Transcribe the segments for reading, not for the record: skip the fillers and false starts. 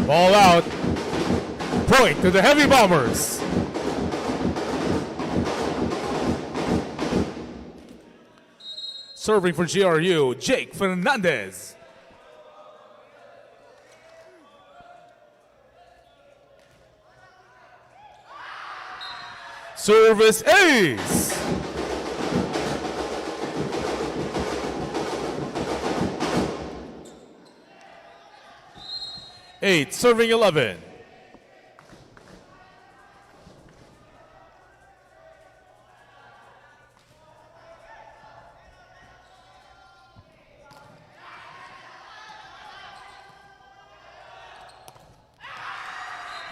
Ball out. Point to the Heavy Bombers. Serving for GRU, Jake Fernandez. Service ace. Eight, serving 11.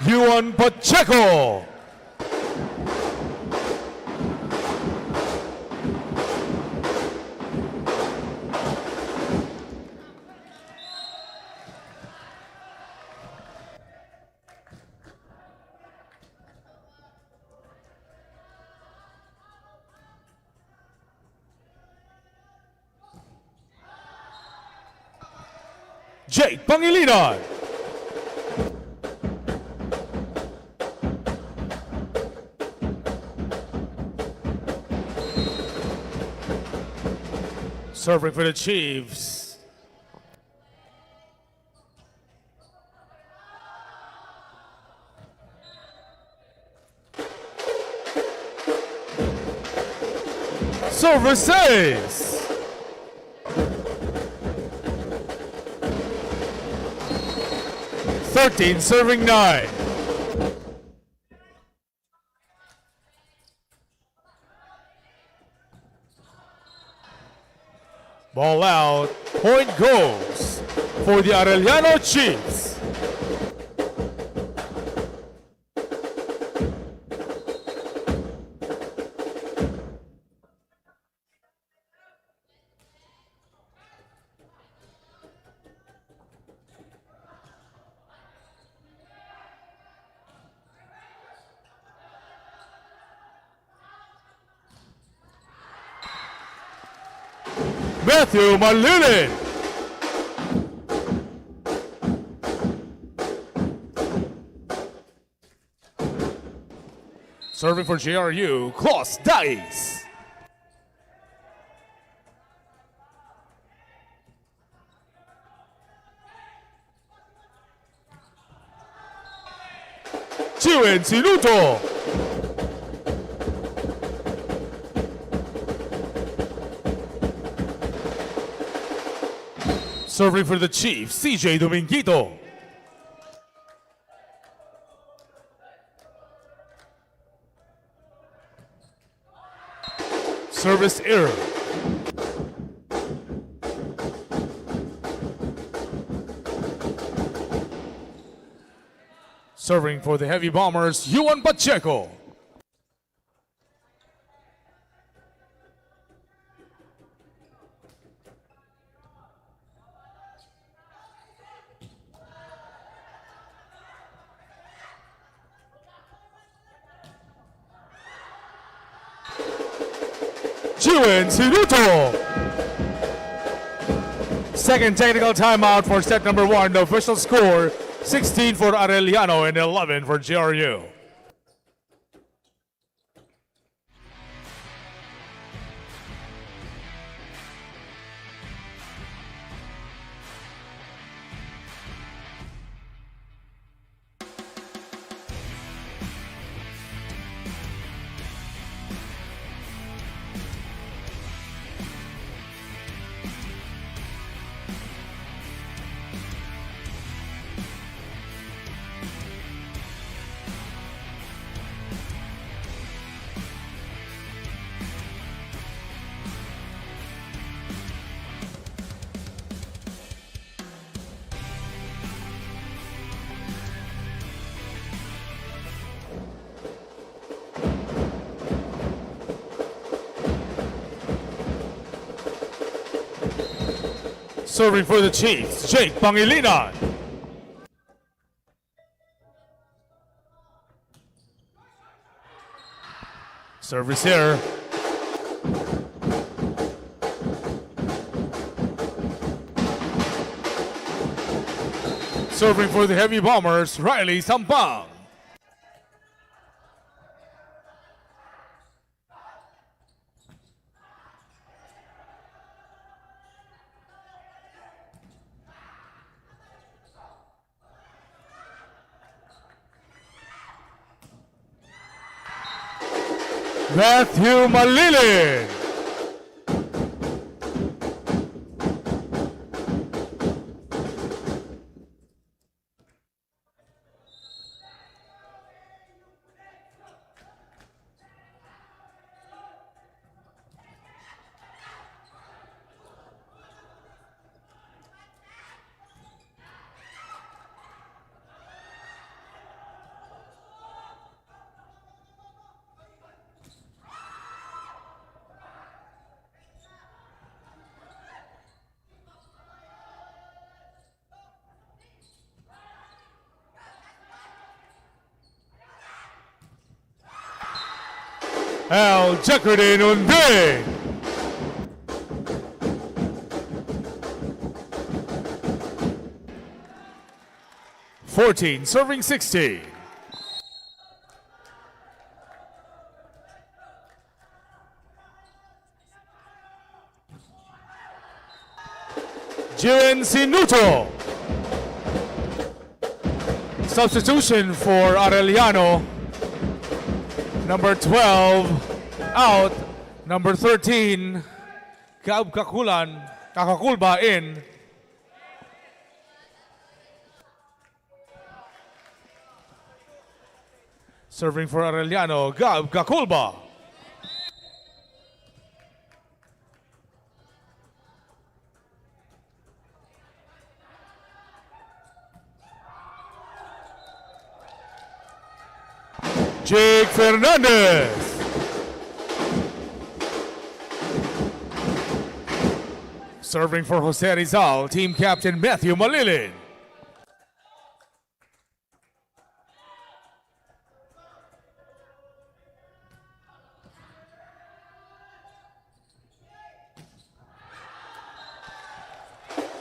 Juan Pacheco. Jake Pangilinan. Serving for the Chiefs. Service ace. Serving 9. Ball out. Point goes for the Arellano Chiefs. Matthew Malilin. Serving for GRU, Klaus Dice. Chiwen Sinuto. Serving for the Chiefs, CJ Dominguito. Service error. Serving for the Heavy Bombers, Juan Pacheco. Chiwen Sinuto. Second technical timeout for set number 1. The official score, 16 for Arellano and 11 for GRU. Serving for the Chiefs, Jake Pangilinan. Service here. Serving for the Heavy Bombers, Riley Sampang. Matthew Malilin. Al Jeopardy Nunde. Serving 16. Jiren Sinuto. Substitution for Arellano. Number 12, out. Number 13, Kakakulba in. Serving for Arellano, Gab Kakulba. Jake Fernandez. Serving for Jose Rizal, team captain Matthew Malilin.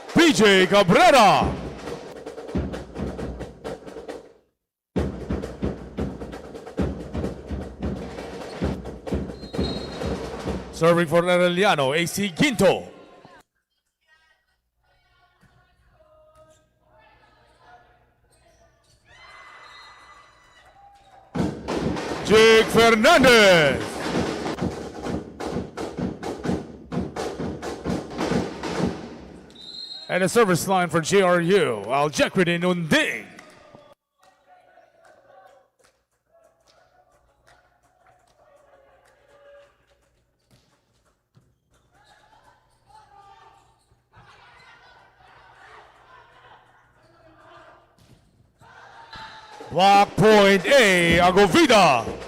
PJ Cabrera. Serving for Arellano, AC Ginto. Jake Fernandez. And a service line for JRU, Al Jeopardy Nunding. Block point A, Agovida.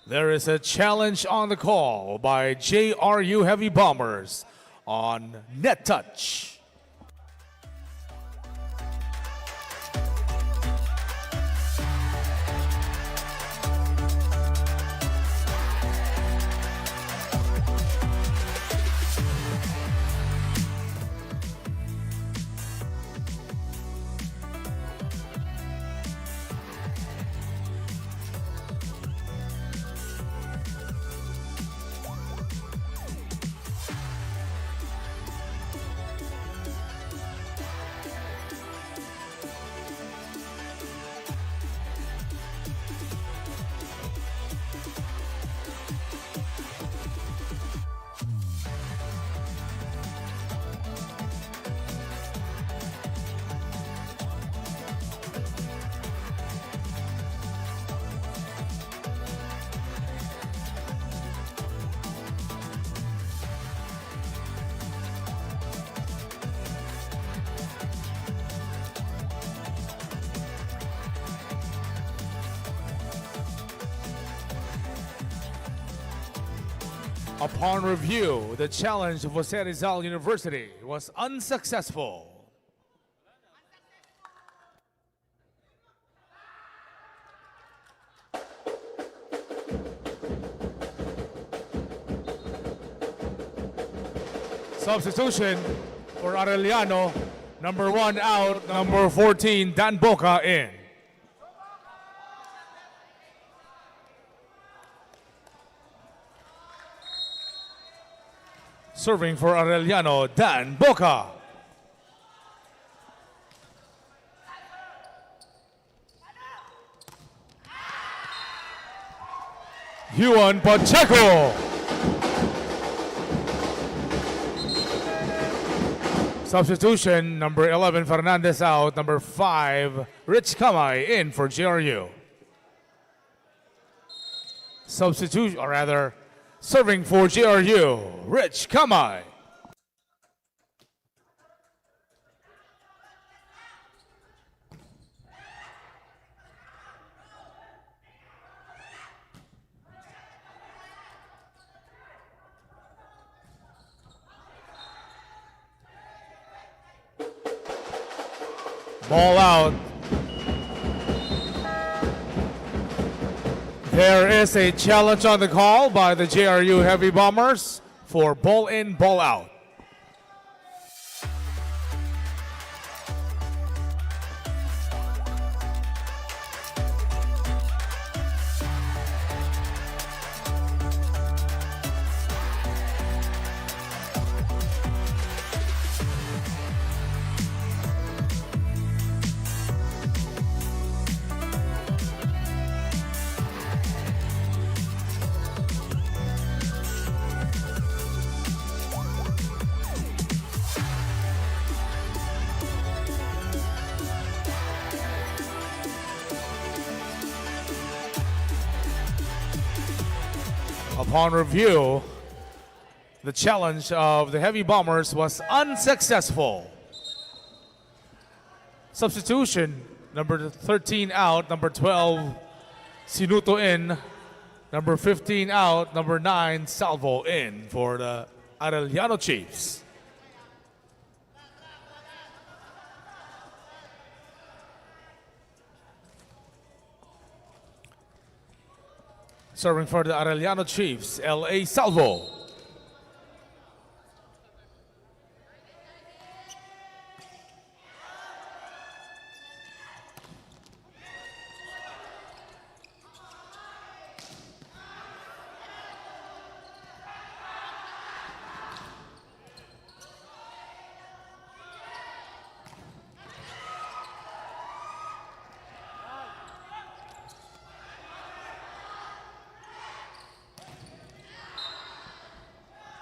There is a challenge on the call by JRU Heavy Bombers on net touch. Upon review, the challenge of Jose Rizal University was unsuccessful. Substitution for Arellano. Number 1 out, number 14, Dan Boca in. Serving for Arellano, Dan Boca. Juan Pacheco. Substitution, number 11, Fernandez out. Number 5, Rich Kamay in for JRU. Substitution, or rather, serving for JRU, Rich Kamay. Ball out. There is a challenge on the call by the JRU Heavy Bombers for ball in, ball out. Upon review, the challenge of the Heavy Bombers was unsuccessful. Substitution, number 13 out, number 12, Sinuto in, number 15 out, number 9, Salvo in for the Arellano Chiefs. Serving for the Arellano Chiefs, L.A. Salvo.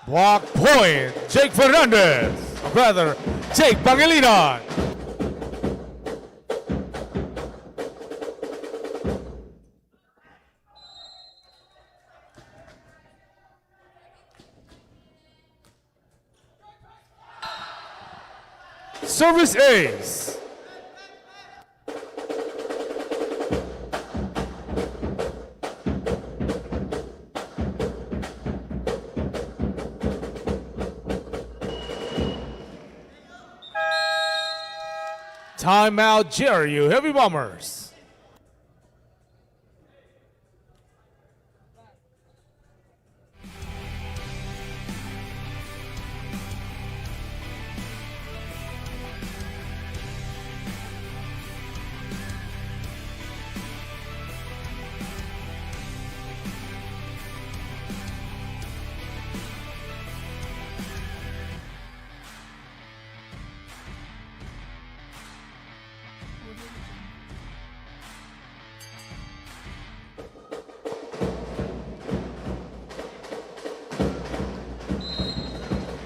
Block point, Jake Fernandez. Brother, Jake Pangilinan. Service ace. Timeout, JRU Heavy Bombers.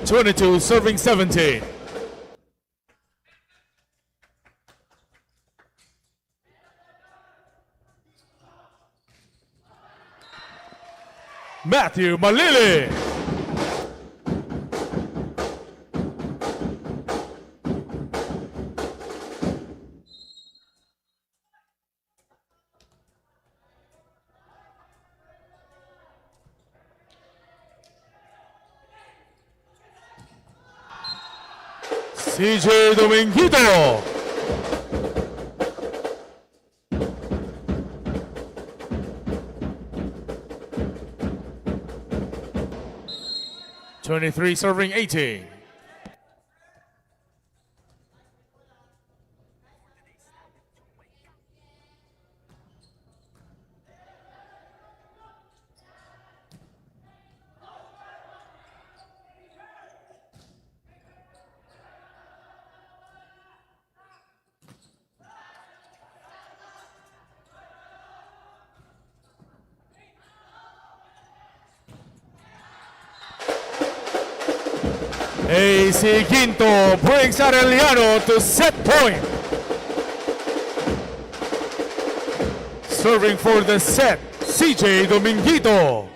(22) serving 17. Matthew Malili. CJ Dominguito. (23) serving 18. AC Quinto brings Arellano to set point. Serving for the set, CJ Dominguito.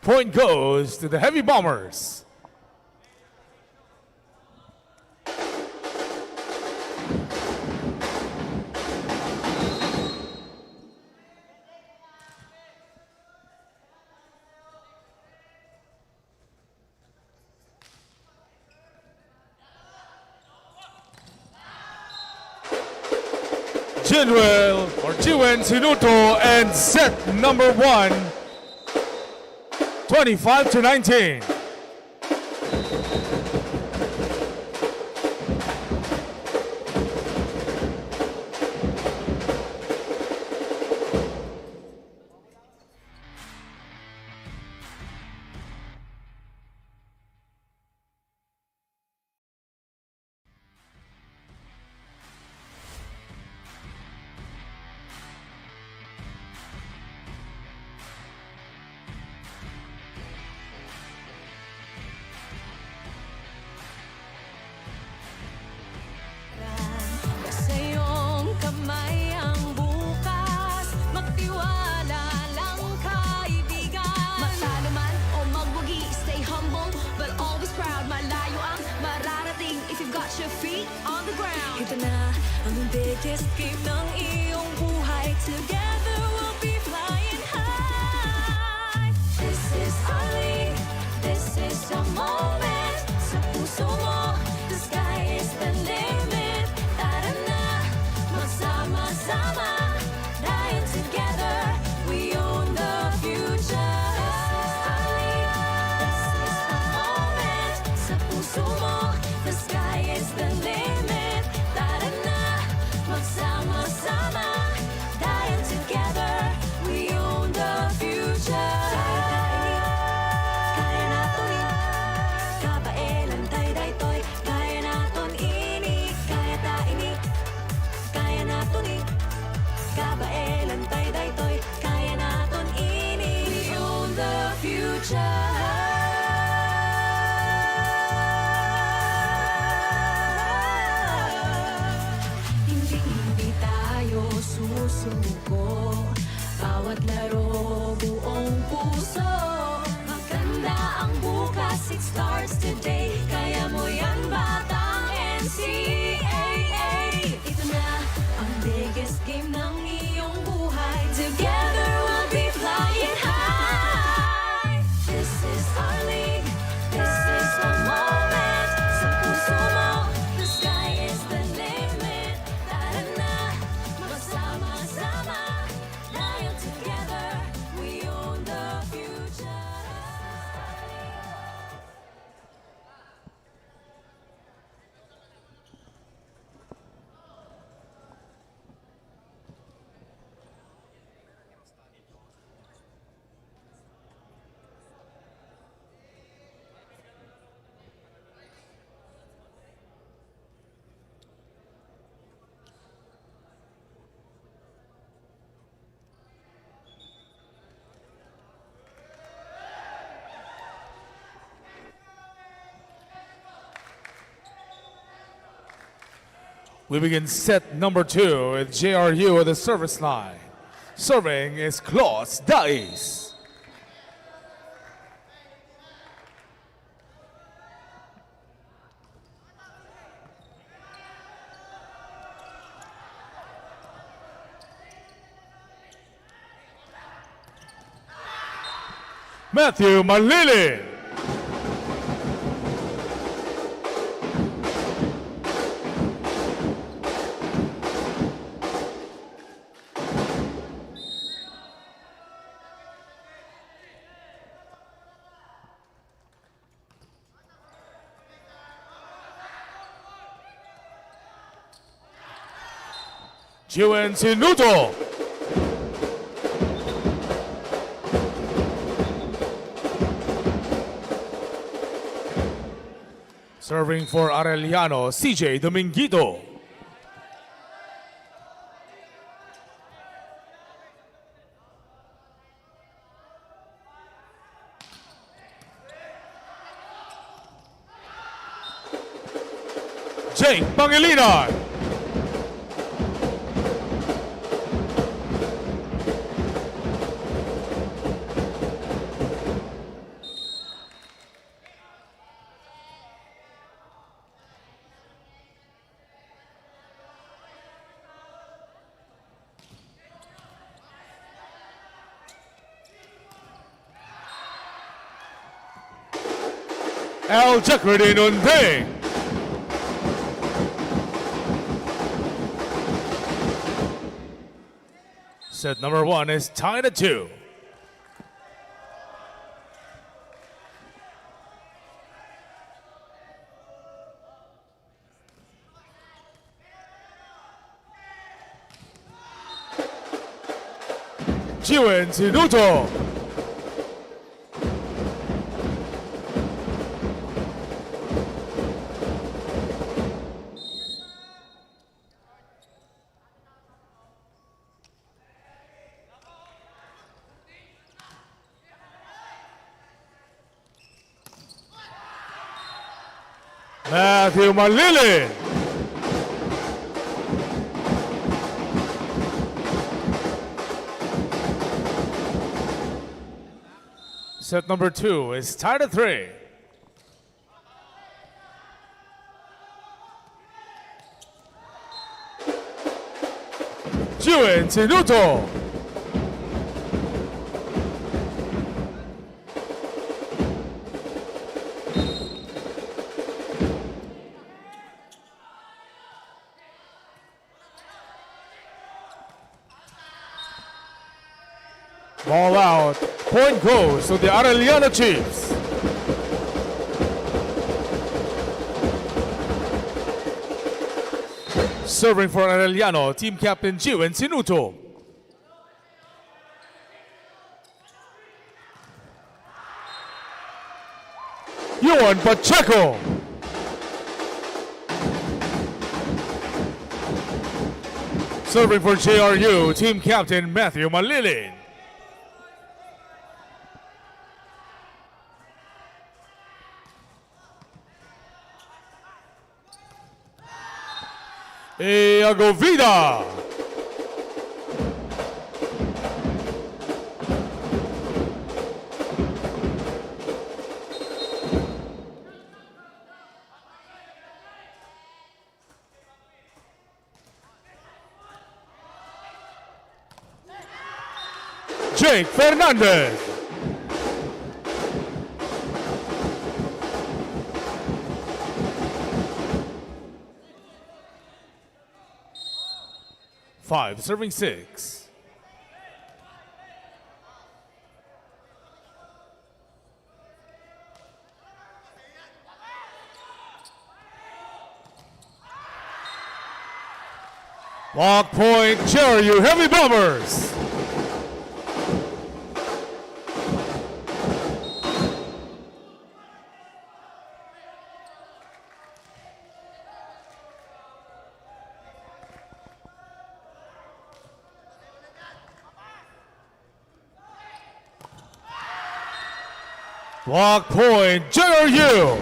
Point goes to the Heavy Bombers. Jinwell or Jiwen Sinuto and set number 1, 25-19. Ito na ang biggest game ng iyong buhay. Together we'll be flying high. This is our league, this is the moment. Sa puso mo, the sky is the limit. Tara na, magsama-sama, dahil together we own the future. This is our league, this is the moment. Sa puso mo, the sky is the limit. Sama-sama, dahil together we own the future. Kaya natin kabaelan tayo daytoy. Kaya natin ini, kaya ta ini. Kaya natin kabaelan tayo daytoy. Kaya natin ini. We own the future. Susuko, bawat laro buong puso. Maganda ang bukas, it starts today. Kaya mo yan, batang NCAA. Ito na ang biggest game ng iyong buhay. Together we'll be flying high. This is our league, this is the moment. Sa puso mo, the sky is the limit. Tara na, sama-sama, dahil together we own the future. We begin set number 2 with JRU at the service line. Serving is Klaus Dais. Matthew Malili. Jiwen Sinuto. Serving for Arellano, CJ Dominguito. Jake Pangilinan. Al Jacqueline Unding. Set number 1 is tied at 2. Jiwen Sinuto. Matthew Malilin. Set number 2 is tied at 3. Jiwen Sinuto. Ball out. Point goes to the Aeliano Chiefs. Serving for Arellano, team captain Jiwen Sinuto. Yuan Pacheco. Serving for JRU, team captain Matthew Malilin. Agovida. Jake Fernandez. Five, serving 6. Walk point, JRU Heavy Bombers. Walk point, JRU.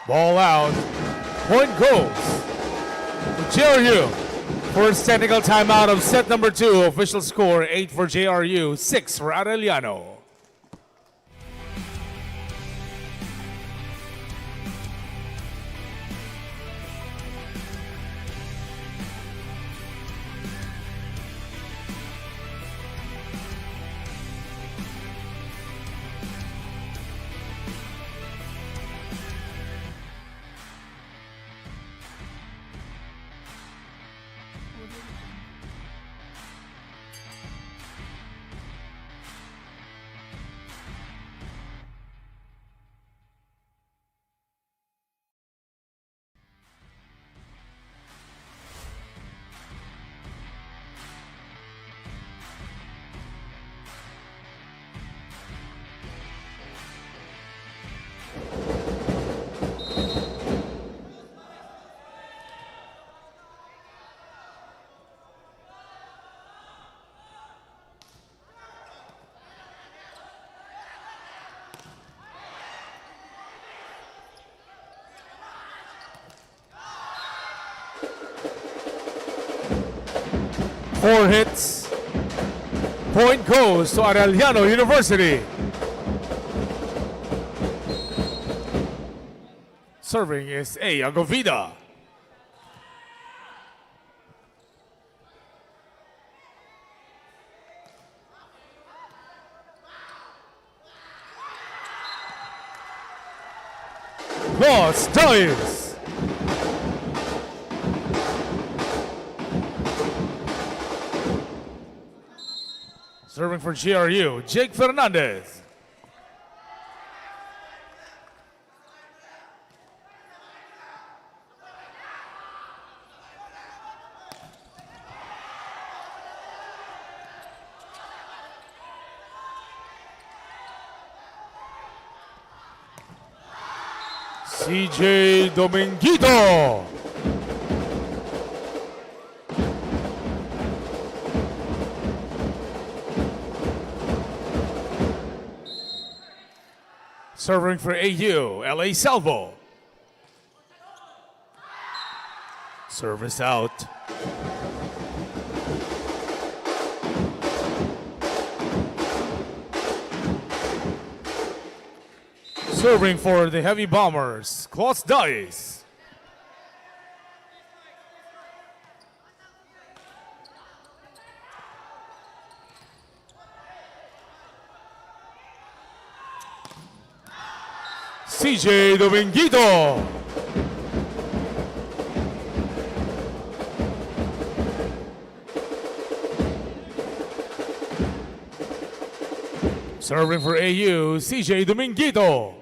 Ball out. Point goes to JRU. First technical timeout of set number 2. Official score 8 for JRU, 6 for Arellano. 4 hits. Point goes to Arellano University. Serving is Agovida. Cross dives. Serving for GRU, Jake Fernandez. CJ Dominguito. Serving for AU, LA Salvo. Service out. Serving for the Heavy Bombers, Klaus Dice. CJ Dominguito. Serving for AU, CJ Dominguito.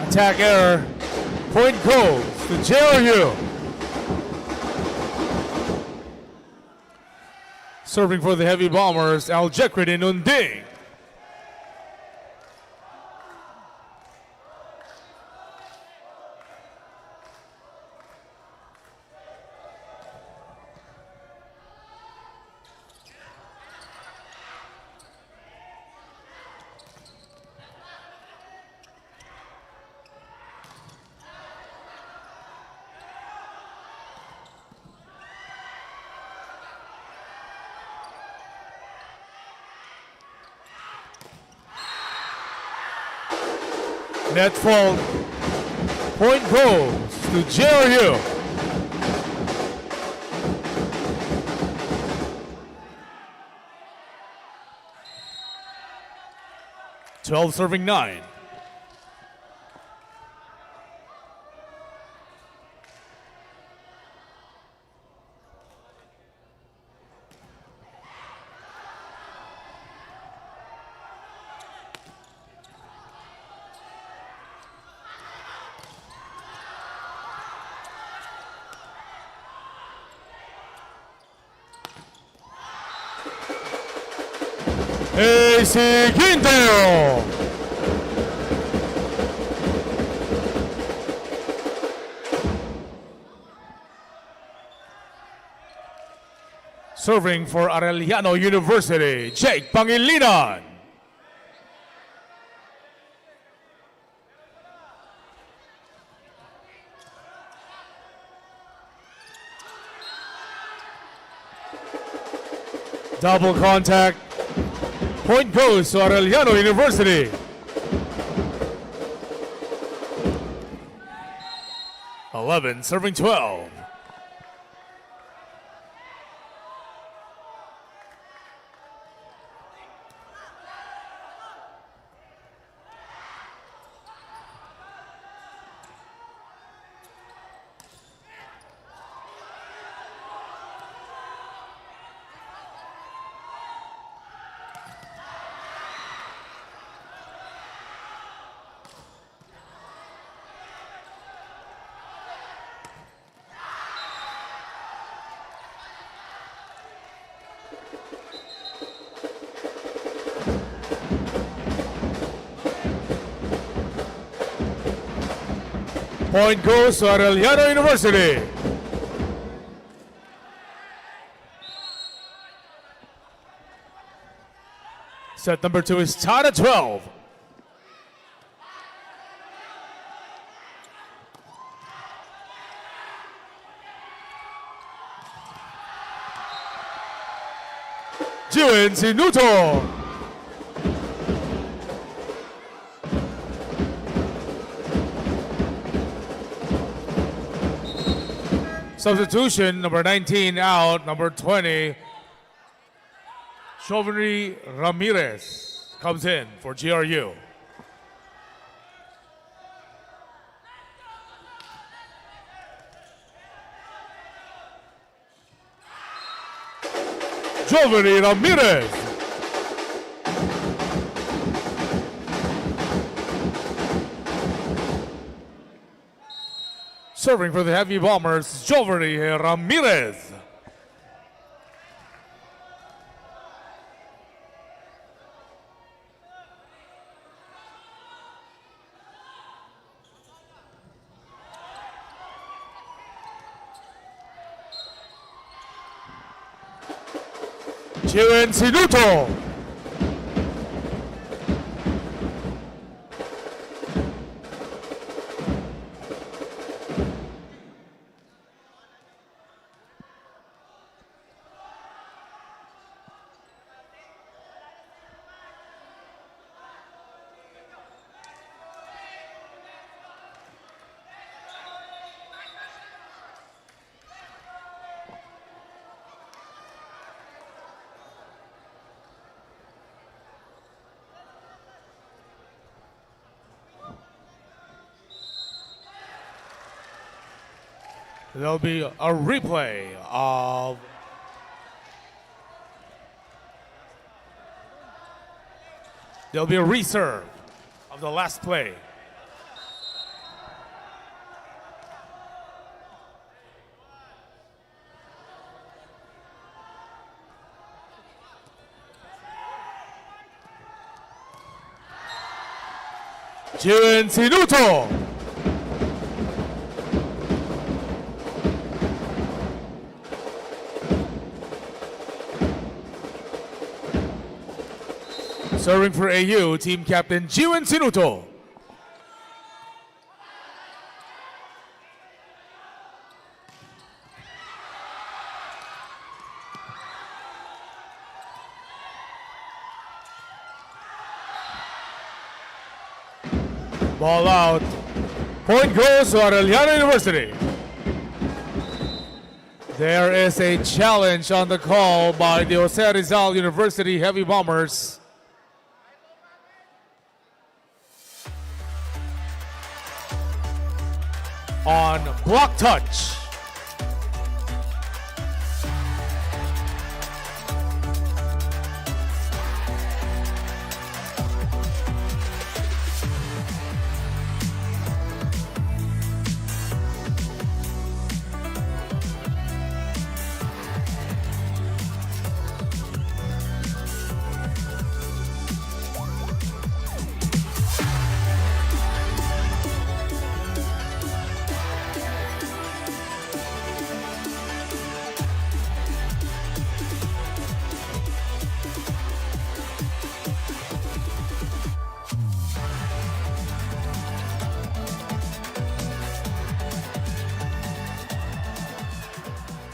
Attack error. Point goes to JRU. Serving for the Heavy Bombers, Aljekridin Unding. Net fault. Point goes to JRU. Twelve serving 9. AC Quintero. Serving for Arellano University, Jake Pangilinan. Double contact. Point goes to Arellano University. 11 serving 12. Point goes to Arellano University. Set number 2 is tied at 12. Jiwin Sinuto. Substitution, number 19 out, number 20, Chauvry Ramirez comes in for GRU. Chauvry Ramirez. Serving for the Heavy Bombers, Chauvry Ramirez. Jiwin Sinuto. There'll be a replay of there'll be a reserve of the last play. Jiwin Sinuto. Serving for AU, team captain Jiwin Sinuto. Ball out. Point goes to Arellano University. There is a challenge on the call by the Jose Rizal University Heavy Bombers. On block touch.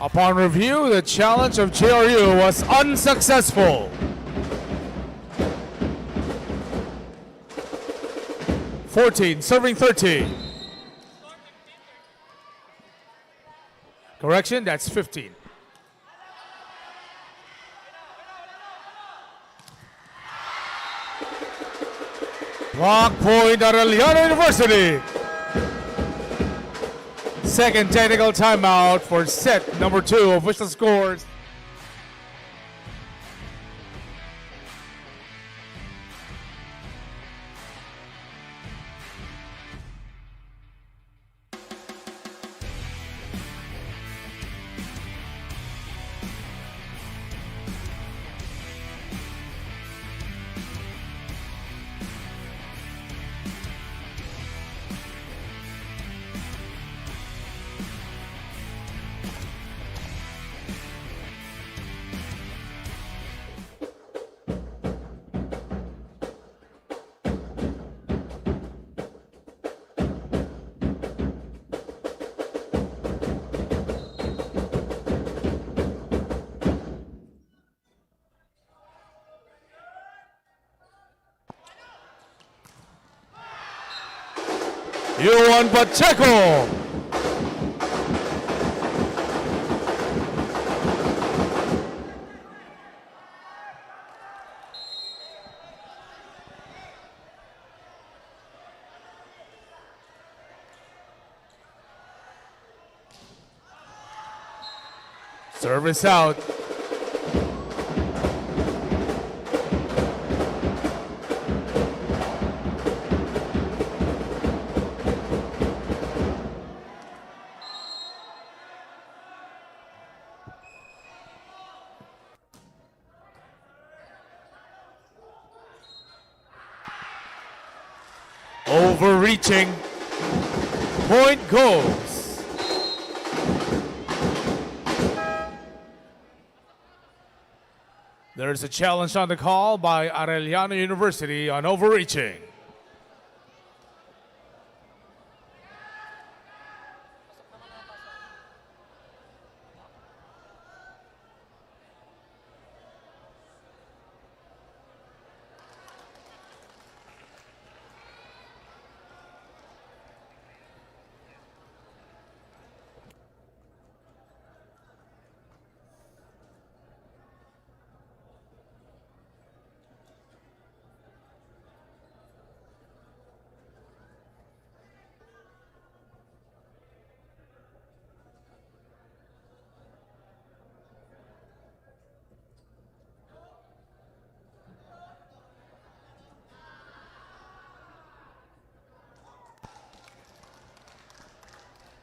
Upon review, the challenge of JRU was unsuccessful. Serving 13. Correction, that's 15. Block point at Aeliano University. Second technical timeout for set number 2. Official scores. Yuan Pacheco. Service out. Overreaching. Point goes. There's a challenge on the call by Arellano University on overreaching.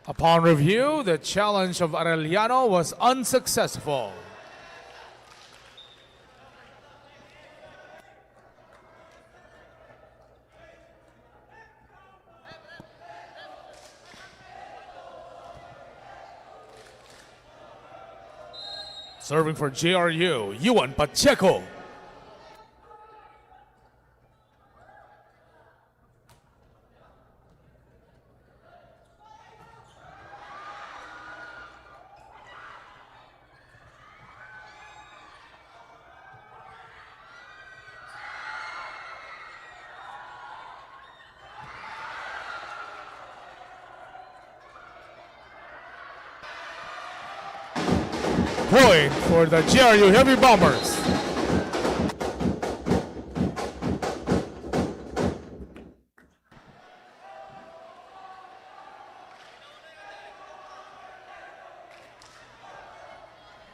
Upon review, the challenge of Arellano was unsuccessful. Serving for JRU, Yuan Pacheco. Point for the JRU Heavy Bombers.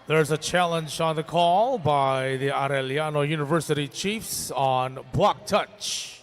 There's a challenge on the call by the Arellano University Chiefs on block touch.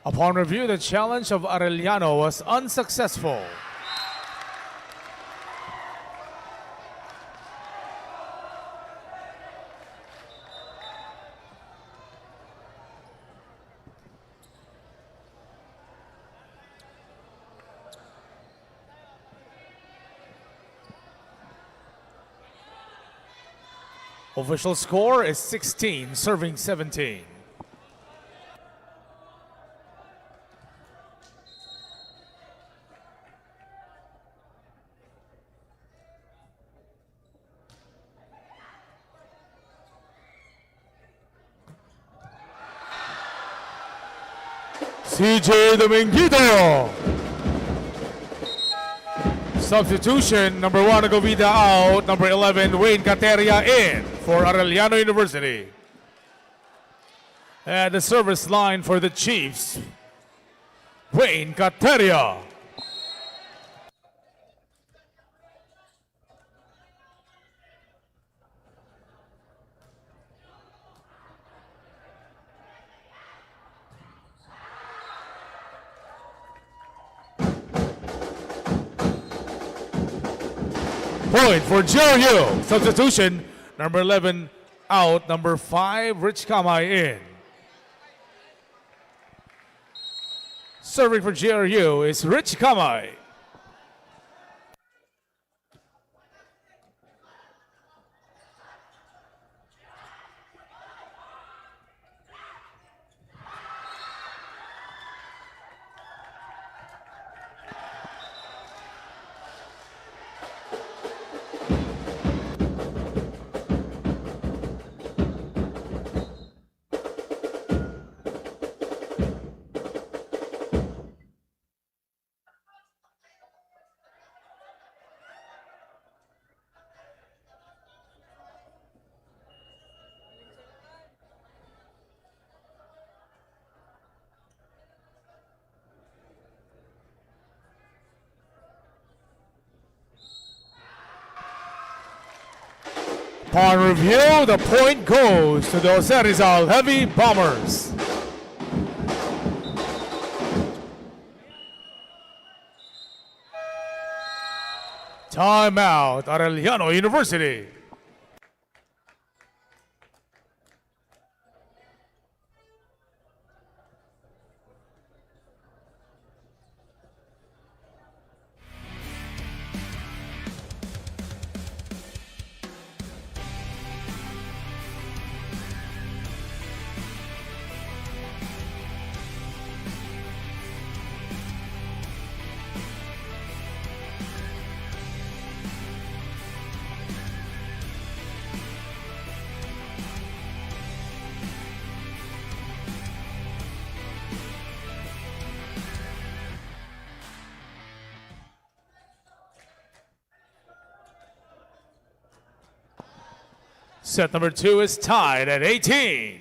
Upon review, the challenge of Arellano was unsuccessful. Official score is 16, serving 17. CJ Dominguito. Substitution, number 1, Agovida out. Number 11, Wayne Cateria in for Arellano University. And the service line for the Chiefs Wayne Cateria. Point for JRU. Substitution, number 11 out, number 5, Rich Kamay in. Serving for JRU is Rich Kamay. Upon review, the point goes to the Jose Rizal Heavy Bombers. Timeout, Arellano University. Set number 2 is tied at 18.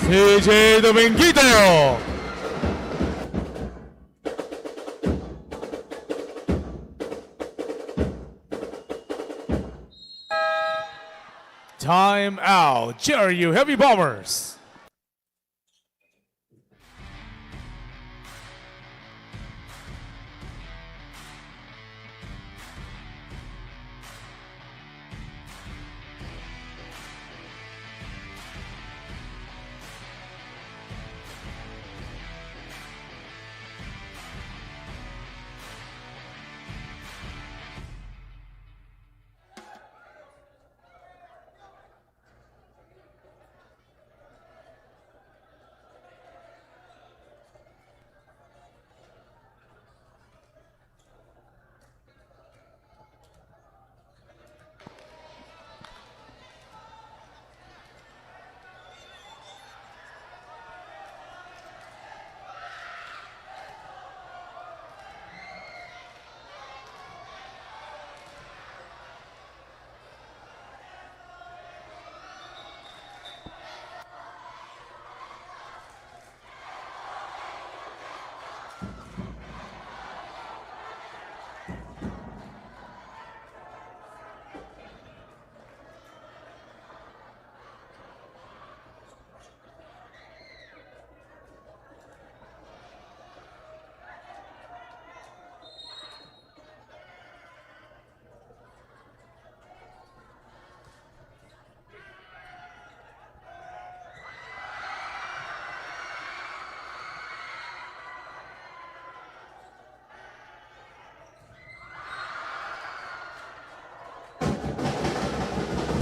CJ Dominguito. Time out. JRU Heavy Bombers.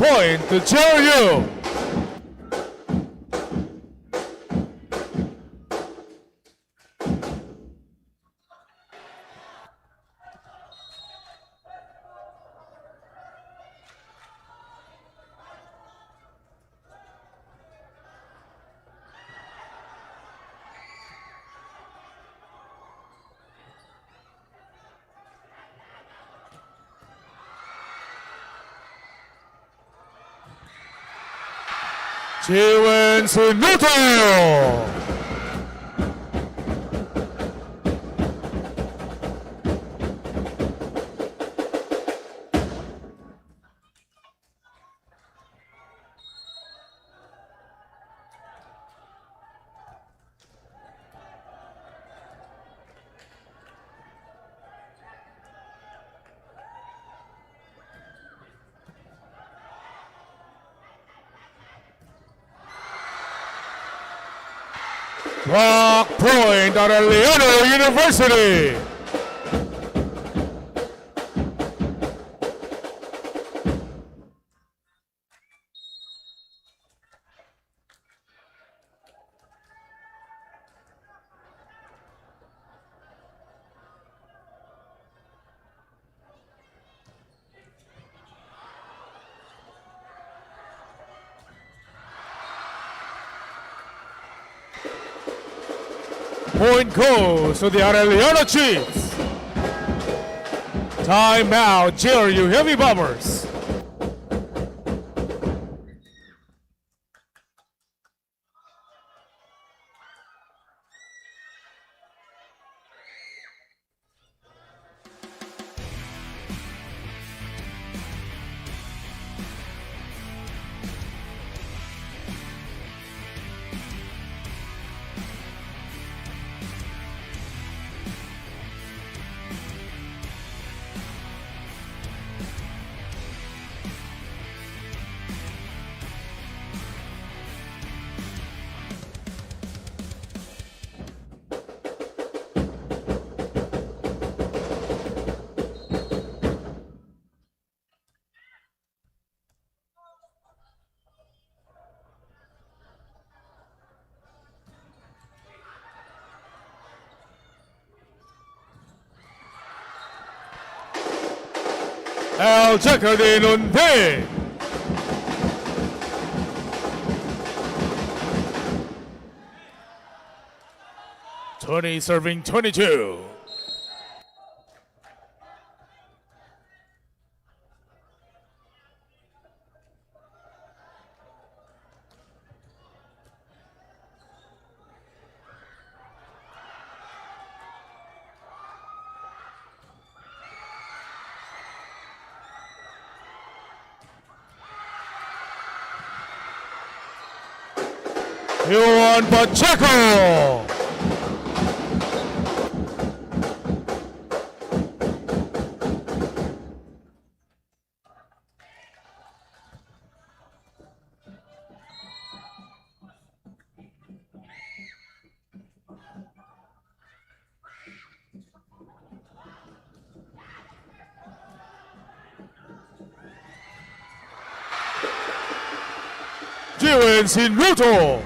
Point to JRU. Jiwen Sinuto. Clock point at Aeliano University. Point goes to the Arellano Chiefs. Timeout, JRU Heavy Bombers. El Checker de Lunde. Tony serving 22. Juan Pacheco. Jiwen Sinuto.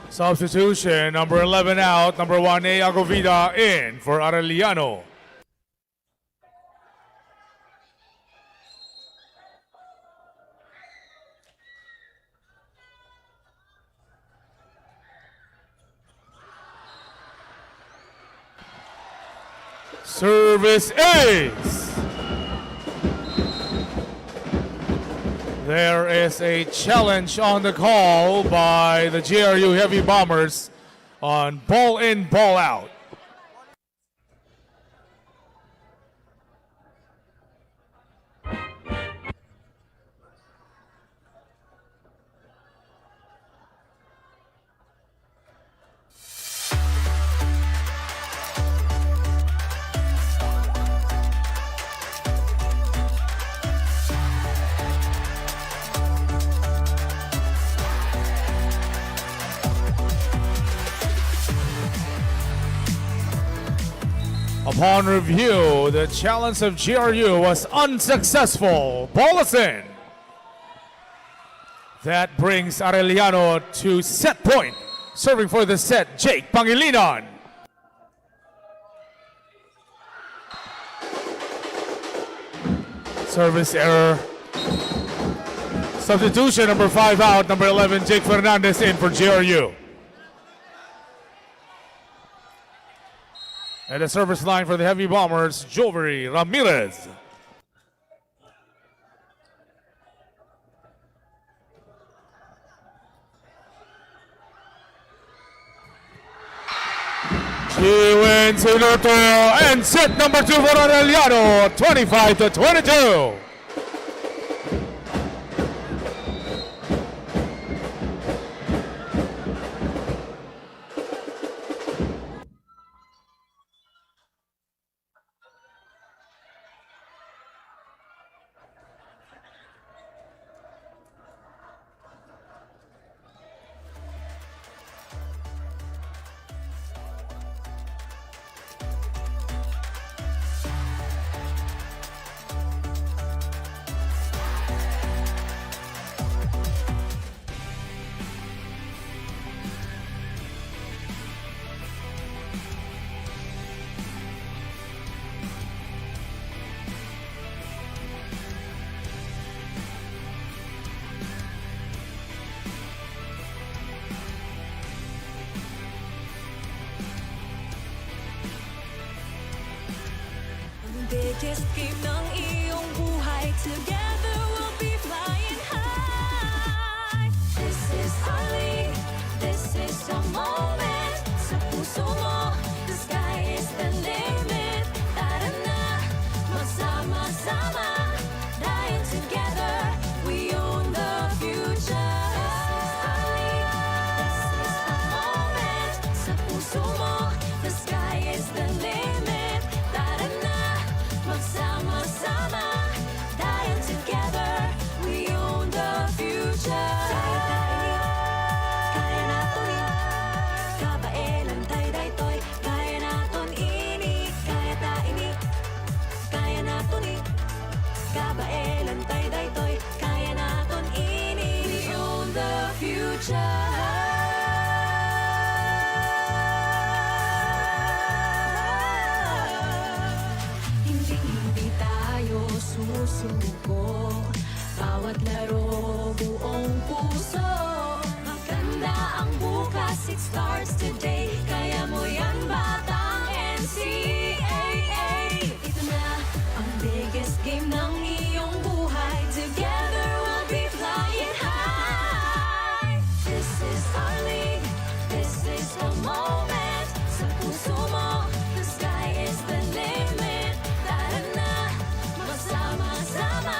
Substitution, number 11 out, number 1A Agovida in for Arellano. Service ace. There is a challenge on the call by the JRU Heavy Bombers on ball in, ball out. Upon review, the challenge of GRU was unsuccessful. Ball is in. That brings Arellano to set point. Serving for the set, Jake Pangilinan. Service error. Substitution, number 5 out, number 11, Jake Fernandez in for GRU. And the service line for the Heavy Bombers, Jovery Ramirez. He wins Sinuto and set number 2 for Arellano, 25-22. Biggest game ng iyong buhay. Together we'll be flying high. This is our league. This is a moment. Sa puso mo, the sky is the limit. Tara na, magsama-sama. Dahil together, we own the future. This is our moment. Sa puso mo, the sky is the limit. Tara na, magsama-sama. Dahil together, we own the future. Kaya natin kabaelan tayo daytoy. Kaya natin ini, kaya ta ini. Kaya natin kabaelan tayo daytoy. Kaya natin ini. We own the future. Hindi tayo susuko. Bawat laro buong puso. Maganda ang bukas, it starts today. Kaya mo yan batang NCAA. Ito na ang biggest game ng iyong buhay. Together we'll be flying high. This is our league. This is the moment. Sa puso mo, the sky is the limit. Tara na, magsama-sama.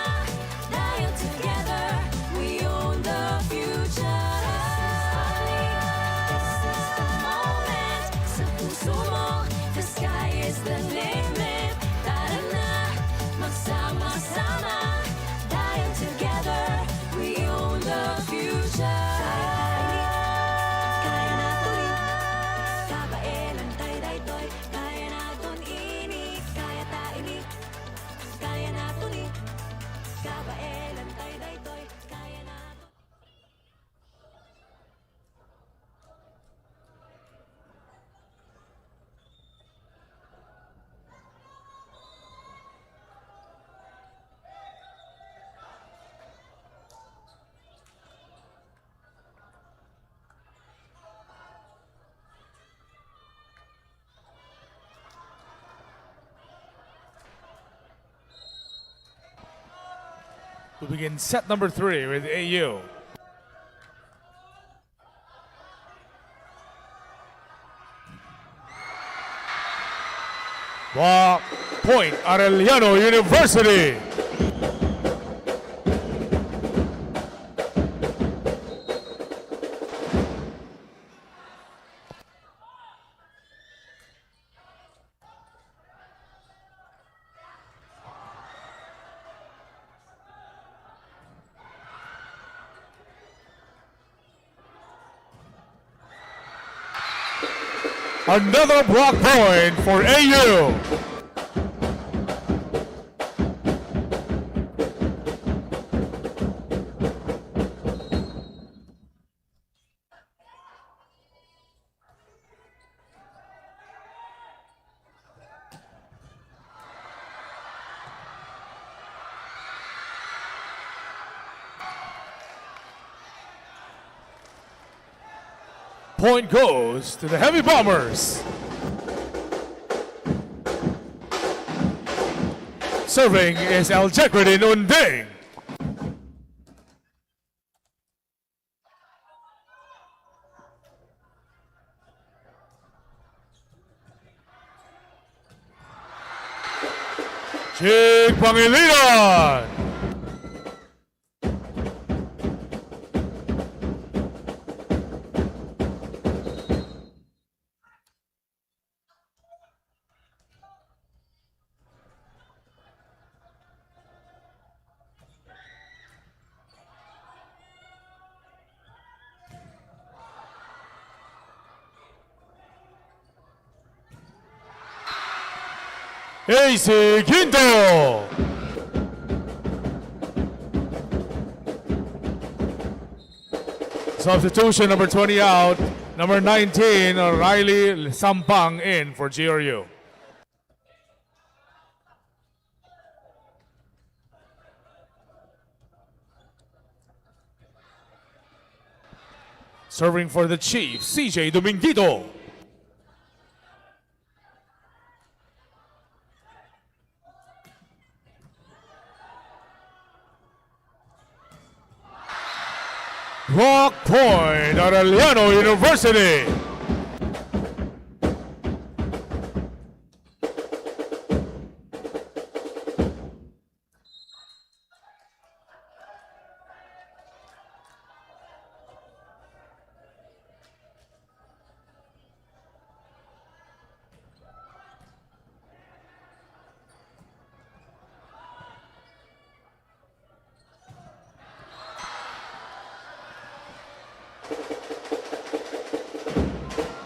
Dahil together, we own the future. This is the moment. Sa puso mo, the sky is the limit. Tara na, magsama-sama. Dahil together, we own the future. Kaya natin kabaelan tayo daytoy. Kaya natin ini, kaya ta ini. Kaya natin kabaelan tayo daytoy. Kaya natin. We begin set number 3 with AU. Point, Arellano University. Another block point for AU. Point goes to the Heavy Bombers. Serving is Aljequidin Unding. Jig Pangilinan. AC Quinto. Substitution, number 20 out. Number 19, Riley Sampang in for GRU. Serving for the Chiefs, CJ Dominguito. Rock Point, Arellano University.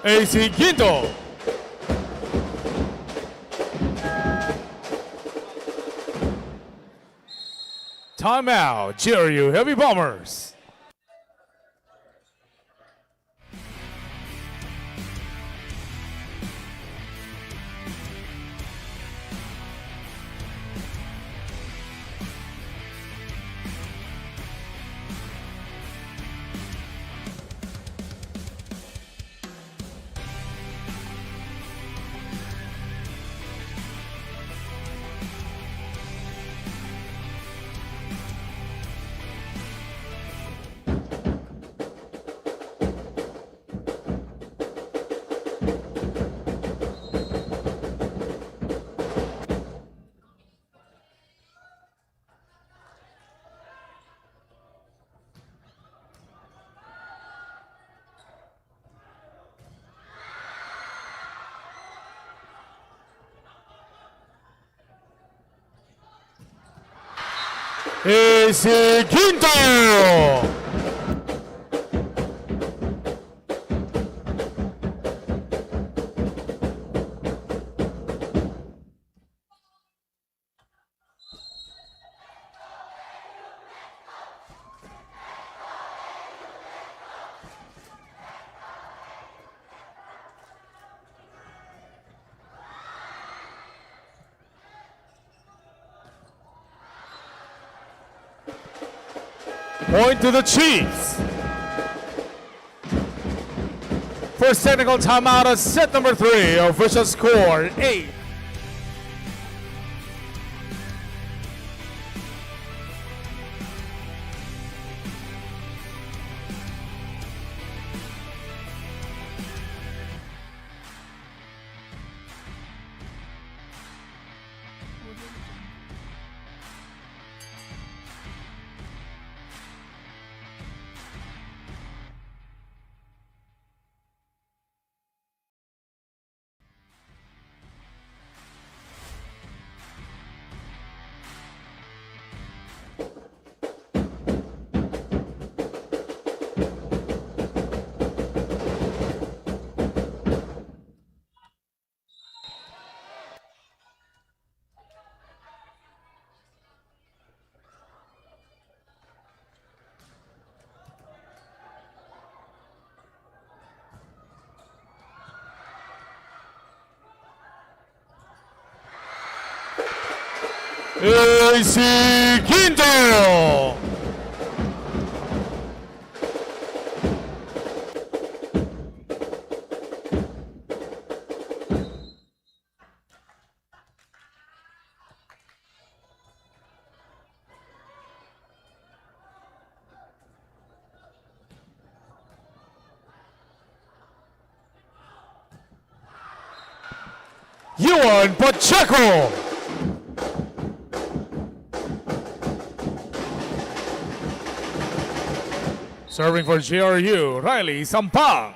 AC Quinto. Timeout, GRU Heavy Bombers. AC Quinto. Point to the Chiefs. First technical timeout of set number 3. Official score 8. AC Quinto. Yuan Pacheco. Serving for GRU, Riley Sampang.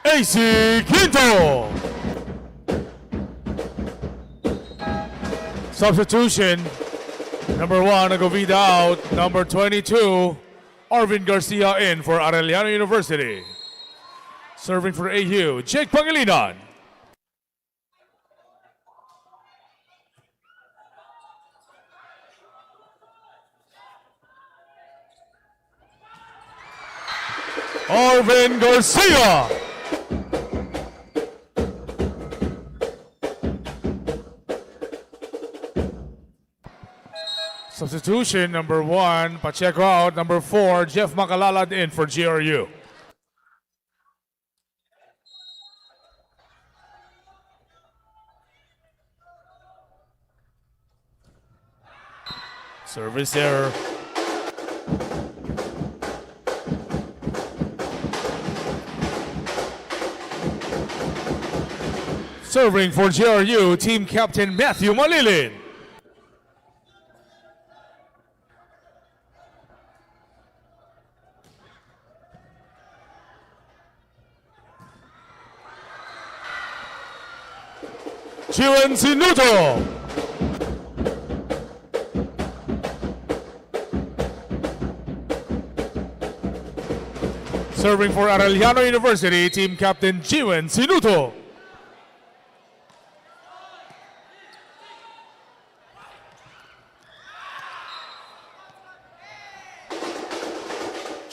AC Quinto. Substitution. Number 1, Agovida out. Number 22, Arvin Garcia in for Arellano University. Serving for AU, Jake Pangilinan. Arvin Garcia. Substitution, number 1, Pacheco out. Number 4, Jeff Makalalad in for GRU. Service error. Serving for GRU, team captain Matthew Malilin. Chiwen Sinuto. Serving for Arellano University, team captain Chiwen Sinuto.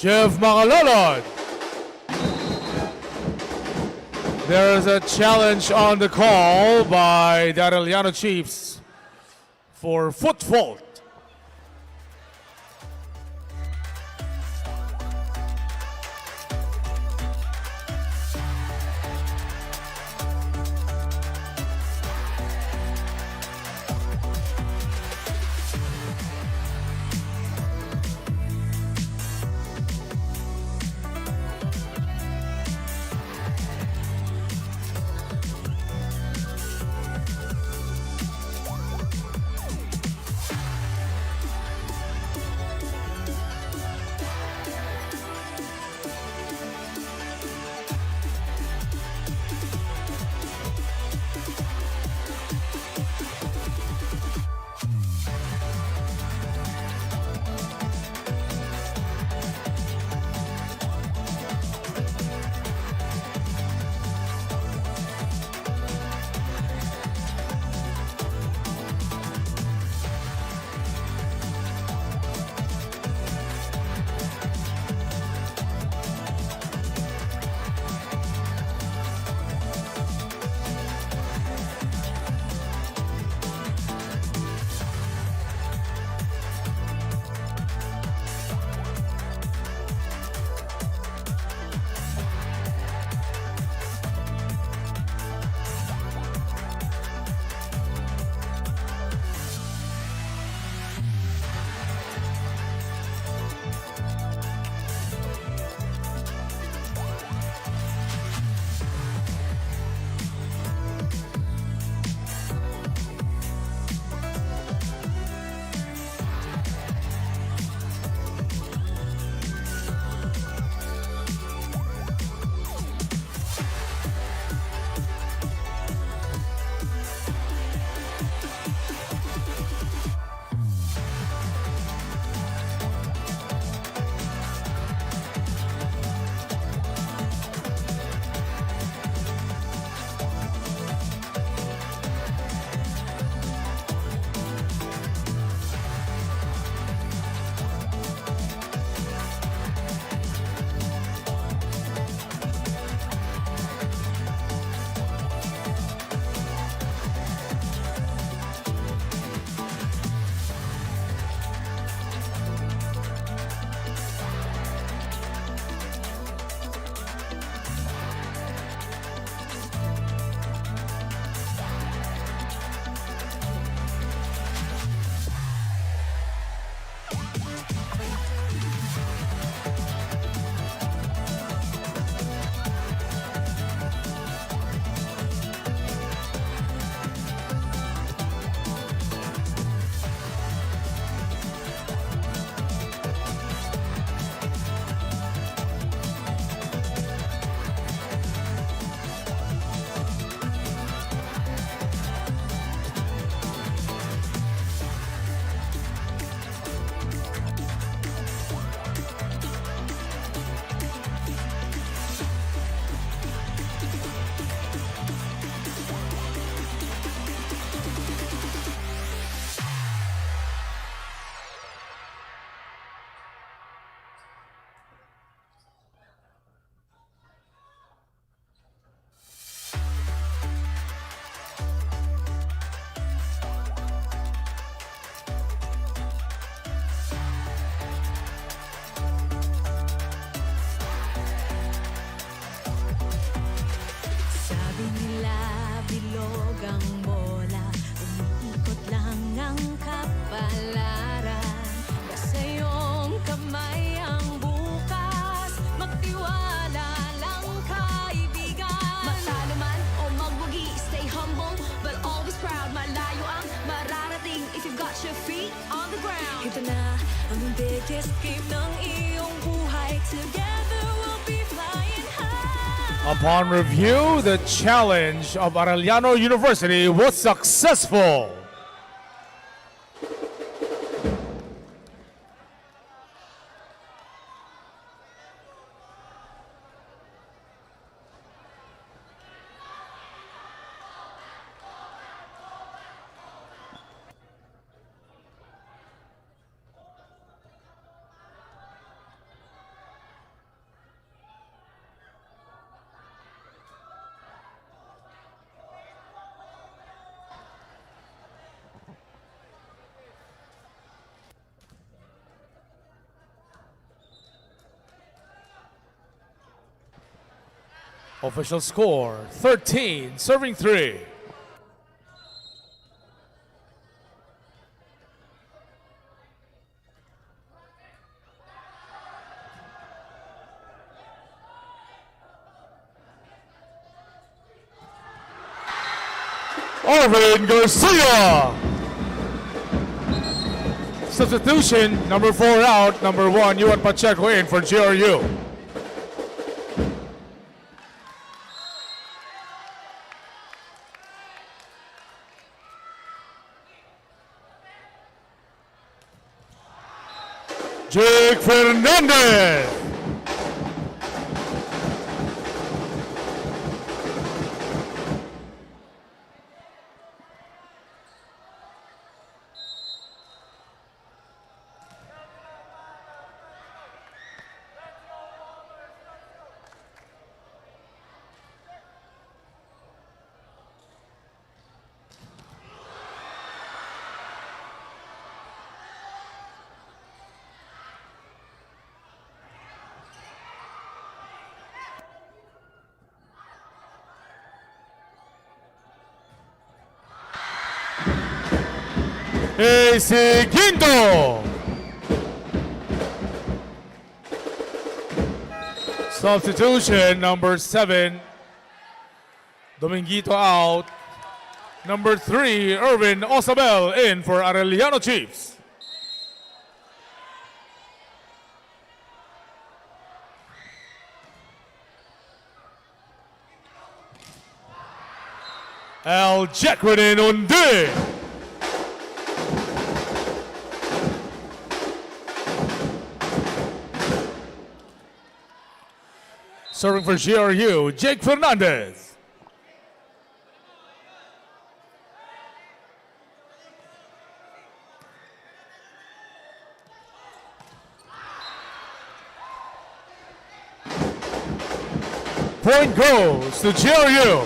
Jeff Makalalad. There is a challenge on the call by the Arellano Chiefs for foot fault. Ito na ang biggest game ng iyong buhay. Together we'll be flying high. Upon review, the challenge of Arellano University was successful. Official score, 13, serving 3. Arvin Garcia. Substitution, number 4 out, number 1, Yuan Pacheco in for GRU. Jake Fernandez. AC Quinto. Substitution, number 7, Dominguito out. Number 3, Irvin Osabel in for Arellano Chiefs. Al Jacqueline Undi. Serving for GRU, Jake Fernandez. Point goes to GRU.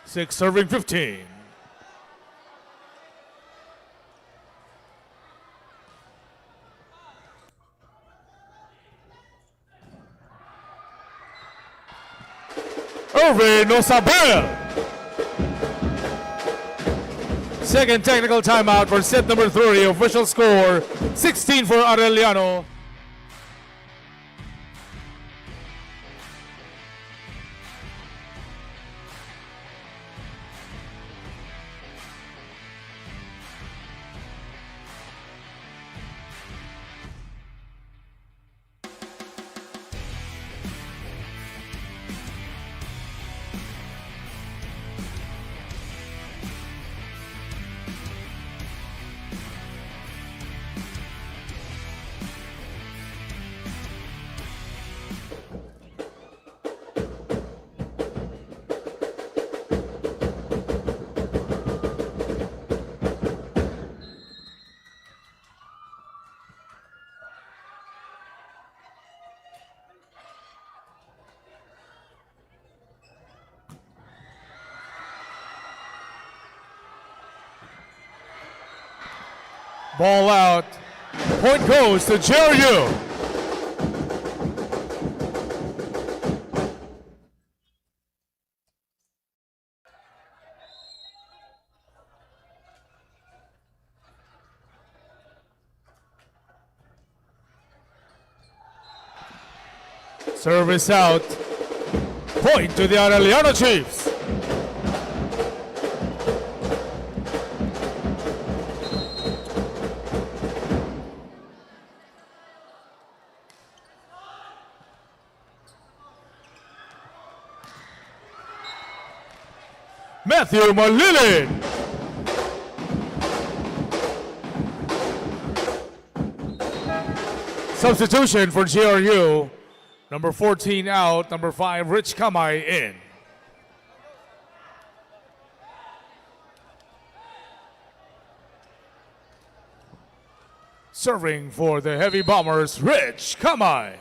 Six serving 15. Irvin Osabel. Second technical timeout for set number 3. Official score, 16 for Arellano. Ball out. Point goes to GRU. Service out. Point to the Aeliano Chiefs. Matthew Malilin. Substitution for GRU. Number 14 out, number 5, Rich Kamay in. Serving for the Heavy Bombers, Rich Kamay.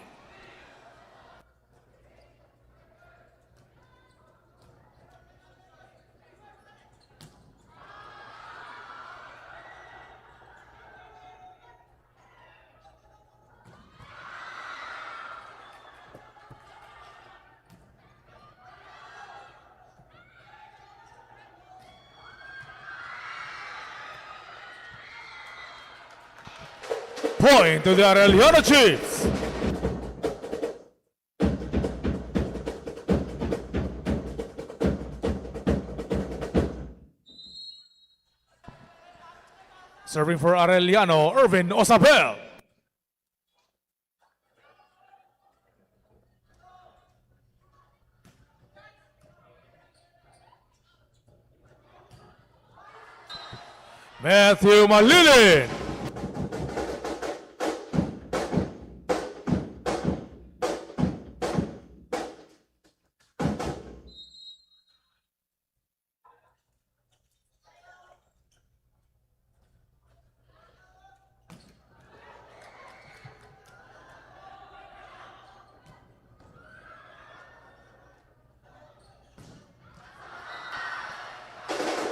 Point to the Arellano Chiefs. Serving for Arellano, Irvin Osabel. Matthew Malilin.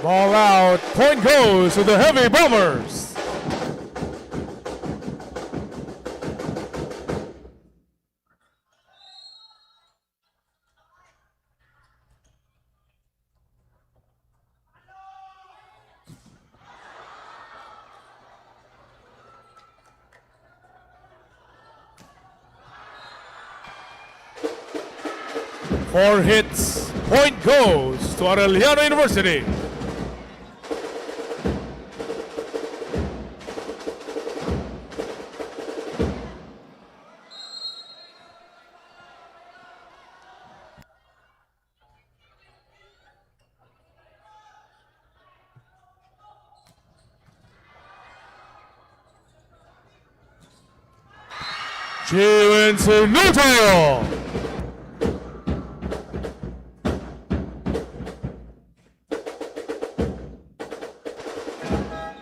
Ball out, point goes to the Heavy Bombers. Four hits, point goes to Arellano University. Nuto.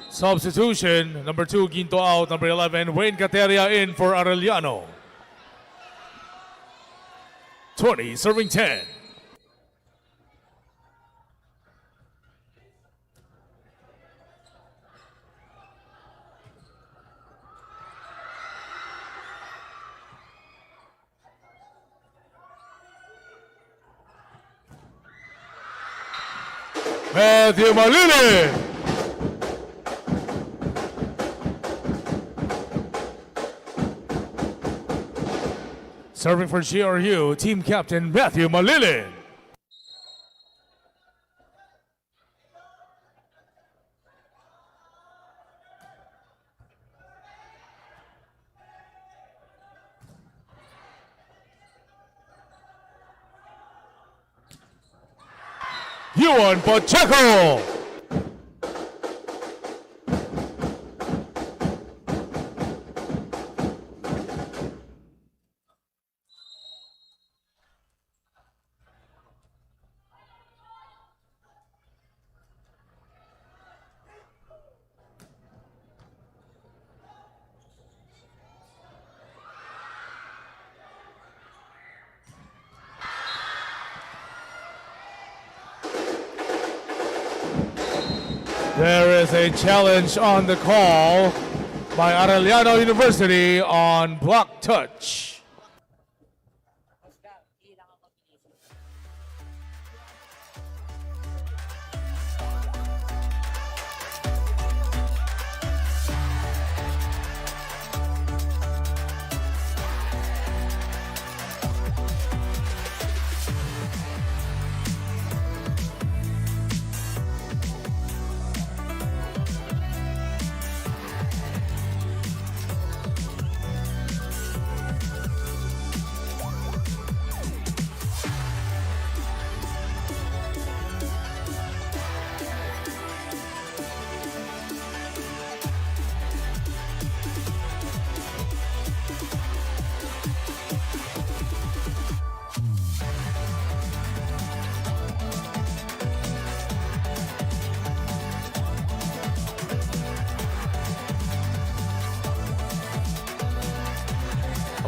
Substitution, number 2, Ginto out, number 11, Wayne Cateria in for Arellano. 20, serving 10. Matthew Malilin. Serving for GRU, team captain Matthew Malilin. Yuan Pacheco. There is a challenge on the call by Arellano University on block touch.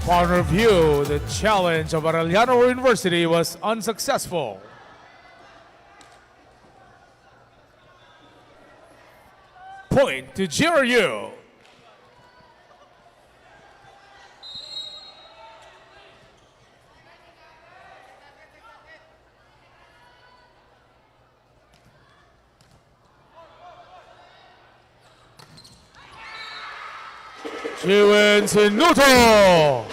Upon review, the challenge of Arellano University was unsuccessful. Point to GRU. Jiwin Sinuto.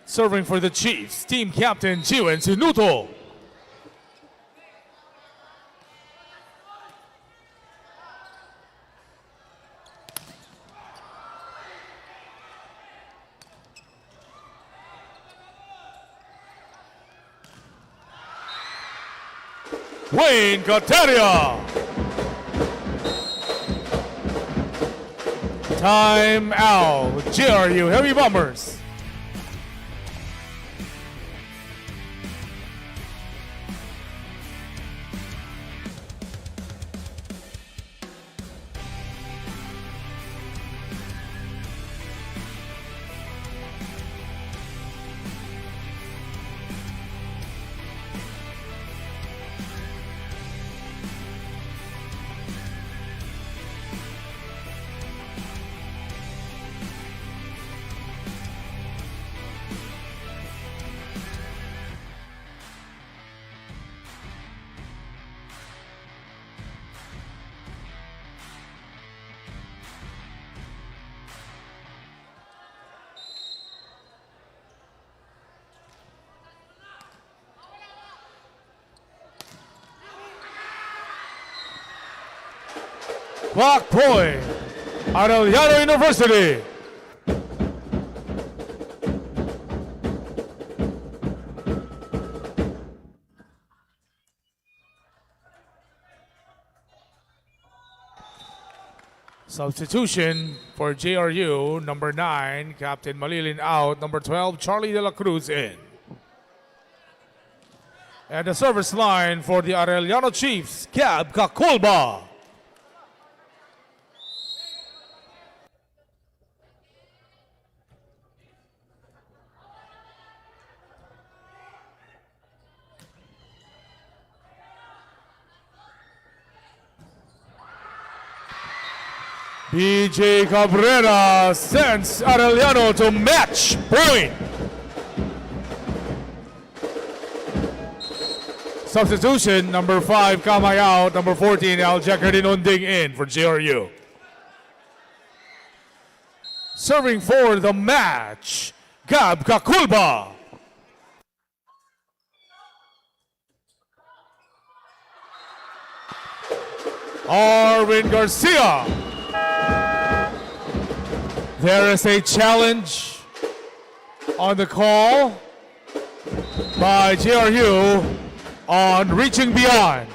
Serving for the Chiefs, team captain Jiwin Sinuto. Wayne Cateria. Time out. GRU Heavy Bombers. Clock point. Aeliano University. Substitution for JRU, number 9, Captain Malilin out, number 12, Charlie De La Cruz in. And the service line for the Arellano Chiefs, Gab Kakulba. BJ Cabrera sends Arellano to match point. Substitution, number 5, Kamay out, number 14, Al Jacardinonding in for JRU. Serving for the match, Gab Kakulba. Arvin Garcia. There is a challenge on the call by JRU on reaching beyond.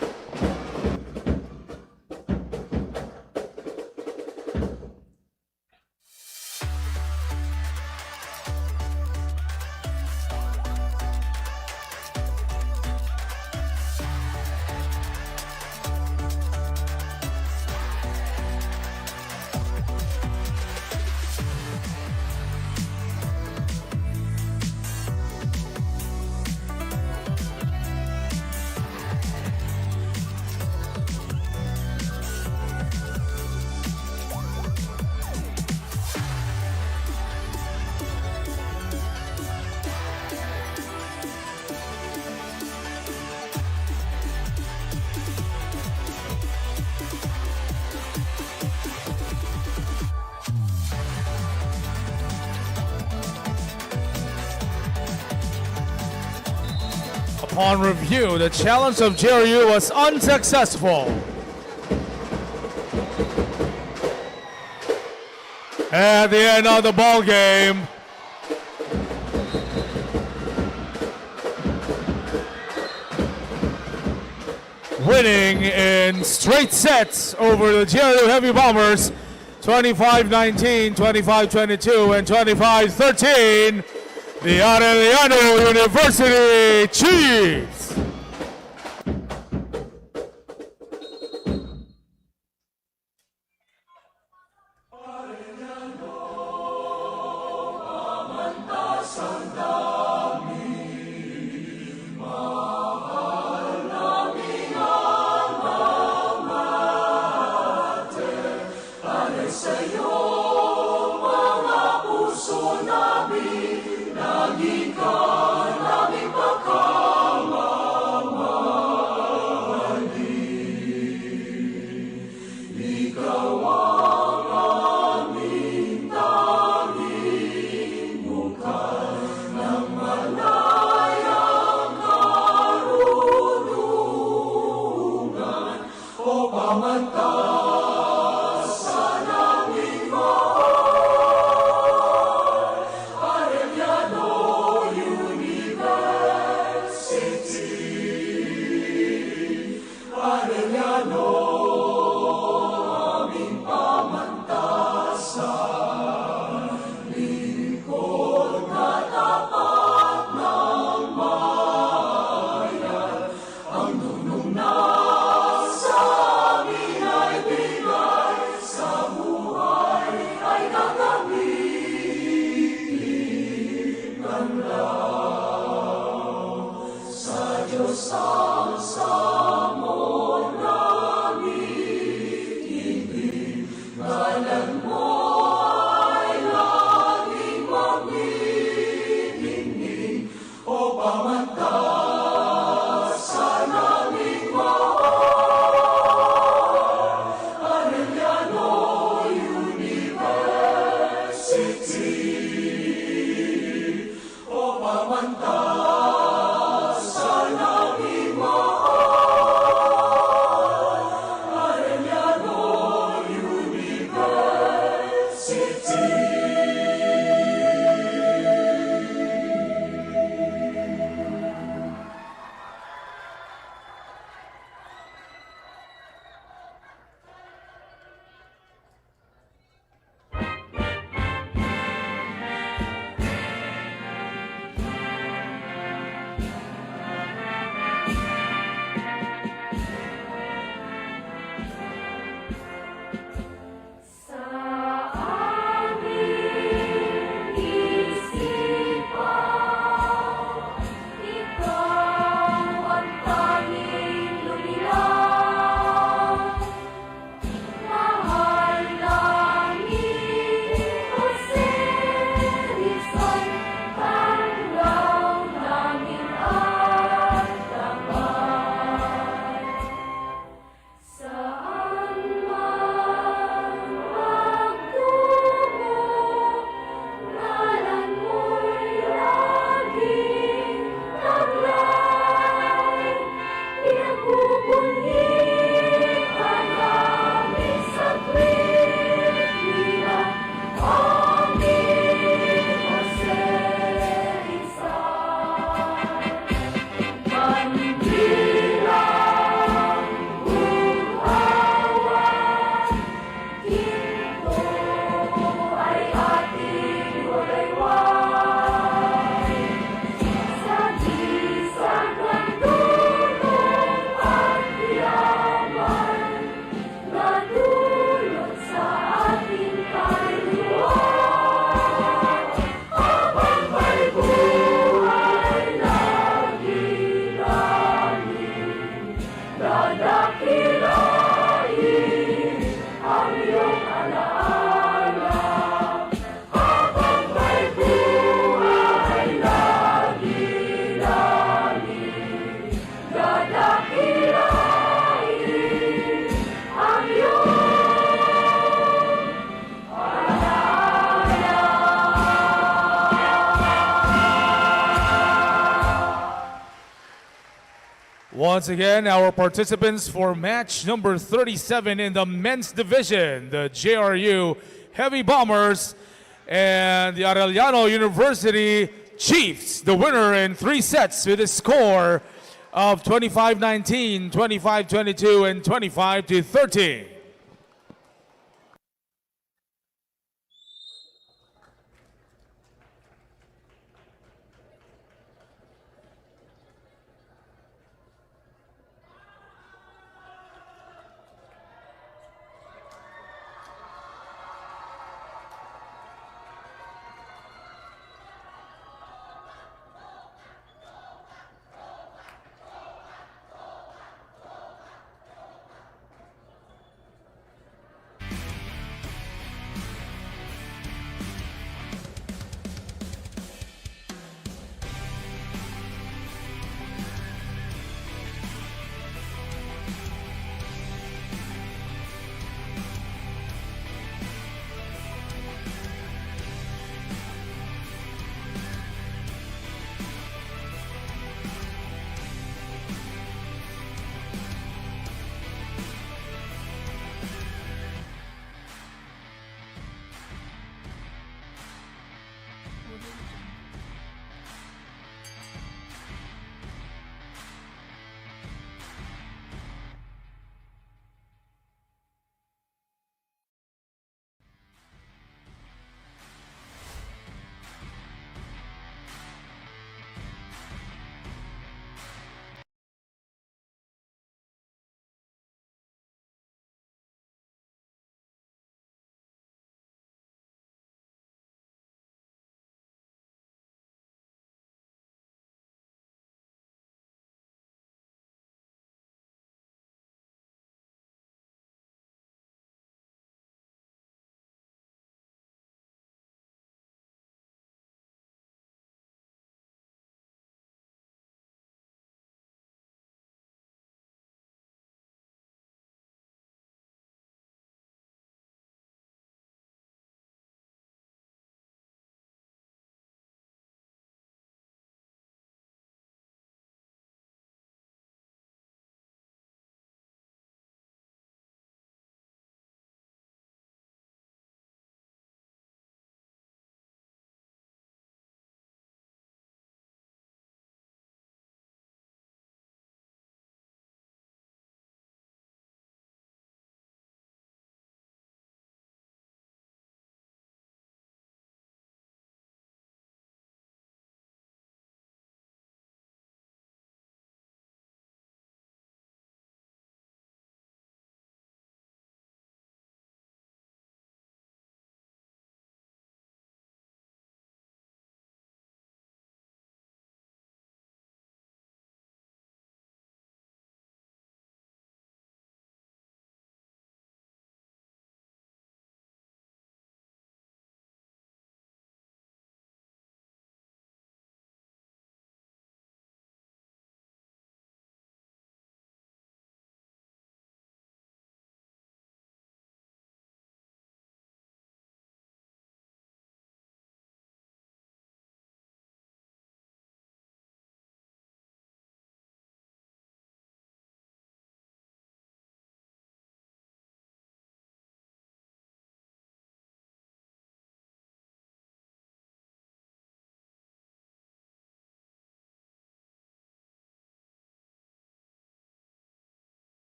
Upon review, the challenge of JRU was unsuccessful. At the end of the ball game, winning in straight sets over the JRU Heavy Bombers, 25-19, 25-22, and 25-13. The Arellano University Chiefs. Once again, our participants for match number 37 in the men's division, the JRU Heavy Bombers and the Arellano University Chiefs, the winner in 3 sets with a score of 25-19, 25-22, and 25-13.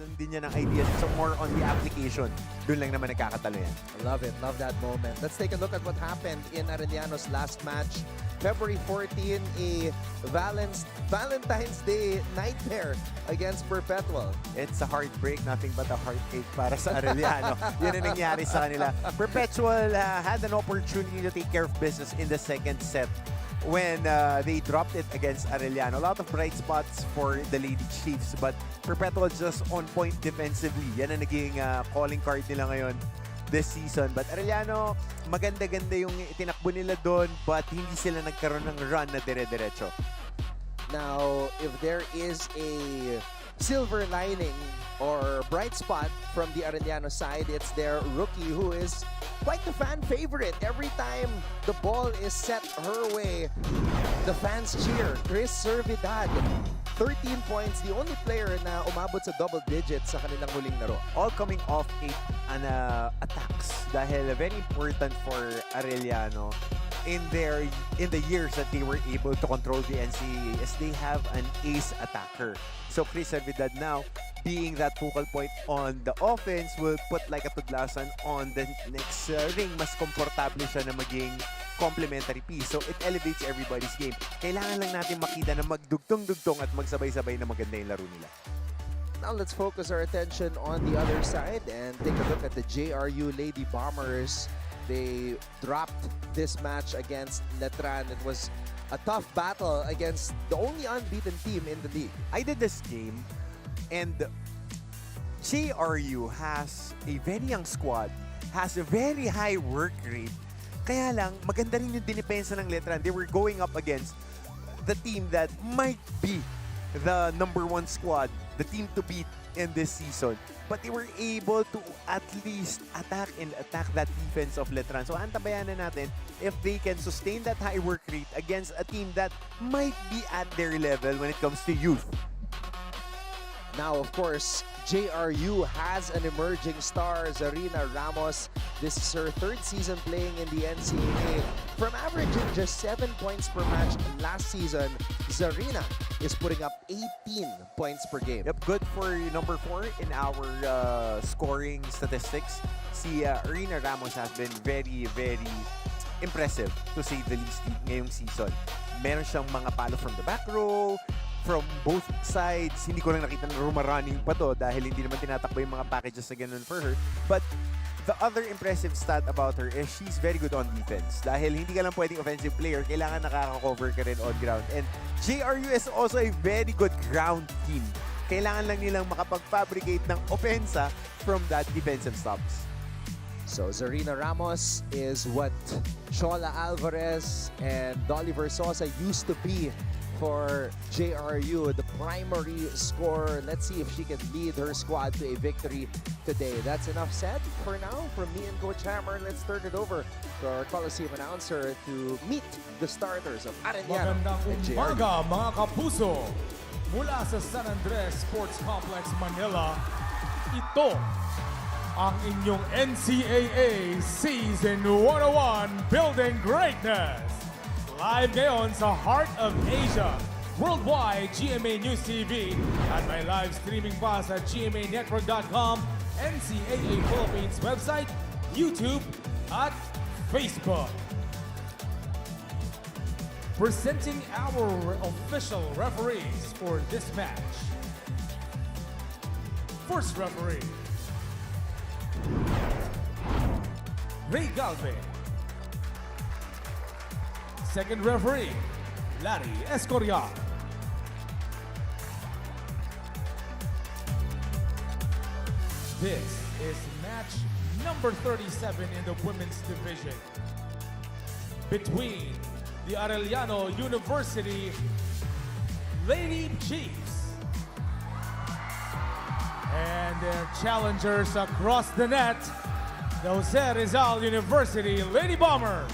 lang din niya ng ideas. So more on the application. Doon lang naman nagkakatalo yan. I love it. Love that moment. Let's take a look at what happened in Arellano's last match. February 14, a Valentine's Day nightmare against Perpetual. It's a heartbreak, nothing but a heartache para sa Arellano. Yun ang nangyari sa kanila. Perpetual had an opportunity to take care of business in the second set when they dropped it against Arellano. A lot of bright spots for the Lady Chiefs, but Perpetual just on point defensively. Yan ang naging calling card nila ngayon this season. But Arellano, maganda-ganda yung tinakbo nila doon, but hindi sila nagkaroon ng run na dire-diretso. Now, if there is a silver lining or bright spot from the Arellano side, it's their rookie who is quite the fan favorite. Every time the ball is set her way, the fans cheer. Chris Servidad, 13 points, the only player na umabot sa double digits sa kanilang huling laro. All coming off attacks dahil very important for Arellano in the years that they were able to control the NCAA is they have an ace attacker. So Chris Servidad now being that focal point on the offense will put like a tudlasan on the next ring. Mas komportable siya na maging complementary piece. So it elevates everybody's game. Kailangan lang natin makita na magdugtong-dugtong at magsabay-sabay na maganda yung laro nila. Now let's focus our attention on the other side and take a look at the JRU Lady Bombers. They dropped this match against Letran. It was a tough battle against the only unbeaten team in the league. I did this game and JRU has a very young squad, has a very high work rate. Kaya lang, maganda rin yung dinipensa ng Letran. They were going up against the team that might be the #1 squad, the team to beat in this season. But they were able to at least attack that defense of Letran. So antabayan na natin if they can sustain that high work rate against a team that might be at their level when it comes to youth. Now, of course, JRU has an emerging star, Zarina Ramos. This is her third season playing in the NCAA. From averaging just 7 points per match last season, Zarina is putting up 18 points per game. Yep, good for number 4 in our scoring statistics. Si Zarina Ramos has been very, very impressive to say the least ngayong season. Meron siyang mga palo from the back row, from both sides. Hindi ko lang nakita na rumarunning pa to dahil hindi naman tinatakbo yung mga packages na ganun for her. But the other impressive stat about her is she's very good on defense. Dahil hindi ka lang pwedeng offensive player, kailangan nakaka-cover ka rin on ground. And JRU is also a very good ground team. Kailangan lang nilang makapag-fabricate ng opensa from that defensive stops. So Zarina Ramos is what Shola Alvarez and Dolly Versosa used to be for JRU, the primary scorer. Let's see if she can lead her squad to a victory today. That's enough said for now from me and Coach Hammer. Let's turn it over to our Coliseum announcer to meet the starters of Arellano Magandang and JRU. umaga mga kapuso! Mula sa San Andres Sports Complex, Manila, ito ang inyong NCAA Season 101 Building Greatness. Live ngayon sa Heart of Asia, worldwide GMA News TV at may live streaming pa sa gmanetwork.com, NCAA Philippines website, YouTube at Facebook. Presenting our official referees for this match. First referee, Ray Galvez. Second referee, Larry Escorial. This is match number 37 in the women's division between the Arellano University Lady Chiefs and their challengers across the net, the Jose Rizal University Lady Bombers.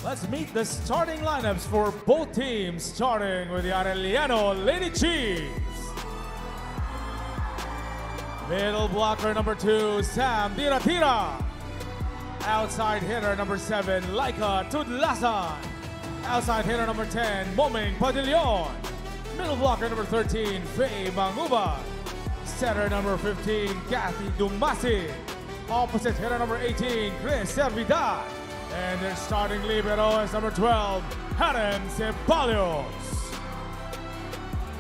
Let's meet the starting lineups for both teams, starting with the Arellano Lady Chiefs. Middle blocker number 2, Sam Tira. Outside hitter number 7, Laika Tudlasan. Outside hitter number 10, Moming Padillon. Middle blocker number 13, Faye Manguba. Setter number 15, Kathy Dumasi. Opposite hitter number 18, Chris Servidad. And their starting libero is number 12, Harem Ceballos.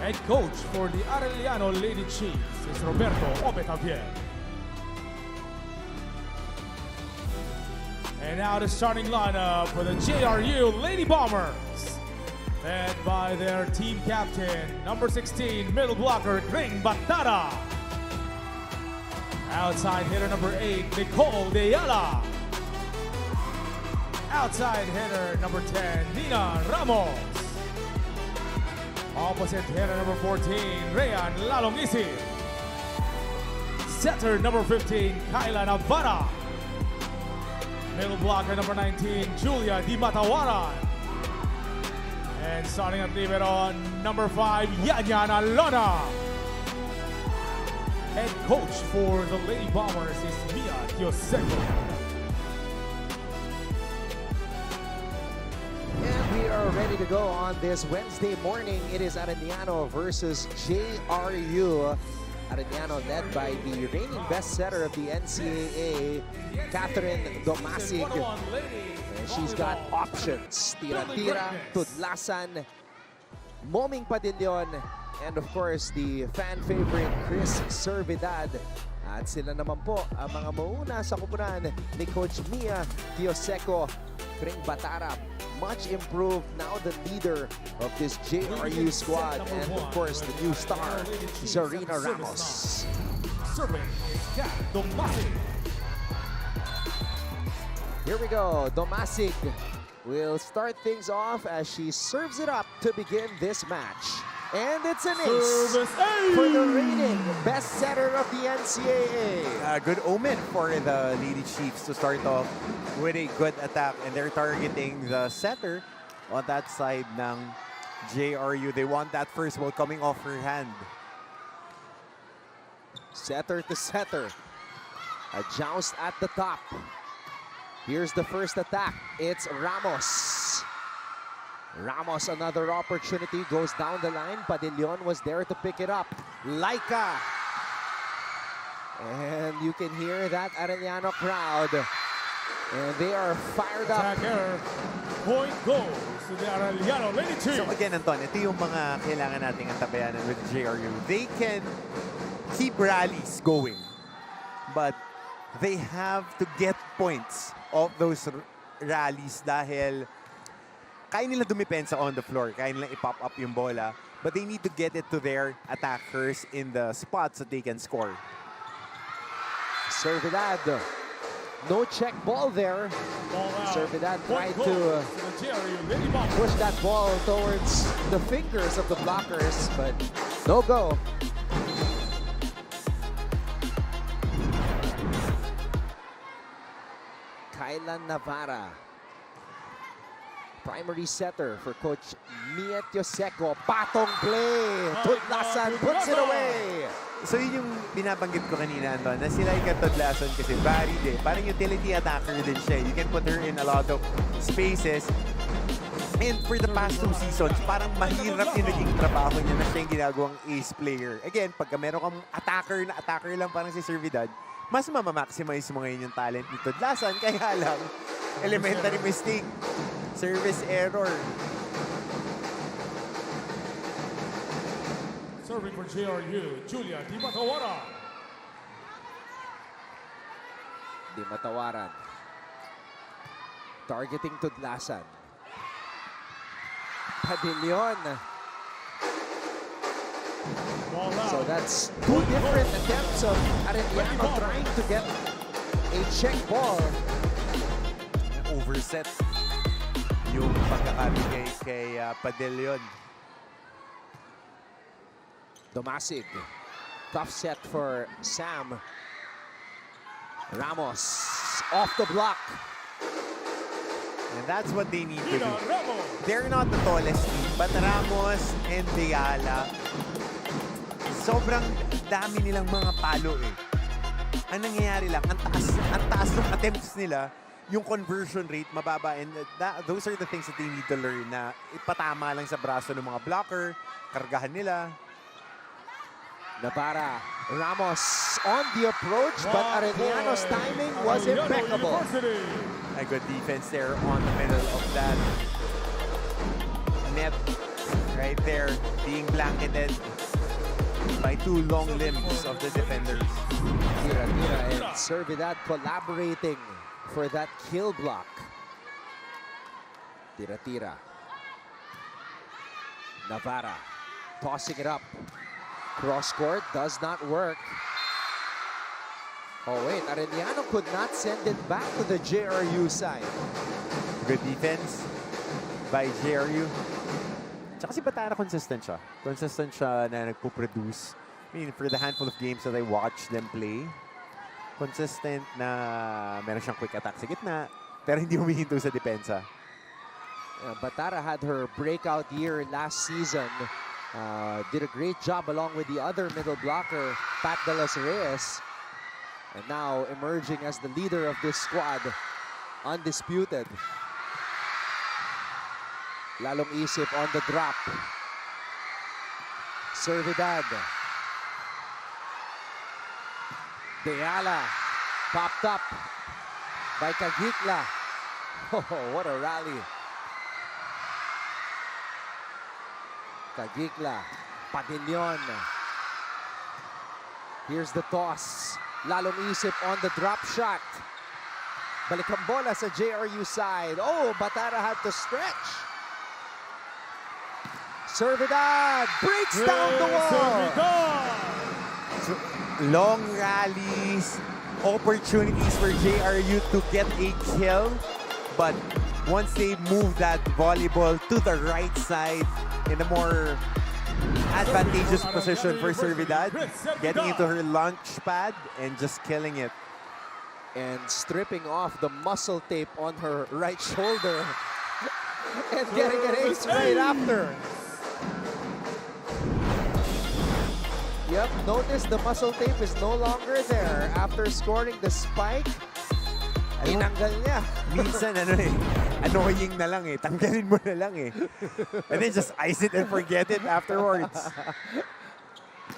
Head coach for the Arellano Lady Chiefs is Roberto Obetavier. And now the starting lineup for the JRU Lady Bombers. Led by their team captain, number 16, middle blocker, Greg Batara. Outside hitter number 8, Nicole Deyala. Outside hitter number 10, Nina Ramos. Opposite hitter number 14, Rayan Lalongisi. Setter number 15, Kyla Navarra. Middle blocker number 19, Julia Di Matawaran. And starting at libero, number 5, Yanyan Alona. Head coach for the Lady Bombers is Mia Kiyoseko. And we are ready to go on this Wednesday morning. It is Arellano versus JRU. Arellano led by the reigning best setter of the NCAA, Catherine Domasic. And she's got options. Tira, Tudlasan, Moming Padillon, and of course the fan favorite Chris Servidad. At sila naman po ang mga mauna sa kupunan ni Coach Mia Kiyoseko. Kring Batara, much improved, now the leader of this JRU squad, and of course the new star, Zarina Ramos. Serving is Kat Domasic. Here we go, Domasic will start things off as she serves it up to begin this match. And it's an ace Service for the reigning best setter of the NCAA. A good omen for the Lady Chiefs to start off with a good attack, and they're targeting the setter on that side ng JRU. They want that first ball coming off her hand. Setter to setter. A joust at the top. Here's the first attack. It's Ramos. Ramos, another opportunity, goes down the line. Padillon was there to pick it up. Laika. And you can hear that Arellano crowd. And they are fired up. Attack error. Point goes to the Arellano Lady Chiefs. So again, Anton, ito yung mga kailangan nating antabayanan with JRU. They can keep rallies going, but they have to get points of those rallies dahil kaya nila dumipensa on the floor, kaya nila i-pop up yung bola, but they need to get it to their attackers in the spots that they can score. Servidad. No check ball there. Ball out. Servidad Point tried goes to the JRU Lady Bombers. push that ball towards the fingers of the blockers, but no go. Kyla Navarra, primary setter for Coach Mia Kiyoseko. Patong play. Tudlasan puts it away. So yun yung binabanggit ko kanina, Anton, na sila yung Tudlasan kasi varied eh. Parang utility attacker din siya. You can put her in a lot of spaces. And for the past 2 seasons, parang mahirap yung naging trabaho niya na siya yung ginagawang ace player. Again, pagka meron kang attacker na attacker lang parang si Servidad, mas mamamaximize mo ngayon yung talent ni Tudlasan. Kaya lang, elementary mistake. Service error. Serving for JRU, Julia Di Matawaran. Di Matawaran. Targeting Tudlasan. Padillon. Ball out. So that's 2 different attempts of Arellano trying to get a check ball. Overset yung pagkakabigay kay Padillon. Domasic. Tough set for Sam. Ramos off the block. And And that's what they need to do. They're not the tallest team, but Ramos and Deala, sobrang dami nilang mga palo eh. Ang nangyayari lang, ang taas ng attempts nila, yung conversion rate mababa, and those are the things that they need to learn, na ipatama lang sa braso ng mga blocker, kargahan nila. Navarra, Ramos on the approach, but Arellano's timing was impeccable. A good defense there on the middle of that net right there, being blanketed by two long limbs of the defenders. Tira and Servidad collaborating for that kill block. Tira. Navarra tossing it up. Cross court does not work. Oh wait, Arellano could not send it back to the JRU side. Good defense by JRU. Tsaka si Batara consistent siya. Consistent siya na nagpo-produce. I mean, for the handful of games that I watched them play, consistent na meron siyang quick attack sa gitna, pero hindi humihinto sa depensa. Batara had her breakout year last season. Did a great job along with the other middle blocker, Pat De Los Reyes. And now emerging as the leader of this squad, undisputed. Lalong isip on the drop. Servidad. Deala popped up by Cagicla. Oh, what a rally. Cagicla, Padillon. Here's the toss. Lalong isip on the drop shot. Balik ang bola sa JRU side. Oh, Batara had to stretch. Servidad breaks down the wall. So, long rallies, opportunities for JRU to get a kill, but once they move that volleyball to the right side in a more advantageous position for Servidad, getting into her launch pad and just killing it. And stripping off the muscle tape on her right shoulder and getting an ace right after. Yep, notice the muscle tape is no longer there after scoring the spike. Tinanggal niya. Minsan annoying na lang eh. Tanggalin mo na lang eh. And then just ice it and forget it afterwards.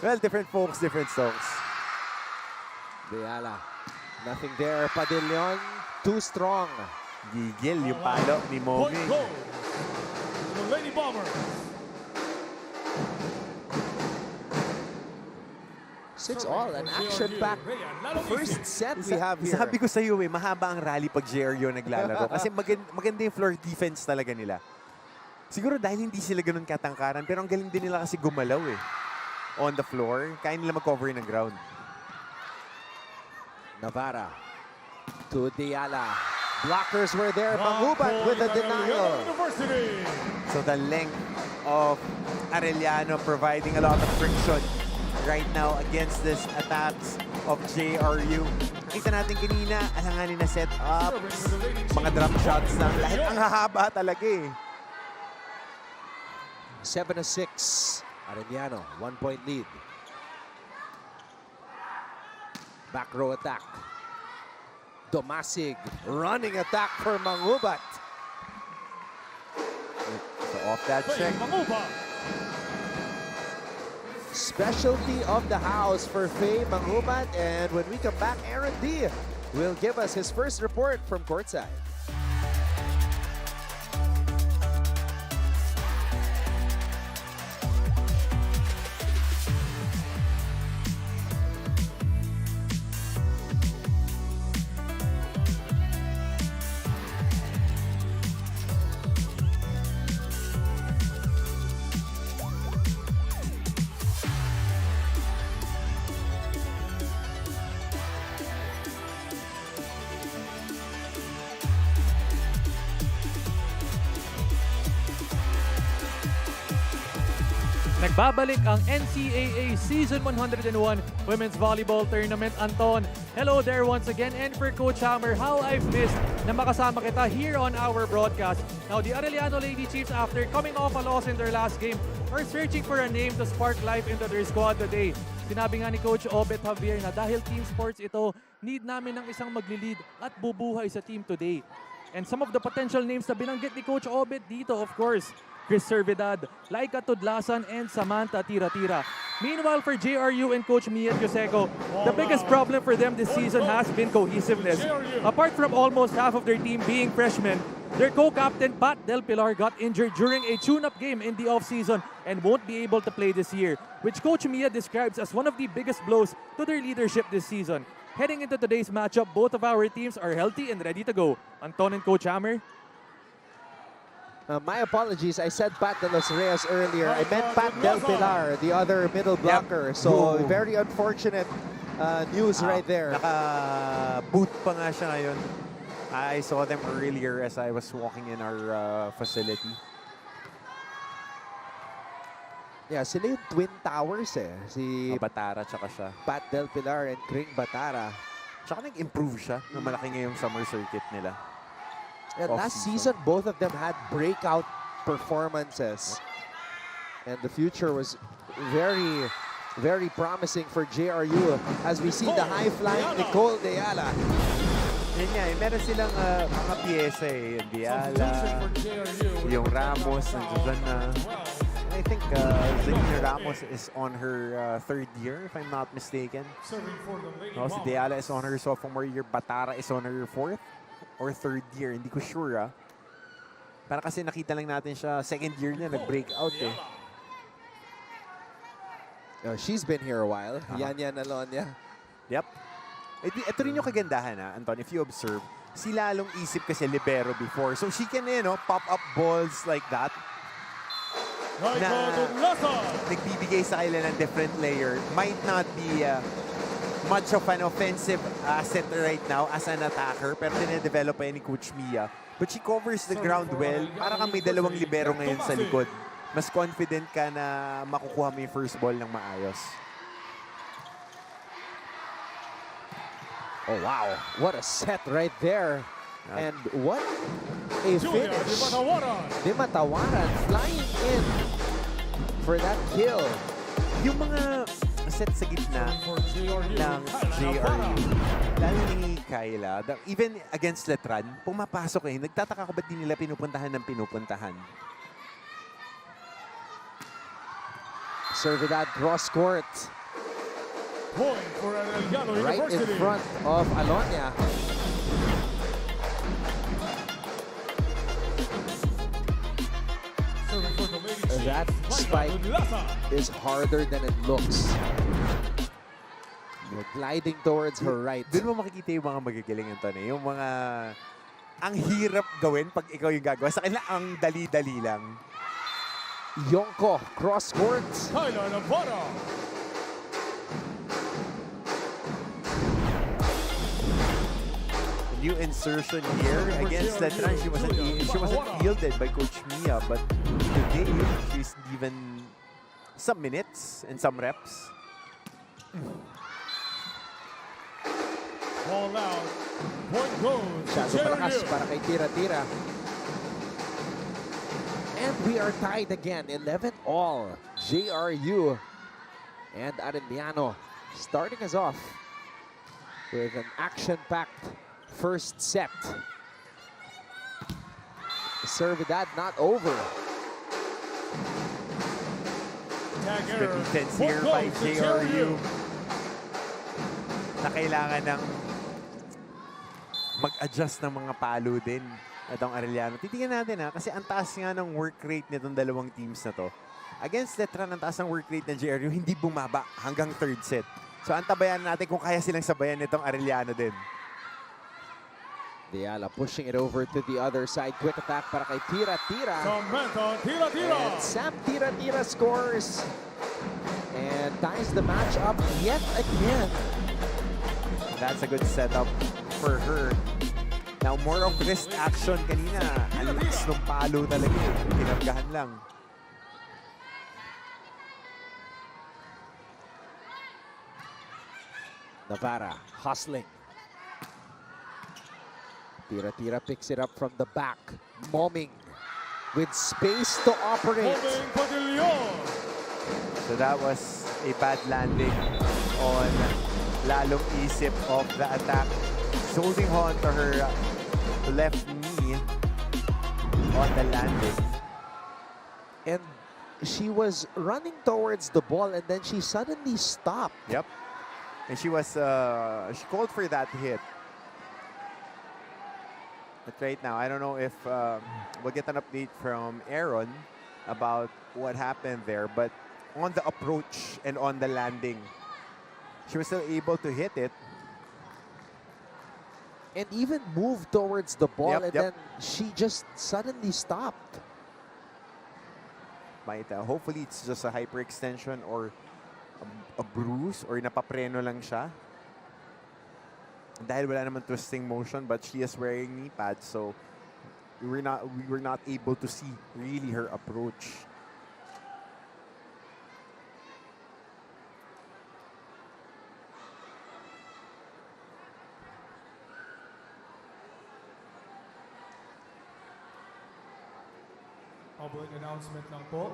Well, different folks, different songs. Deala, nothing there. Padillon, too strong. Gigil yung palo ni Momi. The Lady Bomber. 6-all, an action-packed first set we have here. Sabi ko sa iyo mahaba ang rally pag JRU naglalaro. Kasi maganda yung floor defense talaga nila. Siguro dahil hindi sila ganun katangkaran, pero ang galing din nila kasi gumalaw eh. On the floor, kaya nila mag-cover ng ground. Navarra to Deala. Blockers were there. Mangubat with a denial. So the length of Arellano providing a lot of friction right now against this attacks of JRU. Nakita natin kanina, alanganin na set-ups, mga drop shots lang. Dahil ang hahaba talaga eh. 7-6. Arellano, 1-point lead. Back row attack. Domasig, running attack for Mangubat. So off that check. Specialty of the house for Faye Mangubat. And when we come back, Aaron D will give us his first report from courtside. Nagbabalik ang NCAA Season 101 Women's Volleyball Tournament. Anton, hello there once again. And for Coach Hammer, how I've missed na makasama kita here on our broadcast. Now, the Arellano Lady Chiefs, after coming off a loss in their last game, are searching for a name to spark life into their squad today. Sinabi nga ni Coach Obet Javier na dahil team sports ito, need namin ng isang magli-lead at bubuhay sa team today. And some of the potential names na binanggit ni Coach Obet dito, of course, Chris Servidad, Laika Tudlasan, and Samantha Tira-Tira. Meanwhile, for JRU and Coach Mia Joseco, the biggest problem for them this season has been cohesiveness. Apart from almost half of their team being freshmen, their co-captain Pat Del Pilar got injured during a tune-up game in the off-season and won't be able to play this year, which Coach Mia describes as one of the biggest blows to their leadership this season. Heading into today's matchup, both of our teams are healthy and ready to go. Anton and Coach Hammer. My apologies, I said Pat de los Reyes earlier. I meant Pat Del Pilar, the other middle blocker. So very unfortunate news right there. Naka-boot pa nga siya ngayon. I saw them earlier as I was walking in our facility. Yeah, sila yung Twin Towers eh. Si Batara tsaka siya. Pat Del Pilar and Kring Batara. Tsaka nag-improve siya na malaki ngayong summer circuit nila. Yeah, last season, both of them had breakout performances. And the future was very, very promising for JRU as we see the high-flying Nicole Deala. Yun nga, meron silang mga piyesa eh. Yung Deala, yung Ramos, nandiyan na. I think Zelina Ramos is on her third year, if I'm not mistaken. No, si Deala is on her sophomore year. Batara is on her fourth or third year. Hindi ko sure Para kasi nakita lang natin siya, second year niya, nag-break out eh. She's been here a while. Yan Alonia. Yep. Ito rin yung kagandahan Anton, if you observe. Si lalong isip kasi libero before. So she can, pop up balls like that. Na nagbibigay sa kanila ng different layer. Might not be much of an offensive asset right now as an attacker, pero dine-develop pa yan ni Coach Mia. But she covers the ground well. Para kang may dalawang libero ngayon sa likod. Mas confident ka na makukuha mo yung first ball ng maayos. Oh, wow. What a set right there. And what a finish. Dimatawaran flying in for that kill. Yung mga set sa gitna ng JRU, lalo ni Kyla, even against Letran, pumapasok nagtataka ko ba't di nila pinupuntahan ng pinupuntahan. Servidad cross court. Point for Aeliano Right in front of Alonia. That spike is harder than it looks. You're gliding towards her right. Doon mo makikita yung mga magagaling yung mga ang hirap gawin pag ikaw yung gagawa. Sa kanila, ang dali-dali lang. Yonko, cross court. New insertion here against Letran. She wasn't fielded by Coach Mia, but today she's given some minutes and some reps. Ball out. Point goes to Malakas JRU. para kay Tira-Tira. And we are tied again, 11-all. JRU and Arellano starting us off with an action-packed first set. Servidad not over. Good defense here by JRU. Na kailangan ng mag-adjust ng mga palo din itong Arellano. Titingnan natin kasi ang taas nga ng work rate nitong dalawang teams na to. Against Letran, ang taas ng work rate ng JRU, hindi bumaba hanggang third set. So antabayan natin kung kaya silang sabayan nitong Arellano din. Deala pushing it over to the other side. Quick attack para kay Tira-Tira. Samantha Tira-Tira. And Sam Tira-Tira scores. And ties the match up yet again. That's a good setup for her. Now, more of wrist action kanina. Ang lakas ng palo talaga Pinaggahan lang. Navarra hustling. Tira picks it up from the back. Moming with space to operate. So that was a bad landing on Lalong Isip of the attack. She's holding on to her left knee on the landing. And she was running towards the ball and then she suddenly stopped. Yep. And she was, she called for that hit. But right now, I don't know if we'll get an update from Aaron about what happened there. But on the approach and on the landing, she was still able to hit it. And even moved towards the ball, Yep, and yep. then she just suddenly stopped. Might, hopefully, it's just a hyperextension or a bruise or napapreno lang siya. Dahil wala naman twisting motion, but she is wearing knee pads, so we were not able to see really her approach. Public announcement lang po.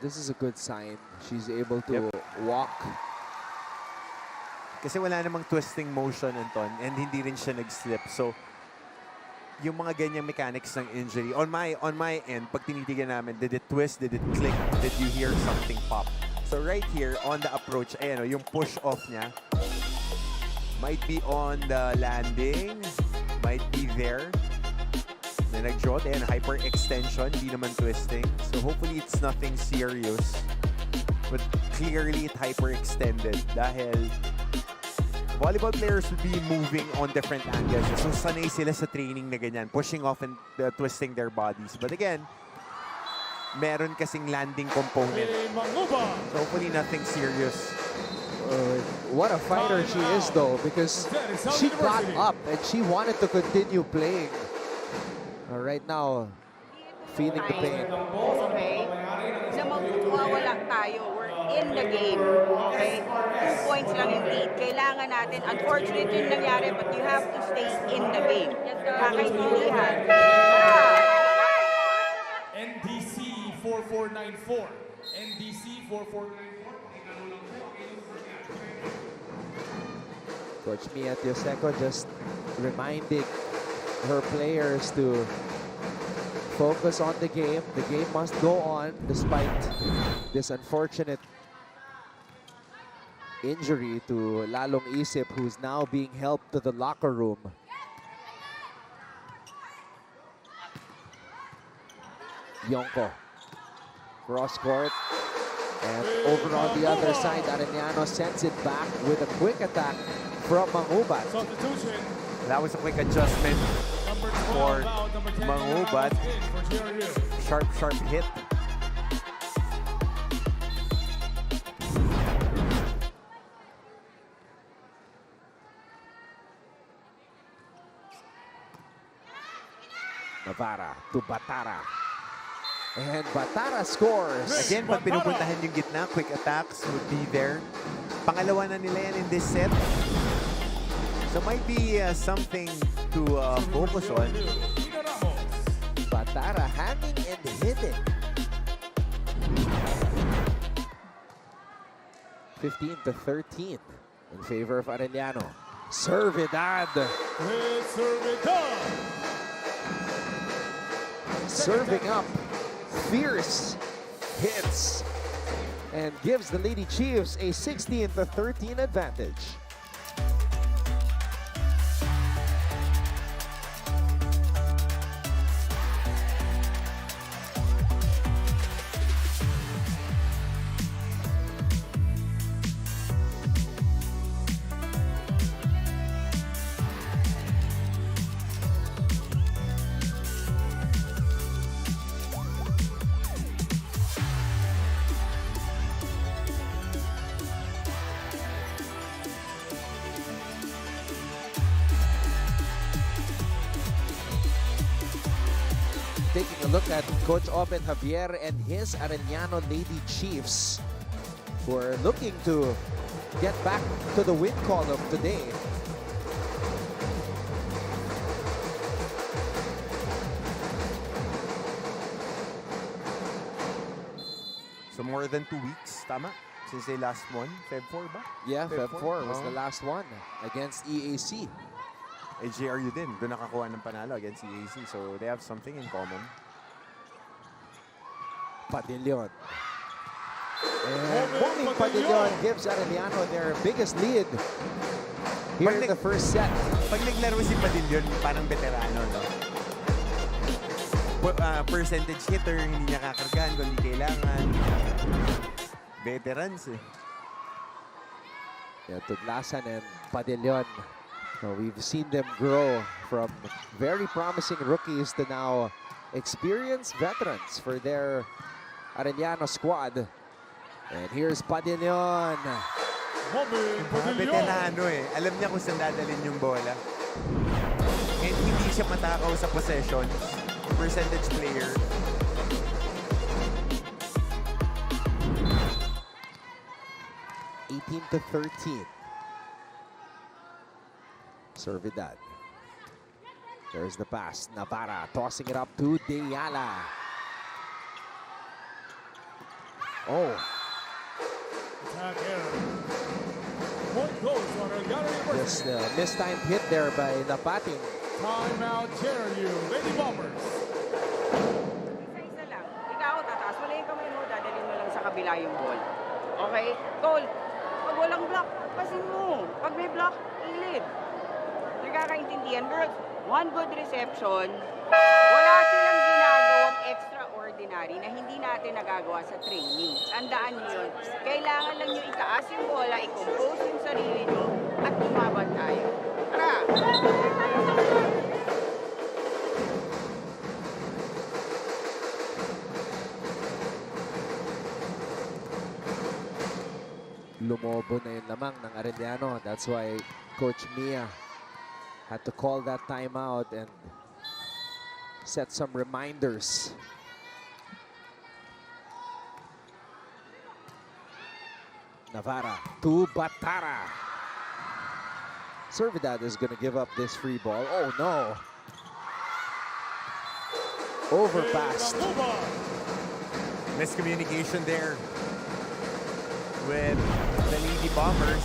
This is a good sign. She's able to walk. Kasi wala namang twisting motion, Anton, and hindi rin siya nag-slip. So, yung mga ganyang mechanics ng injury, on my end, pag tinitigan namin, did it twist, did it click, did you hear something pop? So right here, on the approach, ayan, yung push-off niya, might be on the landing, might be there. Na nag-draw, ayan, hyper-extension, hindi naman twisting. So hopefully it's nothing serious. But clearly it hyper-extended dahil volleyball players will be moving on different angles. So sanay sila sa training na ganyan, pushing off and twisting their bodies. But again, meron kasing landing component. So hopefully nothing serious. What a fighter she is, though, because she got up and she wanted to continue playing. Right now, feeling the pain. Okay? Na magwawala tayo. We're in the game. Okay? 2 points lang yung lead. Kailangan natin. Unfortunate yung nangyari, but you have to stay in the game. Kakaintindihan. NDC 4494. NDC 4494. Coach Mia Tioseco just reminding her players to focus on the game. The game must go on despite this unfortunate injury to Lalong Isip, who's now being helped to the locker room. Yonko, cross court, and over on the other side, Arellano sends it back with a quick attack from Mangubat. Substitution. That was a quick adjustment Number 12 for out, number 10 Mangubat. in for GRU. Sharp hit. Navarra to Batara. And Batara scores. Again, pag pinupuntahan yung gitna, quick attacks would be there. Pangalawa na nila yan in this set. So might be something to focus on. Batara hanging and hitting. 15-13 in favor of Arellano. Servidad. Serving up. Fierce hits. And gives the Lady Chiefs a 16-13 advantage. a look at Coach Oben Javier and his Arellano Lady Chiefs, who are looking to get back to the win column today. So more than 2 weeks, tama? Since they last won, Feb 4 ba? Yeah, Feb 4 was the Oh. last one against EAC. Eh, JRU din, doon nakakuha ng panalo against EAC. So they have something in common. Padillon. And moving Padillon gives Arellano their biggest lead here in the first set. Pag naglaro si Padillon, parang veterano, no? Percentage hitter, hindi niya kakargahan kung hindi kailangan. Veterans eh. Yeah, Tudlasan and Padillon. We've seen them grow from very promising rookies to now experienced veterans for their Arellano squad. And here's Padillon. Veterano eh. Alam niya kung saan dadalhin yung bola. And hindi siya matakaw sa possession. Percentage player. To 13. Servidad. There's the pass. Navarra tossing it up to Deyala. Oh. Attack error. Point goes to Arellano Just University. mistimed hit there by Napating. Timeout, JRU Lady Bombers. Isa-isa lang. Ikaw, tataas mo lang yung kamay mo, dadalhin mo lang sa kabila yung ball. Okay? Tol, pag walang block, pasin mo. Pag may block, ilid. Nagkakaintindihan. Girls, one good reception, wala silang ginagawang extraordinary na hindi natin nagagawa sa training. Tandaan niyo yun. Kailangan lang nyo itaas yung bola, i-compose yung sarili nyo, at lumaban tayo. Tara! Lumobo na yung lamang ng Arellano. That's why Coach Mia had to call that timeout and set some reminders. Navarra to Batara. Servidad is going to give up this free ball. Oh no. Overpassed. Miscommunication there with the Lady Bombers.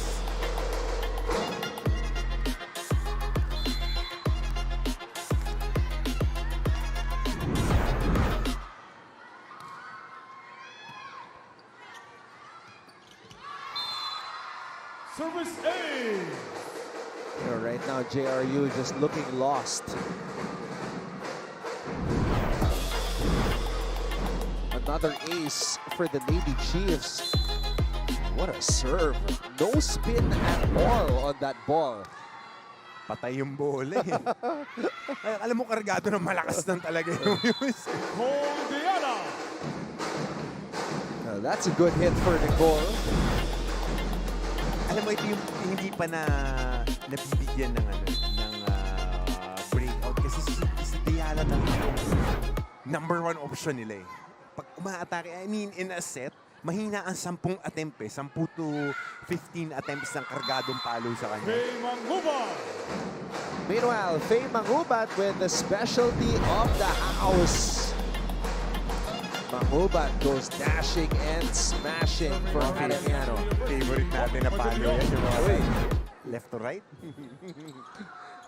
Service A. Right now, JRU just looking lost. Another ace for the Lady Chiefs. What a serve. No spin at all on that ball. Patay yung bola eh. Ay, alam mo, kargado ng malakas lang talaga yung music. Diana. That's a good hit for Nicole. Alam mo, ito yung hindi pa na nabibigyan ng breakout kasi si Diana talaga yung number 1 option nila eh. Pag umaatake, I mean, in a set, mahina ang 10 attempt eh. 10 to 15 attempts ng kargadong palo sa kanya. Faye Manguba. Meanwhile, Faye Mangubat with the specialty of the house. Mangubat goes dashing and smashing from Aeliano. Favorite natin na palo yan. Yung mga left to right.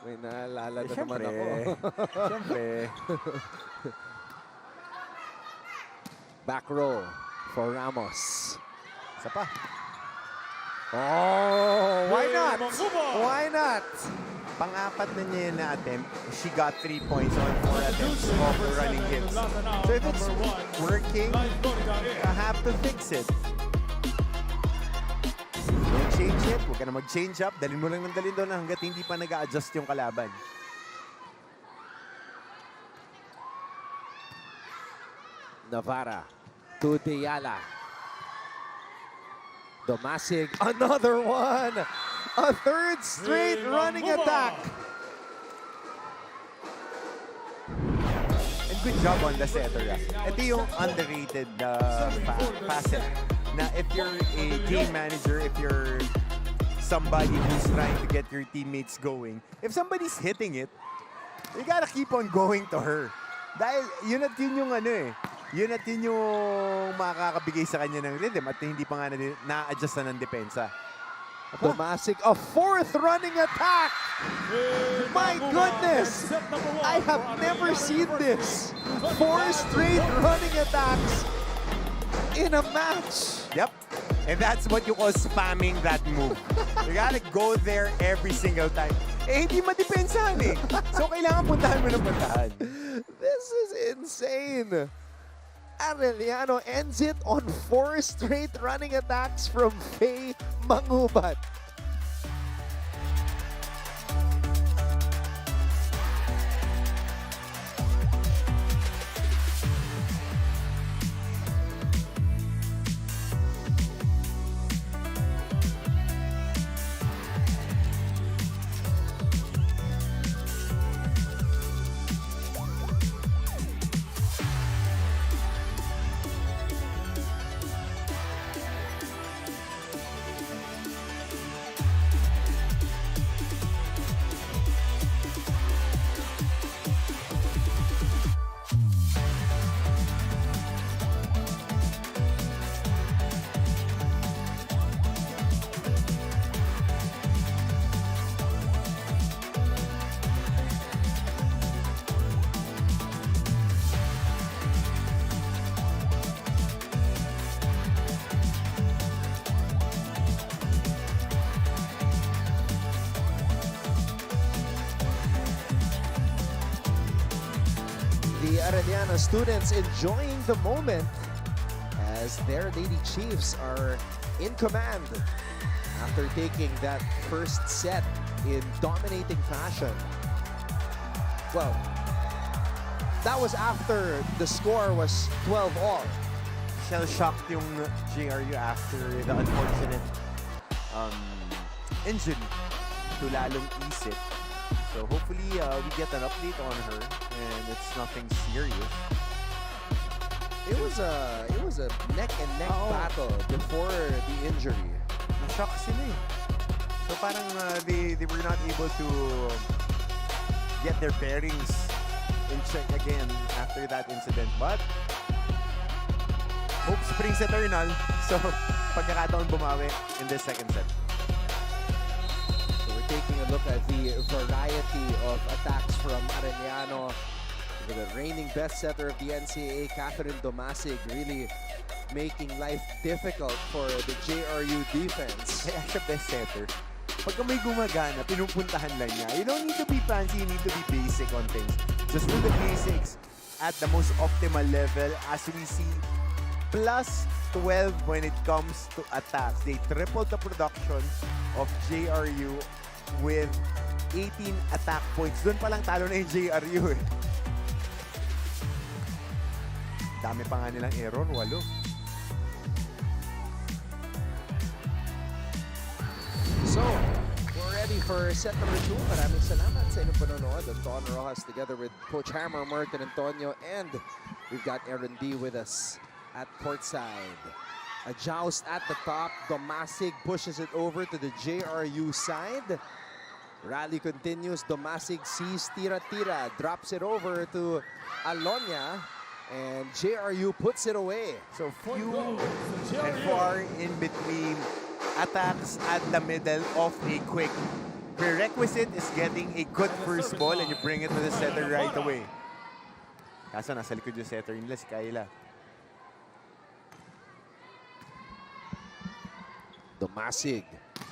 May naalala na naman Siyempre. ako. Siyempre. Back row for Ramos. Isa pa. Oh, why not? Why not? Pang-apat na niya yun na attempt. She got 3 points on 4 attempts of running hits. So if it's working, I have to fix it. Don't change it. Huwag ka na mag-change up. Dalhin mo lang ng dalhin doon hanggat hindi pa nag-a-adjust yung kalaban. Navarra to Deyala. Domasig, another one! A third straight running attack! And good job on the setter. Ito yung underrated facet na if you're a game manager, if you're somebody who's trying to get your teammates going, if somebody's hitting it, you gotta keep on going to her. Dahil yun at yun yung ano eh. Yun at yun yung makakabigay sa kanya ng rhythm at hindi pa nga na-adjust na ng depensa. Domasic, a fourth running attack! My goodness! I have never seen this! 4 straight running attacks in a match! Yep. And that's what you call spamming that move. You gotta go there every single time. Eh, hindi madepensahan eh. So, kailangan puntahan mo ng puntahan. This is insane! Arellano ends it on 4 straight running attacks from Faye Mangubat. The Arellano students enjoying the moment as their Lady Chiefs are in command after taking that first set in dominating fashion. Well, that was after the score was 12-all. Shell-shocked yung JRU after the unfortunate injury to lalong ease it. So hopefully we get an update on her and it's nothing serious. It was a neck and neck battle before the injury. Na-shock sila eh. So parang they were not able to get their bearings in check again after that incident. But hope springs eternal. So pagkakataon bumawi in this second set. So we're taking a look at the variety of attacks from Arellano. The reigning best setter of the NCAA, Catherine Domasic, really making life difficult for the JRU defense. Kaya siya best setter. Pagka may gumagana, pinupuntahan lang niya. You don't need to be fancy, you need to be basic on things. Just do the basics at the most optimal level as we see plus 12 when it comes to attacks. They tripled the production of JRU with 18 attack points. Doon pa lang talo na yung JRU eh. Dami pa nga nilang error, 8. So, we're ready for set number 2. Maraming salamat sa inyong panonood. Anton Rojas together with Coach Hammer, Martin Antonio, and we've got Aaron D with us at courtside. A joust at the top. Domasic pushes it over to the JRU side. Rally continues. Domasic sees tira-tira, drops it over to Alonia, and JRU puts it away. So few and far in between attacks at the middle of a quick. Prerequisite is getting a good first ball and you bring it to the setter right away. Kaso nasa likod yung setter nila, si Kayla. Domasic,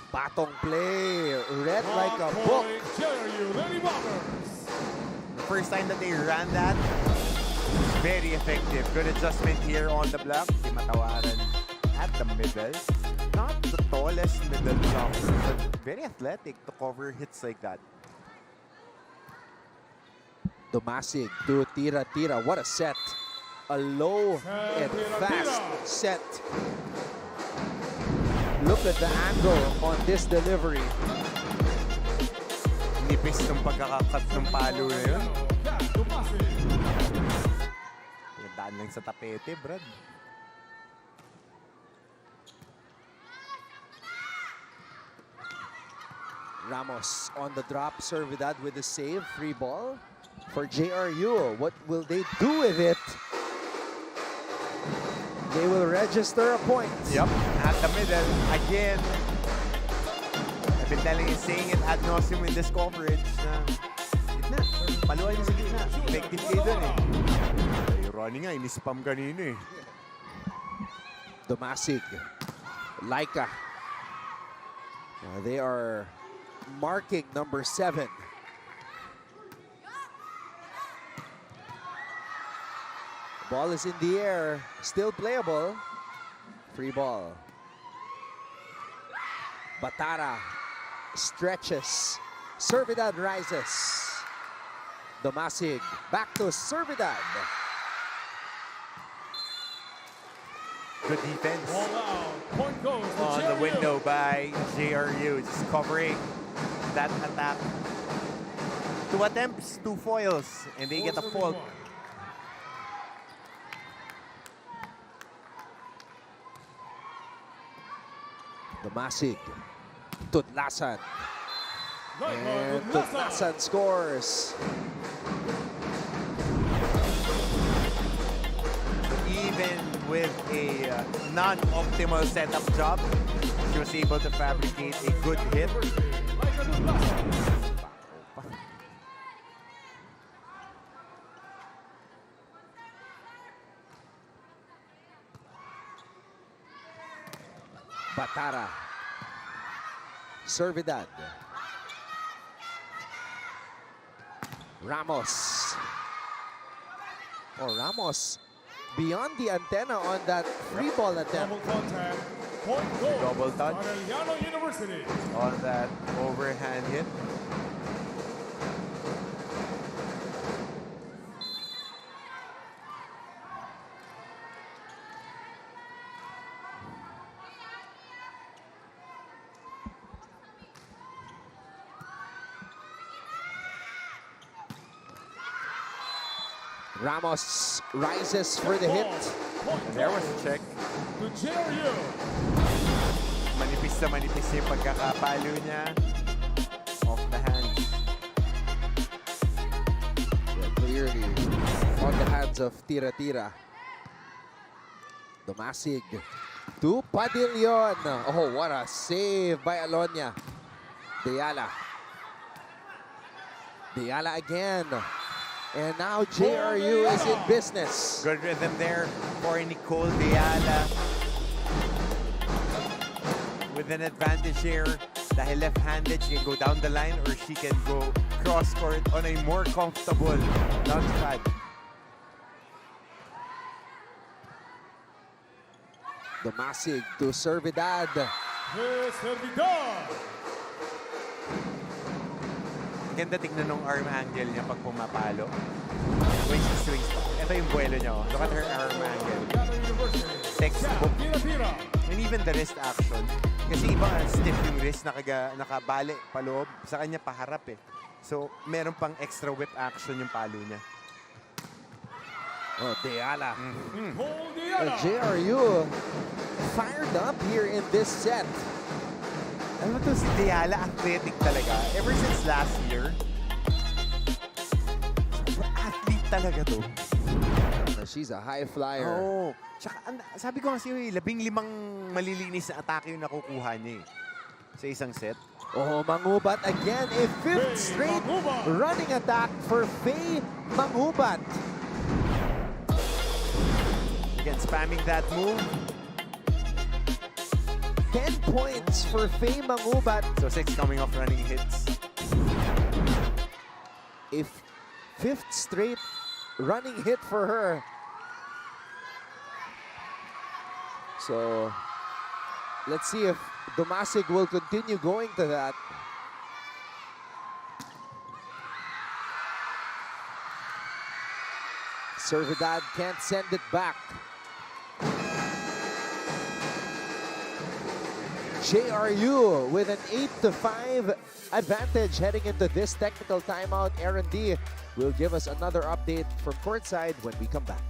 batong play, read like a book. The first time that they ran that, very effective. Good adjustment here on the block. Di matawaran at the middle. Not the tallest middle blocks, but very athletic to cover hits like that. Domasic to tira-tira. What a set. A low and fast set. Look at the angle on this delivery. Nipis ng pagkakakat ng palo na yun. Daan lang sa tapete, Brad. Ramos on the drop. Servidad with the save. Free ball for JRU. What will they do with it? They will register a point. Yep, at the middle. Again, I've been telling you, saying it ad nauseum in this coverage na gitna. Paluan niyo sa gitna. Effective kayo dun eh. Ay, Ronnie nga, inispam kanina eh. Domasig. Laika. They are marking number 7. Ball is in the air, still playable. Free ball. Batara stretches. Servidad rises. Domasig back to Servidad. Good defense Ball out. Point goes to on the JRU. window by JRU. Just covering that attack. 2 attempts, 2 foils, and they get a fault. Domasig. Tudlasan. And Tudlasan. Tudlasan scores. Even with a non-optimal setup job, she was able to fabricate a good hit. Batara. Servidad. Ramos. Oh, Ramos beyond the antenna on that free ball attempt. Double contact. Point goal. Double touch. Arellano University. On that overhand hit. Ramos rises for the hit. And there was a check. To JRU. Manipis na manipis yung pagkakapalo niya. Off the hands. Yeah, clearly on the hands of Tira-Tira. Domasig to Padillon. Oh, what a save by Alonia. Deala. Deala again. And now JRU is in business. Good rhythm there for Nicole Deala. With an advantage here. Dahil left-handed, she can go down the line or she can go cross-court on a more comfortable launch pad. Domasig to Servidad. Servidad. Ganda tignan ng arm angle niya pag pumapalo. When she swings pa. Ito yung buwelo niya. Oh. Look at her arm angle. Textbook. Tira-tira. And even the wrist action. Kasi iba stiff yung wrist, nakabali paloob. Sa kanya paharap eh. So, meron pang extra whip action yung palo niya. Oh, Deala. Hold the other. JRU fired up here in this set. Alam mo to, si Deala, athletic talaga. Ever since last year, athlete talaga to. She's a high flyer. Oo. Tsaka, sabi ko nga sa'yo, 15 malilinis na atake yung nakukuha niya eh. Sa isang set. Oh, Mangubat again. A fifth straight running attack for Faye Mangubat. Again, spamming that move. 10 points for Faye Mangubat. So 6 coming off running hits. A fifth straight running hit for her. So, let's see if Domasig will continue going to that. Servidad can't send it back. JRU with an 8-5 advantage heading into this technical timeout. Aaron D will give us another update from courtside when we come back.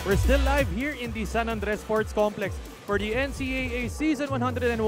We're still live here in the San Andres Sports Complex for the NCAA Season 101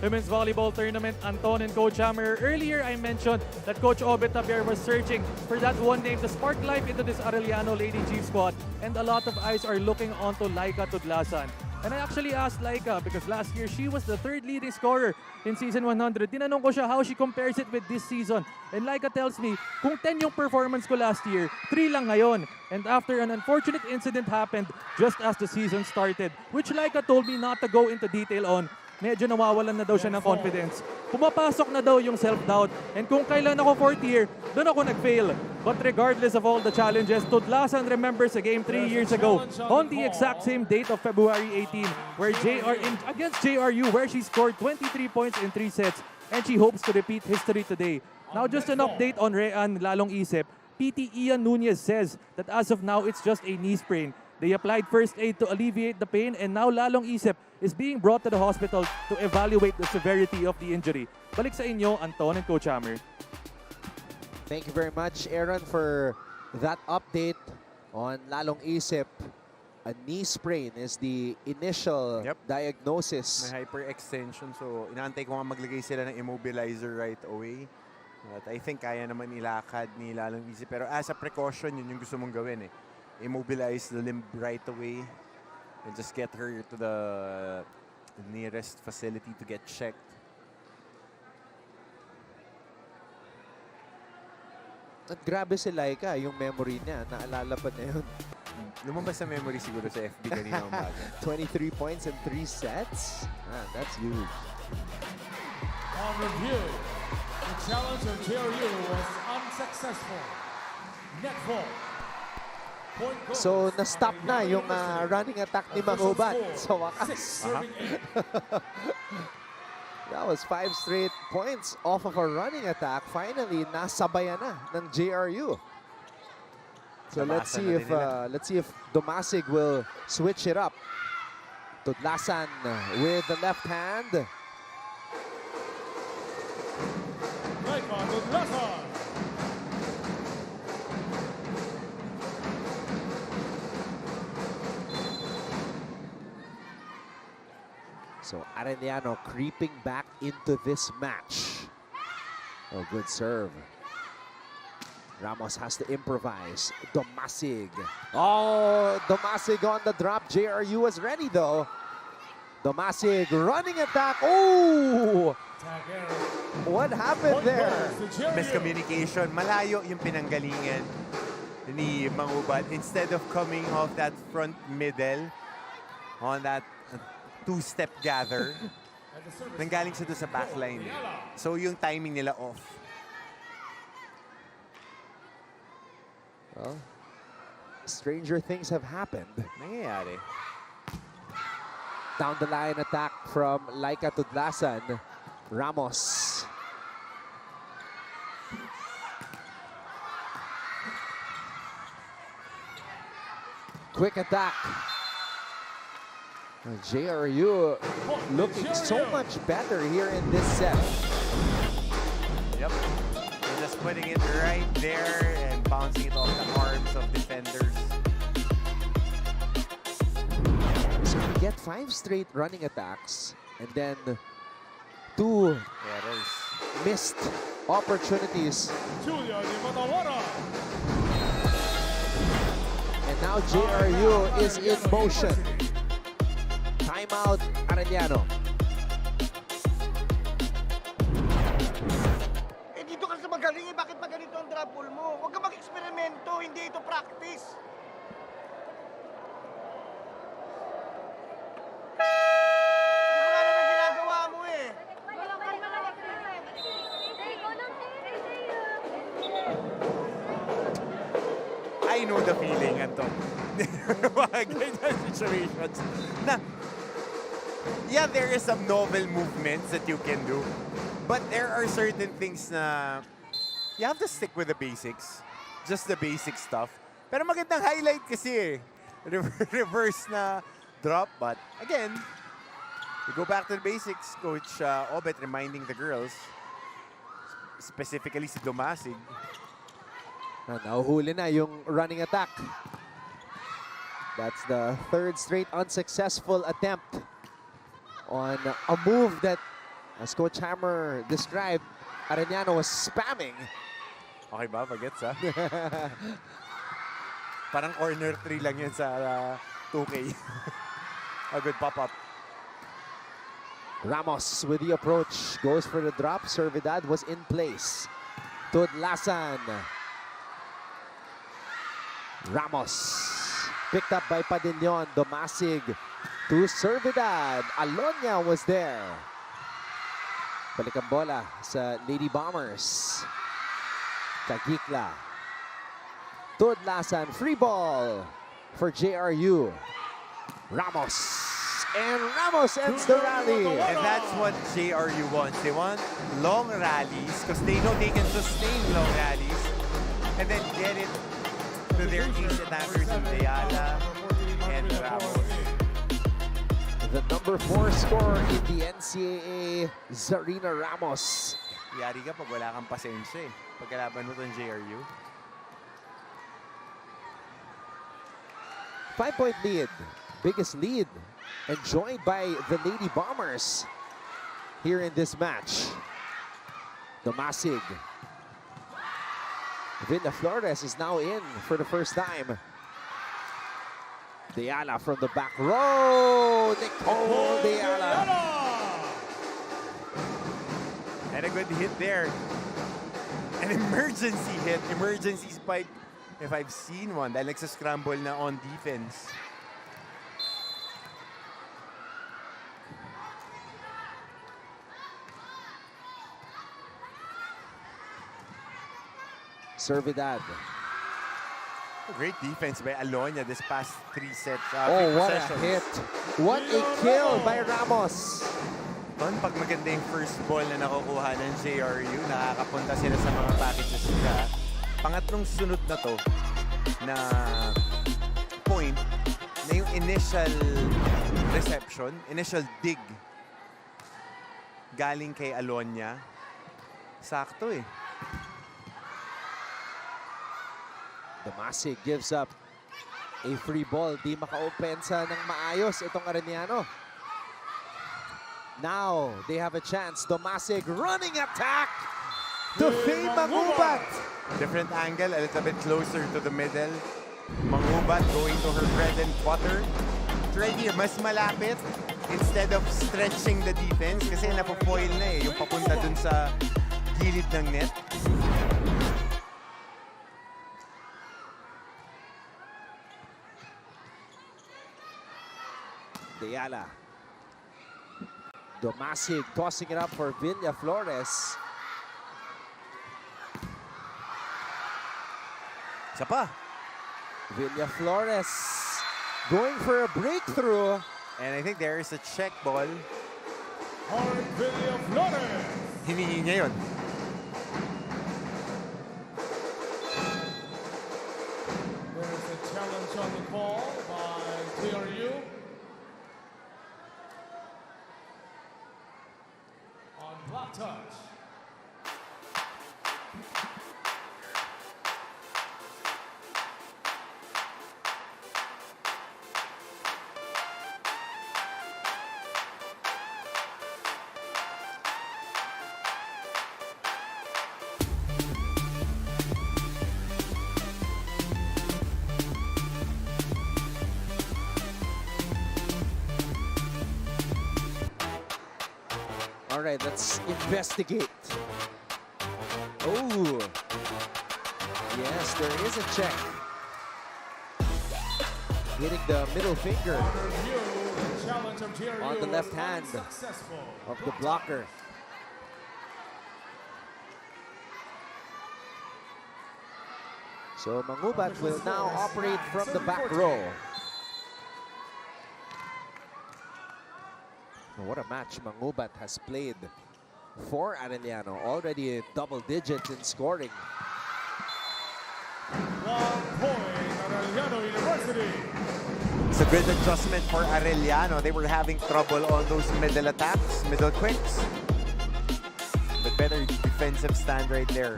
Women's Volleyball Tournament. Anton and Coach Hammer, earlier I mentioned that Coach Obet Tabier was searching for that one name to spark life into this Arellano Lady Chief squad, and a lot of eyes are looking onto Laika Tudlasan. And I actually asked Laika because last year she was the third leading scorer in Season 100. Tinanong ko siya how she compares it with this season. And Laika tells me, kung 10 yung performance ko last year, 3 lang ngayon. And after an unfortunate incident happened just as the season started, which Laika told me not to go into detail on, medyo nawawalan na daw siya ng confidence. Pumapasok na daw yung self-doubt. And kung kailan ako fourth year, doon ako nag-fail. But regardless of all the challenges, Tudlasan remembers a game 3 years ago on the exact same date of February 18 where against JRU where she scored 23 points in 3 sets, and she hopes to repeat history today. Now just an update on Rean Lalong Isip. PT Ian Nunez says that as of now it's just a knee sprain. They applied first aid to alleviate the pain, and now Lalong Isip is being brought to the hospital to evaluate the severity of the injury. Balik sa inyo, Anton and Coach Hammer. Thank you very much, Aaron, for that update on Lalong Isip. A knee sprain is the initial diagnosis. May hyperextension, so inaantay ko nga maglagay sila ng immobilizer right away. But I think kaya naman ilakad ni Lalong Isip. Pero as a precaution, yun yung gusto mong gawin eh. Immobilize the limb right away and just get her to the nearest facility to get checked. At grabe si Laika, yung memory niya, naalala pa niya yun. Lumabas sa memory siguro sa FB kanina umaga. 23 points in 3 sets? That's huge. On review, the challenge of JRU was unsuccessful. Net ball. So, na-stop na yung running attack ni Mangubat sa wakas. That was 5 straight points off of a running attack. Finally, nasabayan na ng JRU. So let's see if Domasig will switch it up. Tudlasan with the left hand. So Aeliano creeping back into this match. Oh, good serve. Ramos has to improvise. Domasig. Oh, Domasig on the drop. JRU was ready though. Domasig running attack. Oh! What happened there? Miscommunication. Malayo yung pinanggalingan ni Mangubat. Instead of coming off that front middle on that two-step gather, nanggaling siya doon sa backline. So yung timing nila off. Well, stranger things have happened. Nangyayari. Down the line attack from Laika Tudlasan. Ramos. Quick attack. JRU looking so much better here in this set. Yep. They're just putting it right there and bouncing it off the arms of defenders. So we get 5 straight running attacks and then 2 missed opportunities. And now JRU is in motion. Timeout, Arellano. Eh dito ka sa magaling eh, bakit maganito ang drop ball mo? Huwag ka mag-eksperimento, hindi ito practice. Hindi mo alam ang ginagawa mo eh. I know the feeling, Anton. Mga ganyan situations. Yeah, there is some novel movements that you can do. But there are certain things na you have to stick with the basics. Just the basic stuff. Pero magandang highlight kasi eh. Reverse na drop. But again, we go back to the basics. Coach Obet reminding the girls, specifically si Domasig. Nahuhuli na yung running attack. That's the third straight unsuccessful attempt on a move that, as Coach Hammer described, Arellano was spamming. Okay ba? Bagets ha? Parang corner 3 lang yan sa 2K. A good pop-up. Ramos with the approach. Goes for the drop. Servidad was in place. Tudlasan. Ramos. Picked up by Padillon. Domasig to Servidad. Alonia was there. Balik ang bola sa Lady Bombers. Tagikla. Tudlasan. Free ball for JRU. Ramos. And Ramos ends the rally. And that's what JRU wants. They want long rallies because they know they can sustain long rallies and then get it to their ace attackers in Ayala and Ramos. The number 4 scorer in the NCAA, Zarina Ramos. Yari ka pag wala kang pasensya eh. Pagkalaban mo itong JRU. 5-point lead. Biggest lead enjoyed by the Lady Bombers here in this match. Domasig. Villa Flores is now in for the first time. Deala from the back row. Nicole Deala. And a good hit there. An emergency hit. Emergency spike. If I've seen one. Dahil nagsascramble na on defense. Servidad. Great defense by Alonia this past 3 sets. Oh, what a possessions. hit. What a kill by Ramos. Ton, pag maganda yung first ball na nakukuha ng JRU, nakakapunta sila sa mga packages nila. Pangatlong sunod na to na point na yung initial reception, initial dig galing kay Alonia. Sakto eh. Domasig gives up a free ball. Di maka-opensa ng maayos itong Arellano. Now, they have a chance. Domasig running attack to Faye Mangubat. Different angle, a little bit closer to the middle. Mangubat going to her bread and butter. Right here, mas malapit instead of stretching the defense kasi napo-foil na eh, yung papunta dun sa gilid ng net. Deala. Domasig tossing it up for Villa Flores. Isa pa. Villa Flores going for a breakthrough. And I think there is a check ball. Villa Flores. Hinihingi niya yun. There is a challenge on the call by JRU. On block touch. All right, let's investigate. Oh, yes, there is a check. Hitting the middle finger on the left hand of the blocker. So Mangubat will now operate from the back row. What a match Mangubat has played for Aeliano. Already a double digits in scoring. 1 point, Arellano University. It's a good adjustment for Arellano. They were having trouble on those middle attacks, middle quicks. But better defensive stand right there.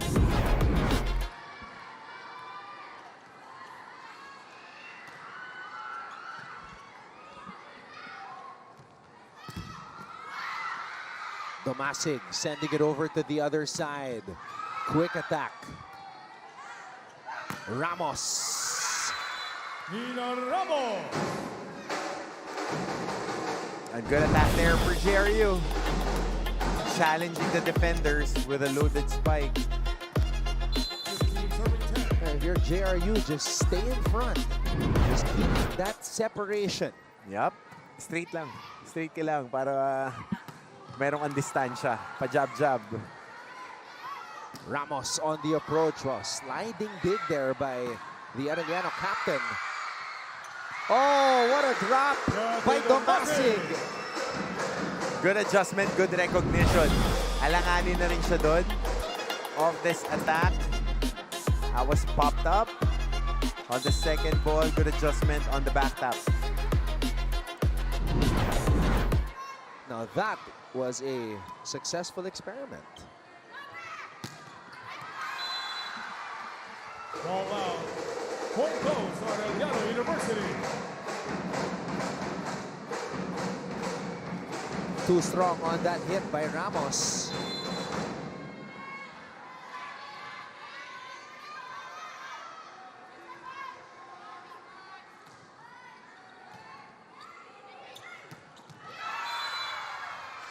Domasig sending it over to the other side. Quick attack. Ramos. Nina Ramos. A good attack there for JRU. Challenging the defenders with a loaded spike. And here JRU just stay in front. Just keep that separation. Yup. Straight lang. Straight ka lang para merong ang distansya. Pa-jab-jab. Ramos on the approach. Well, sliding big there by the Arellano captain. Oh, what a drop by Domasig. Good adjustment, good recognition. Alanganin na rin siya doon of this attack. I was popped up on the second ball. Good adjustment on the back tap. Now that was a successful experiment. Ball out. Point goes Arellano University. Too strong on that hit by Ramos.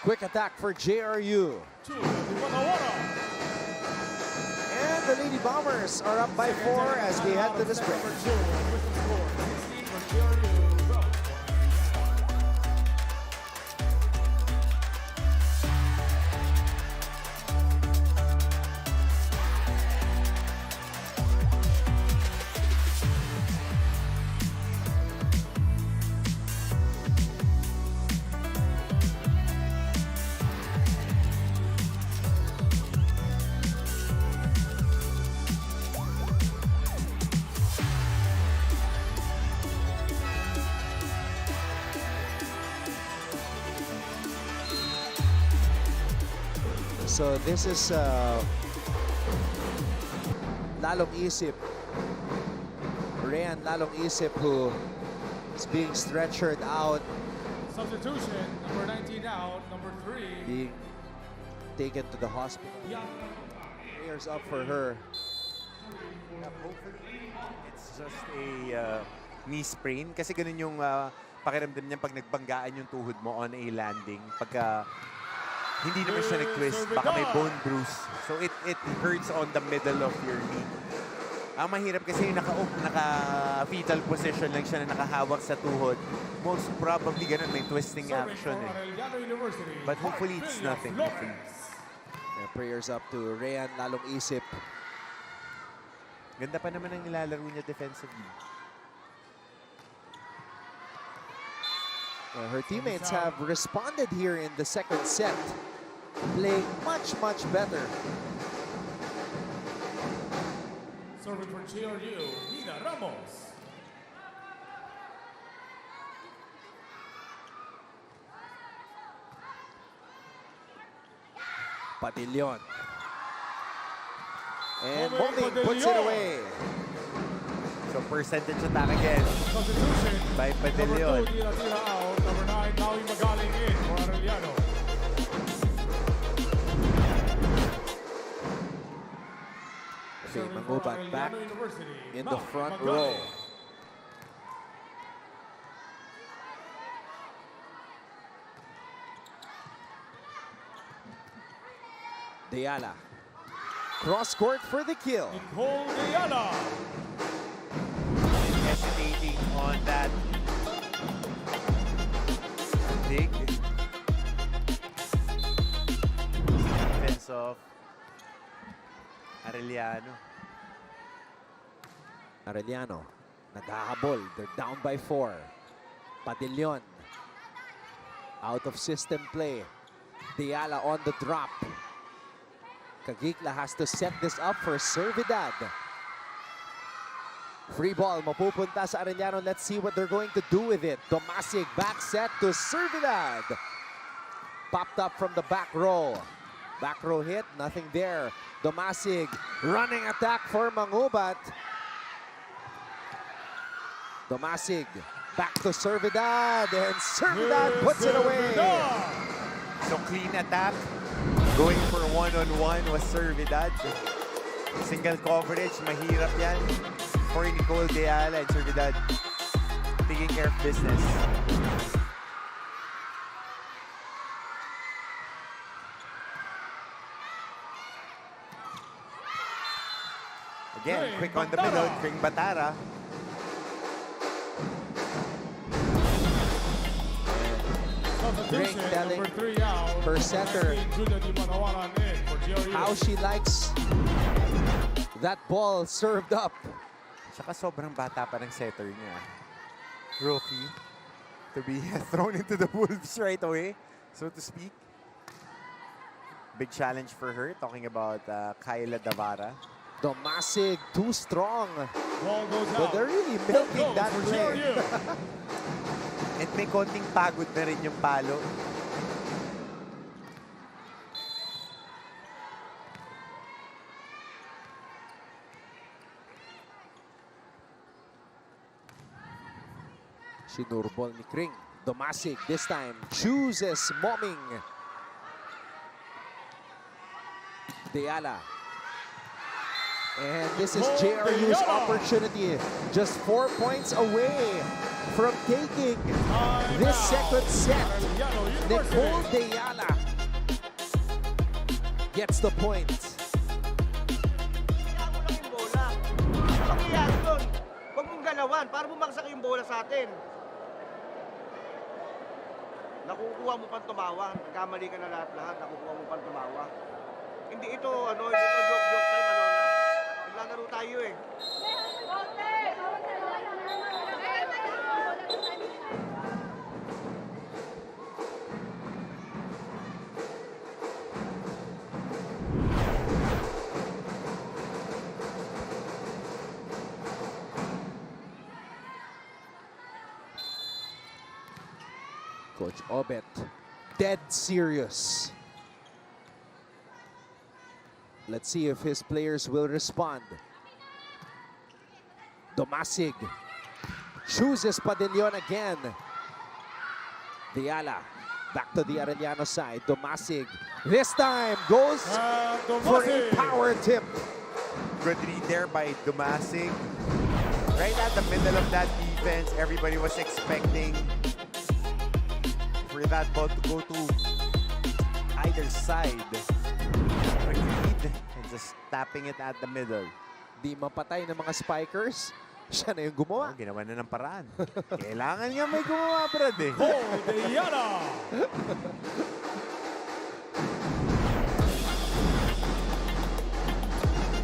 Quick attack for JRU. And the Lady Bombers are up by 4 as we head to the sprint. So this is Lalong Isip. Rayan Lalong Isip who is being stretchered out, Substitution, number 19 out, number 3. being taken to the hospital. Prayers up for her. Hopefully, it's just a knee sprain. Kasi ganun yung pakiramdam niya pag nagbanggaan yung tuhod mo on a landing. Pagka hindi naman siya nag-twist, baka may bone bruise. So it hurts on the middle of your knee. Ang mahirap kasi yung naka-fetal position lang siya na nakahawak sa tuhod. Most probably ganun, may twisting action eh. But hopefully it's nothing. Yeah, prayers up to Rayan Lalong Isip. Ganda pa naman ang nilalaro niya defensively. Her teammates have responded here in the second set, playing much, much better. Serving for JRU, Nina Ramos. Padillon. And Bombing puts it away. So percentage attack again Substitution, by Padillon. number 2, tira out. Number 9, Maui Magaling in for Arellano. Okay, Serving for Mangubat back Arellano University, in the Maui front Magaling. row. Deala. Cross court for the kill. Nicole Diana. Hesitating on that dig. Defense of Arellano. Arellano, naghahabol. They're down by 4. Padillon, out of system play. Deala on the drop. Kagikla has to set this up for Servidad. Free ball, mapupunta sa Arellano. Let's see what they're going to do with it. Domasig back set to Servidad. Popped up from the back row. Back row hit, nothing there. Domasig, running attack for Mangubat. Domasig, back to Servidad, and Servidad puts it away. So clean attack. Going for one-on-one was Servidad. Single coverage, mahirap yan. For Nicole De Ayala and Servidad taking care of business. Again, quick on the middle, Kring Batara. Greg telling her setter how she likes that ball served up. Tsaka sobrang bata pa ng setter niya. Rookie. To be thrown into the wolves right away, so to speak. Big challenge for her, talking about Kyla Davara. Domasig too strong. Ball goes But out. they're really milking that for play. JRU. At may konting pagod na rin yung palo. Sinurbol ni Kring. Domasig this time chooses Moming. Deala. And this is JRU's opportunity. Just 4 points away from taking this second set. Nicole Deala gets the point. Kaya mo lang yung bola. Ano mangyayari doon? Huwag mong galawan para bumagsak yung bola sa atin. Nakukuha mo pang tumawa. Nagkamali ka na lahat-lahat. Nakukuha mo pang tumawa. Hindi ito joke time, ano na. Naglalaro tayo eh. Coach Obet, dead serious. Let's see if his players will respond. Domasig chooses Padillon again. Deala back to the Arellano side. Domasig this time goes for a power tip. Good read there by Dumasig. Right at the middle of that defense, everybody was expecting for that ball to go to either side. Read and just tapping it at the middle. Di mapatay ng mga spikers. Siya na yung gumawa. Oh, ginawa na ng paraan. Kailangan nga may gumawa, Brad eh. Oh, Diana!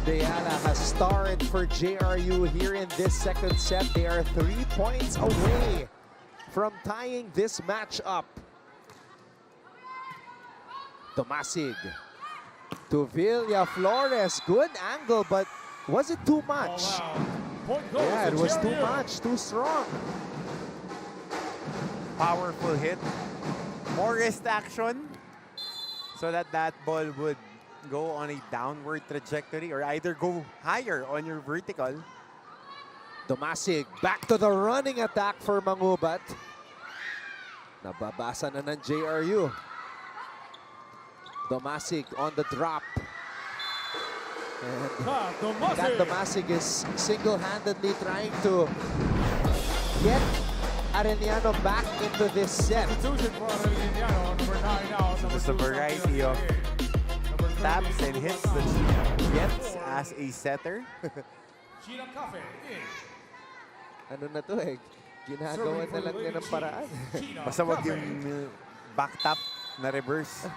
Deala has starred for JRU here in this second set. They are 3 points away from tying this match up. Tomasig to Villa Flores. Good angle, but was it too much? Oh, wow. Point goes Yeah, to it was too JRU. much, too strong. Powerful hit. More wrist action so that that ball would go on a downward trajectory or either go higher on your vertical. Tomasig back to the running attack for Mangubat. Nababasa na ng JRU. Tomasig on the drop. And that Tomasig is single-handedly trying to get Arellano back into this set. Just a variety of taps and hits that she gets as a setter. Ano na to eh? Ginagawa na lang niya ng paraan. Basta wag yung back tap na reverse.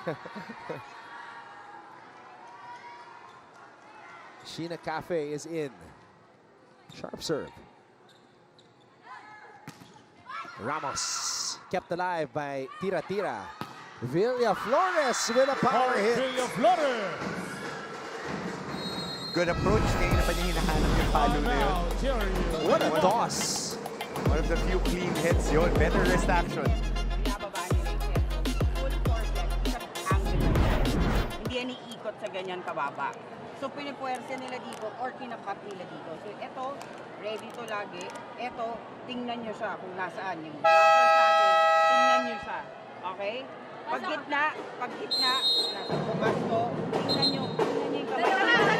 Sheena Cafe is in. Sharp serve. Ramos kept alive by Tira Tira. Villa Flores with a power hit. Good approach. Ngayon na pa niya hinahanap yung palo na yun. What a toss. One of the few clean hits yun. Better wrist action. Binababa nila yung set. Full force yan. Isang angle lang yan. Hindi yan iikot sa ganyan kababa. So, pinipuwersa nila dito or kinakat nila dito. So, ito, ready to lagi. Ito, tingnan nyo siya kung nasaan. Yung blocker sa atin, tingnan nyo siya. Okay? Pag gitna, nasa bumasto, tingnan nyo yung kamay.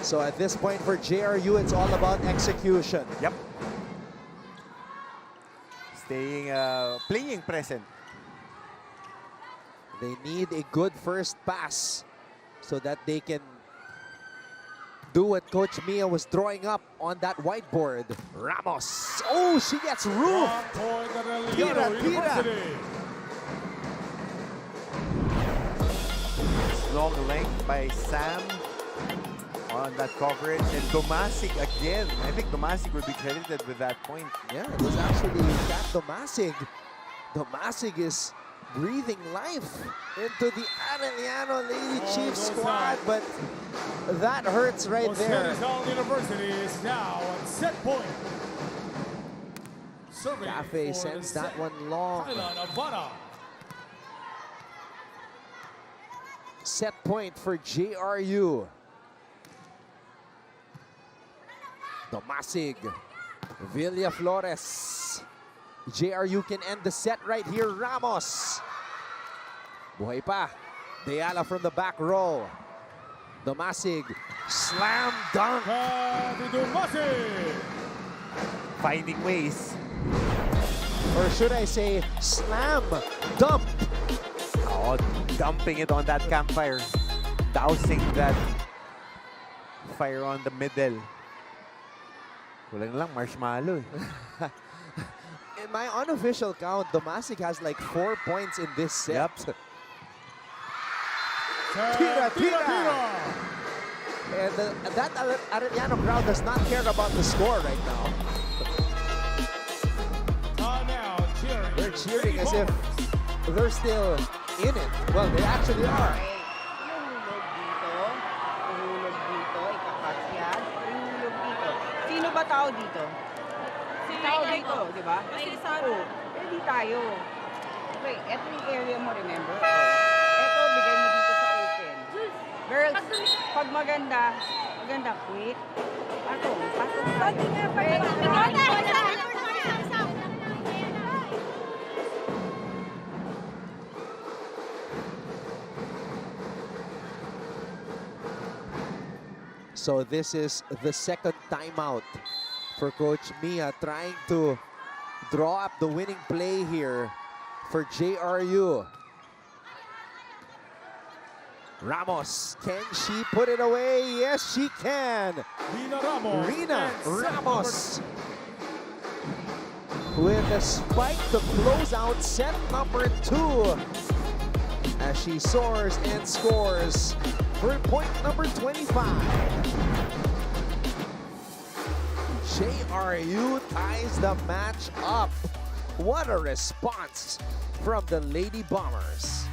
So at this point for JRU, it's all about execution. Yep. Staying, playing present. They need a good first pass so that they can do what Coach Mia was drawing up on that whiteboard. Ramos. Oh, she gets roofed. Point at Tira, Aeliano University. Long length by Sam on that coverage. And Domasig again. I think Domasig would be credited with that point. Yeah, it was actually that Domasig. Domasig is breathing life into the Arellano Lady Chief squad, but that hurts right there. Perpetual University is now on set point. Serving Cafe for sends the that set. one long. Thailand, Havana. Set point for JRU. Domasig, Villa Flores. JRU can end the set right here. Ramos. Buhay pa. Deala from the back row. Domasig. Slam dunk. Domasig. Finding ways. Or should I say slam dump. Oh, dumping it on that campfire. Dousing that fire on the middle. Kulang lang marshmallow. In my unofficial count, Domasig has like 4 points in this set. Yep. Tira, tira. And that Arellano crowd does not care about the score right now. Now cheering. They're cheering as if they're still in it. Well, they actually are. Ihulog dito, ikakatch yan. Ihulog dito. Sino ba tao dito? Tao dito, di ba? Kasi tao. Di tayo. Okay, eto yung area mo, remember? Eto, bigay mo dito sa open. Girls, pag maganda, quit. Pasok. Pati nga, So this is the second timeout for Coach Mia, trying to draw up the winning play here for JRU. Ramos, can she put it away? Yes, she can. Rina Ramos with a spike to close out set number 2 as she soars and scores for point number 25. JRU ties the match up. What a response from the Lady Bombers.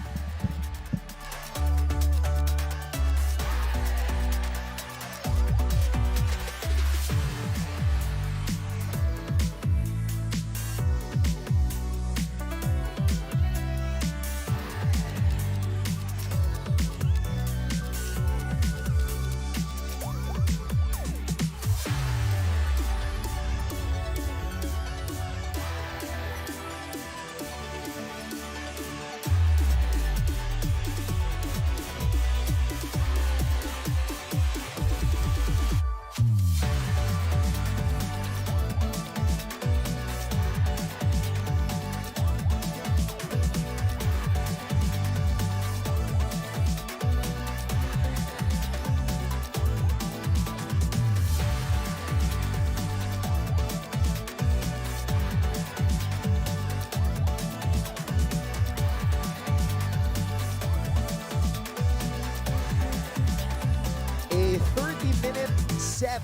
A 30-minute set.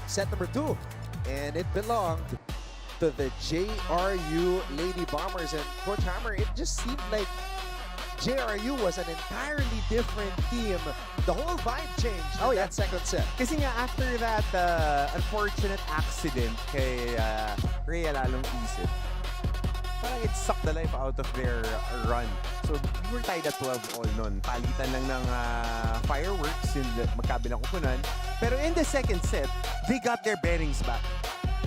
Set number 2. And it belonged to the JRU Lady Bombers. And Coach Hammer, it just seemed like JRU was an entirely different team. The whole vibe changed in that second set. Kasi nga after that unfortunate accident kay Rhea lalong isip, parang it sucked the life out of their run. So we were tied at 12 all nun. Palitan lang ng fireworks in the magkabilang kupunan. Pero in the second set, they got their bearings back.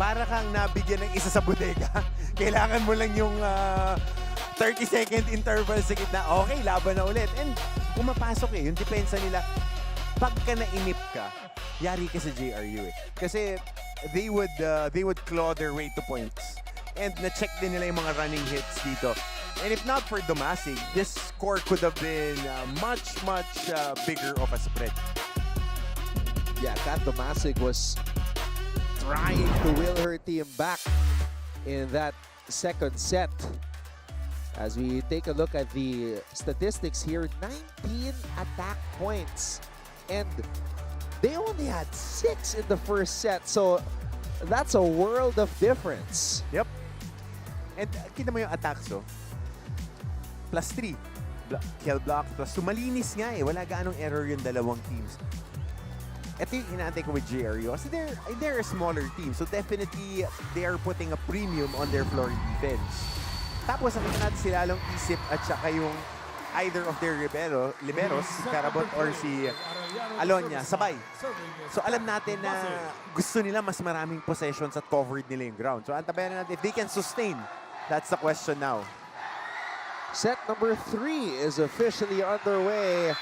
para kang nabigyan ng isa sa bodega. Kailangan mo lang yung 30-second interval sa gitna. Okay, laban na ulit. And pumapasok yung depensa nila. Pagka nainip ka, yari ka sa JRU eh. Kasi they would claw their way to points. And na-check din nila yung mga running hits dito. And if not for Domasig, this score could have been much bigger of a spread. Yeah, Kat Domasig was trying to will her team back in that second set. As we take a look at the statistics here, 19 attack points. And they only had 6 in the first set. So that's a world of difference. Yep. And kita mo yung attacks, oh. +3. Kill block, plus sumalinis nga eh. Wala gaanong error yung dalawang teams. Ito yung inaantay ko with JRU kasi they're a smaller team. So definitely, they are putting a premium on their floor defense. Tapos, ang natin sila lang isip at saka yung either of their liberos, si Carabot or si Alonia, sabay. So alam natin na gusto nila mas maraming possessions at covered nila yung ground. So antabayan natin if they can sustain. That's the question now. Set number 3 is officially underway.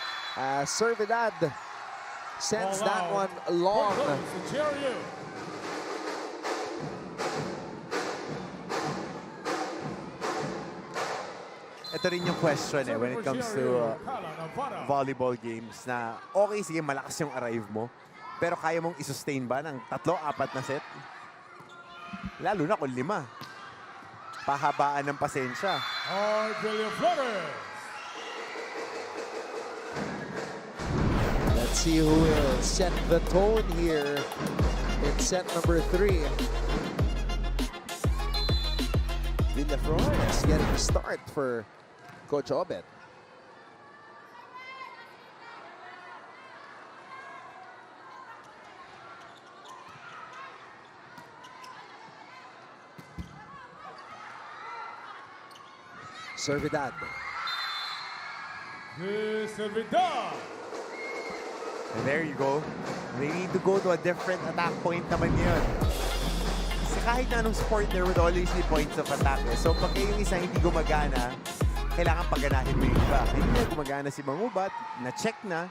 Servidad sends that one long. Ito rin yung question when it comes to volleyball games na okay, sige, malakas yung arrive mo. Pero kaya mong isustain ba ng 3-4 na set? Lalo na kung 5. Pahabaan ng pasensya. Let's see who will set the tone here in set number 3. Villaflores getting a start for Coach Obet. Servidad. And there you go. They need to go to a different attack point naman yun. Kasi kahit na anong sport, there would always be points of attack. So pag yung isa hindi gumagana, kailangan paganahin mo yung iba. Hindi na gumagana si Mangubat, na-check na,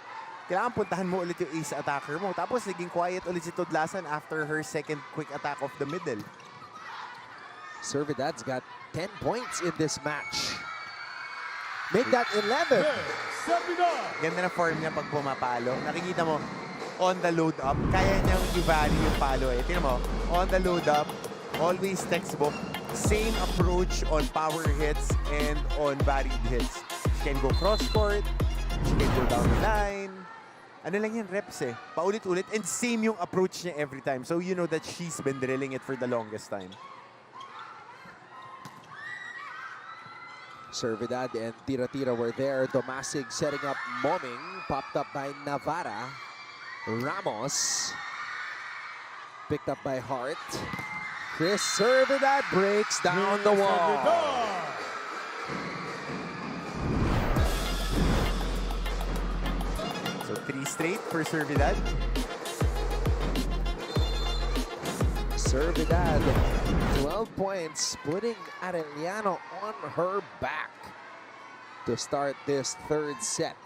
kailangan puntahan mo ulit yung ace attacker mo. Tapos naging quiet ulit si Tudlasan after her second quick attack of the middle. Servidad's got 10 points in this match. Make that 11. Ganda na form niya pag pumapalo. Nakikita mo, on the load up, kaya niyang i-vary yung palo eh. Tingnan mo, on the load up, always textbook, same approach on power hits and on varied hits. She can go cross-court, she can go down the line. Ano lang yan, reps eh. Paulit-ulit and same yung approach niya every time. So you know that she's been drilling it for the longest time. Servidad and Tira-Tira were there. Domasig setting up Moming. Popped up by Navarra. Ramos. Picked up by Hart. Chris Servidad breaks down the wall. So 3 straight for Servidad. Servidad, 12 points, putting Arellano on her back to start this third set.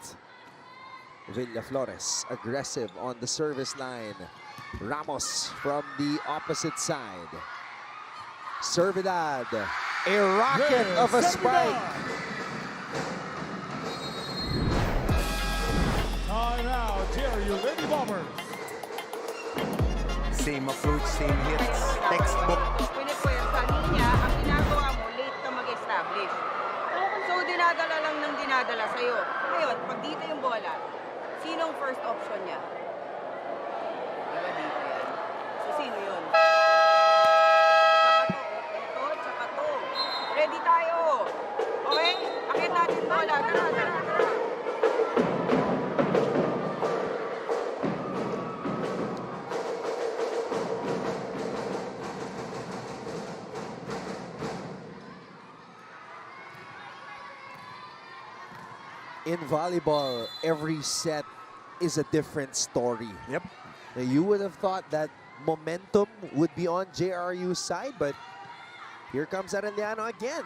Villaflores aggressive on the service line. Ramos from the opposite side. Servidad, a rocket of a spike. Time out, JRU Lady Bombers. Same approach, same hits, textbook. Pinipwersa niya, ang ginagawa mo, late ka mag-establish. So, dinadala lang ng dinadala sa'yo. Ngayon, pag dito yung bola, sinong first option niya? Diba dito yan? So, sino yun? Tsaka to. Ready tayo. Okay? Akit natin bola. Tara. In volleyball, every set is a different story. Yep. Now, you would have thought that momentum would be on JRU's side, but here comes Arellano again.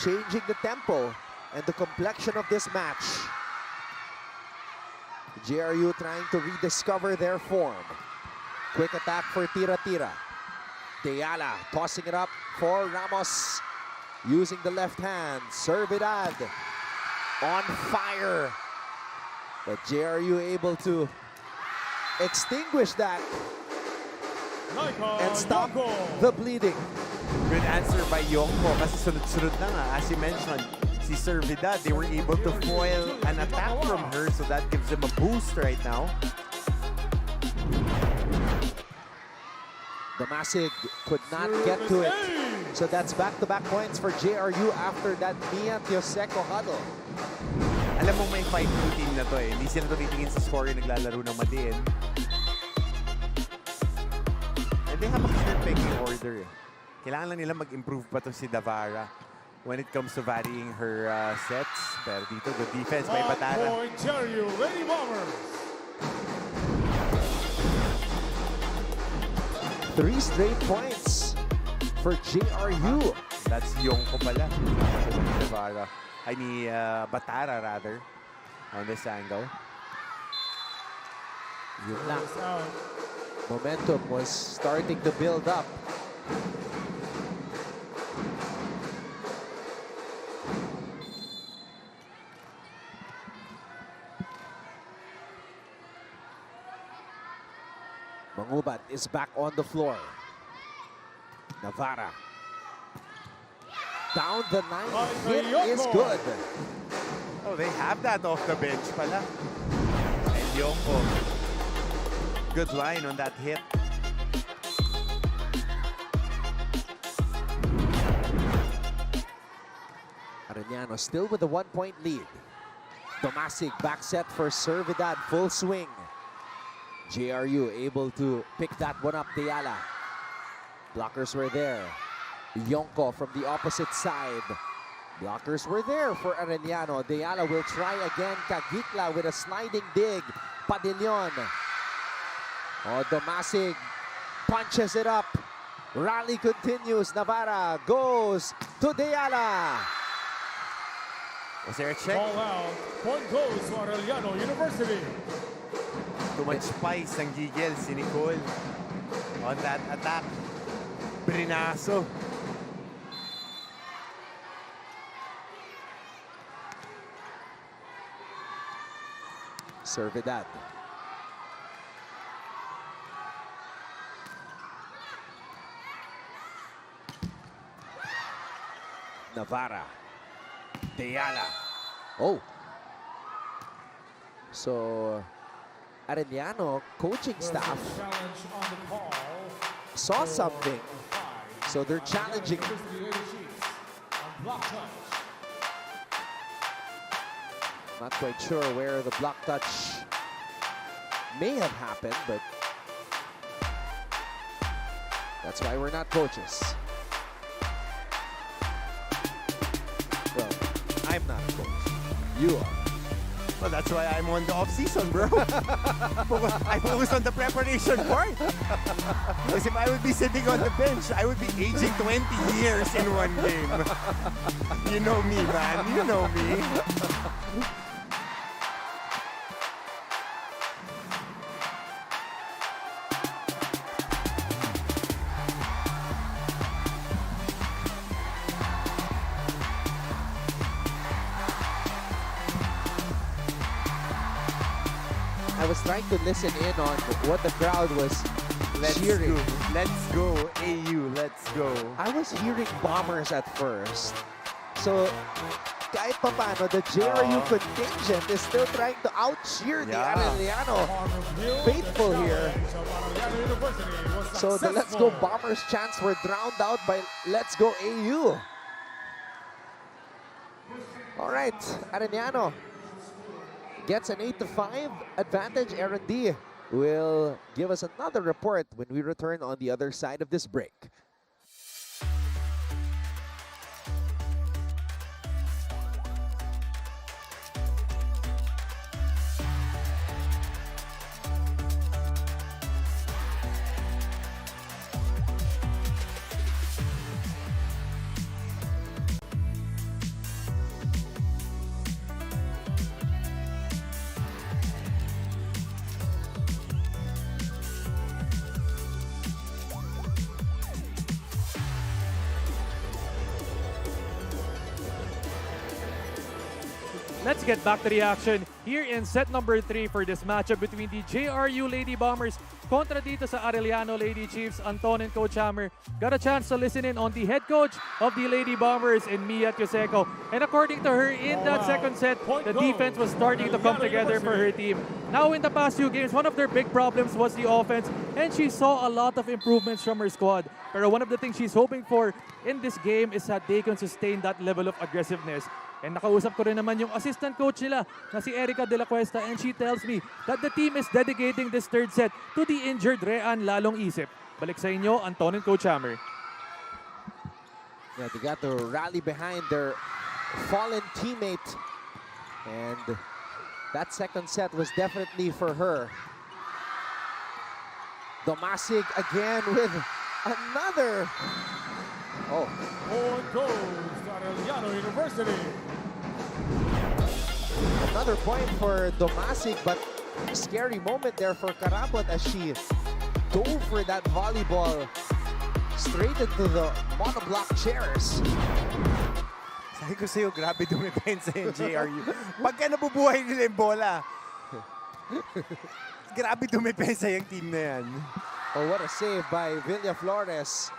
Changing the tempo and the complexion of this match. JRU trying to rediscover their form. Quick attack for Tira-Tira. Deala tossing it up for Ramos. Using the left hand. Servidad on fire. But JRU able to extinguish that and stop the bleeding. Good answer by Yonko kasi sunod-sunod na nga. As you mentioned, si Servidad, they were able to foil an attack from her, so that gives them a boost right now. Damasig could not get to it. So that's back-to-back points for JRU after that Mia Tioseco huddle. Alam mo may fight routine na to eh. Hindi sila tumitingin sa score yung naglalaro ng madiin. And they have a clear pecking order eh. Kailangan lang nila mag-improve pa to si Davara when it comes to varying her sets. Pero dito, good defense by Batara. Ready Bombers. 3 straight points for JRU. That's Yonko pala. Davara. I mean, Batara rather, on this angle. Yun lang. Momentum was starting to build up. Mangubat is back on the floor. Navarra. Down the line. Hit is good. Oh, they have that off the bench pala. And Yonko. Good line on that hit. Arellano still with a 1-point lead. Tomasig back set for Servidad, full swing. JRU able to pick that one up, Deala. Blockers were there. Yonko from the opposite side. Blockers were there for Arellano. Deala will try again. Cagitla with a sliding dig. Padillon. Oh, Tomasig punches it up. Rally continues. Navarra goes to Deala. Was there a check? Ball out. Point goes to Arellano University. Too much spice ang gigil si Nicole on that attack. Brinaso. Servidad. Navarra. Deala. Oh. So, Arellano coaching staff Challenge on the call. saw something. So they're challenging. On block touch. Not quite sure where the block touch may have happened, but that's why we're not coaches. Well, I'm not a coach. You are. Well, that's why I'm on the off-season, bro. I focus on the preparation part. Because if I would be sitting on the bench, I would be aging 20 years in one game. You know me, man. You know me. I was trying to listen in on what the crowd was cheering. Go. Let's go, AU. Let's go. I was hearing Bombers at first. So, kahit pa paano, the JRU contingent is still trying to out-cheer the Arellano faithful here. So the Let's Go Bombers chants were drowned out by Let's Go AU. All right, Arellano gets an 8-5 advantage. Aaron D will give us another report when we return on the other side of this break. Let's get back to the action here in set number 3 for this matchup between the JRU Lady Bombers kontra dito sa Arellano Lady Chiefs. Anton and Coach Hammer got a chance to listen in on the head coach of the Lady Bombers in Mia Tioseco. And according to her, in that second set, the defense was starting to come together for her team. Now in the past few games, one of their big problems was the offense, and she saw a lot of improvements from her squad. Pero one of the things she's hoping for in this game is that they can sustain that level of aggressiveness. And nakausap ko rin naman yung assistant coach nila na si Erica De La Cuesta, and she tells me that the team is dedicating this third set to the injured Rean Lalong Isip. Balik sa inyo, Anton and Coach Hammer. Yeah, they got to rally behind their fallen teammate. And that second set was definitely for her. Domasig again with another. Oh. Forward goes to Arellano University. Another point for Domasig, but scary moment there for Karabot as she dove for that volleyball straight into the monoblock chairs. Sabi ko sa'yo, grabe dumipensa yung JRU. Pagka nabubuhay nila yung bola, grabe dumipensa yung team na yan. Oh, what a save by Villa Flores.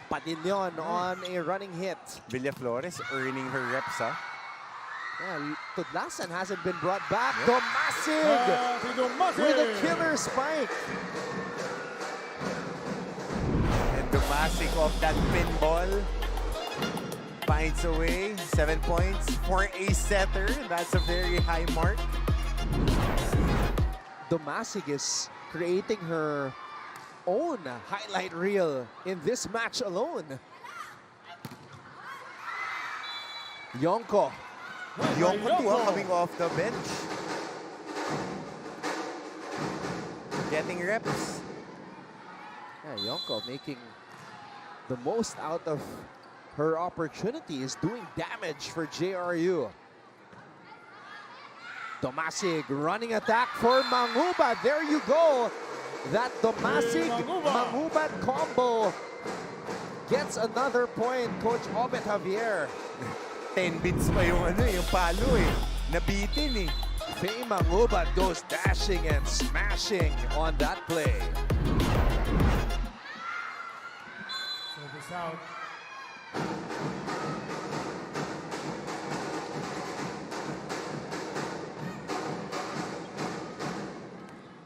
Padilyon on a running hit. Villa Flores earning her reps, ha? Yeah, Tudlasan hasn't been brought back. Domasig with a killer spike. And Domasig off that pinball. Finds a way. 7 points for a setter. That's a very high mark. Domasig is creating her own highlight reel in this match alone. Yonko. Yonko coming off the bench. Getting reps. Yeah, Yonko making the most out of her opportunities, doing damage for JRU. Domasig running attack for Mangubat. There you go. That Domasig-Mangubat combo gets another point. Coach Obet Javier. 10 bits pa yung yung palo eh. Nabitin eh. Faye Mangubat goes dashing and smashing on that play. Service out.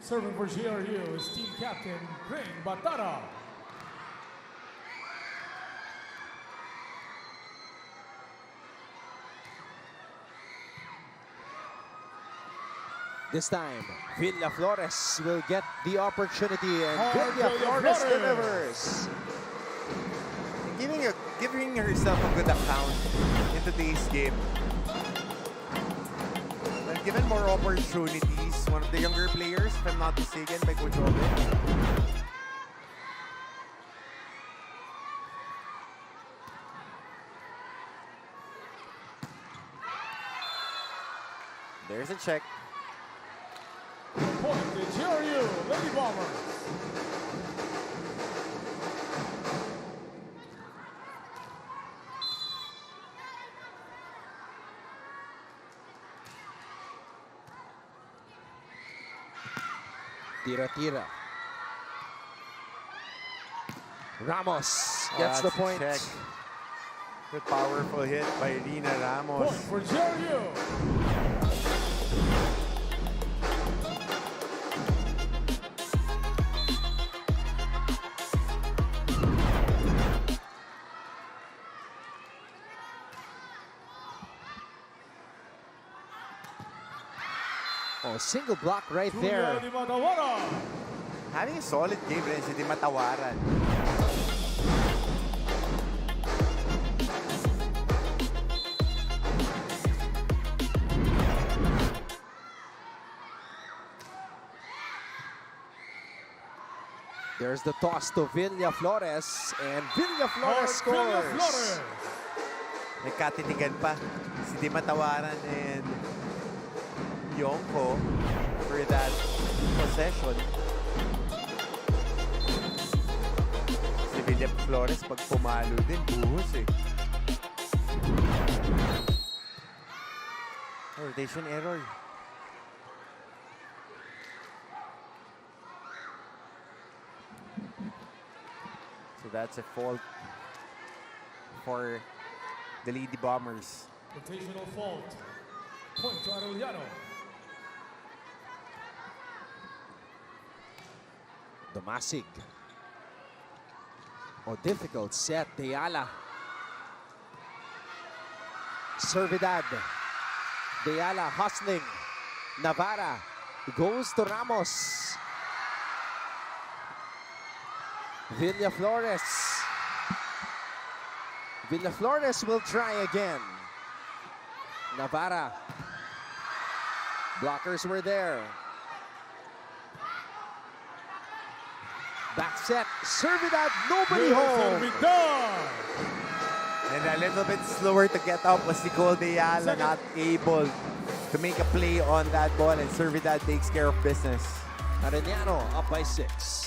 Serving for GRU is team captain Green Batara. This time, Villa Flores will get the opportunity, and Villa Flores delivers. Giving herself a good account in today's game. Well, given more opportunities, one of the younger players, if I'm not mistaken, by Coach Obet. There's a check. Point to GRU Lady Bombers. Tira-tira. Ramos gets the That's a point. check. Good powerful hit by Rina Ramos. Point for GRU. Oh, single block right there. Having a solid game rin si Di Matawaran. There's the toss to Villa Flores, and Villa Flores scores. Nagkatitigan pa si Di Matawaran and Yonko for that possession. Si Villa Flores pag pumalo din, buhos eh. Rotation error. So that's a fault for the Lady Bombers. Rotational fault. Point to Arellano. Domasig. Oh, difficult set. Deala. Servidad. Deala hustling. Navarra goes to Ramos. Villaflores. Villaflores will try again. Navarra. Blockers were there. Back set. Servidad. Nobody home. And a little bit slower to get up was Nicole Deala, not able to make a play on that ball, and Servidad takes care of business. Arellano up by 6.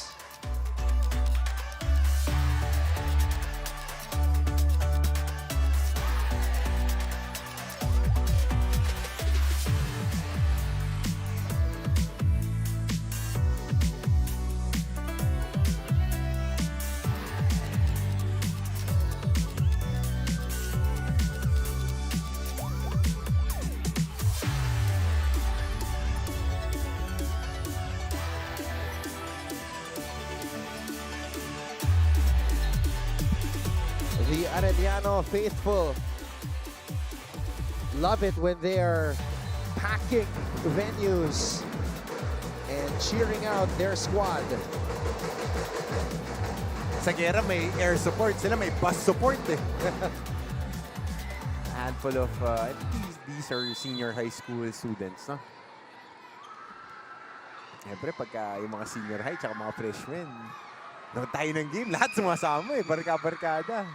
The Arellano faithful love it when they're packing venues and cheering out their squad. Sa Guerra, may air support. Sila may bus support eh. A handful of, these are senior high school students, no? Siyempre, pagka yung mga senior high tsaka mga freshmen, noon tayo ng game, lahat sumasama eh. Barka-barkada.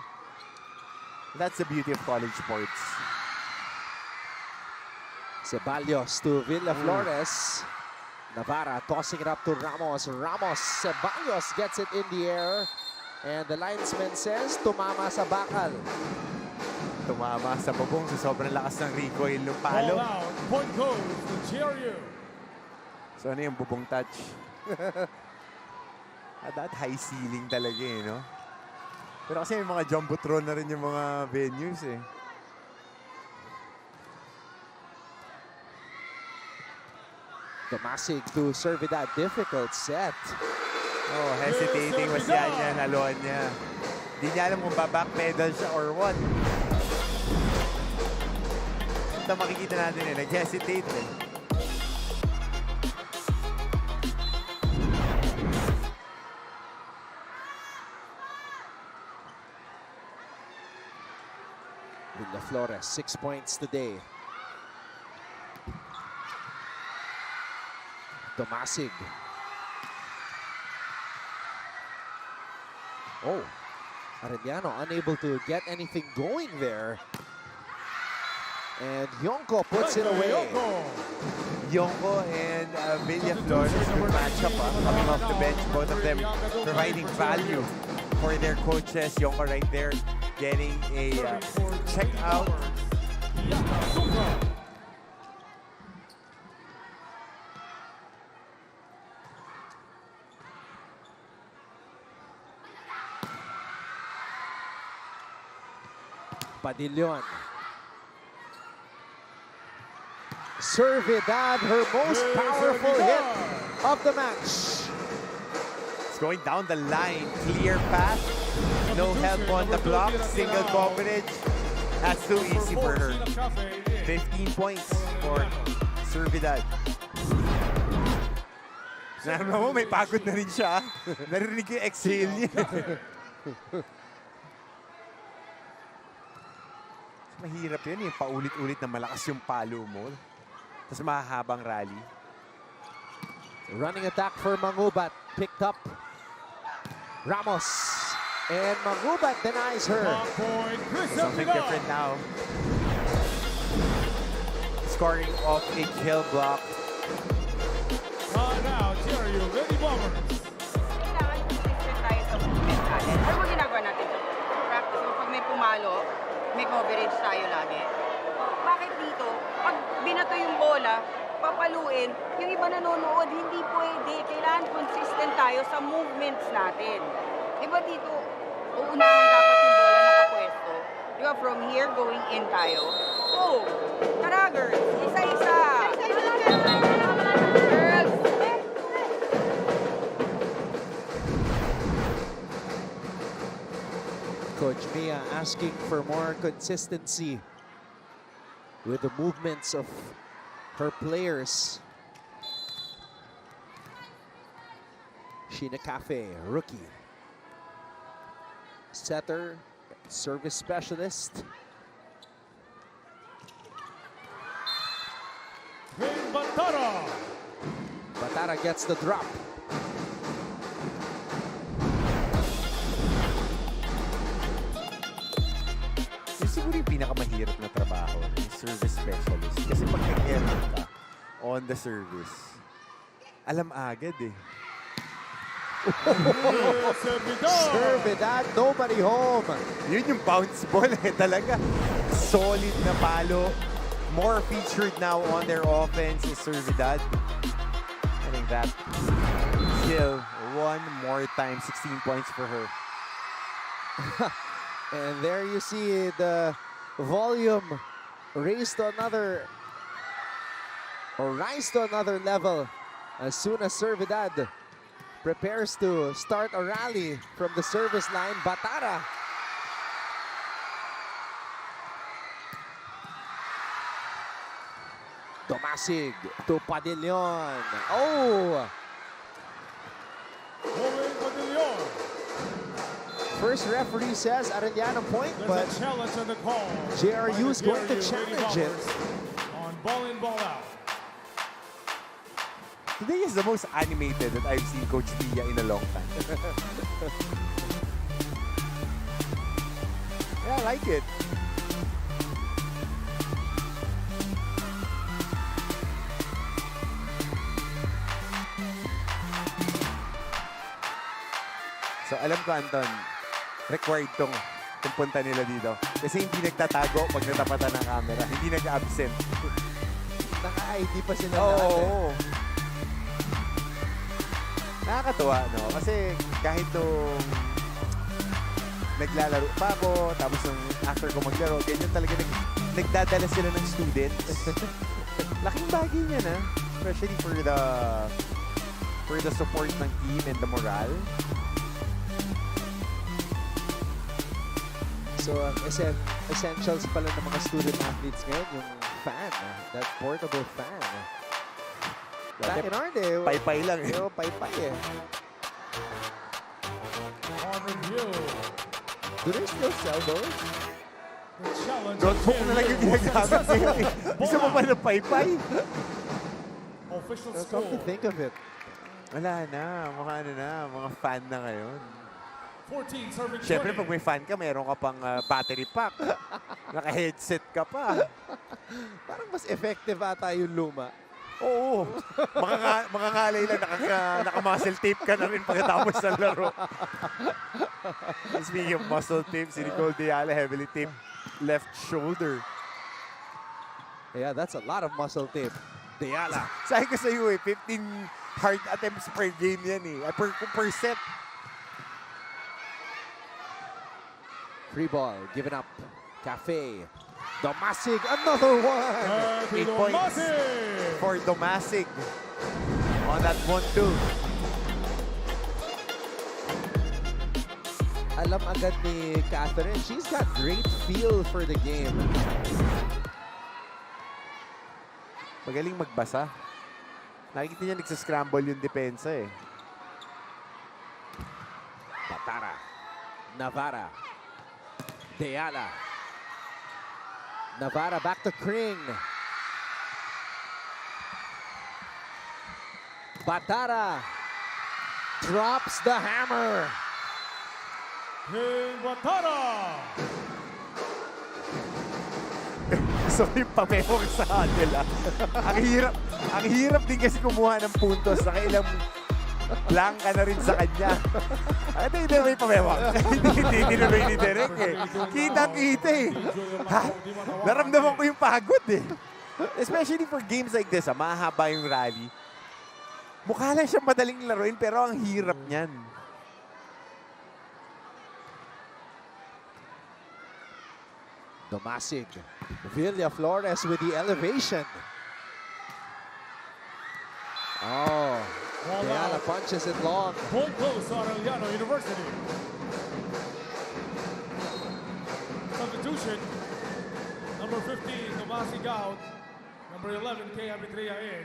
That's the beauty of college sports. Ceballos to Villaflores. Navarra tossing it up to Ramos. Ramos, Ceballos gets it in the air. And the linesman says, tumama sa bakal. Tumama sa bubong sa sobrang lakas ng recoil ng palo. Ball out. Point goes to GRU. So ano yung bubong touch? That high ceiling talaga eh, no? Pero kasi may mga jumbotron na rin yung mga venues eh. Domasig to Servidad. Difficult set. Oh, hesitating was yan niya, naloan niya. Hindi niya alam kung backpedal siya or what. Ito makikita natin eh, nag-hesitate eh. Villaflores, 6 points today. Domasig. Oh, Arellano unable to get anything going there. And Yonko puts it away. Yonko and Villaflores, good matchup coming off the bench. Both of them providing value for their coaches. Yonko right there getting a check out. Padillon. Servidad, her most powerful hit of the match. It's going down the line, clear path, no help on the block, single coverage. That's too easy for her. 15 points for Servidad. Nararamdaman mo, may pagod na rin siya. Narinig ko yung exhale niya. Mahirap yun, yung paulit-ulit na malakas yung palo mo. Tapos mahahabang rally. Running attack for Mangubat. Picked up. Ramos. And Mangubat denies her. Something different now. Scoring off a kill block. Now, GRU, Lady Bombers. Kailangan consistent tayo sa movement natin. Ano mo ginagawa natin sa practice? Pag may pumalo, may coverage tayo lagi. bakit dito, pag binato yung bola, papaluin, yung iba nanonood, hindi pwede. Kailangan consistent tayo sa movements natin. Diba dito, uunahan dapat yung bola nakapwesto. Diba from here, going in tayo. Oh, tara girls, isa-isa. Girls. Coach Mia asking for more consistency with the movements of her players. Sheena Cafe, rookie. Setter, service specialist. Batara. Batara gets the drop. Yun siguro yung pinakamahirap na trabaho, yung service specialist. Kasi pag nag-error ka on the service, alam agad eh. Servidad, nobody home. Yun yung bounce ball eh, talaga. Solid na palo. More featured now on their offense is Servidad. I think that still one more time, 16 points for her. And there you see the volume raised to another, or rise to another level as soon as Servidad prepares to start a rally from the service line. Batara. Tomasig to Padillon. Oh! First referee says Arellano point, but Challenge on the call. JRU is going to challenge it. On ball in, ball out. Today is the most animated that I've seen Coach Tia in a long time. Yeah, I like it. So alam ko, Anton, required tong punta nila dito. Kasi hindi nagtatago pag natapatan ng camera. Hindi nag-absent. Naka-ID pa sila Oo. lahat eh. Oo. Nakakatuwa, no? Kasi kahit nung naglalaro pa ako, tapos nung after ko maglaro, ganyan talaga nagdadala sila ng students. Laking bagay niya na. Especially for the support ng team and the morale. So, essentials pala ng mga student athletes ngayon, yung fan, that portable fan. Back in our day, Pay-pay lang eh. pay-pay eh. On review. Do they still sell those? The challenge. Notebook na lang yung ginagamit sa'yo eh. Gusto mo pa ng pay-pay? Official Well, score. come to think of it. Wala na. Mga fan na ngayon. 14 serving. Siyempre, pag may fan ka, meron ka pang battery pack. Naka-headset ka pa. Parang mas effective ata yung luma. Oo. Mga ngalay lang, naka-muscle tape ka na rin pagkatapos ng laro. Speaking of muscle tape, si Nicole Diala heavily taped left shoulder. Yeah, that's a lot of muscle tape. Diala. Sabi ko sa iyo eh, 15 hard attempts per game yan eh. Per set. Free ball, given up. Cafe. Domasig, another one. 8 points for Domasig on that 1-2. Alam agad ni Catherine, she's got great feel for the game. Magaling magbasa. Nakikita niya nagsascramble yung depensa eh. Batara. Navarra. Diala. Navarra back to Kring. Batara drops the hammer. Batara. So yung pamewang sa kanila. ang hirap din kasi kumuha ng puntos. Nakailang blank ka na rin sa kanya. Hindi may pamewak. Hindi tinuloy ni Derek eh. Kita-kita eh. Ha? Naramdaman ko yung pagod eh. Especially for games like this, mahaba yung rally. Mukha lang siya madaling laruin pero ang hirap niyan. Domasig. Villa Flores with the elevation. Oh, Aeliano punches it long. Point close to Arellano University. Substitution. Number 15, Tomasig out. Number 11, Kay Abitria in.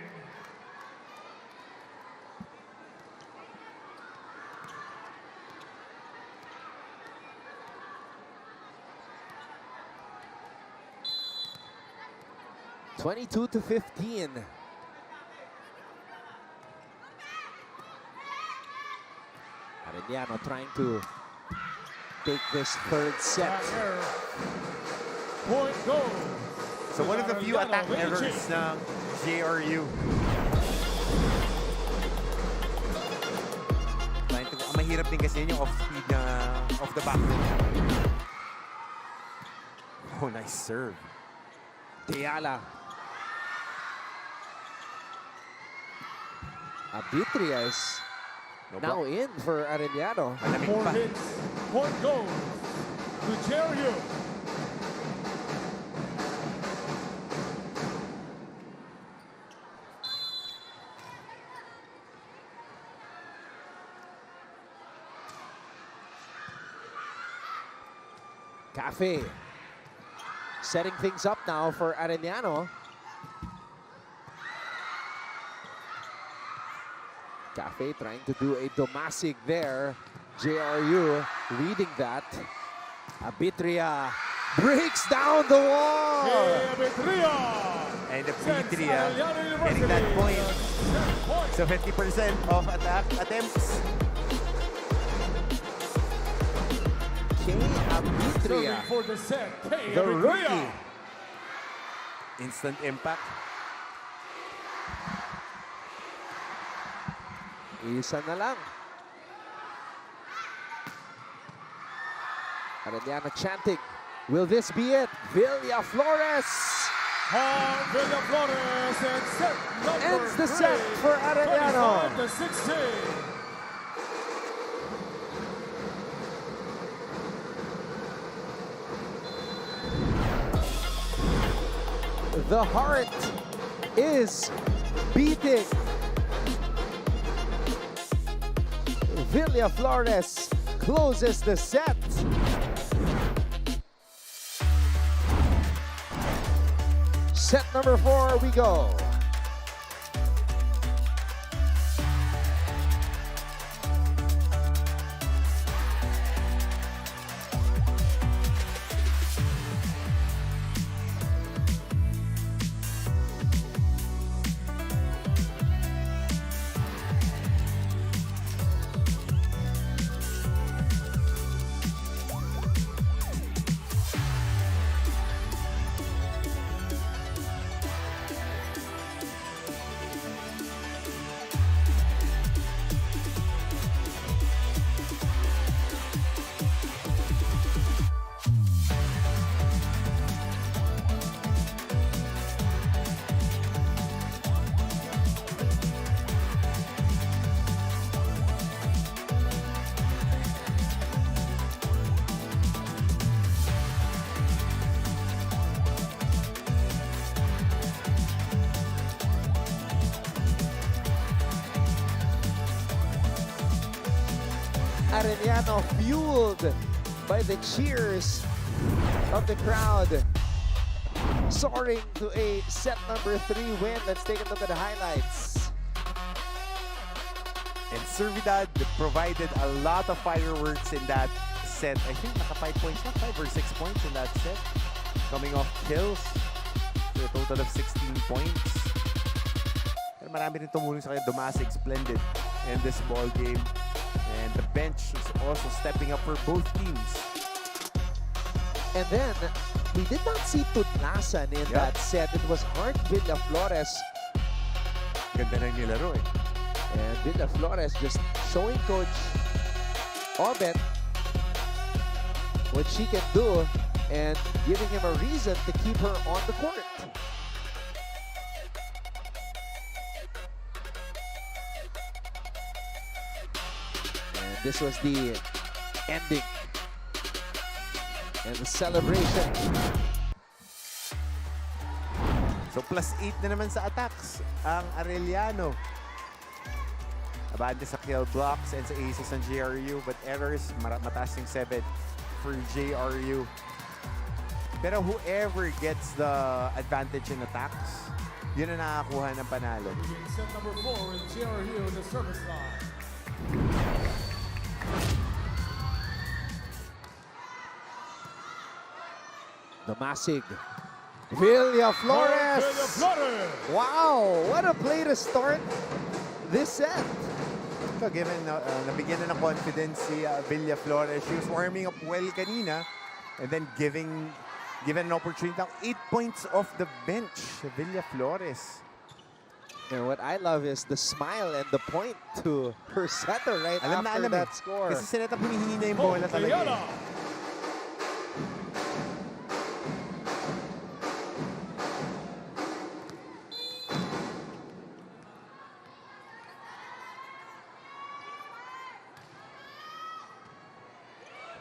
(22-15). Arellano trying to take this third set. Point goal. So one of the few attack errors ng JRU. Ang mahirap din kasi yun yung off-speed na off the back. Oh, nice serve. Ayala. Abitria is now in for Arellano. Malamig More pa. hits. Point goal to JRU. Cafe setting things up now for Arellano. Cafe trying to do a Domasig there. JRU reading that. Abitria breaks down the wall. And Abitria getting that point. So 50% of attack attempts. Abitria, For the set, Kay the Abitria. rookie. Instant impact. Isa na lang. Arellano chanting. Will this be it? Villa Flores Villa Flores and set number ends the 3, set for Arellano. 25-16. The heart is beating. Villa Flores closes the set. Set number 4, we go. Arellano fueled by the cheers of the crowd, soaring to a set number 3 win. Let's take a look at the highlights. And Servidad provided a lot of fireworks in that set. I think naka 5 points, not 5 or 6 points in that set. Coming off kills to a total of 16 points. Pero marami rin tumulong sa kanya. Domasig, splendid in this ball game. And the bench is also stepping up for both teams. And then, we did not see Tudlasan in that set. It was Hart Villa Flores. Ganda na nilaro eh. And Villa Flores just showing Coach Obet what she can do and giving him a reason to keep her on the court. And this was the ending and the celebration. So +8 na naman sa attacks ang Arellano. Abante sa kill blocks and sa aces ng JRU, but errors, mataas yung 7 for JRU. Pero whoever gets the advantage in attacks, yun ang nakakuha ng panalo. Set number 4 with JRU the service line. Damasig. Villa Flores. Wow, what a play to start this set. So given nabigyan na ng confidence si Villa Flores, she was warming up well kanina and then given an opportunity now 8 points off the bench, Villa Flores. And what I love is the smile and the point to her setter right after that score. Kasi sineta hinihingi na yung bola talaga.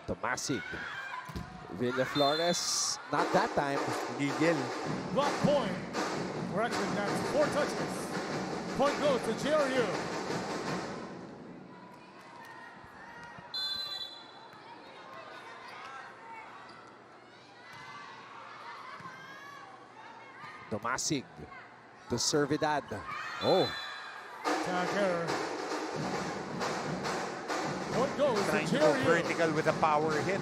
Damasig. Villa Flores, not that time. Gigil. Block point. Correction, that's 4 touches. Point goes to JRU. Damasig to Servidad. Oh, Tag error. Point goes to Trying to go JRU. vertical with a power hit.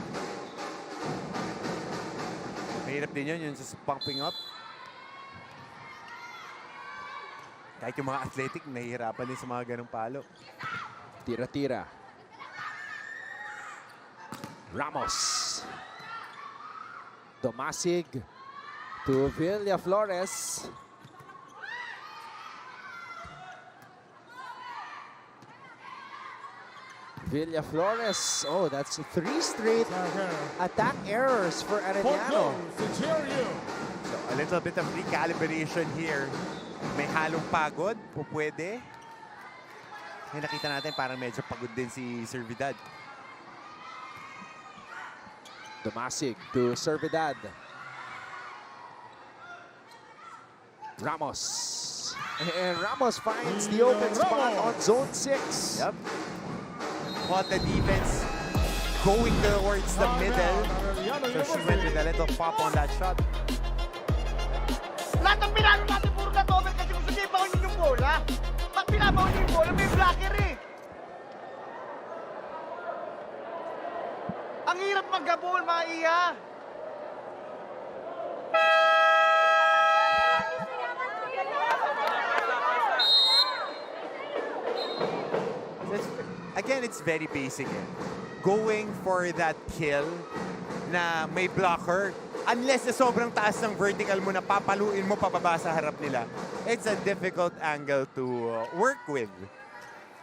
Mahirap din yun just pumping up. Kahit yung mga athletic, nahihirapan din sa mga ganong palo. tira-tira. Ramos. Damasig to Villa Flores. Villa Flores. Oh, that's 3 straight attack errors for Arellano. So a little bit of recalibration here. May halong pagod, po pwede. May nakita natin parang medyo pagod din si Servidad. Damasig to Servidad. Ramos. And Ramos finds the open spot on zone 6. Yep. Caught the defense going towards the middle. So she went with a little pop on that shot. Lahat ng pinalo natin puro na double kasi gusto niya ibawin yung bola. Pag pinabawin niyo yung bola, may blocker eh. Ang hirap mag-gabol, mga iya. Again, it's very basic. Going for that kill na may blocker, unless na sobrang taas ng vertical mo na papaluin mo pababa sa harap nila, it's a difficult angle to work with.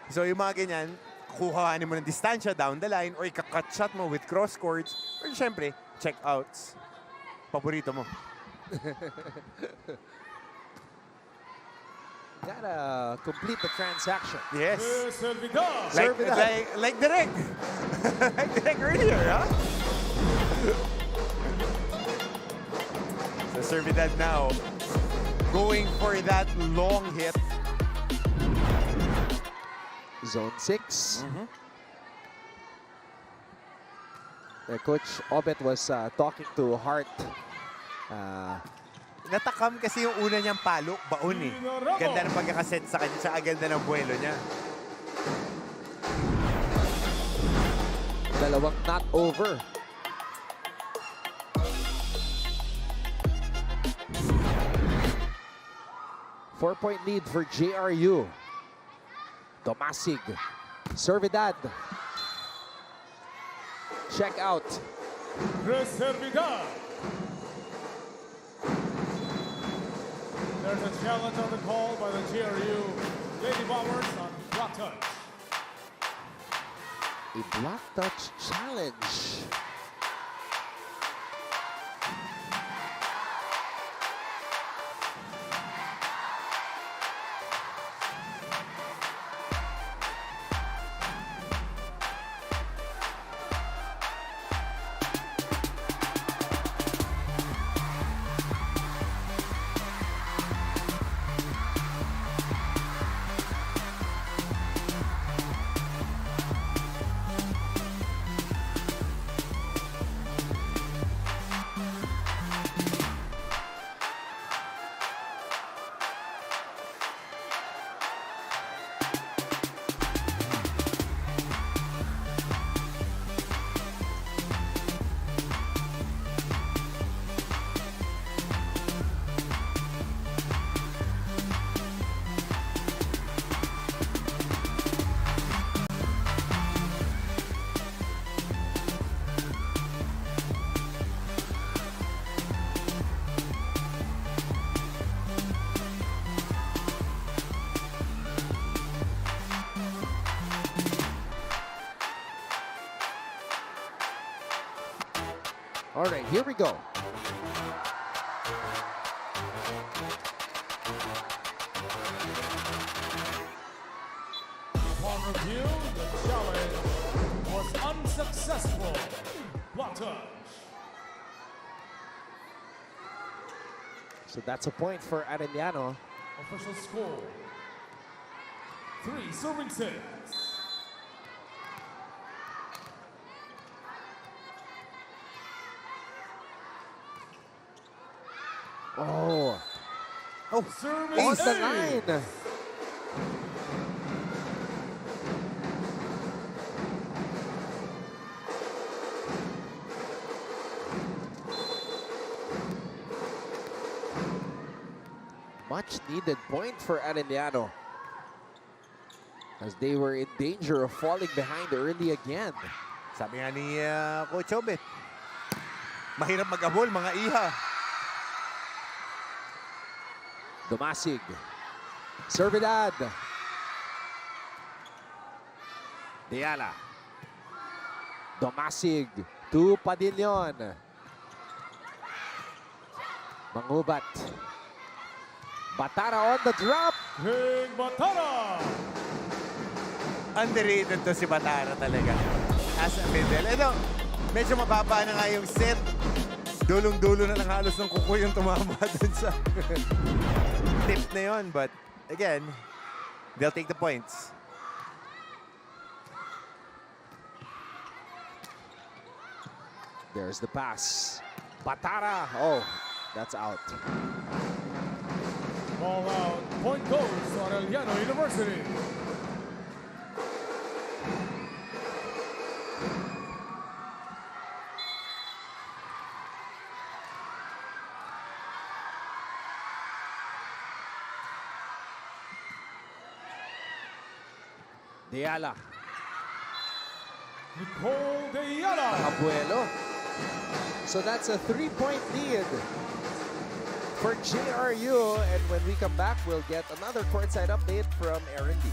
So yung mga ganyan, kuhawanin mo ng distansya down the line or ika-cut shot mo with cross courts or syempre, check-outs. Paborito mo. Gotta complete the transaction. Yes. Servidad. Like the rig. Like the rig earlier, huh? So Servidad now going for that long hit. Zone 6. Coach Obet was talking to Hart. Natakam kasi yung una niyang palo, baon eh. Ganda ng pagkakaset sa kanya, tsaka ganda ng buwelo niya. Dalawang not over. Four-point lead for JRU. Damasig. Servidad. Check out. Servidad. There's a challenge on the call by the GRU Lady Bombers on block touch. A block touch challenge. All right, here we go. Upon review, the challenge was unsuccessful. Block touch. So that's a point for Arellano. Official score. 3 serving sets. Oh, Serving on the sets. line. Much needed point for Arellano, as they were in danger of falling behind early again. Sabi nga ni Coach Obet, mahirap mag-abol, mga iha. Dumasig. Servidad. Diala. Dumasig to Padillon. Mangubat. Batara on the drop. King Batara. Underrated to si Batara talaga. As a middle. Ito, medyo mababa na nga yung set. Dulong-dulo na lang halos ng kuko yung tumama dun sa tip na yun. But again, they'll take the points. There's the pass. Batara. Oh, that's out. Ball out. Point goes to Arellano University. Diala. Nicole Diala. Abuelo. So that's a 3-point lead for JRU. And when we come back, we'll get another courtside update from Aaron D.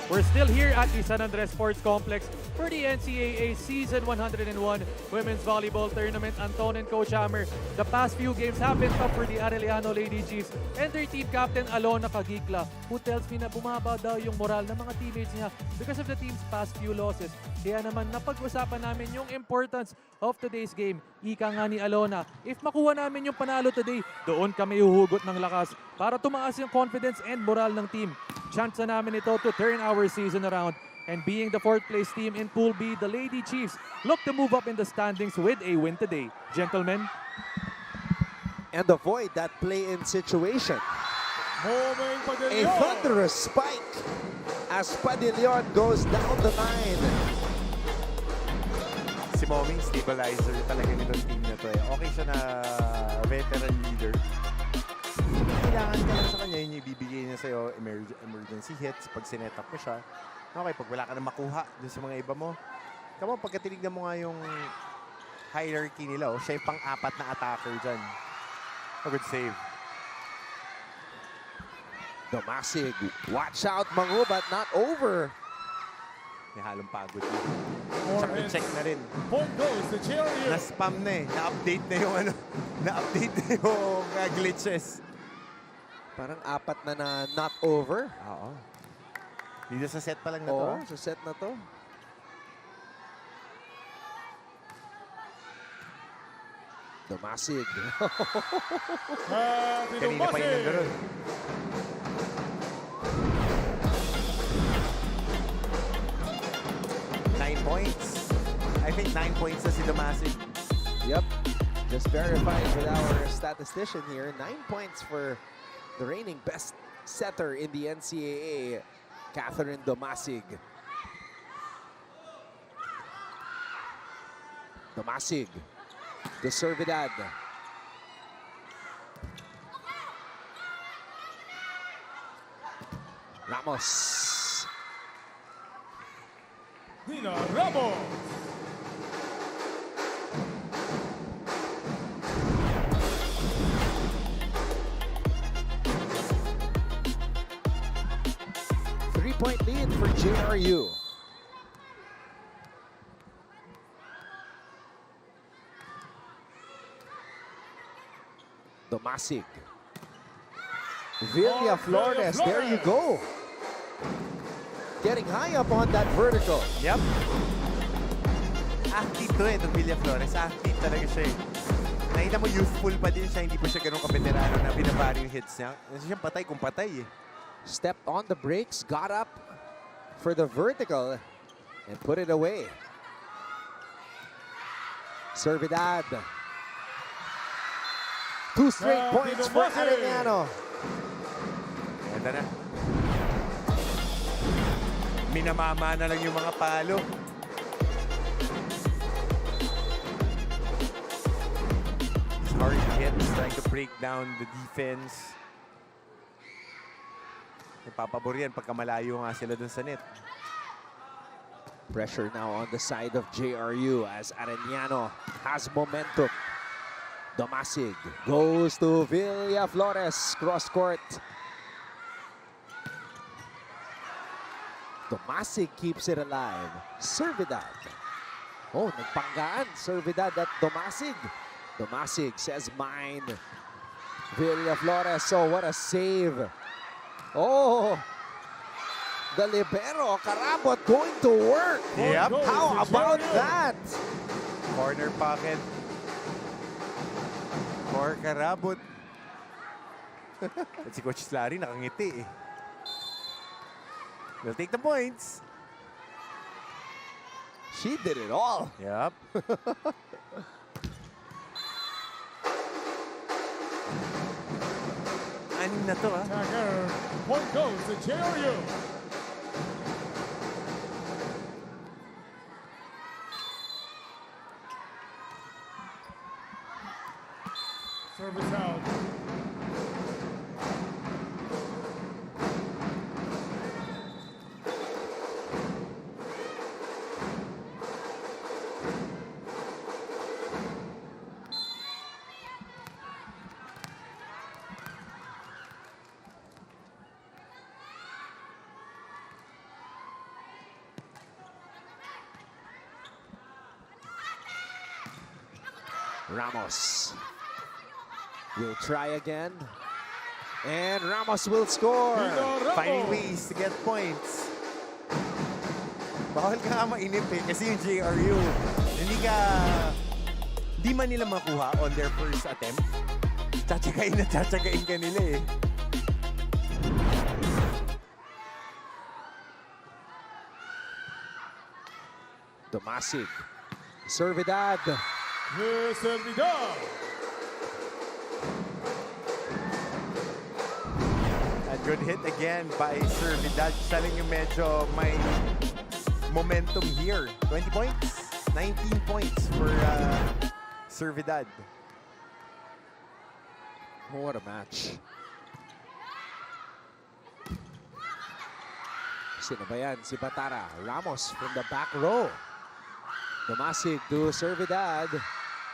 We're still here at the San Andres Sports Complex for the NCAA Season 101 Women's Volleyball Tournament. Anton and Coach Hammer, the past few games have been tough for the Arellano Lady Chiefs and their team captain Alona Kagikla, who tells me na bumaba daw yung moral ng mga teammates niya because of the team's past few losses. Kaya naman napag-usapan namin yung importance of today's game. Ika nga ni Alona, if makuha namin yung panalo today, doon kami uhugot ng lakas para tumaas yung confidence and moral ng team. Chance na namin ito to turn our season around. And being the 4th place team in Pool B, the Lady Chiefs look to move up in the standings with a win today. Gentlemen. And avoid that play-in situation. A thunderous spike. as Padillon goes down the line. Si Mommy, stabilizer talaga nitong team na to eh. Okay siya na veteran leader. Kailangan ka lang sa kanya, yun yung ibibigay niya sa'yo, emergency hits, pag sinet up mo siya. Okay, pag wala ka na makuha dun sa mga iba mo. Kamo, pagka tinignan mo nga yung hierarchy nila, siya yung pang-apat na attacker dyan. A good save. Domasig, watch out, Mangu, but not over. May halong pagod yun. Tsaka check na rin. Point goes to JRU. Na-spam na eh. Na-update na yung na-update na yung glitches. Parang apat na not over. Oo. Dito sa set pa lang na to. Oo, sa set na to. Domasig. Kanina pa yun nandun. Points. I think 9 points na si Domasig. Yep. Just verified with our statistician here. 9 points for the reigning best setter in the NCAA, Catherine Domasig. Domasig. The Servidad. Ramos. Nina Ramos. Three-point lead for JRU. Domasig. Villa Flores, there you go. Getting high up on that vertical. Yep. Athlete to eh, itong Villa Flores. Athlete talaga siya eh. Nakita mo, youthful pa din siya. Hindi pa siya ganun kabeterano na binabari yung hits niya. Kasi siya patay kung patay eh. Stepped on the brakes, got up for the vertical, and put it away. Servidad. 2 straight points for Arellano. Ganda na. Minamama na lang yung mga palo. Hard hits, trying to break down the defense. Napapabor yan pagka malayo nga sila dun sa net. Pressure now on the side of JRU as Arellano has momentum. Domasig goes to Villa Flores, cross court. Domasig keeps it alive. Servidad. Oh, nagpanggaan. Servidad at Domasig. Domasig says mine. Villa Flores. Oh, what a save. Oh, the libero, Karabot, going to work. Yep. How about that? Corner pocket. For Karabot. At si Coach Larry nakangiti eh. We'll take the points. She did it all. Yep. Anim na to ah. Attacker. Point goes to JRU. Service out. Ramos will try again. And Ramos will score. Finding ways to get points. Bawal ka nga mainip eh. Kasi yung JRU, di man nila makuha on their first attempt. Tsagain ka nila eh. Domasig. Servidad. Servidad. Good hit again by Servidad. Siya lang yung medyo may momentum here. 20 points? 19 points for Servidad. What a match. Sino ba yan? Si Batara. Ramos from the back row. Dumasig to Servidad.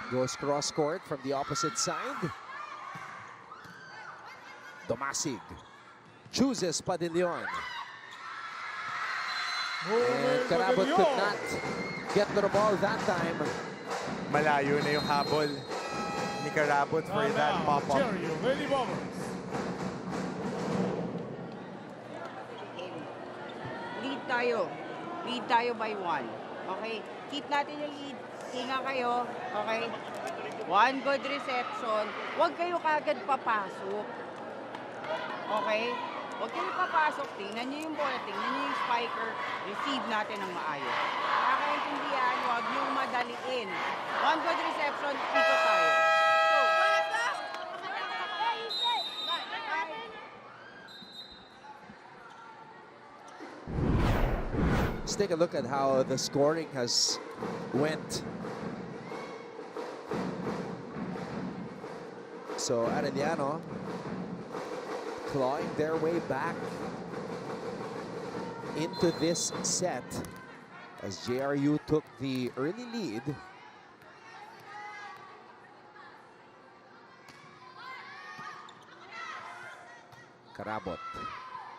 Goes cross court from the opposite side. Dumasig chooses Padillon. And Carabot could not get to the ball that time. Malayo na yung habol ni Carabot for that pop-up. Lead tayo by 1. Okay? Keep natin yung lead. Hinga kayo. Okay? One good reception. Huwag kayo kagad papasok. Okay? Huwag kayo papasok. Tingnan nyo yung bola. Tingnan nyo yung spiker. Receive natin ng maayos. Kakaintindihan, huwag nyo madaliin. One good reception. Dito tayo. Let's take a look at how the scoring has went. So Arellano clawing their way back into this set as JRU took the early lead. Carabot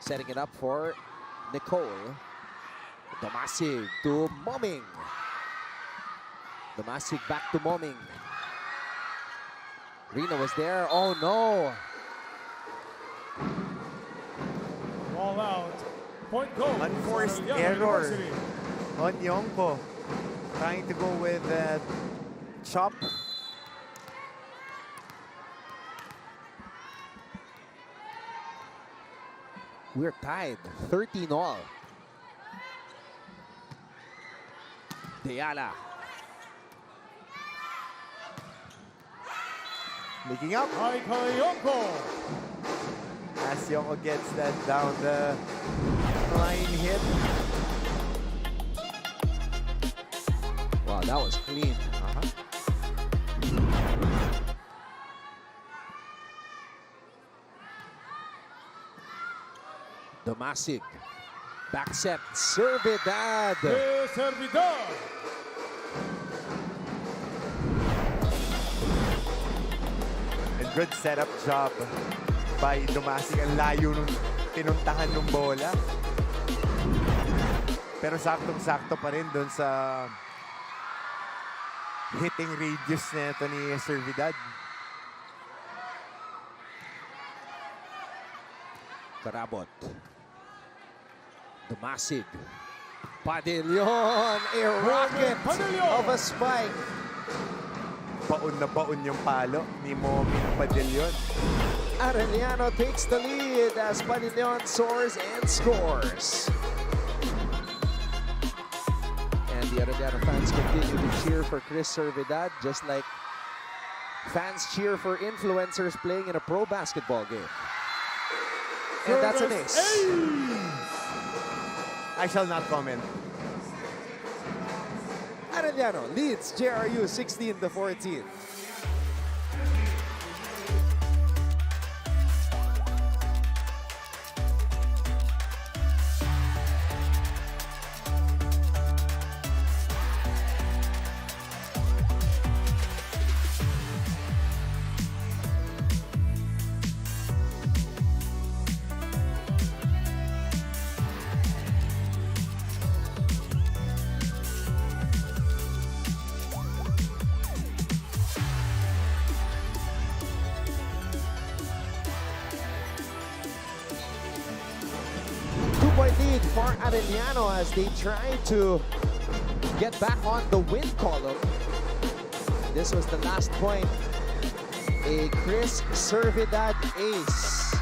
setting it up for Nicole. Dumasig to Moming. Dumasig back to Moming. Rina was there. Oh no. Ball out. Point goal. Unforced error on Yongko. Trying to go with chop. We're tied. 13 all. Ayala. Making up. As Yongko gets that down the line hit. Wow, that was clean. Dumasig. Back set. Servidad. And good setup job by Dumasig. Ang layo nung pinuntahan ng bola. Pero saktong-sakto pa rin doon sa hitting radius na ito ni Servidad. Carabot. Dumasig. Padillon. A rocket of a spike. Baon na baon yung palo ni Moming Padillon. Arellano takes the lead as Padillon soars and scores. And the Arellano fans continue to cheer for Chris Servidad, just like fans cheer for influencers playing in a pro basketball game. And that's an ace. I shall not comment. Arellano leads JRU 16-14. Lead for Arellano as they try to get back on the win column. This was the last point. A Chris Servidad ace.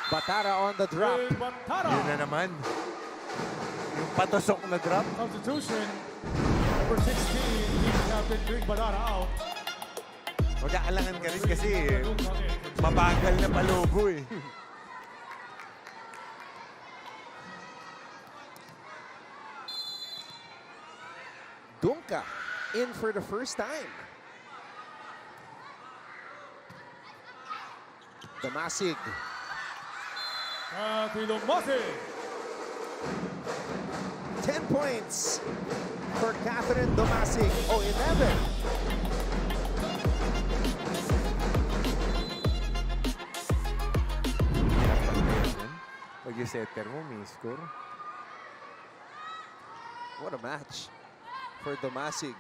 Batara on the drop. Yun na naman. Yung patusok na drop. Substitution. Number 16, team captain Greg Badara out. Mag-aalangan ka rin kasi mabagal na palobo eh. Dunka in for the first time. Damasig. Damasig. 10 points for Catherine Damasig. Oh, 11. Pag yung setter mo, may score. What a match for Damasig.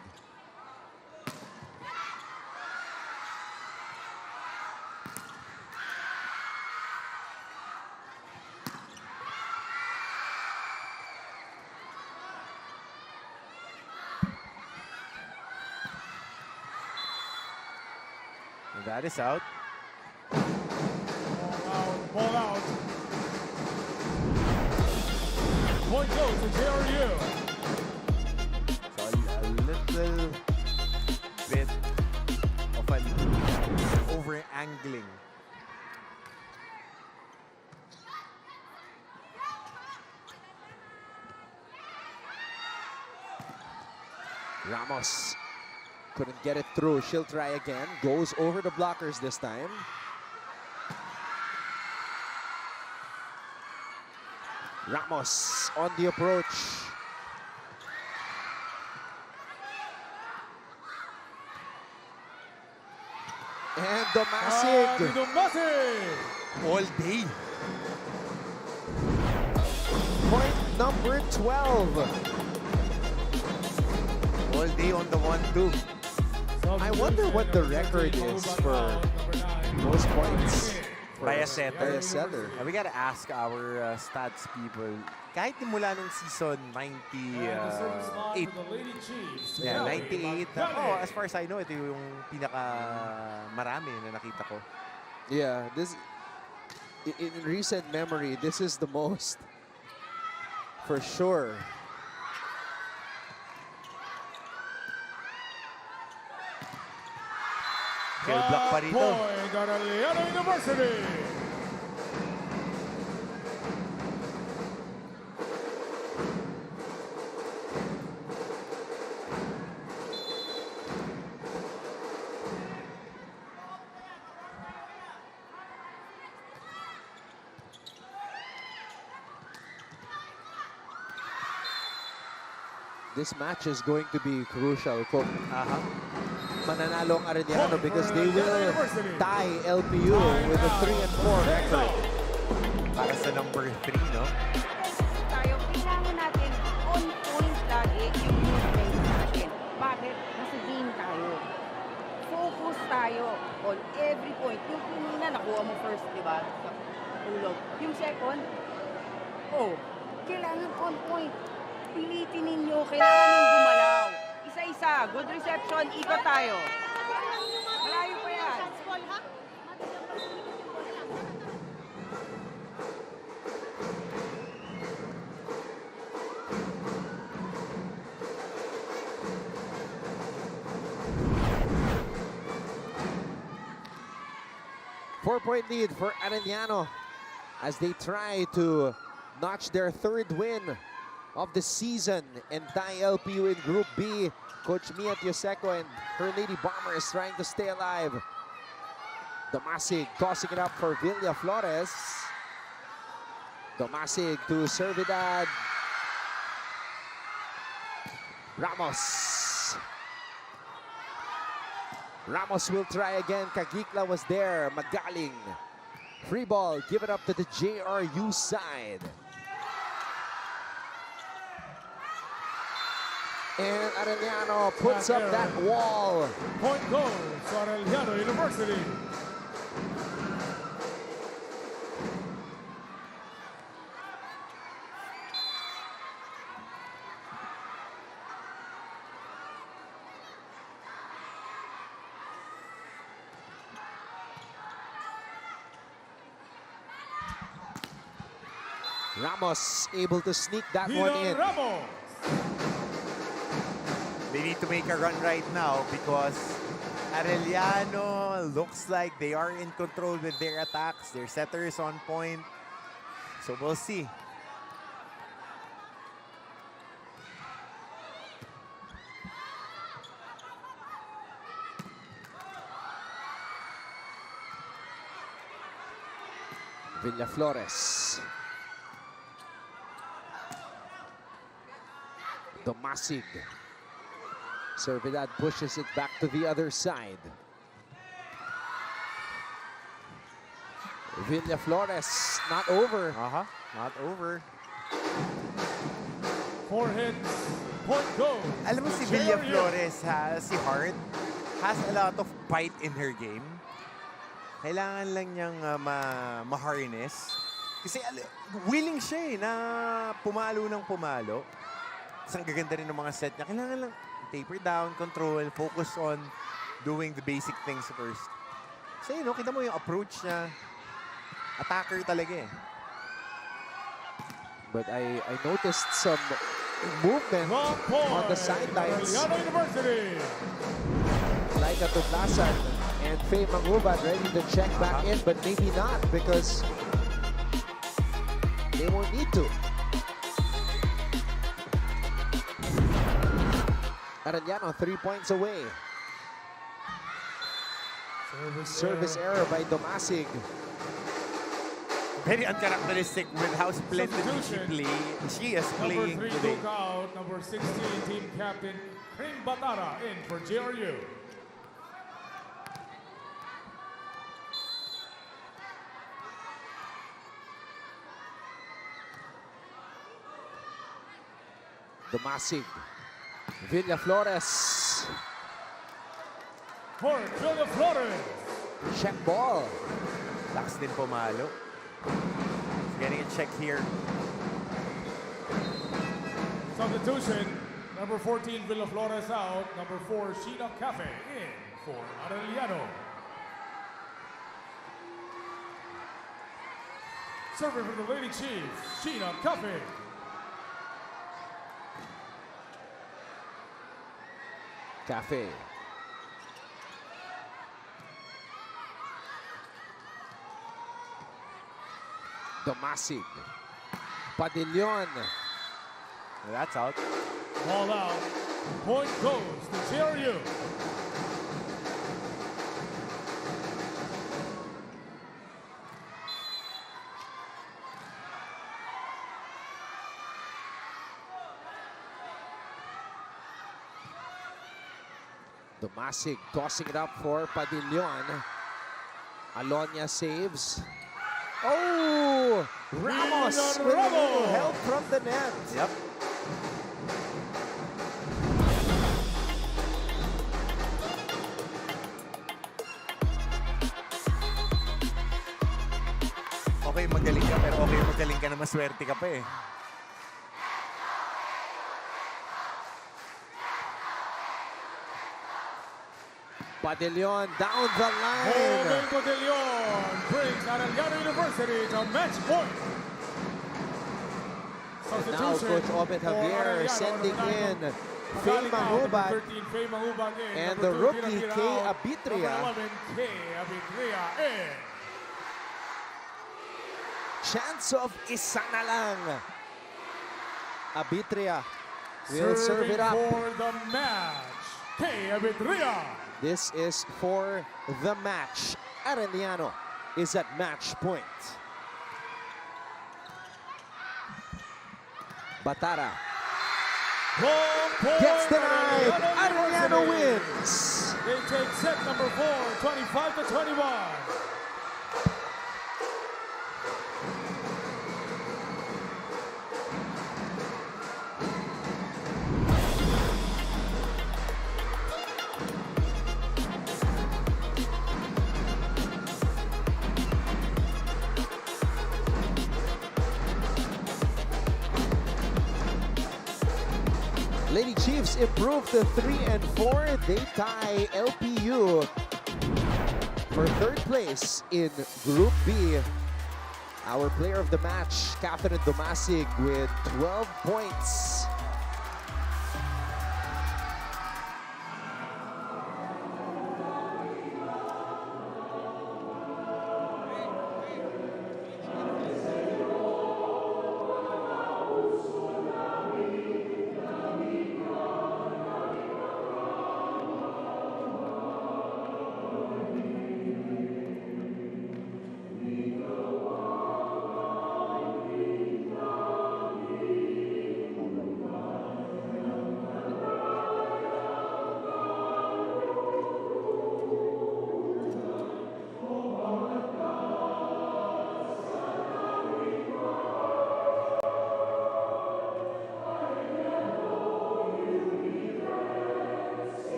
And that is out. Ball out. Point goes to JRU. So a little bit of an over-angling. Ramos couldn't get it through. She'll try again. Goes over the blockers this time. Ramos on the approach. And Damasig. Damasig. All day. Point number 12. All day on the 1-2. I wonder what the record is for most points By a setter. by a setter. We gotta ask our stats people. Kahit mula nung season 98. Yeah, 98. Oh, as far as I know, ito yung pinaka marami na nakita ko. Yeah, this in recent memory, this is the most for sure. Kill block pa rito. Point at Aeliano University. This match is going to be crucial kung mananalo ang Arellano because they will tie LPU with a 3-4 record. Para sa number 3, no? Tayo, kailangan natin on point lagi yung movement natin. Bakit? Kasi game tayo. Focus tayo on every point. Yung kanina, nakuha mo first, di ba? Sa ulog. Yung second, kailangan on point. Pilitin ninyo, kailangan yung gumalaw. Isa-isa, good reception, ikot tayo. Malayo pa yan. 4-point lead for Arellano as they try to notch their third win of the season and tie LPU in Group B. Coach Mia Tioseco and her Lady Bombers trying to stay alive. Damasig tossing it up for Villa Flores. Damasig to Servidad. Ramos. Ramos will try again. Kagikla was there. Magaling. Free ball. Give it up to the JRU side. And Arellano puts up that wall. Point goes to Arellano University. Ramos able to sneak that one in. Ramos. They need to make a run right now because Arellano looks like they are in control with their attacks. Their setter is on point. So we'll see. Villaflores. Domasig. Servidad pushes it back to the other side. Villaflores, not over. Not over. Four hits. Point goes. Alam mo si Villaflores, si Hart, has a lot of bite in her game. Kailangan lang niyang ma-harness. Kasi willing siya na pumalo ng pumalo. Ang gaganda rin ng mga set niya. Kailangan lang taper down, control, focus on doing the basic things first. Kasi kita mo yung approach niya. Attacker talaga eh. But I noticed some movement on the sidelines. Aeliano University. Laika Tutlasan and Faye Mangubat ready to check back in, but maybe not because they won't need to. Arellano 3 points away. Service error by Domasig. Very uncharacteristic with how splendidly she is playing Number 3 today. lookout. Number 16 team captain Kring Batara in for JRU. Domasig. Villaflores. For Villaflores. Check ball. Lakas din pumalo. Getting a check here. Substitution. Number 14 Villaflores out. Number 4 Sheena Cafe in for Arellano. Serving for the Lady Chiefs, Sheena Cafe. Cafe. Domasig. Padillon. That's out. Ball out. Point goes to JRU. Domasig tossing it up for Padillon. Alonia saves. Oh! Ramos with a little help from the net. Yep. Okay, magaling ka, pero okay, magaling ka na maswerte ka pa eh. Padillon down the line. Momento de Leon brings Arellano University to match point. Now Coach Obed Javier sending in Faye Mangubat and the rookie Kay Abitria. Chance of isa na lang. Abitria will serve it up. For the match, Kay Abitria. This is for the match. Arellano is at match point. Batara gets denied. Arellano wins. They take set number 4, 25-21. Lady Chiefs improve to 3-4. They tie LPU for third place in Group B. Our player of the match, Catherine Domasig, with 12 points.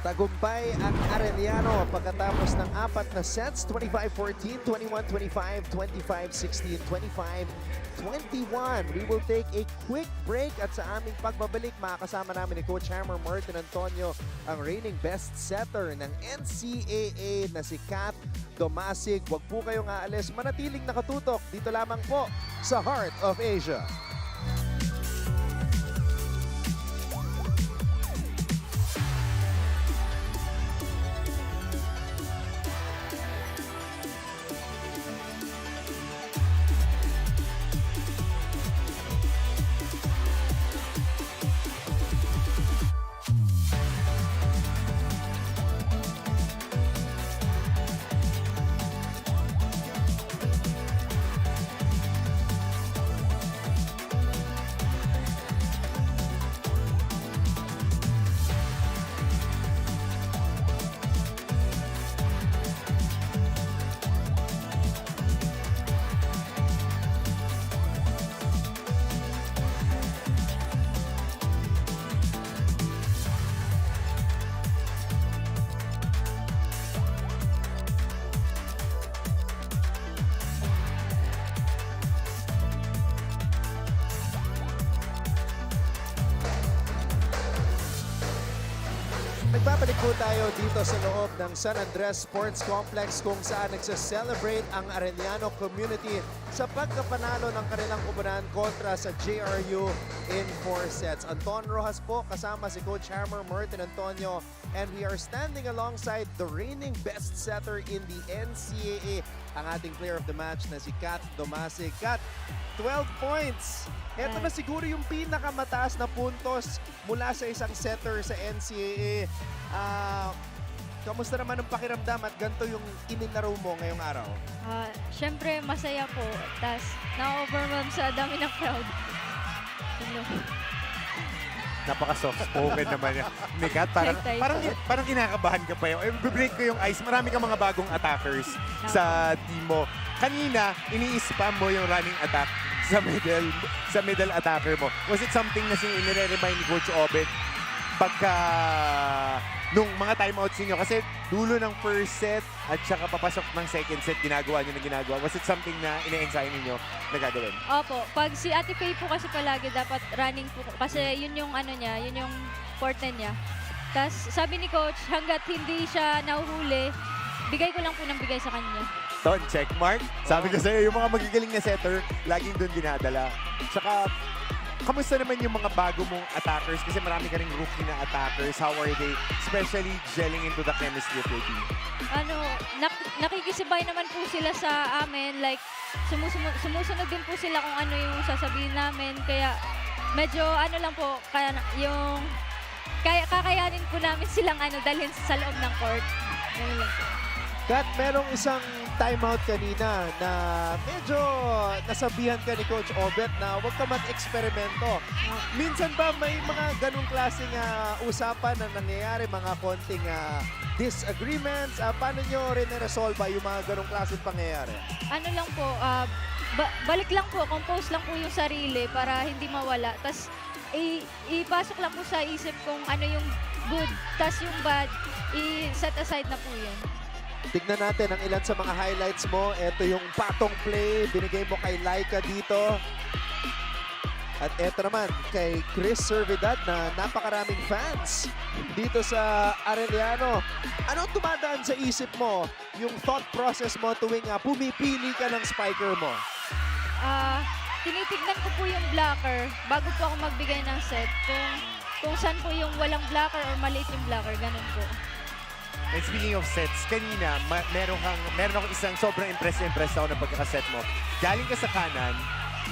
Tagumpay ang Arellano pagkatapos ng apat na sets, 25-14, 21-25, 25-16, 25-21. We will take a quick break at sa aming pagbabalik, makakasama namin ni Coach Hammer Martin Antonio, ang reigning best setter ng NCAA na si Kat Domasig. Huwag po kayong aalis, manatiling nakatutok dito lamang po sa Heart of Asia. Nagbabalik po tayo dito sa loob ng San Andres Sports Complex kung saan nagsa-celebrate ang Arellano community sa pagkapanalo ng kanilang kubanan kontra sa JRU in 4 sets. Anton Rojas po kasama si Coach Hammer Martin Antonio, and we are standing alongside the reigning best setter in the NCAA, ang ating player of the match na si Kat Domase. Kat, 12 points! Ito na siguro yung pinakamataas na puntos mula sa isang setter sa NCAA. Kamusta naman ang pakiramdam at ganito yung ininaro mo ngayong araw? Syempre, masaya po. Tapos, na-overwhelm sa dami ng crowd. Napaka-soft-spoken naman yan. Mikat, parang kinakabahan ka pa yun. Break ko yung ice. Marami kang mga bagong attackers sa team mo. Kanina, ini-spam mo yung running attack sa middle attacker mo. Was it something na inire-remind ni Coach Obet pagka nung mga timeouts niyo? Kasi dulo ng first set at saka papasok ng second set, ginagawa niyo na ginagawa. Was it something na ine-ensign niyo na gagawin? Opo. Pag si Ate Faye po kasi palagi dapat running po. Kasi yun yung ano niya, yun yung forte niya. Tapos sabi ni Coach, hanggat hindi siya nahuhuli, bigay ko lang po ng bigay sa kanya. Ton, check mark. Sabi ko sa'yo, yung mga magagaling na setter, laging doon dinadala. Saka, kamusta naman yung mga bago mong attackers? Kasi marami ka ring rookie na attackers. How are they, especially gelling into the chemistry of your team? Nakikisibay naman po sila sa amin. Like, sumusunod din po sila kung ano yung sasabihin namin. Kaya, medyo ano lang po, kakayanin po namin silang dalhin sa loob ng court. Ganun lang po. Kat, merong isang timeout kanina na medyo nasabihan ka ni Coach Obet na huwag ka mag-eksperimento. Minsan ba may mga ganong klaseng usapan na nangyayari, mga konting disagreements? Paano nyo rin resolve yung mga ganong klaseng pangyayari? Ano lang po, balik lang po, compose lang po yung sarili para hindi mawala. Tapos, ipasok lang po sa isip kung ano yung good, tapos yung bad, i-set aside na po yun. Tignan natin ang ilan sa mga highlights mo. Ito yung patong play, binigay mo kay Laika dito. At ito naman kay Chris Servidad na napakaraming fans dito sa Arellano. Anong tumadaan sa isip mo, yung thought process mo tuwing pumipili ka ng spiker mo? Tinitignan ko po yung blocker bago po ako magbigay ng set. Kung saan po yung walang blocker or maliit yung blocker, ganun po. And speaking of sets, kanina, meron akong isang sobrang impress ako na pagkakaset mo. Galing ka sa kanan,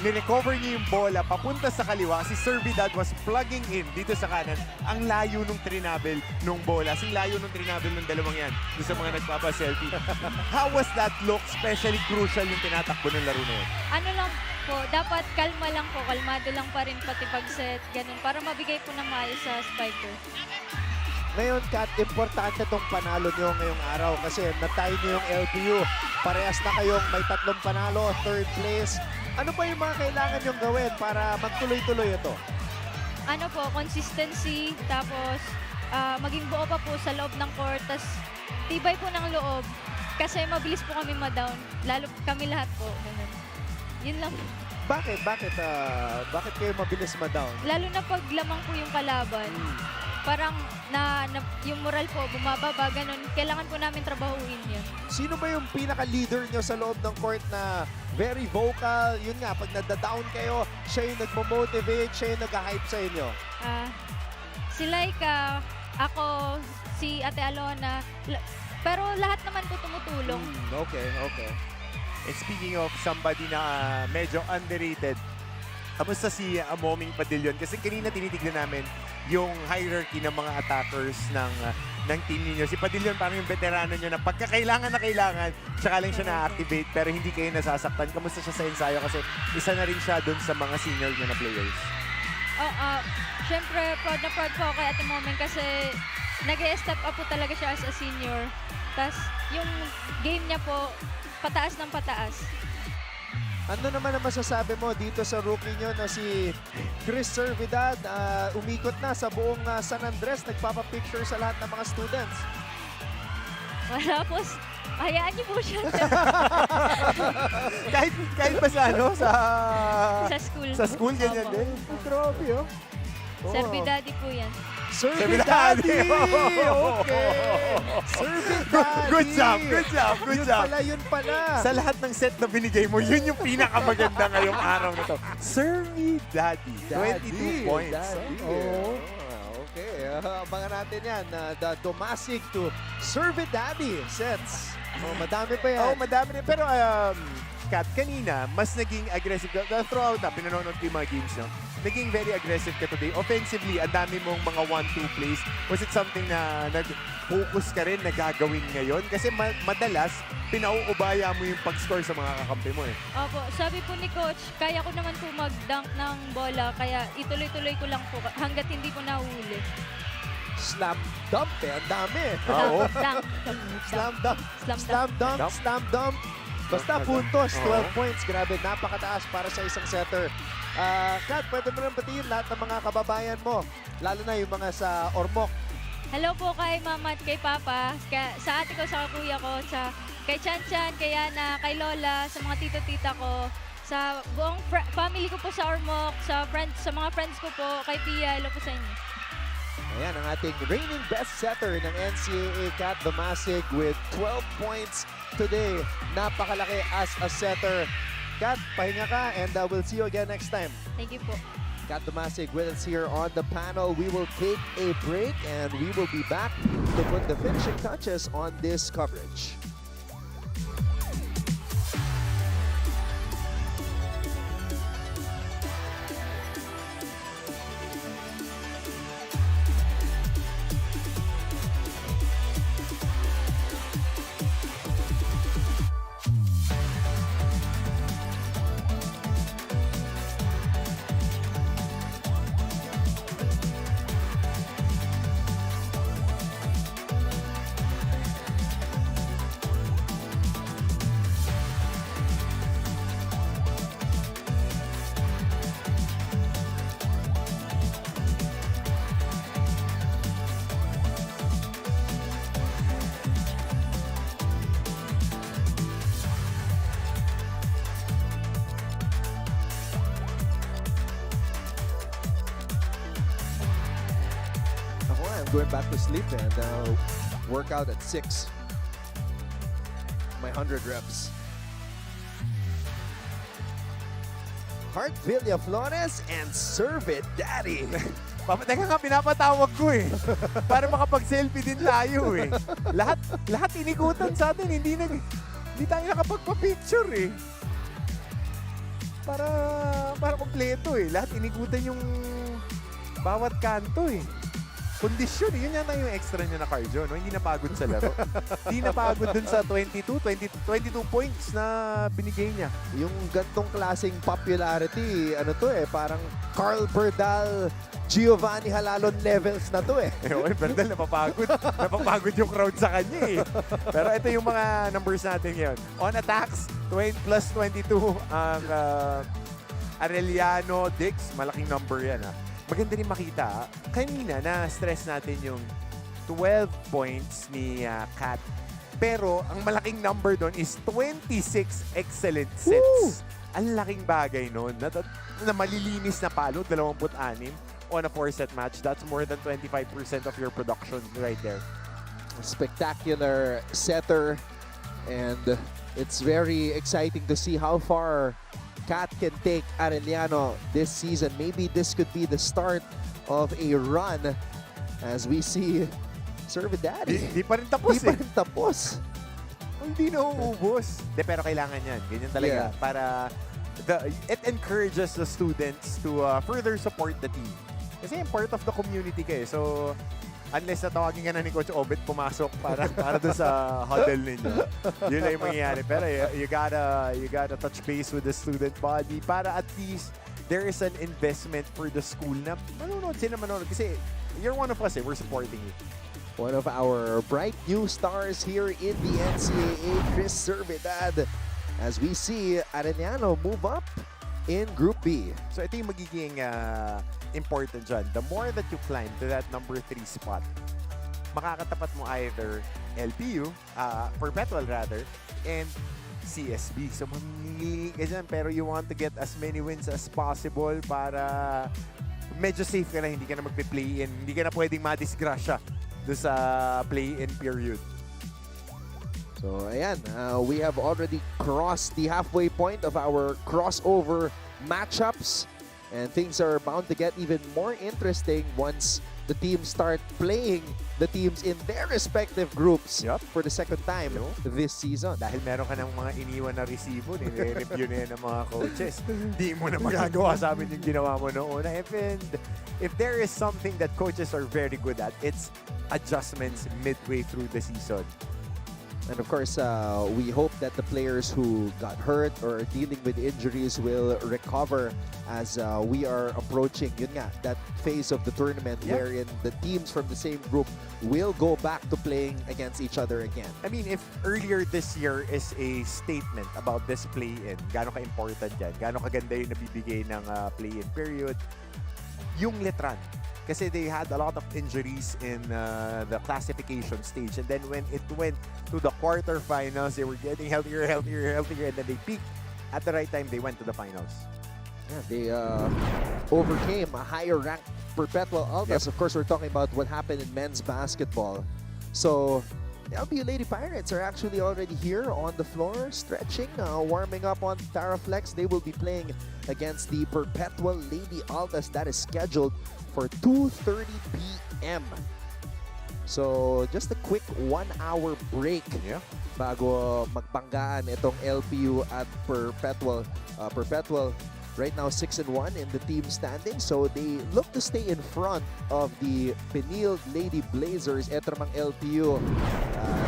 nirecover niya yung bola papunta sa kaliwa. Si Servidad was plugging in dito sa kanan. Ang layo nung trinabel nung bola. Ang layo nung trinabel nung dalawang yan. Doon sa mga nagpapa-selfie. How was that look? Especially crucial yung tinatakbo ng laro na yun. Ano lang po, dapat kalma lang po. Kalmado lang pa rin pati pag-set. Ganun, para mabigay po ng maayos sa spiker. Ngayon, Kat, importante tong panalo nyo ngayong araw kasi natay nyo yung LPU. Parehas na kayong may 3 panalo, 3rd place. Ano pa yung mga kailangan nyong gawin para magtuloy-tuloy ito? Ano po, consistency, tapos maging buo pa po sa loob ng court, tapos tibay po ng loob kasi mabilis po kami ma-down, lalo kami lahat po. Ganun. Yun lang. Bakit kayo mabilis ma-down? Lalo na pag lamang po yung kalaban. Parang yung moral po bumababa, ganun. Kailangan po namin trabahuin yun. Sino ba yung pinaka-leader nyo sa loob ng court na very vocal? Yun nga, pag nadadown kayo, siya yung nagmo-motivate, siya yung nag-hype sa inyo. Si Laika, ako, si Ate Alona, pero lahat naman po tumutulong. Okay. And speaking of somebody na medyo underrated, kamusta si Moming Padillon? Kasi kanina tinitignan namin yung hierarchy ng mga attackers ng team ninyo. Si Padillon parang yung veterano nyo na pagkakailangan na kailangan, tsaka lang siya na-activate pero hindi kayo nasasaktan. Kamusta siya sa ensayo? Kasi isa na rin siya dun sa mga senior nyo na players. Siyempre, proud na proud po ako kay Ate Moming kasi nag-step up po talaga siya as a senior. Tapos yung game niya po, pataas ng pataas. Ano naman ang masasabi mo dito sa rookie nyo na si Chris Servidad? Umikot na sa buong San Andres, nagpapapicture sa lahat ng mga students. Tapos, hayaan niyo po siya. kahit ba sa sa school. Sa school, ganyan Opo. din? Grabe, oh. Servidadi po yan. Serve it, Daddy! Okay! Serve it, Daddy! Good job, good job, good Yun job. pala, yun pala. Sa lahat ng set na binigay mo, yun yung pinakamaganda ngayong araw na to. Serve me, Daddy. 22 points. Daddy. Oh. Okay, abangan natin yan. The Domasig to Serve it, Daddy sets. Madami pa yan. Oh, madami rin. Pero, Kat, kanina, mas naging aggressive. Throughout na, pinanonood ko yung mga games, no? Naging very aggressive ka today. Offensively, ang dami mong mga 1-2 plays. Was it something na nag-focus ka rin na gagawin ngayon? Kasi madalas, pinauubaya mo yung pag-score sa mga kakampi mo eh. Opo, sabi po ni Coach, kaya ko naman po mag-dunk ng bola, kaya ituloy-tuloy ko lang po hanggat hindi ko nahuli. Slam dunk eh. Ang dami. Oo. Dunk. Slam dunk. Slam Slam dunk. Dunk. Slam dunk. Basta puntos, 12 points. Grabe, napakataas para sa isang setter. Kat, pwede mo rin batiin lahat ng mga kababayan mo. Lalo na yung mga sa Ormoc. Hello po kay Mama at kay Papa, sa ate ko, sa kuya ko, kay Chan Chan, kay Yana, kay Lola, sa mga tito-tita ko, sa buong family ko po sa Ormoc, sa mga friends ko po, kay Pia, hello po sa inyo. Ayan, ang ating reigning best setter ng NCAA, Kat Domasig, with 12 points today. Napakalaki as a setter. Kat, pahinga ka, and we'll see you again next time. Thank you po. Kat Domasig with us here on the panel. We will take a break, and we will be back to put the finishing touches on this coverage. Going back to sleep and work out at 6. My 100 reps. Heart Villaflores and Serve It Daddy. Teka nga, pinapatawag ko eh. Para makapag-selfie din tayo eh. Lahat inikutan sa atin, hindi tayo nakapagpa-picture eh. Para kompleto eh. Lahat inikutan yung bawat kanto eh. Kondisyon, yun yata yung extra niya na cardio, no? Hindi napagod sa laro. Hindi napagod dun sa 22 points na binigay niya. Yung gantong klaseng popularity, ano to eh, parang Carl Berdal, Giovanni Halalon levels na to eh. Berdal, napapagod. Napapagod yung crowd sa kanya eh. Pero ito yung mga numbers natin ngayon. On attacks, plus 22 ang Arellano, Dix, malaking number yan ha. Maganda rin makita, kanina na-stress natin yung 12 points ni Kat. Pero ang malaking number doon is 26 excellent sets. Woo! Ang laking bagay noon na malilinis na palo, 26 on a 4-set match. That's more than 25% of your production right there. Spectacular setter, and it's very exciting to see how far Kat can take Arellano this season. Maybe this could be the start of a run as we see Serve It Daddy. Di pa rin tapos Di pa rin tapos. Hindi na uubos. Pero kailangan yan. Ganyan talaga. Yeah. Para it encourages the students to further support the team. Kasi part of the community kayo. So, unless natawagin ka na ni Coach Obet pumasok para doon sa huddle ninyo. Yun lang yung mangyayari. Pero you gotta touch base with the student body para at least there is an investment for the school na manonood sila manonood. Kasi you're one of us eh. We're supporting you. One of our bright new stars here in the NCAA, Chris Servidad, as we see Arellano move up in Group B. So ito yung magiging important dyan. The more that you climb to that number 3 spot, makakatapat mo either LPU, Perpetual rather, and CSB. So mamili ka dyan, pero you want to get as many wins as possible para medyo safe ka na, hindi ka na magpe-play-in, hindi ka na pwedeng madisgrasya doon sa play-in period. So, ayan, we have already crossed the halfway point of our crossover matchups. And things are bound to get even more interesting once the teams start playing the teams in their respective groups for the second time this season. Dahil meron ka ng mga iniwan na resibo, nire-review na yan ng mga coaches. Hindi mo na magagawa sa amin yung ginawa mo noon. And if there is something that coaches are very good at, it's adjustments midway through the season. And of course, we hope that the players who got hurt or are dealing with injuries will recover as we are approaching that phase of the tournament wherein the teams from the same group will go back to playing against each other again. I mean, if earlier this year is a statement about this play-in, gaano ka-important yan, gaano kaganda yung nabibigay ng play-in period, yung Letran. Kasi they had a lot of injuries in the classification stage. And then when it went to the quarterfinals, they were getting healthier, and then they peaked. At the right time, they went to the finals. Yeah, they overcame a higher-ranked Perpetual Altas. Of course, we're talking about what happened in men's basketball. So, the LPU Lady Pirates are actually already here on the floor, stretching, warming up on Taraflex. They will be playing against the Perpetual Lady Altas. That is scheduled for 2:30 p.m. So, just a quick 1-hour break bago magbanggaan itong LPU at Perpetual. Perpetual right now 6-1 in the team standing. So, they look to stay in front of the Benil Lady Blazers. Ito namang LPU,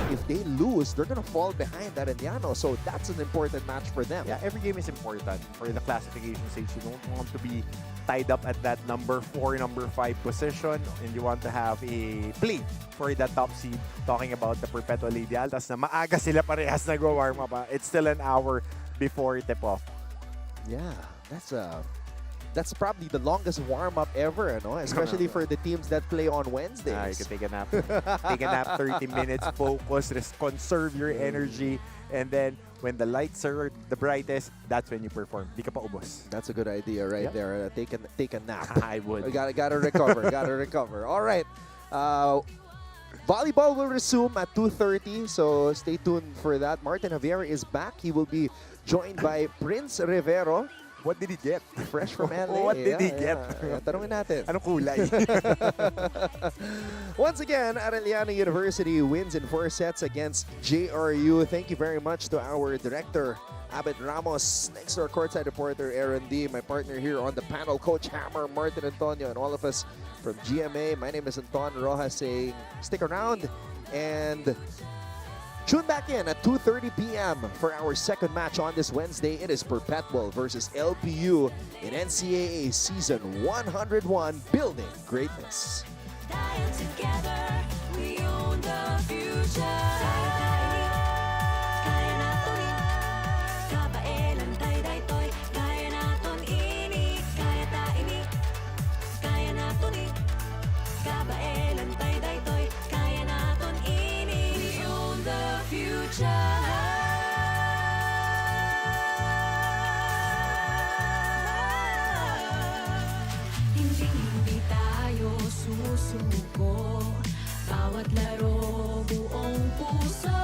if they lose, they're gonna fall behind Arellano. So, that's an important match for them. Yeah, every game is important for the classification stage. You don't want to be tied up at that number 4, number 5 position, and you want to have a play for the top seed. Talking about the Perpetual Lady Altas na maaga sila parehas nag-warm up. It's still an hour before tip-off. Yeah, that's probably the longest warm-up ever, especially for the teams that play on Wednesdays. You can take a nap. Take a nap, 30 minutes, focus, conserve your energy, and then when the lights are the brightest, that's when you perform. Di ka pa ubos. That's a good idea right there. Take a nap. I would. Gotta recover. Gotta recover. All right. Volleyball will resume at 2:30, so stay tuned for that. Martin Javier is back. He will be joined by Prince Rivero. What did he get? Fresh from LA. What did he get? Tanungin natin. Anong kulay? Once again, Arellano University wins in 4 sets against JRU. Thank you very much to our director, Abed Ramos. Next to our courtside reporter, Aaron D. My partner here on the panel, Coach Hammer, Martin Antonio, and all of us from GMA. My name is Anton Rojas saying stick around and tune back in at 2:30 p.m. for our second match on this Wednesday. It is Perpetual versus LPU in NCAA Season 101, Building Greatness. Dying together, we own the future. Kaya natin kabaelan tayo daytoy. Kaya natin ini, kaya ta ini. Kaya natin kabaelan tayo daytoy. Kaya natin ini, we own the future. Hindi tayo susuko. Bawat laro buong puso.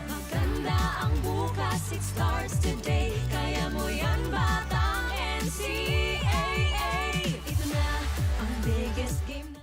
Maganda ang bukas, it starts today. Kaya mo yan batang NCAA. Ito na ang biggest game na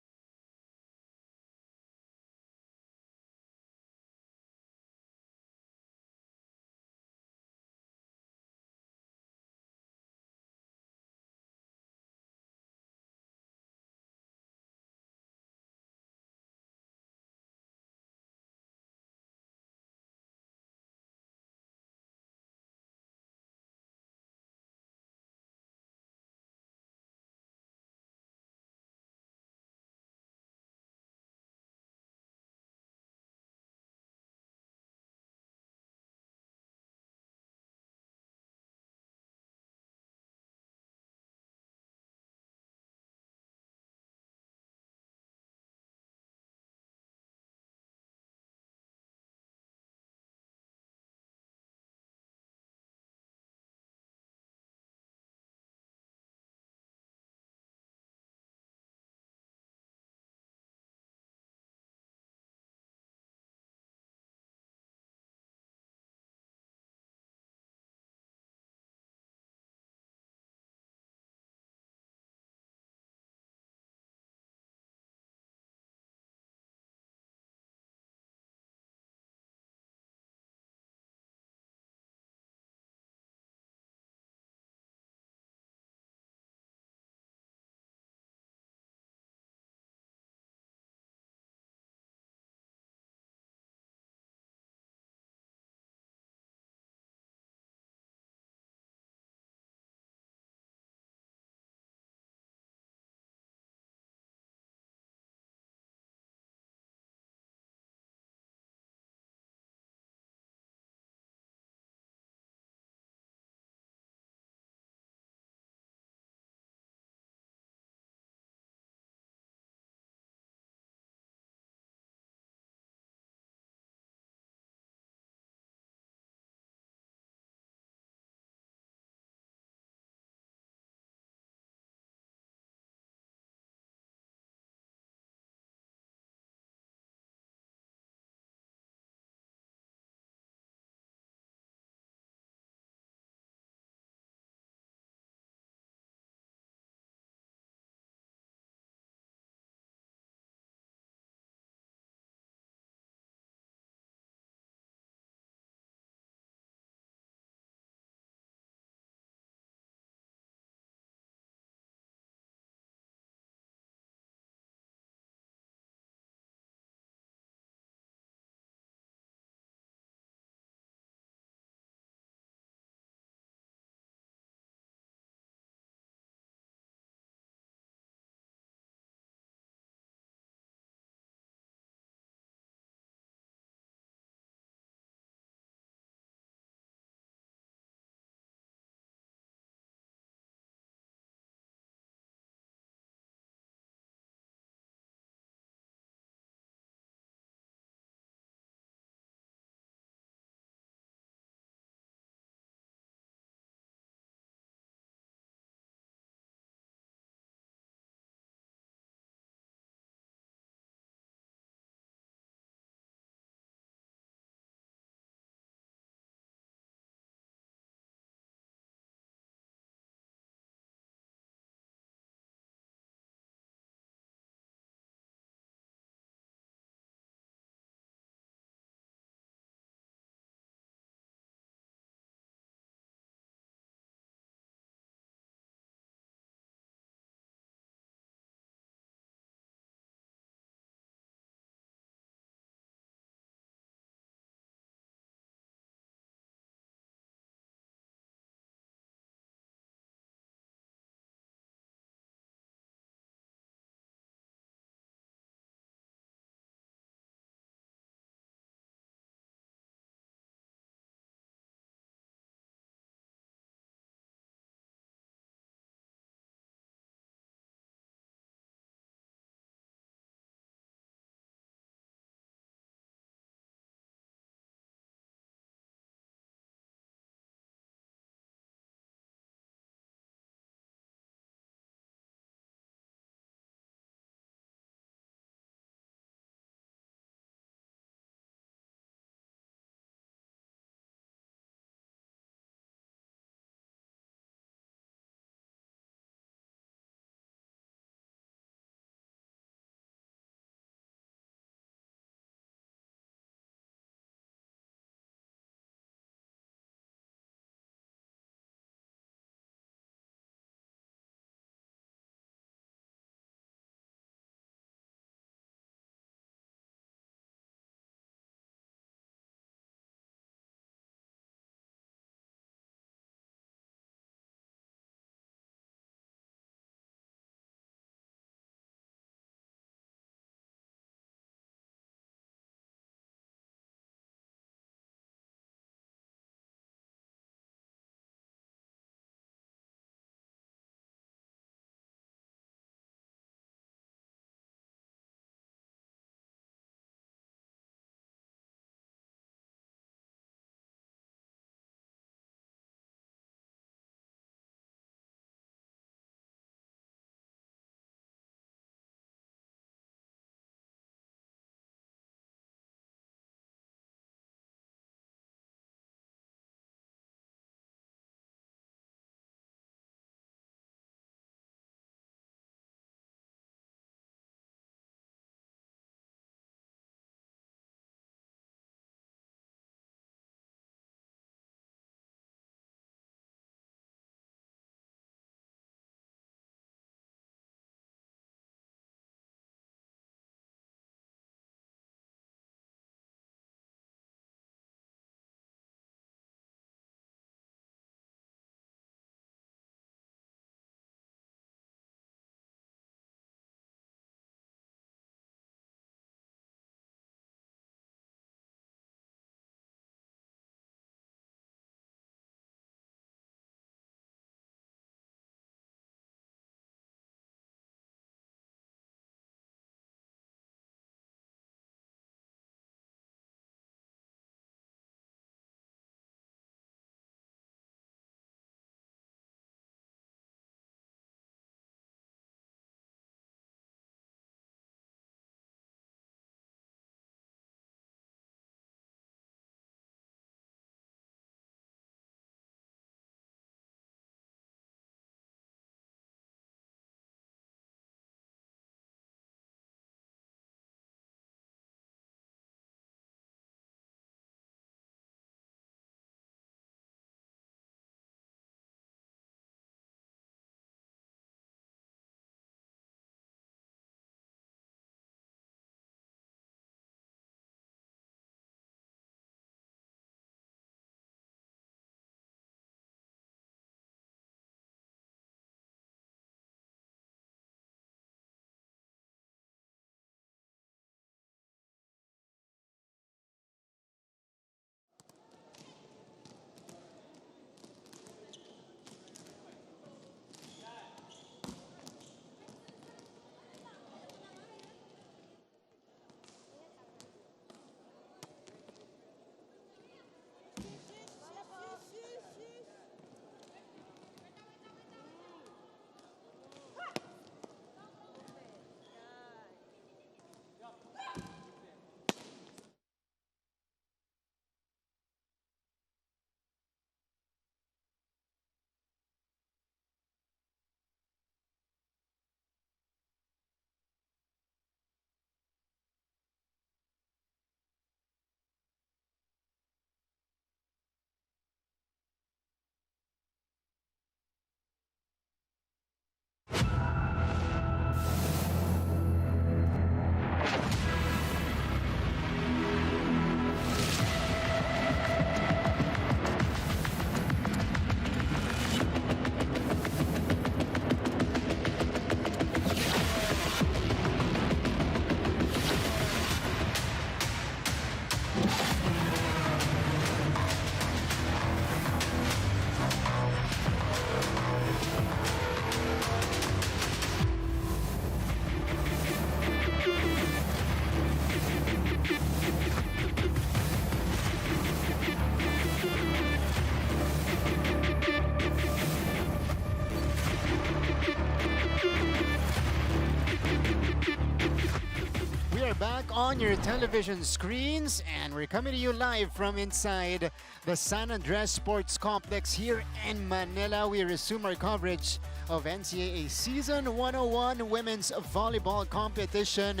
on your television screens, and we're coming to you live from inside the San Andres Sports Complex here in Manila. We resume our coverage of NCAA Season 101 Women's Volleyball Competition.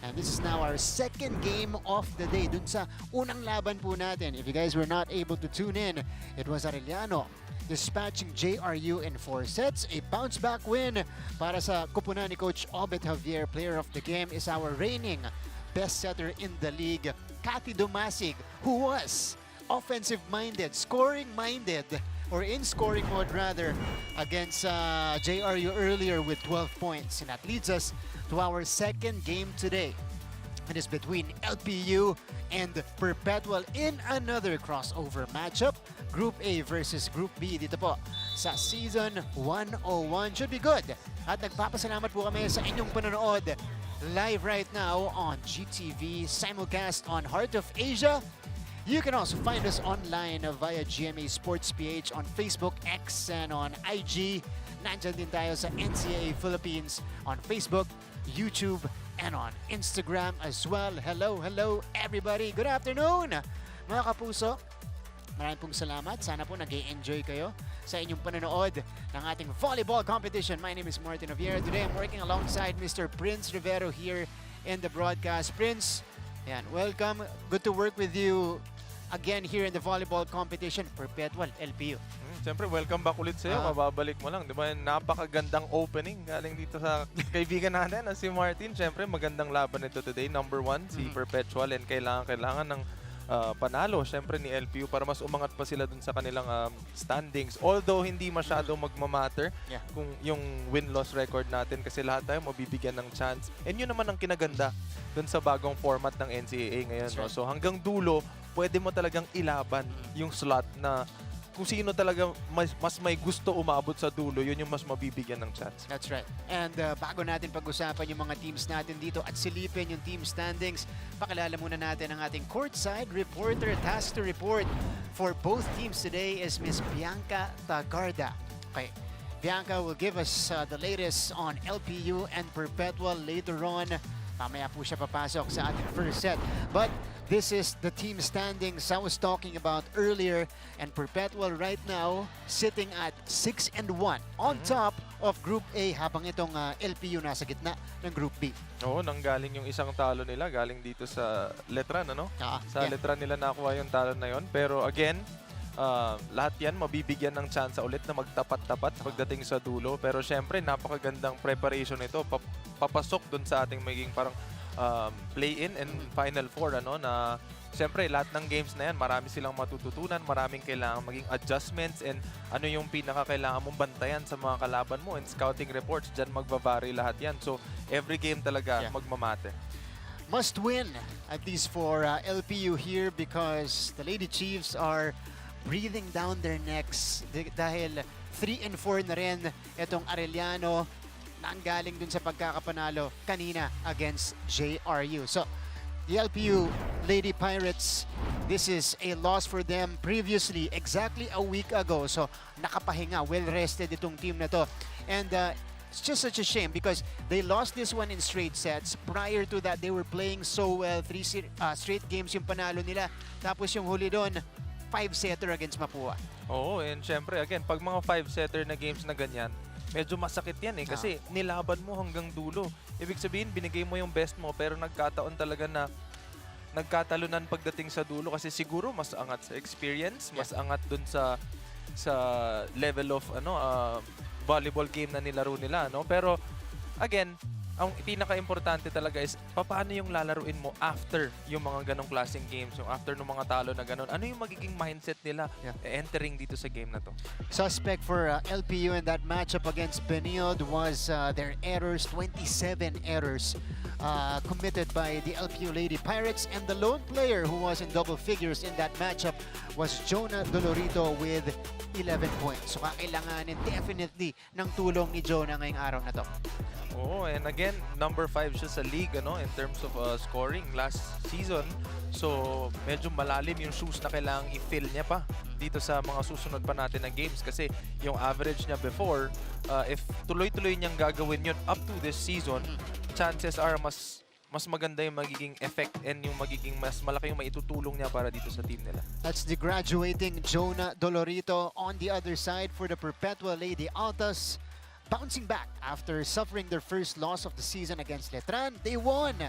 And this is now our second game of the day. Dun sa unang laban po natin, if you guys were not able to tune in, it was Arellano dispatching JRU in 4 sets. A bounce-back win para sa kupunan ni Coach Obet Javier. Player of the game is our reigning best setter in the league, Cathy Dumasig, who was offensive-minded, scoring-minded, or in scoring mode rather, against JRU earlier with 12 points. And that leads us to our second game today. It is between LPU and Perpetual in another crossover matchup. Group A versus Group B dito po sa Season 101. Should be good. At nagpapasalamat po kami sa inyong panonood live right now on GTV, simulcast on Heart of Asia. You can also find us online via GMA Sports PH on Facebook, X, and on IG. Nandyan din tayo sa NCAA Philippines on Facebook, YouTube, and on Instagram as well. Hello, hello everybody. Good afternoon, mga kapuso. Maraming pong salamat. Sana po nag-enjoy kayo sa inyong panonood ng ating volleyball competition. My name is Martin Javier. Today I'm working alongside Mr. Prince Rivero here in the broadcast. Prince, yan, welcome. Good to work with you again here in the volleyball competition. Perpetual, LPU. Siyempre, welcome back ulit sa'yo. Mababalik mo lang. Di ba? Napakagandang opening galing dito sa kaibigan natin na si Martin. Siyempre, magandang laban ito today. Number 1, si Perpetual. And kailangan ng panalo, siyempre, ni LPU para mas umangat pa sila dun sa kanilang standings. Although, hindi masyado magmamatter kung yung win-loss record natin kasi lahat tayo mabibigyan ng chance. And yun naman ang kinaganda dun sa bagong format ng NCAA ngayon. No? So, hanggang dulo, pwede mo talagang ilaban yung slot na kung sino talaga mas may gusto umabot sa dulo, yun yung mas mabibigyan ng chance. That's right. And bago natin pag-usapan yung mga teams natin dito at silipin yung team standings, pakilala muna natin ang ating courtside reporter. Tasked to report for both teams today is Miss Bianca Tagarda. Okay. Bianca will give us the latest on LPU and Perpetual later on. Mamaya po siya papasok sa ating first set. But this is the team standings I was talking about earlier, and Perpetual right now sitting at 6-1 on top of Group A, habang itong LPU nasa gitna ng Group B. Oo, nanggaling yung isang talo nila, galing dito sa Letran, ano? Sa Letran nila nakuha yung talo na yon. Pero again, lahat yan mabibigyan ng chance ulit na magtapat-tapat pagdating sa dulo. Pero syempre, napakagandang preparation ito. Papasok dun sa ating magiging parang play-in and Final Four, ano, na siyempre lahat ng games na yan, marami silang matututunan, maraming kailangan maging adjustments, and ano yung pinaka-kailangan mong bantayan sa mga kalaban mo, and scouting reports, dyan magbabari lahat yan. So, every game talaga magmamate. Must win, at least for LPU here, because the Lady Chiefs are breathing down their necks dahil 3-4 na rin itong Arellano na ang galing dun sa pagkakapanalo kanina against JRU. So, the LPU Lady Pirates, this is a loss for them previously, exactly a week ago. So, nakapahinga, well-rested itong team na to. And it's just such a shame because they lost this one in straight sets. Prior to that, they were playing so well. 3 straight games yung panalo nila. Tapos yung huli doon, 5-setter against Mapua. Oo, and syempre, again, pag mga 5-setter na games na ganyan, medyo masakit yan eh kasi nilaban mo hanggang dulo. Ibig sabihin, binigay mo yung best mo pero nagkataon talaga na nagkatalunan pagdating sa dulo kasi siguro mas angat sa experience, mas angat dun sa level of volleyball game na nilaro nila, no? Pero again, ang pinaka-importante talaga is paano yung lalaruin mo after yung mga ganong klaseng games, yung after ng mga talo na ganon. Ano yung magiging mindset nila entering dito sa game na to? Suspect for LPU in that matchup against Benilde was their errors, 27 errors committed by the LPU Lady Pirates, and the lone player who was in double figures in that matchup was Jonah Dolorito with 11 points. So kakailanganin definitely ng tulong ni Jonah ngayong araw na to. Oh, and again, number 5 siya sa league, ano, in terms of scoring last season. So, medyo malalim yung shoes na kailangang i-fill niya pa dito sa mga susunod pa natin na games kasi yung average niya before, if tuloy-tuloy niyang gagawin yun up to this season, chances are mas mas maganda yung magiging effect and yung magiging mas malaki yung maitutulong niya para dito sa team nila. That's the graduating Jonah Dolorito on the other side for the Perpetual Lady Altas. Bouncing back after suffering their first loss of the season against Letran. They won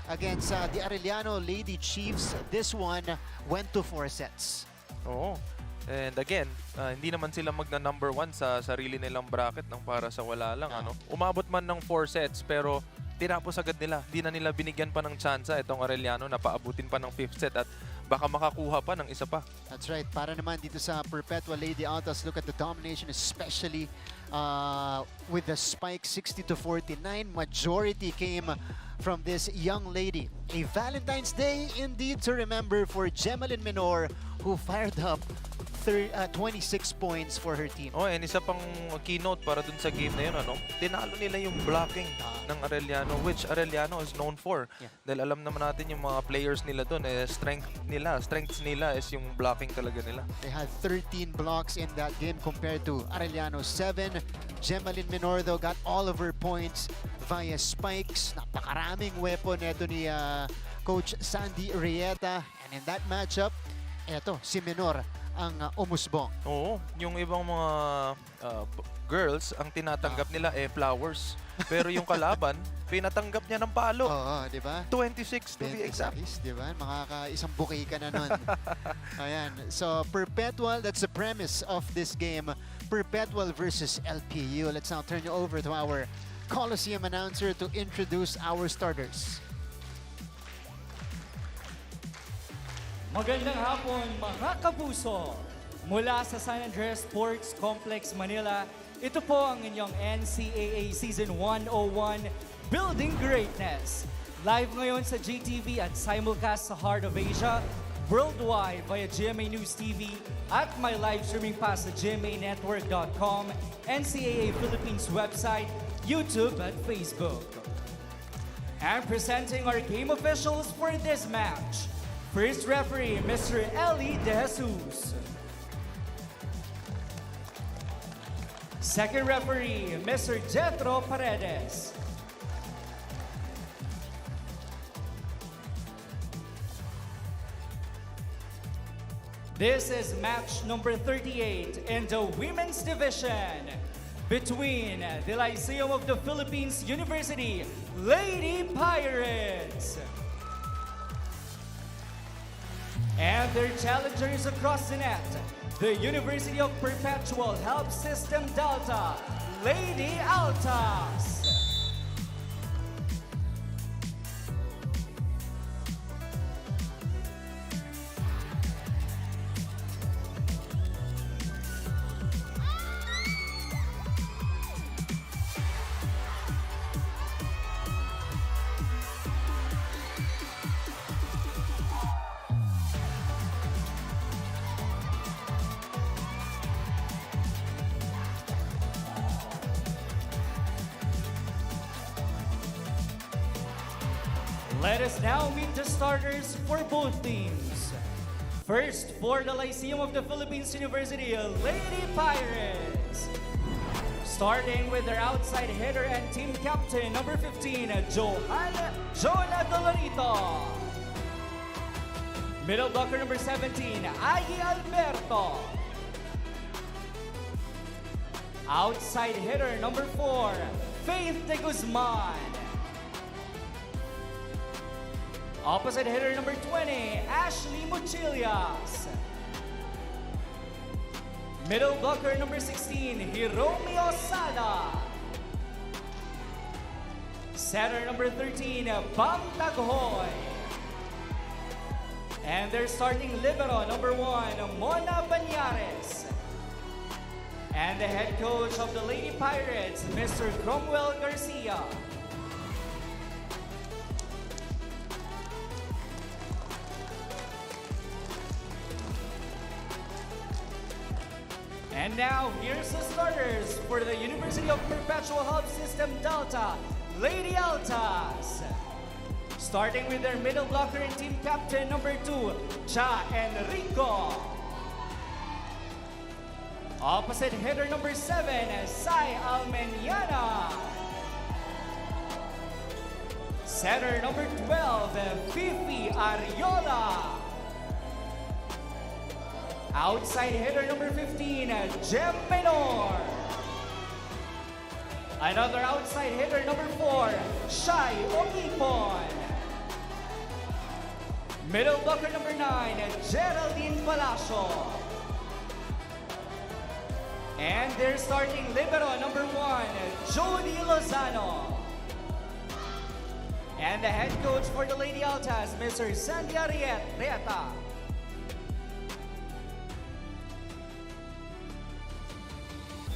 against the Arellano Lady Chiefs. This one went to 4 sets. Oo. And again, hindi naman sila magna number 1 sa sarili nilang bracket ng para sa wala lang. Ano? Umabot man ng 4 sets pero tinapos agad nila. Di na nila binigyan pa ng tsansa itong Arellano na paabutin pa ng 5th set at baka makakuha pa ng isa pa. That's right. Para naman dito sa Perpetual Lady Altas, look at the domination, especially with the spike 60-49. Majority came from this young lady. A Valentine's Day indeed to remember for Gemalyn Menor, who fired up 26 points for her team. Oh, and isa pang keynote para dun sa game na yun, ano? Tinalo nila yung blocking ng Arellano, which Arellano is known for. Yeah. Dahil alam naman natin yung mga players nila dun, strengths nila is yung blocking talaga nila. They had 13 blocks in that game compared to Arellano 7. Gemalyn Menor though got all of her points via spikes. Napakaraming weapon neto ni Coach Sandy Rieta. And in that matchup, eto, si Menor ang umusbong. Oo, yung ibang mga girls, ang tinatanggap nila flowers. Pero yung kalaban, pinatanggap niya ng palo. Oo, di ba? 26 to be exact. Di ba? Makaka-isang bouquet ka na nun. Ayan. So, Perpetual, that's the premise of this game. Perpetual versus LPU. Let's now turn you over to our Coliseum announcer to introduce our starters. Magandang hapon mga kapuso! Mula sa San Andres Sports Complex, Manila, ito po ang inyong NCAA Season 101 Building Greatness. Live ngayon sa GTV at simulcast sa Heart of Asia, worldwide via GMA News TV at my live streaming pa sa gmanetwork.com, NCAA Philippines website, YouTube at Facebook. And presenting our game officials for this match. First referee, Mr. Eli De Jesus. Second referee, Mr. Jetro Paredes. This is match number 38 in the women's division between the Lyceum of the Philippines University Lady Pirates and their challengers across the net, the University of Perpetual Health System Delta, Lady Altas. Let us now meet the starters for both teams. First, for the Lyceum of the Philippines University, Lady Pirates. Starting with their outside hitter and team captain, number 15, Jonah Dolorito. Middle blocker, number 17, Agi Alberto. Outside hitter, number 4, Faith De Guzman. Opposite hitter number 20, Ashley Muchilias. Middle blocker number 16, Hiromi Osada. Setter number 13, Bam Taghoy. And their starting libero number 1, Mona Banyares. And the head coach of the Lady Pirates, Mr. Cromwell Garcia. And now, here's the starters for the University of Perpetual Health System Delta, Lady Altas. Starting with their middle blocker and team captain, number 2, Cha Enrico. Opposite hitter, number 7, Sai Almeniana. Setter number 12, Fifi Ariola. Outside hitter number 15, Jem Menor. Another outside hitter number 4, Shai Okipon. Middle blocker number 9, Geraldine Palacio. And their starting libero number 1, Jody Lozano. And the head coach for the Lady Altas, Mr. Sandy Arieta.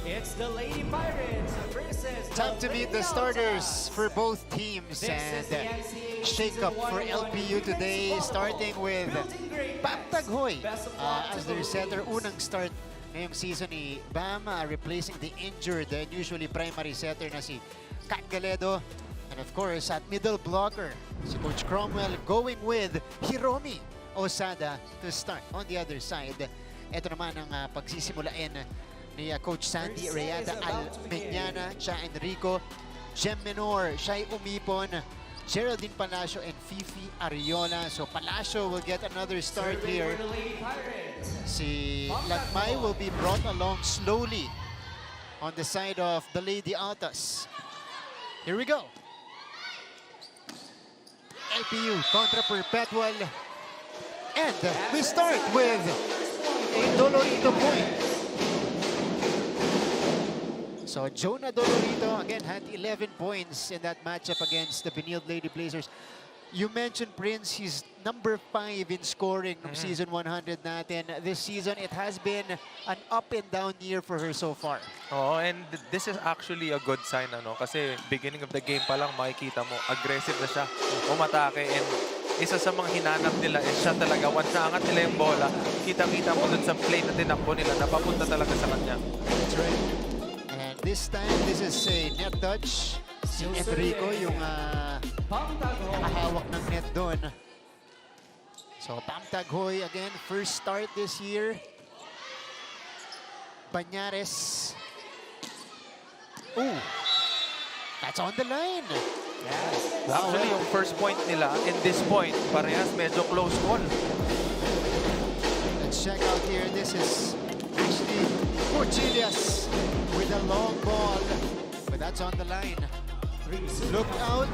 It's the Lady Pirates versus Time to meet the Lady starters Altas. for both teams, This and is the NCAA shake up Season for 101 LPU today, Women's starting Volleyball. with Building greatness. Bam Taghoy Best of luck to as their the setter. ladies. Unang start ngayong season ni Bam, replacing the injured and usually primary setter na si Kat Galedo. And of course, at middle blocker, si Coach Cromwell going with Hiromi Osada to start. On the other side, ito naman ang pagsisimulain ni Coach Sandy Arieta, Almeñana, Cha Enrico, Jem Menor, Shai Umipon, Geraldine Palacio, and Fifi Ariola. So Palacio will get another start Serving here. for the Lady Pirates. Si Lagmay will be brought along slowly on the side of the Lady Altas. Here we go. LPU contra Perpetual. And we start with a Dolorito point. So Jonah Dolorito again had 11 points in that matchup against the Benilde Lady Blazers. You mentioned Prince, he's number 5 in scoring ng season 100 natin. This season, it has been an up and down year for her so far. Oh, and this is actually a good sign, ano? Kasi beginning of the game pa lang, makikita mo, aggressive na siya, umatake, and isa sa mga hinanap nila is siya talaga. Once naangat nila yung bola, kitang-kita mo dun sa play na tinakbo nila, napapunta talaga sa kanya. That's right. And this time, this is a net touch. Si Enrico, yung nakahawak ng net doon. So, Pam Taghoy again, first start this year. Banyares. Ooh, that's on the line. Actually, yung first point nila, in this point, parehas medyo close call. Let's check out here. This is actually Corchilias with a long ball, but that's on the line. Look out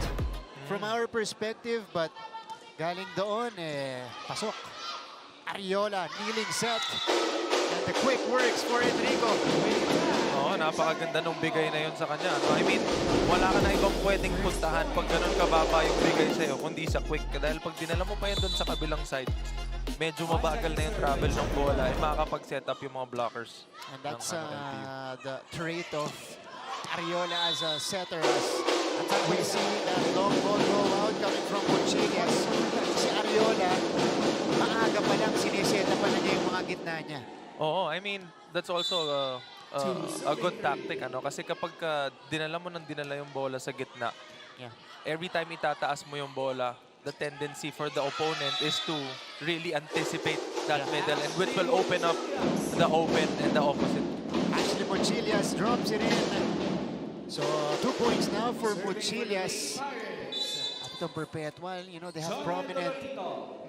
from our perspective, but galing doon, pasok. Ariola, kneeling set. And the quick works for Enrico. Oo, napakaganda nung bigay na yun sa kanya. No? I mean, wala ka na ibang pwedeng puntahan pag ganun kababa yung bigay sa'yo, kundi sa quick. Dahil pag dinala mo pa yan doon sa kabilang side, medyo mabagal na yung travel ng bola, makakapag-set up yung mga blockers. And that's the trait of Ariola as a setter. As we see that long ball go out coming from Corchilias. Si Ariola, maaga pa lang siniseta pa na niya yung mga gitna niya. Oo, I mean, that's also a good tactic, ano? Kasi kapag dinala mo ng dinala yung bola sa gitna, every time itataas mo yung bola, the tendency for the opponent is to really anticipate that middle, and which will open up the open and the opposite. Ashley Mochilias drops it in. So 2 points now for Mochilias. At the Perpetual, you know, they have prominent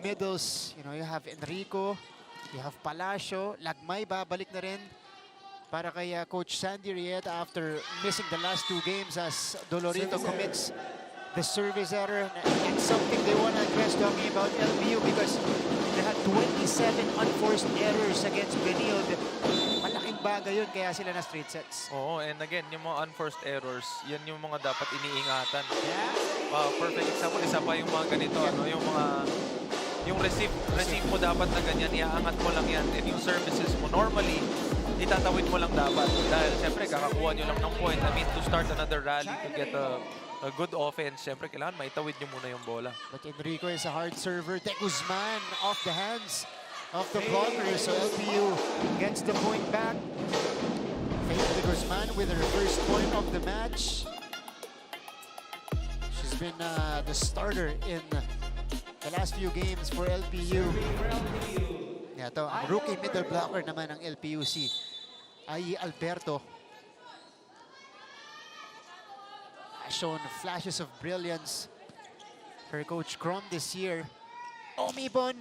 middles. You know, you have Enrico, you have Palacio, Lagmay babalik na rin para kay Coach Sandy Arieta after missing the last 2 games as Dolorito commits the service error. And something they want to address talking about LPU because they had 27 unforced errors against Benilde. Malaking bagay yun kaya sila na straight sets. Oo, and again, yung mga unforced errors, yan yung mga dapat iniingatan. Perfect example, isa pa yung mga ganito, ano, yung receive mo dapat na ganyan, iaangat mo lang yan, and yung services mo, normally, itatawid mo lang dapat. Dahil, siyempre, kakakuha nyo lang ng point. I mean, to start another rally, to get a good offense, siyempre, kailangan maitawid nyo muna yung bola. But Enrico is a hard server. De Guzman off the hands of the blocker. So LPU gets the point back. Faith De Guzman with her first point of the match. She's been the starter in the last few games for LPU. Ito, ang rookie middle blocker naman ng LPU si Ai Alberto. Has shown flashes of brilliance her coach Crom this year. Omipon.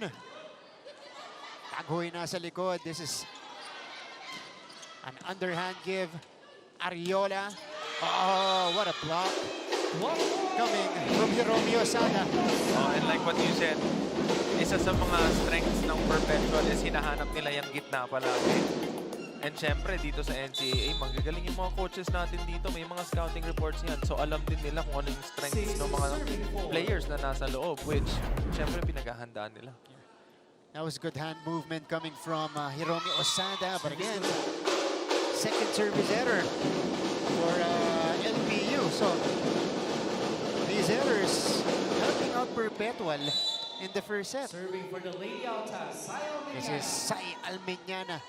Taghoy nasa likod. This is an underhand give. Ariola. Oh, what a block. Coming from Hiromi Osada. Oh, and like what you said, isa sa mga strengths ng Perpetual is hinahanap nila yung gitna palagi. And syempre, dito sa NCAA, magagaling yung mga coaches natin dito. May mga scouting reports yan. So alam din nila kung ano yung strengths ng mga players na nasa loob, which syempre pinaghahandaan nila. That was good hand movement coming from Hiromi Osada. But again, second service error for LPU. So these errors helping out Perpetual in the first set. Serving for the Lady Alta, Sai This is Sai Almeñana.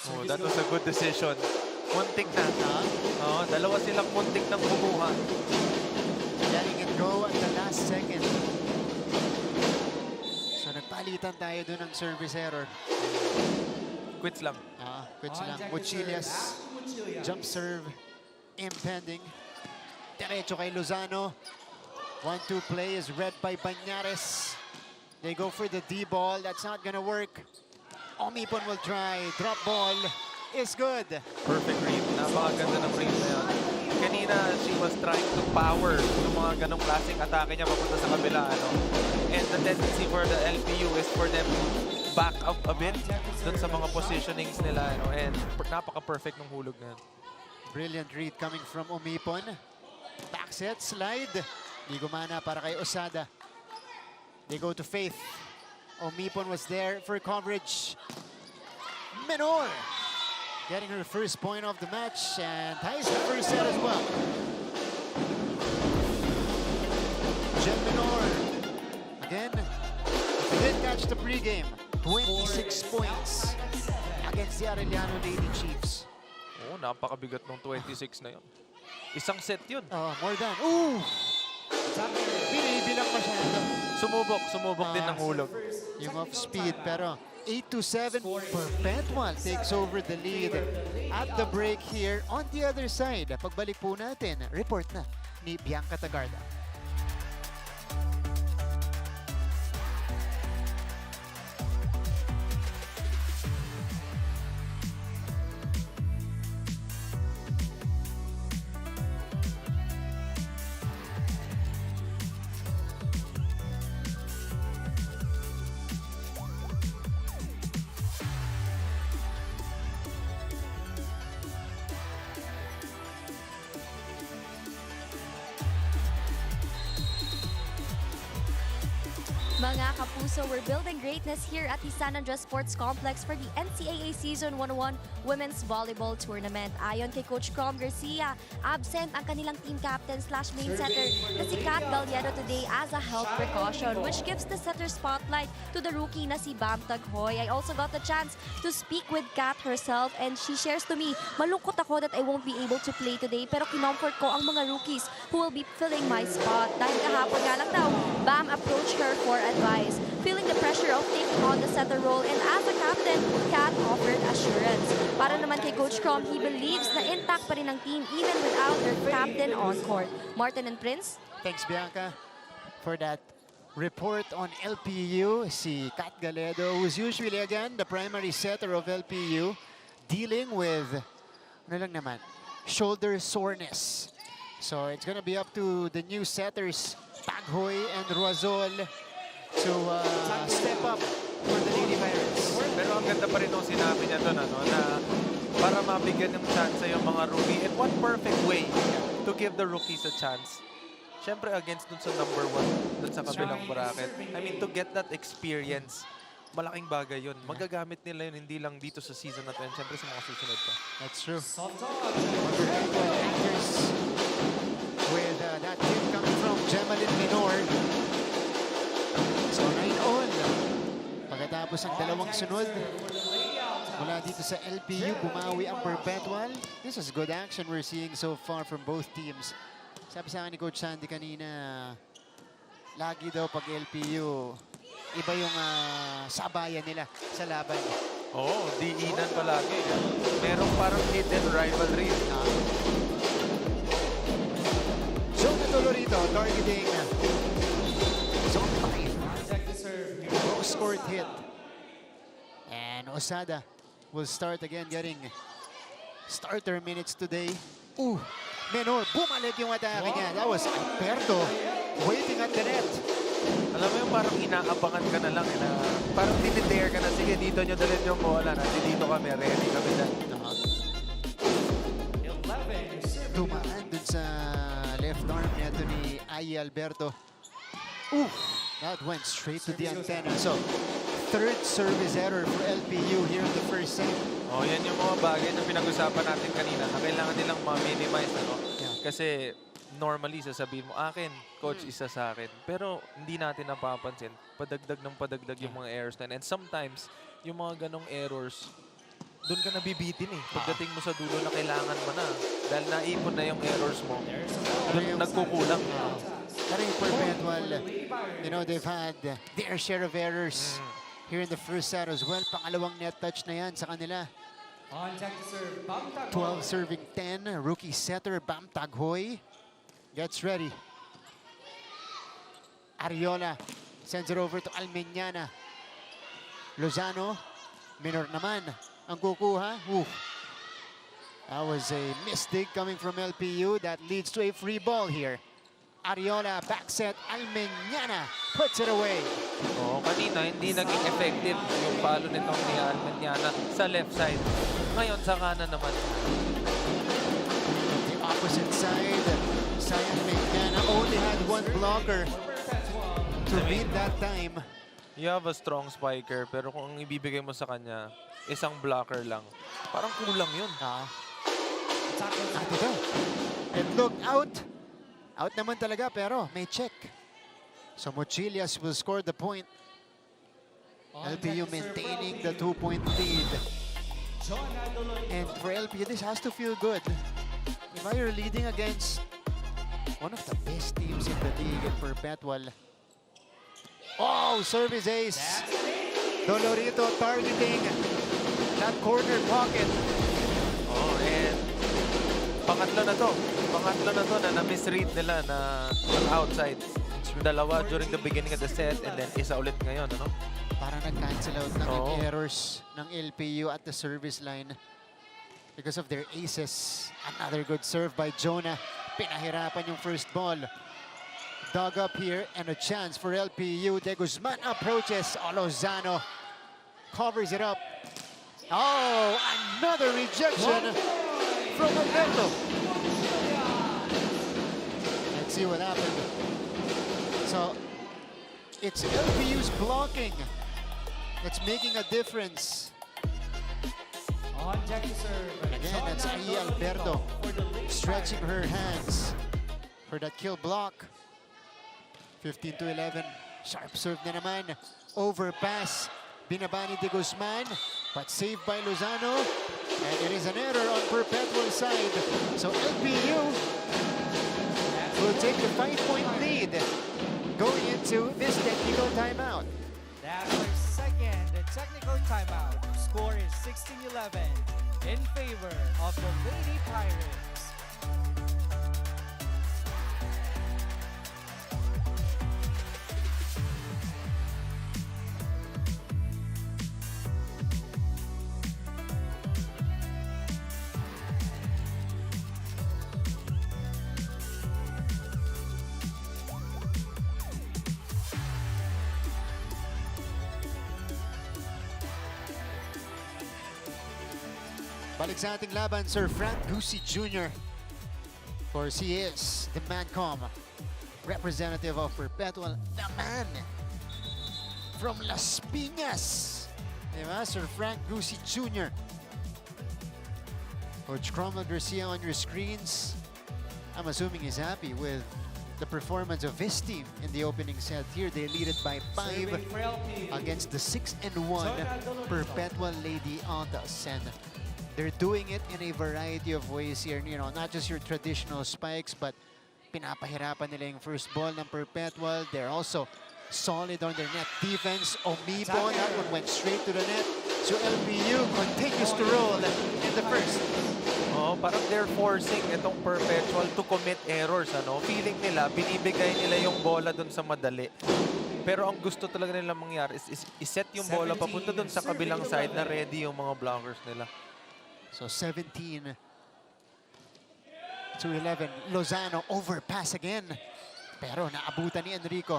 Oh, that was a good decision. Muntik na. Oh, dalawa silang muntik ng kumuha. Letting it go at the last second. So nagpalitan tayo dun ng service error. Quits lang. Quits lang. Mochilias. Jump serve. Impending. Diretso kay Lozano. 1-2 play is read by Bañares. They go for the D ball. That's not gonna work. Omipon will try. Drop ball is good. Perfect read. Napakaganda ng read na yan. Kanina, she was trying to power yung mga ganong klaseng atake niya papunta sa kabila. Ano? And the tendency for the LPU is for them to back up a bit dun sa mga positionings nila. Ano? And napaka-perfect ng hulog na yan. Brilliant read coming from Omipon. Back set, slide. Di gumana para kay Osada. They go to Faith. Omipon was there for coverage. Menor getting her first point of the match and ties the first set as well. Jen Menor. Again, if you didn't catch the pregame, 26 points against the Arellano Lady Chiefs. Oh, napakabigat ng 26 na yun. Isang set yun. More than. Ooh! Binibilang masyado. Sumubok din ng hulog. Yung off speed, pero 8-7, Perpetual takes over the lead at the break here on the other side. Pagbalik po natin, report na ni Bianca Tagarda. Mga kapuso, we're building greatness here at the San Andres Sports Complex for the NCAA Season 101 Women's Volleyball Tournament. Ayon kay Coach Crom Garcia, absent ang kanilang team captain / main setter na si Kat Gallardo today as a health precaution, which gives the setter spotlight to the rookie na si Bam Taghoy. I also got the chance to speak with Kat herself and she shares to me, malungkot ako that I won't be able to play today pero kinomfort ko ang mga rookies who will be filling my spot. Dahil kahapon nga lang daw, Bam approached her for advice, feeling the pressure of taking on the setter role, and as a captain, Kat offered assurance. Para naman kay Coach Crom, he believes na intact pa rin ang team even without their captain on court. Martin and Prince? Thanks, Bianca, for that report on LPU. Si Kat Gallardo, who's usually, again, the primary setter of LPU, dealing with, shoulder soreness. So it's gonna be up to the new setters, Taghoy and Ruazol, to step up for the Lady Pirates. Pero ang ganda pa rin nung sinabi niya doon, ano, na para mabigyan ng chance yung mga rookie. And what perfect way to give the rookies a chance. Siyempre against dun sa number 1, dun sa kabilang bracket. I mean, to get that experience, malaking bagay yun. Magagamit nila yun, hindi lang dito sa season na 10. Siyempre sa mga susunod pa. That's true. With that hit coming from Gemaline Menor. So 9-all. Pagkatapos ang dalawang sunod, mula dito sa LPU, bumawi ang Perpetual. This is good action we're seeing so far from both teams. Sabi sa akin ni Coach Sandy kanina, lagi daw pag LPU, iba yung sabayan nila sa laban. Oo, diinan palagi. Merong parang hidden rivalry. So natulo rito, targeting Osada will start again getting starter minutes today. Ooh, Menor, bumalik yung atake niya. That was Alberto waiting at the net. Alam mo yung parang inaabangan ka na lang. Na, parang dinidare ka na. Sige, dito nyo dalhin yung bola. Dito kami, ready kami na. Dumaan dun sa left arm nito ni Alberto. Ooh, that went straight to the antenna. So, third service error for LPU here in the first set. Oh, yan yung mga bagay na pinag-usapan natin kanina na kailangan nilang ma-minimize. Ano? Yeah. Kasi normally sasabihin mo, akin, coach, isa sa akin. Pero hindi natin napapansin. Padagdag ng padagdag yung mga errors na. And sometimes, yung mga ganong errors, doon ka nabibitin eh. Pagdating mo sa dulo na kailangan mo na. Dahil naipon na yung errors mo. Doon nagkukulang. Pero yung Perpetual, you know, they've had their share of errors here in the first set as well. Pangalawang net touch na yan sa kanila. 12 serving 10. Rookie setter Bam Taghoy gets ready. Ariola sends it over to Almeñana. Lozano, Minor naman ang kukuha. That was a mistake coming from LPU that leads to a free ball here. Ariola, back set, Almeñana puts it away. Oo, kanina hindi naging effective yung palo nitong ni Almeñana sa left side. Ngayon sa kanan naman. The opposite side, Almeñana only had one blocker to beat that time. You have a strong spiker, pero kung ang ibibigay mo sa kanya, isang blocker lang. Parang kulang yun. At ito, it looked out. Out naman talaga, pero may check. So Mochilias will score the point. LPU maintaining the 2-point lead. And for LPU, this has to feel good. If you're leading against one of the best teams in the league in Perpetual. Oh, service ace. Dolorito targeting that corner pocket. Oh, and pangatlo na to. Pangatlo na to na na-misread nila na outside. Dalawa during the beginning of the set and then isa ulit ngayon, ano? Parang nag-cancel out ng errors ng LPU at the service line because of their aces. Another good serve by Jonah. Pinahirapan yung first ball. Dug up here and a chance for LPU. De Guzman approaches. Lozano covers it up. Oh, another rejection from Alberto. Let's see what happened. So, it's LPU's blocking that's making a difference. Again, that's Alberto stretching her hands for that kill block. 15-11. Sharp serve na naman. Overpass. Binaba ni De Guzman, but saved by Lozano. And it is an error on Perpetual side. So LPU will take the 5-point lead going into this technical timeout. That's our second technical timeout. Score is 16-11 in favor of the Lady Pirates. Balik sa ating laban, Sir Frank Gusi Jr. Of course, he is the Mancom representative of Perpetual. The man from Las Piñas. Diba? Sir Frank Gusi Jr. Coach Cromwell Garcia on your screens. I'm assuming he's happy with the performance of his team in the opening set. Here, they lead it by 5 against the 6-1 Perpetual Lady Autos. And they're doing it in a variety of ways here. You know, not just your traditional spikes, but pinapahirapan nila yung first ball ng Perpetual. They're also solid on their net defense. Omibo, that one went straight to the net. So LPU continues to roll in the first. Oh, parang they're forcing itong Perpetual to commit errors, ano? Feeling nila, binibigay nila yung bola dun sa madali. Pero ang gusto talaga nilang mangyari is iset yung bola papunta doon sa kabilang side na ready yung mga blockers nila. So 17 to 11. Lozano overpass again. Pero naabutan ni Enrico.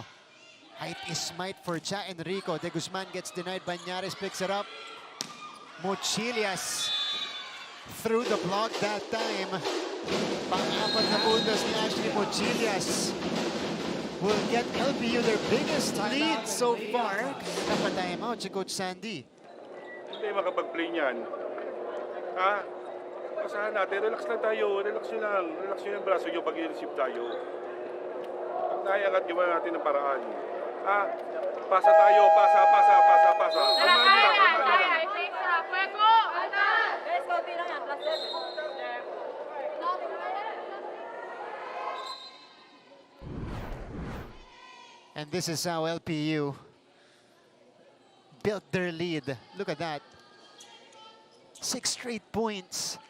Height is might for Ja Enrico. De Guzman gets denied. Banyares picks it up. Mochilias through the block that time. Pang-apat na puntos ni Ashley Mochilias will get LPU their biggest lead so far. Napa-timeout si Coach Sandy. Hindi makapag-play niyan. Ha? Pasahan natin. Relax lang tayo. Relax nyo lang. Relax nyo yung braso nyo pag i-receive tayo. Naiangat nyo natin ng paraan. Ha? Pasa tayo. Pasa. Kalmahan nyo lang. And this is how LPU built their lead. Look at that. 6 straight points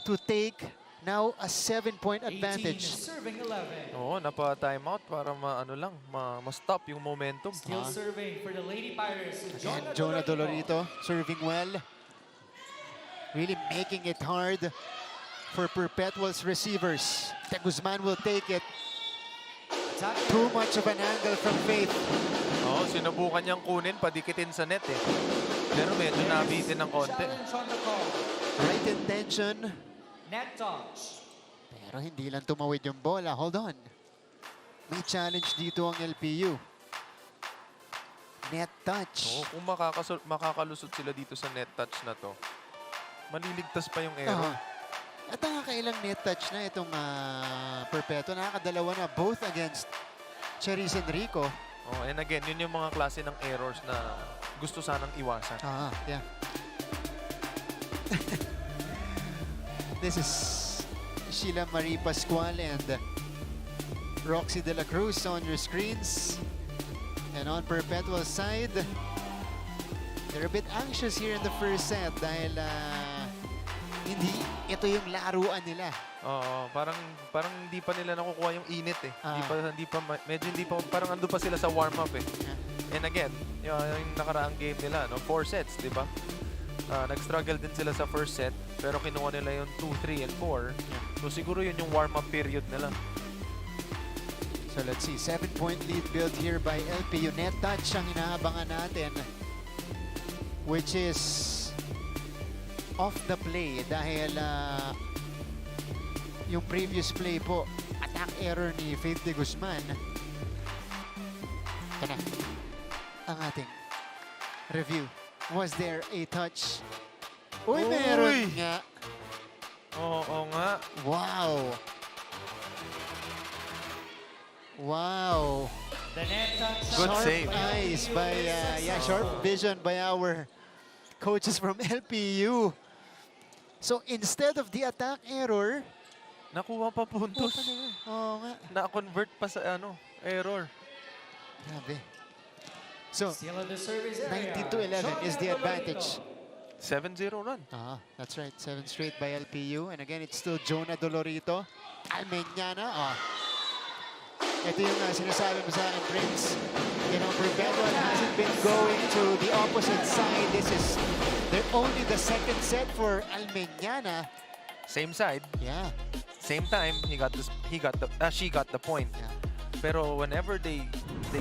to take now a 7-point advantage. Serving 11. Oo, napa-timeout para ma-stop yung momentum. Still serving for the Lady Pirates. Again, Jonah Dolorito serving well. Really making it hard for Perpetual's receivers. De Guzman will take it. Too much of an angle from Faith. Oo, sinubukan niyang kunin, padikitin sa net eh. Pero medyo nabitin ng konti. Right intention. Net touch. Pero hindi lang tumawid yung bola. Hold on. May challenge dito ang LPU. Net touch. Oo, kung makakalusot sila dito sa net touch na to, maliligtas pa yung error. At nakakailang net touch na itong Perpetual. Nakakadalawa na both against Cherise Enrico. Oh, and again, yun yung mga klase ng errors na gusto sanang iwasan. Yeah. This is Sheila Marie Pascual and Roxy De La Cruz on your screens. And on Perpetual's side, they're a bit anxious here in the first set dahil hindi ito yung laruan nila. Oo, parang hindi pa nila nakukuha yung init eh. Hindi pa parang ando pa sila sa warm up eh. And again, yung nakaraang game nila, 4 sets, di ba? Nag-struggle din sila sa first set, pero kinuha nila yung 2, 3, and 4. So siguro yun yung warm-up period nila. So let's see, 7-point lead built here by LPU. Net touch ang inaabangan natin, which is off the play dahil yung previous play po, attack error ni Faith De Guzman. Ito na, ang ating review. Was there a touch? Uy, meron nga. Oo nga. Wow. Wow. The net touch. Good Sharp save. eyes by, sharp vision by our coaches from LPU. So instead of the attack error, nakuha pa puntos. Oo nga. Na-convert pa sa error. Grabe. So, Still on the service area. 19 to 11 is the advantage. 7-0 run. That's right. 7 straight by LPU. And again, it's still Jonah Dolorito. Almeñana. Ito yung sinasabi mo sa akin, Prince. You know, Perpetual hasn't been going to the opposite side. This is only the second set for Almeñana. Same side. Yeah. Same time, she got the point. Yeah. Pero whenever they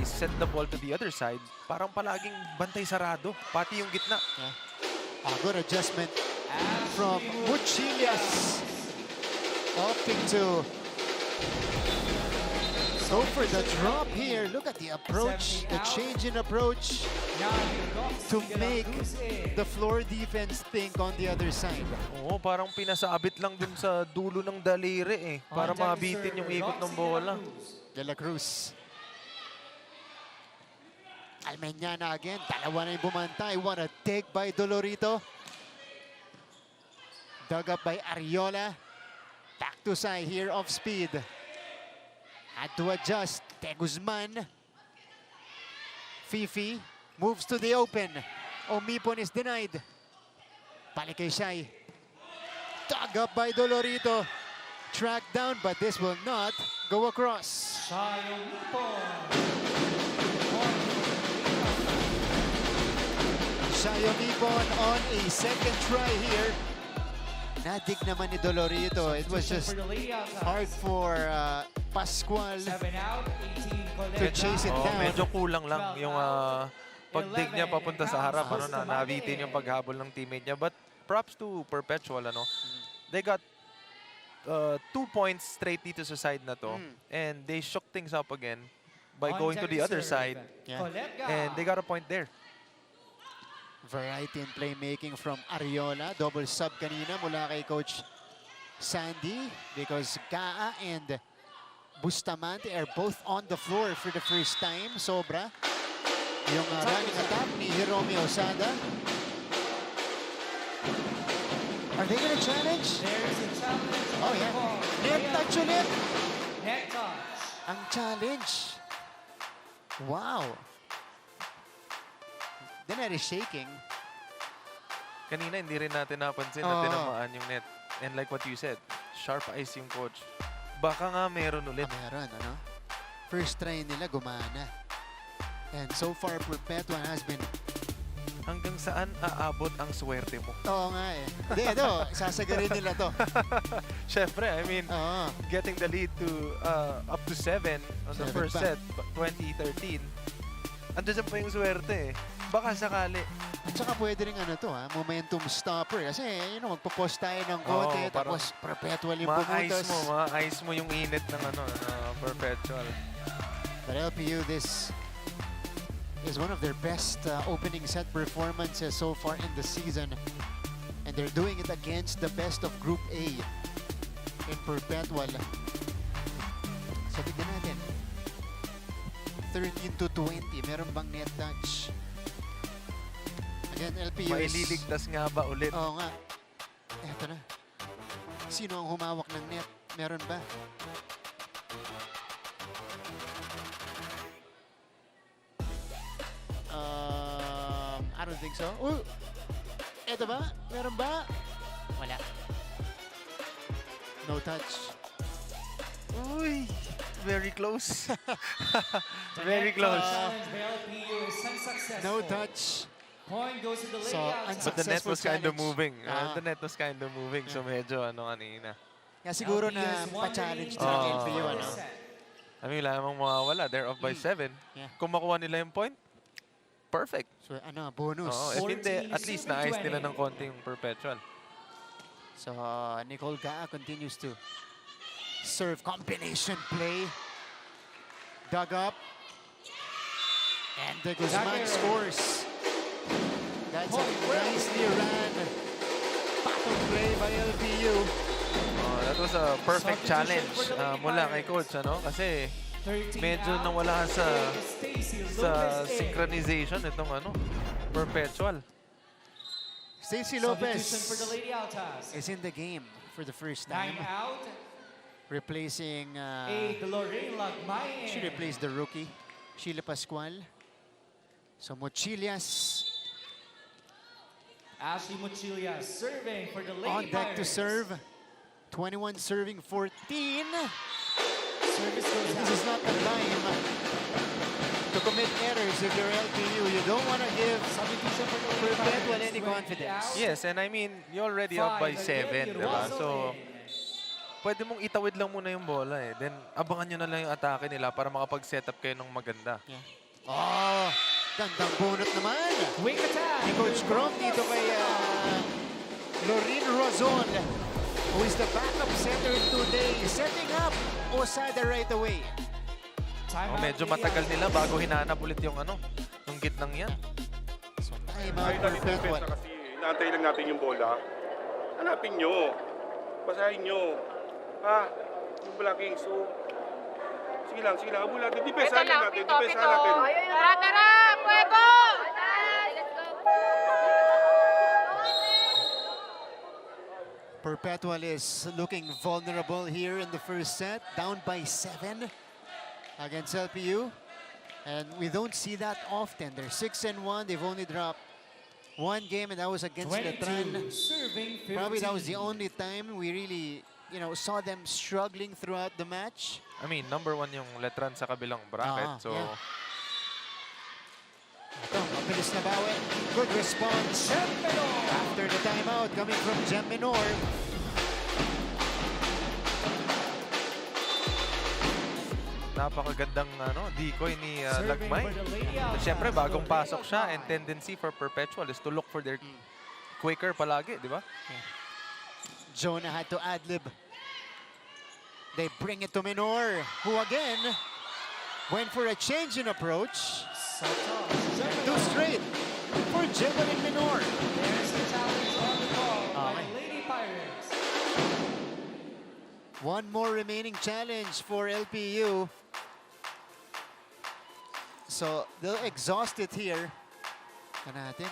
set the ball to the other side, parang palaging bantay sarado, pati yung gitna. Yeah. A good adjustment from Muchilias. Opting to go for the drop here. Look at the approach, the change in approach to make the floor defense think on the other side. Oo, parang pinasabit lang dun sa dulo ng daliri eh, para mabitin yung ikot ng bola. De La Cruz. Almeñana again. Dalawa na yung bumantay. What a take by Dolorito. Dug up by Ariola. Back to side here off speed. Had to adjust. De Guzman. Fifi moves to the open. Omipon is denied. Balik kay Shai. Dug up by Dolorito. Track down, but this will not go across. Shai Omipon. Siya yumipon on a second try here. Nadig naman ni Dolorito. It was just hard for Pascual to chase it down. Medyo kulang lang yung pagdig niya papunta sa harap. Nabitin yung paghabol ng teammate niya. But props to Perpetual. They got 2 points straight dito sa side na to. And they shook things up again by going to the other side. And they got a point there. Variety in playmaking from Ariola. Double sub kanina mula kay Coach Sandy because Gaa and Bustamante are both on the floor for the first time. Sobra. Yung running attack ni Hiromi Osada. Are they gonna challenge? There's a challenge. Oh yeah. Net touch ulit. Net touch. Ang challenge. Wow. The net is shaking. Kanina hindi rin natin napansin na tinamaan yung net. And like what you said, sharp eyes yung coach. Baka nga meron ulit. Meron, First try nila gumana. And so far, Perpetual has been... Hanggang saan aabot ang swerte mo? Oo nga eh. Hindi, sasagarin nila to. Siyempre, I mean, getting the lead to up to 7 on the first set, 2013. Andiyan pa yung swerte eh. Baka sakali. At saka pwede rin momentum stopper. Kasi, magpo-post tayo ng konti, tapos Perpetual yung bumutos. Ma-ice mo yung init ng Perpetual. But LPU, this is one of their best opening set performances so far in the season. And they're doing it against the best of Group A in Perpetual. So, tignan natin. 13-20. Meron bang net touch? Again, LPU May liligtas nga ba ulit? Oo nga. Eto na. Sino ang humawak ng net? Meron ba? I don't think so. Eto ba? Meron ba? Wala. No touch. Uy! Very close. Very close. No touch. Point goes to the lady So, But the net was kind of challenge. moving. The net was kind of moving. So medyo kanina. Kaya siguro na pa-challenge na ng LPU. I mean, wala namang mawawala. They're up by 7. Yeah. Kung makuha nila yung point, perfect. So, bonus. If hindi, at least na-ice nila ng konti yung Perpetual. So, Nicole Gaa continues to serve combination play. Dug up. And the Guzman scores. That's a nicely ran battle play by LPU. That was a perfect challenge mula kay coach, kasi medyo nawala sa synchronization itong Perpetual. Stacey Lopez is in the game for the first time. Replacing she replaced the rookie, Sheila Pascual. So Mochilias Ashley Mochilia serving for the Lady on deck to Pirates. serve. 21 serving 14. Service goes This is not the time to commit errors if you're LPU. You don't want to give Perpetual any confidence. Yes, and I mean, you're already up by 7, diba? So, pwede mong itawid lang muna yung bola eh. Then, abangan nyo na lang yung atake nila para makapag-set up kayo ng maganda. Oh, gandang bunot naman. Quick attack. Ni Coach Crom dito kay Lorin Rozon, who is the backup center today, setting up Osada right away. Medyo matagal nila bago hinanap ulit yung yung gitnang yan. So, time out Perpetual. Kasi inaantay lang natin yung bola. Hanapin nyo. Basahin nyo. Yung blocking. So, sige lang. Habol natin. Depensahan natin. Tara, tara! Fuego! Perpetual is looking vulnerable here in the first set, down by 7 against LPU. And we don't see that often. They're 6-1. They've only dropped one game, and that was against Letran. Probably that was the only time we really, saw them struggling throughout the match. I mean, number 1 yung Letran sa kabilang bracket. So, Ito, Mabilis na bawi. Good response. After the timeout coming from Gem Minor. Napakagandang decoy ni Lagmay. Siyempre, bagong pasok siya and tendency for Perpetual is to look for their quicker palagi, di ba? Jonah had to ad-lib. They bring it to Minor, who again went for a change in approach. And 2 straight for Jebalin Minor. There's the challenge on the call by Lady Pirates. One more remaining challenge for LPU. So they'll exhaust it here. Natin.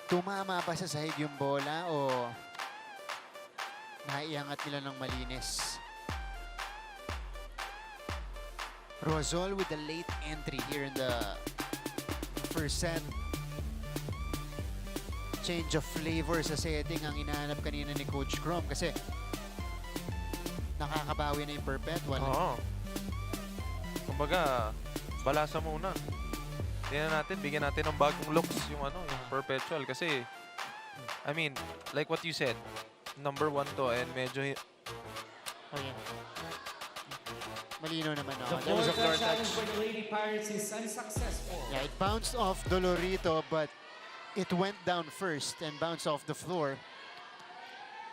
Tumama ba sa sahig yung bola o naiangat nila ng malinis? Rosol with the late entry here in the first set. Change of flavor sa setting ang inahanap kanina ni Coach Crom kasi nakakabawi na yung Perpetual. Oo. Kumbaga, balasa muna. Tingnan natin, bigyan natin ng bagong looks yung yung Perpetual kasi I mean, like what you said, number 1 to and medyo malino naman. The floor challenge for the Lady Pirates is unsuccessful. Yeah, it bounced off Dolorito but it went down first and bounced off the floor.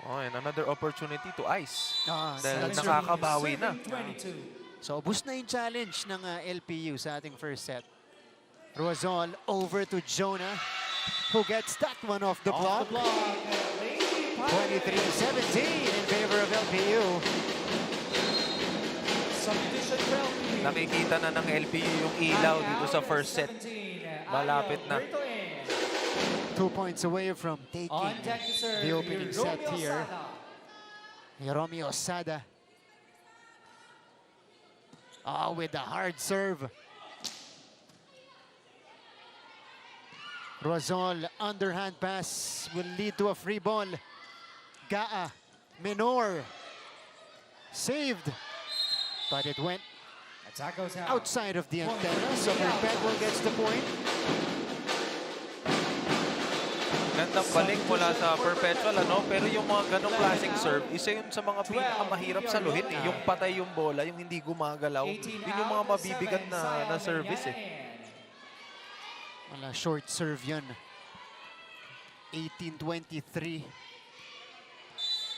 Oh, and another opportunity to ice. Dahil nakakabawi na. So, ubus na yung challenge ng LPU sa ating first set. Rosol over to Jonah, who gets that one off the block. 23-17 in favor of LPU. Nakikita na ng LPU yung ilaw dito sa first set. Malapit na. 2 points away from taking the opening set here. Romeo Sada. With the hard serve. Rosol, underhand pass will lead to a free ball. Gaa, Minor, saved, but it went outside of the antenna, so Perpetual gets the point. Gandang balik mula sa Perpetual, pero yung mga ganong klaseng serve, isa yun sa mga pinakamahirap saluhin. Yung patay yung bola, yung hindi gumagalaw, yun yung mga mabibigat na service Wala, short serve yun. 18-23.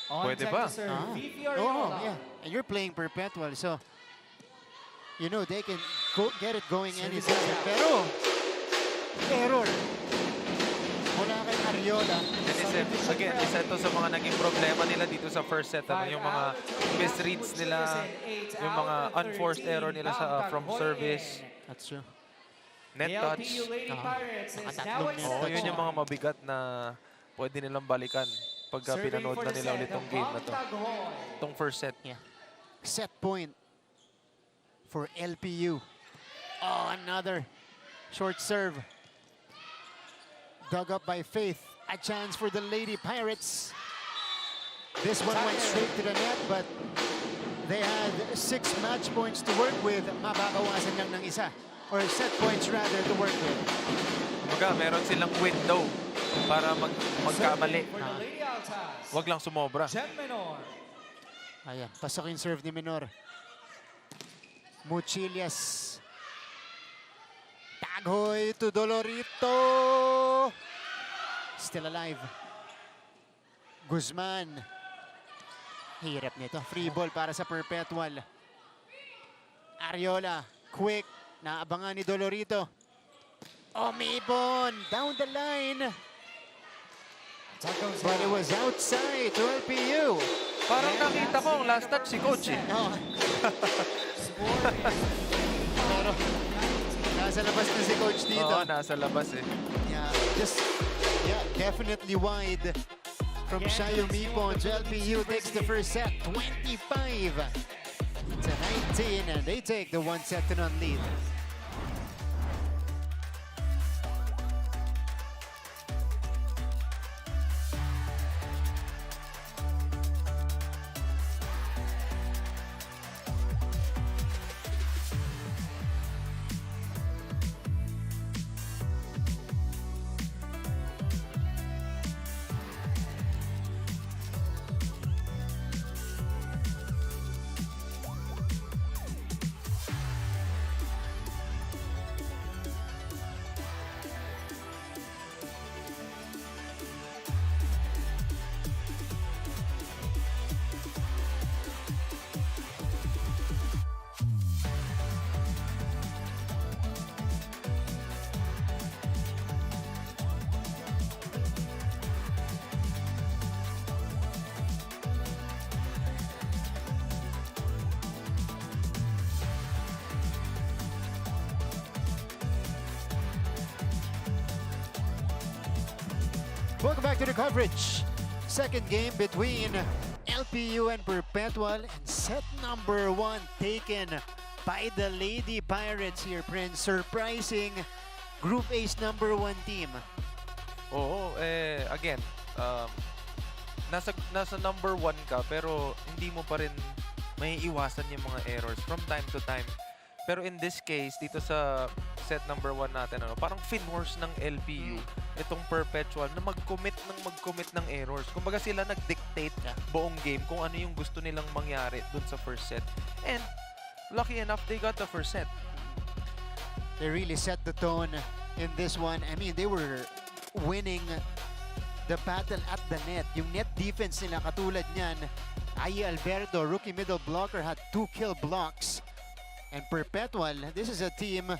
Pwede ba? Yeah. And you're playing Perpetual, so you know they can get it going anytime. Pero, error. Mula kay Ariola. Again, isa ito sa mga naging problema nila dito sa first set. Yung mga misreads nila, yung mga unforced error nila from service. That's true. Net touch. Yun yung mga mabigat na pwede nilang balikan pagka pinanood na nila ulit tong game na to. Itong first set. Yeah. Set point for LPU. Another short serve. Dug up by Faith. A chance for the Lady Pirates. This one went straight to the net, but they had 6 match points to work with. Mababawasan lang ng isa. Or set points rather to work with. Kumbaga, meron silang window para magkamali. Wag lang sumobra. Ayan, pasok yung serve ni Minor. Muchilias. Taghoy to Dolorito. Still alive. Guzman. Hirap nito. Free ball para sa Perpetual. Ariola. Quick. Naabangan ni Dolorito. Omibon. Down the line. But it was outside to LPU. Parang nakita ko ang last touch si Coach Pero nasa labas na si Coach dito. Nasa labas Yeah, definitely wide from Shayo Mipon. LPU takes the first set, 25-19, and they take the 1-0 lead. Welcome back to the coverage. Second game between LPU and Perpetual, and set number 1 taken by the Lady Pirates here, Prince. Surprising Group A's number 1 team. Oo, again, nasa number 1 ka pero hindi mo pa rin may iwasan yung mga errors from time to time. Pero in this case, dito sa set number 1 natin, parang finforce ng LPU itong Perpetual na mag-commit ng errors. Kumbaga sila nag-dictate buong game kung ano yung gusto nilang mangyari dun sa first set. And lucky enough, they got the first set. They really set the tone in this one. I mean, they were winning the battle at the net. Yung net defense nila katulad niyan, Ay Alberto, rookie middle blocker, had 2 kill blocks. And Perpetual, this is a team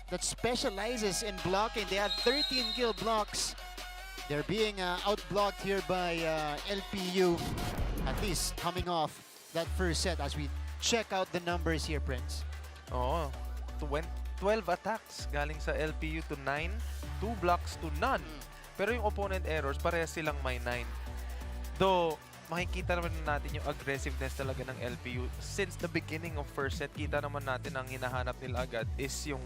that specializes in blocking. They have 13 kill blocks. They're being outblocked here by LPU, at least coming off that first set as we check out the numbers here, Prince. Oo, 12 attacks galing sa LPU to 9, 2 blocks to none. Pero yung opponent errors, parehas silang may 9. Though, makikita naman natin yung aggressiveness talaga ng LPU. Since the beginning of first set, kita naman natin ang hinahanap nila agad is yung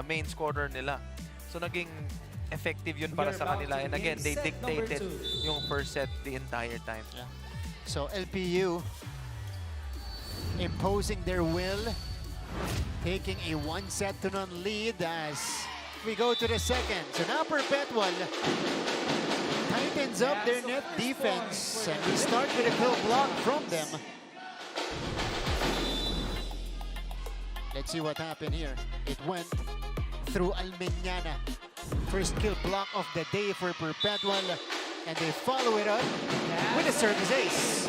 main scorer nila. So naging effective yun para sa kanila. And again, they dictated yung first set the entire time. Yeah. So LPU imposing their will, taking a 1-0 lead as we go to the second. So now Perpetual tightens up their net defense, and we start with a kill block from them. Let's see what happened here. It went through Almeñana. First kill block of the day for Perpetual, and they follow it up with a service ace.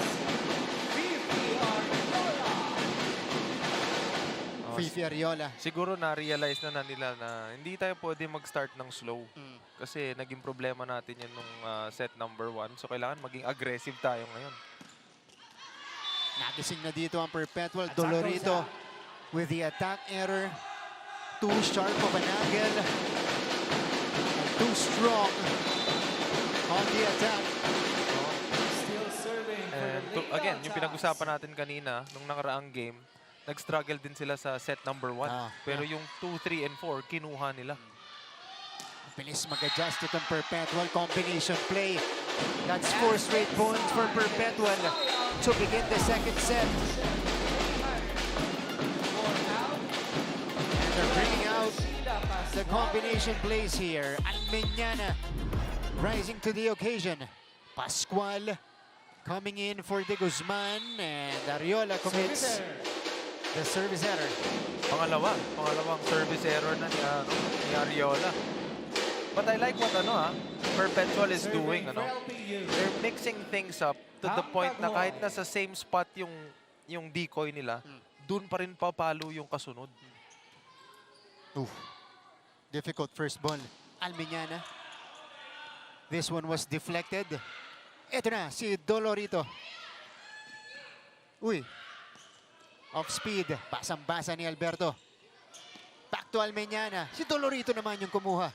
Fifi Ariola. Siguro na-realize na nila na hindi tayo pwede mag-start ng slow. Kasi naging problema natin yan nung set number 1. So kailangan maging aggressive tayo ngayon. Nagising na dito ang Perpetual. Dolorito with the attack error. Too sharp of an angle. And too strong on the attack. And again, yung pinag-usapan natin kanina nung nakaraang game, nag-struggle din sila sa set number 1. Pero yung 2, 3, and 4, kinuha nila. Bilis mag-adjust itong Perpetual combination play. That's 4 straight points for Perpetual to begin the second set. And they're bringing out the combination plays here. Almeñana rising to the occasion. Pascual coming in for De Guzman, and Ariola commits the service error. Pangalawang service error na ni Ariola. But I like what Perpetual is doing. They're mixing things up to the point na kahit nasa same spot yung decoy nila, dun pa rin papalo yung kasunod. Difficult first ball. Almeñana. This one was deflected. Ito na, si Dolorito. Off speed. Basang-basa ni Alberto. Back to Almeñana. Si Dolorito naman yung kumuha.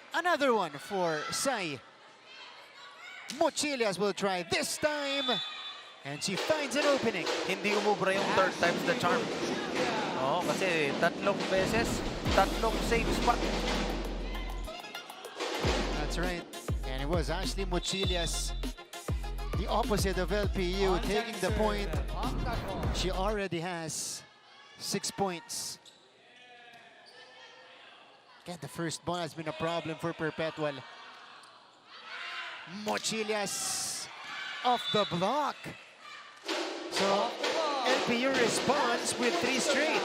Another one for Sai. Mochilias will try this time. And she finds an opening. Hindi umubra yung third time's the charm. Kasi tatlong beses, tatlong same spot. That's right. And it was Ashley Mochilias, the opposite of LPU, taking the point. She already has 6 points. Again, the first ball has been a problem for Perpetual. Mochilias off the block. So LPU responds with 3 straight.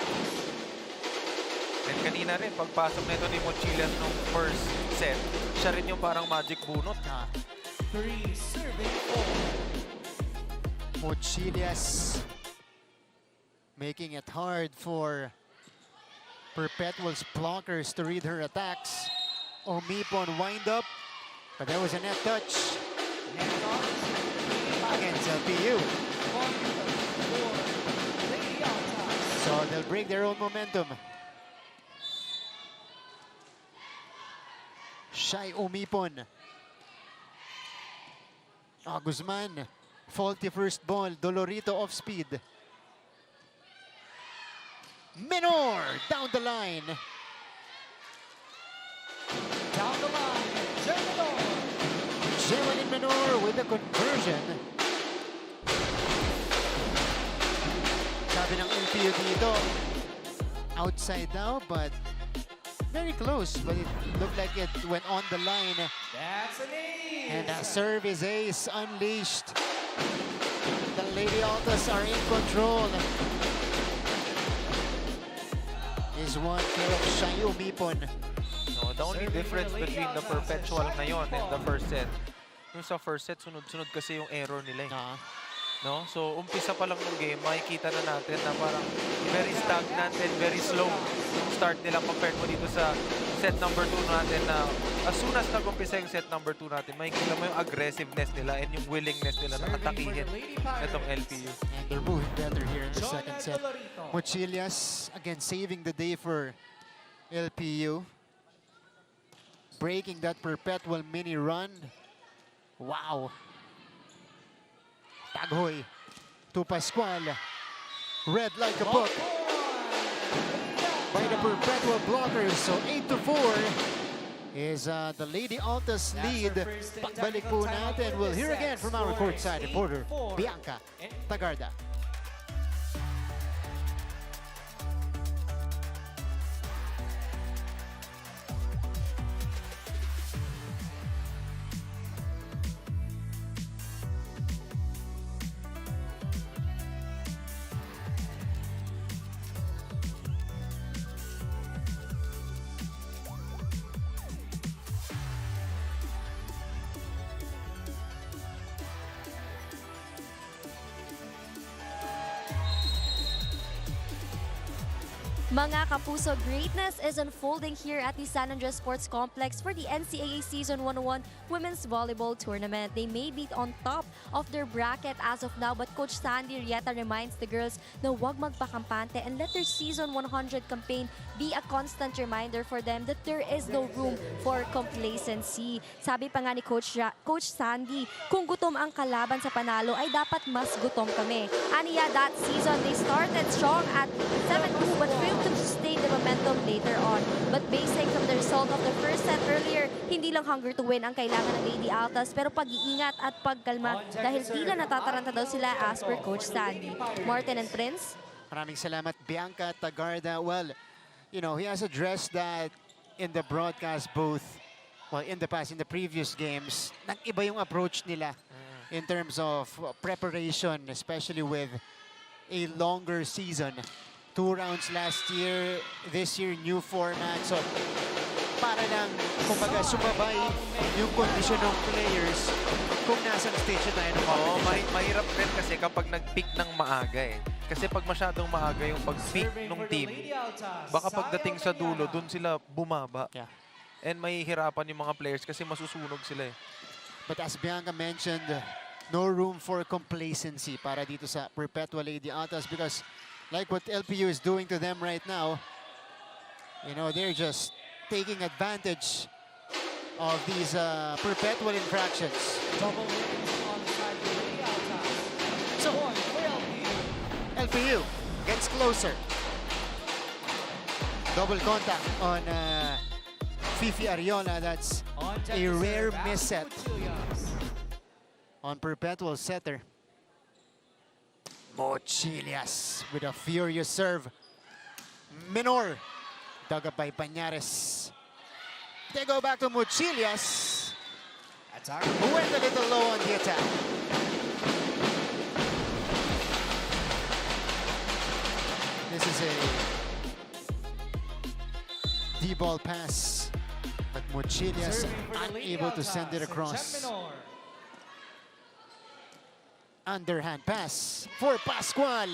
And kanina rin, pagpasok nito ni Mochilias nung first set, siya rin yung parang magic bunot. 3 serving 4. Mochilias making it hard for Perpetual's blockers to read her attacks. Omipon wind up, but there was a net touch against LPU. So they'll break their own momentum. Shai Omipon Guzman, faulty first ball. Dolorito off speed. Menor down the line. Down the line, Jemelyn Menor with the conversion. Sabi ng LPU dito, outside daw, but very close. But it looked like it went on the line. That's an ace. And a serve is ace unleashed. The Lady Altas are in control. Is one pair of Shai umipon. No, the only difference between the Perpetual ngayon and the first set, yung sa first set, sunod-sunod kasi yung error nila. No? So, umpisa pa lang ng game, makikita na natin na parang very stagnant and very slow yung start nila compared mo dito sa set number 2 natin na as soon as nag-umpisa yung set number 2 natin, makikita mo yung aggressiveness nila and yung willingness nila na atakihin itong LPU. And they're moving better here in the second set. Mochilias, again, saving the day for LPU. Breaking that Perpetual mini run. Wow. Taghoy to Pascual. Read like a book by the Perpetual blockers. So 8-4 is the Lady Altas lead. Pagbalik po natin. We'll hear again from our courtside reporter, Bianca Tagarda. Mga kapuso, greatness is unfolding here at the San Andres Sports Complex for the NCAA Season 101 Women's Volleyball Tournament. They may be on top of their bracket as of now, but Coach Sandy Rieta reminds the girls na huwag magpakampante and let their Season 100 campaign be a constant reminder for them that there is no room for complacency. Sabi pa nga ni Coach Sandy, kung gutom ang kalaban sa panalo ay dapat mas gutom kami. Aniya, that season they started strong at 7-2 but failed to sustain the momentum later on. But basing from the result of the first set earlier, hindi lang hunger to win ang kailangan ng Lady Altas pero pag-iingat at pagkalma dahil tila natataranta daw sila as per Coach Sandy. Martin and Prince? Maraming salamat, Bianca Tagarda. Well, you know, he has addressed that in the broadcast booth. Well, in the past, in the previous games, nag-iba yung approach nila in terms of preparation, especially with a longer season. 2 rounds last year, this year, new format. So, para lang, kumbaga, sumabay yung kondisyon ng players kung nasang stage tayo ng Oo, mahirap rin kasi kapag nag-peak ng maaga eh. Kasi pag masyadong maaga yung pag-peak ng team, baka pagdating sa dulo, dun sila bumaba. Yeah. And mahihirapan yung mga players kasi masusunog sila eh. But as Bianca mentioned, no room for complacency para dito sa Perpetual Lady Altas because like what LPU is doing to them right now, you know, they're just taking advantage of these Perpetual infractions. Double on the side of Lady Altas. So, LPU gets closer. Double contact on Fifi Arellano. That's a rare misset on Perpetual setter. Mochilias with a furious serve. Menor. Dug up by Pañares. They go back to Mochilias. Who went a little low on the attack. This is a D-ball pass. But Mochilias unable to send it across. Underhand pass for Pascual.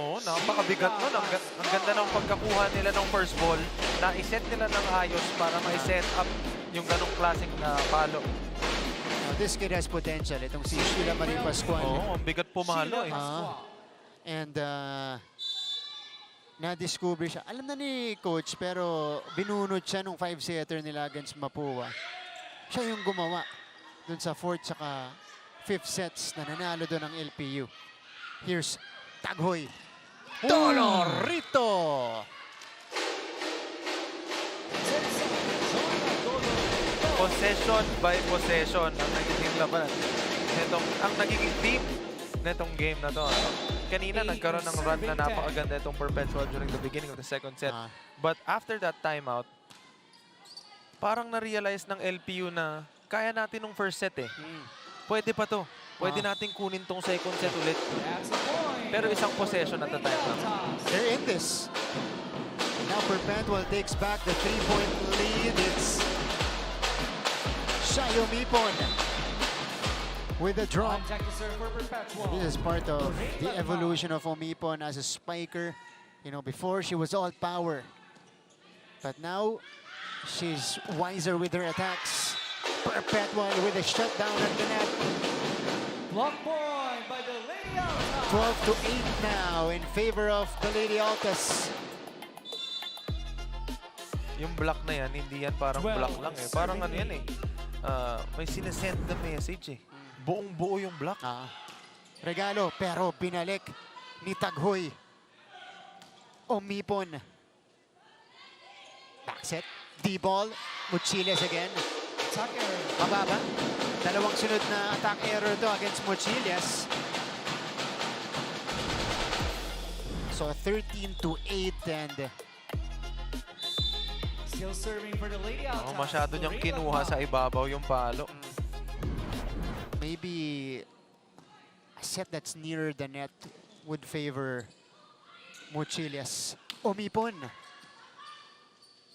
Oo, napakabigat nun. Ang ganda ng pagkakuha nila ng first ball. Na-iset nila ng ayos para ma-set up yung ganong klaseng palo. Now, this kid has potential. Itong si Sheila Marie Pascual. Oo, ang bigat pumalo eh. And na-discover siya. Alam na ni Coach, pero binunod siya nung 5-setter nila against Mapua. Siya yung gumawa. dun sa 4th tsaka 5th sets na nanalo doon ang LPU. Here's Taghoy. Dolorito! Possession by possession ang nagiging laban. Ang nagiging team netong game na to. Kanina nagkaroon ng run na napakaganda itong Perpetual during the beginning of the second set. But after that timeout, parang na-realize ng LPU na kaya natin nung first set eh. Pwede pa to. Pwede natin kunin tong second set ulit. Pero isang possession at a time lang. They're in this. Now Perpetual takes back the 3-point lead. It's Shayo Mipon with a drop. This is part of the evolution of Omipon as a spiker. You know, before she was all power. But now, she's wiser with her attacks. Perpetual with a shutdown at the net. Block point by the Lady Alta. 12-8 now in favor of the Lady Altas. Yung block na yan, hindi yan parang block lang eh. Parang ano yan eh. May sinesend na message eh. Buong-buo yung block. Regalo, pero binalik ni Taghoy. Omipon. Backset. D-ball. Mochiles again. Mababa. Dalawang sunod na attack error to against Mochiles. So 13-8 and still serving for the Lady Alta. Masyado niyang kinuha sa ibabaw yung palo. Maybe a set that's nearer the net would favor Mochiles. Omipon.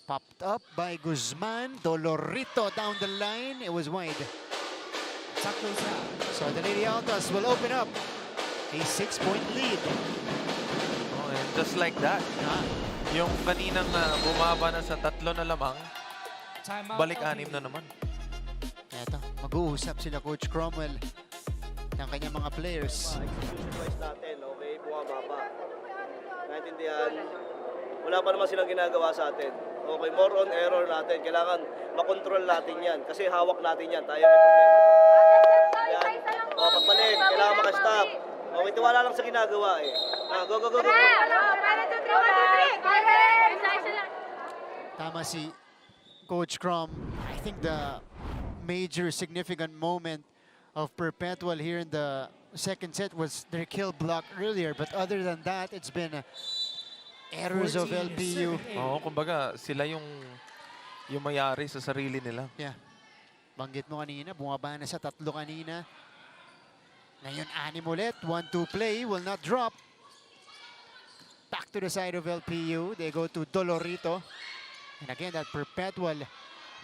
Popped up by Guzman. Dolorito down the line. It was wide. So the Lady Altas will open up a 6-point lead. Oh, and just like that, yung kaninang bumaba na sa 3 na lamang, balik 6 na naman. Eto, mag-uusap sila Coach Cromwell ng kanyang mga players. Execution-wise natin, okay, bumababa. Naintindihan, wala pa naman silang ginagawa sa atin. Okay, more on error natin. Kailangan makontrol natin yan. Kasi hawak natin yan. Tayo may problema doon. Yan. O, pagbalik, kailangan makastop. Okay, tiwala lang sa ginagawa eh. Go, go, go, go. Tama si Coach Crom. I think the major significant moment of Perpetual here in the second set was their kill block earlier. But other than that, it's been errors of LPU. Oo, kumbaga sila yung mayari sa sarili nila. Yeah. Banggit mo kanina, bumaba na sa 3 kanina. Ngayon, 6 ulit. 1-2 play, will not drop. Back to the side of LPU. They go to Dolorito. And again, that Perpetual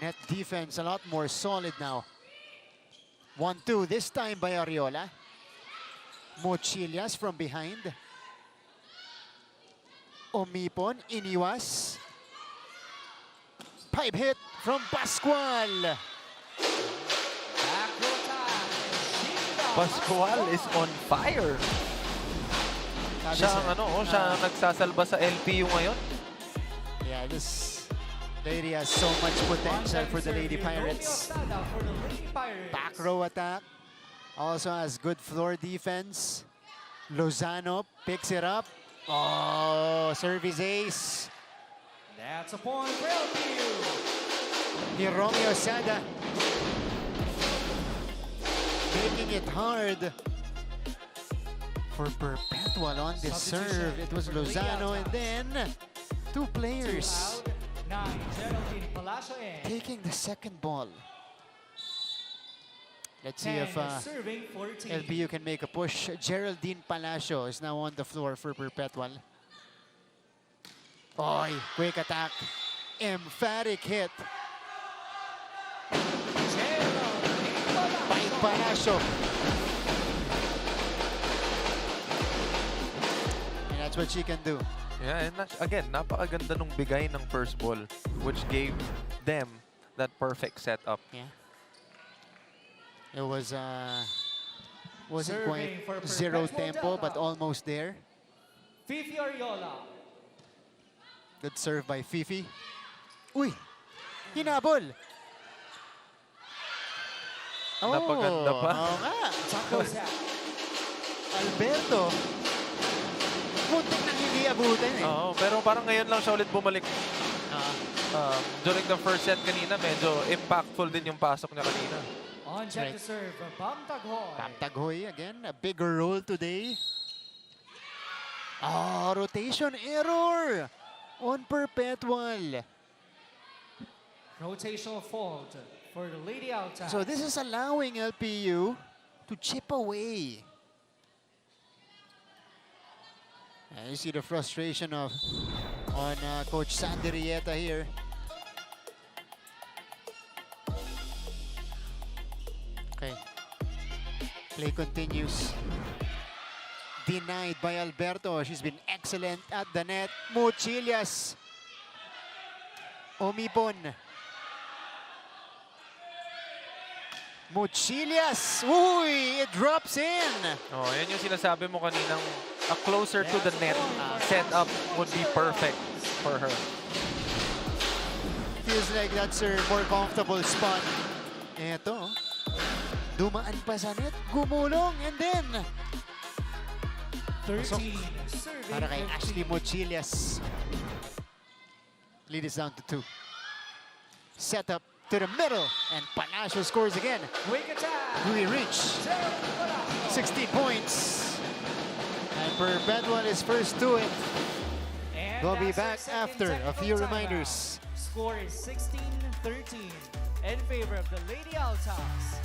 net defense a lot more solid now. 1-2, this time by Ariola. Mochilias from behind. Omipon, iniwas. Pipe hit from Pascual. Pascual is on fire. Siya ang nagsasalba sa LPU ngayon. Yeah, this lady has so much potential for the Lady Pirates. Back row attack. Also has good floor defense. Lozano picks it up. Oh, service ace. That's a point for LPU. Ni Romeo Sada. Making it hard for Perpetual on this serve. It was Lozano and then 2 players taking the second ball. Let's see if LPU can make a push. Geraldine Palacio is now on the floor for Perpetual. Oy, quick attack. Emphatic hit. By Palacio. And that's what she can do. Yeah, and again, napakaganda nung bigay ng first ball, which gave them that perfect setup. Yeah. It was wasn't quite zero tempo, but almost there. Fifi Ariola. Good serve by Fifi. Uy! Hinabol! Napaganda pa. Oo nga. Top goes out. Alberto. Muntik nang hindi abutin eh. Oo, pero parang ngayon lang siya ulit bumalik. During the first set kanina, medyo impactful din yung pasok niya kanina. On check to serve, Bam Taghoy. Bam Taghoy again, a bigger role today. Rotation error on Perpetual. Rotational fault for the Lady Alta. So this is allowing LPU to chip away. And you see the frustration on Coach Sandy Rieta here. Okay. Play continues. Denied by Alberto. She's been excellent at the net. Mochilias. Omipon. Mochilias. Uy, it drops in. Oh, yan yung sinasabi mo kaninang a closer to the net setup would be perfect for her. Feels like that's her more comfortable spot. Eto. Dumaan pa sa net. Gumulong. And then 13. para kay Ashley Mochilias. Lead is down to 2. Set up to the middle. And Palacio scores again. Quick attack. We reach 16 points. And Perpetual is first to it. And We'll be that's back our after second a few technical reminders. timeout. Score is 16-13 in favor of the Lady Altas.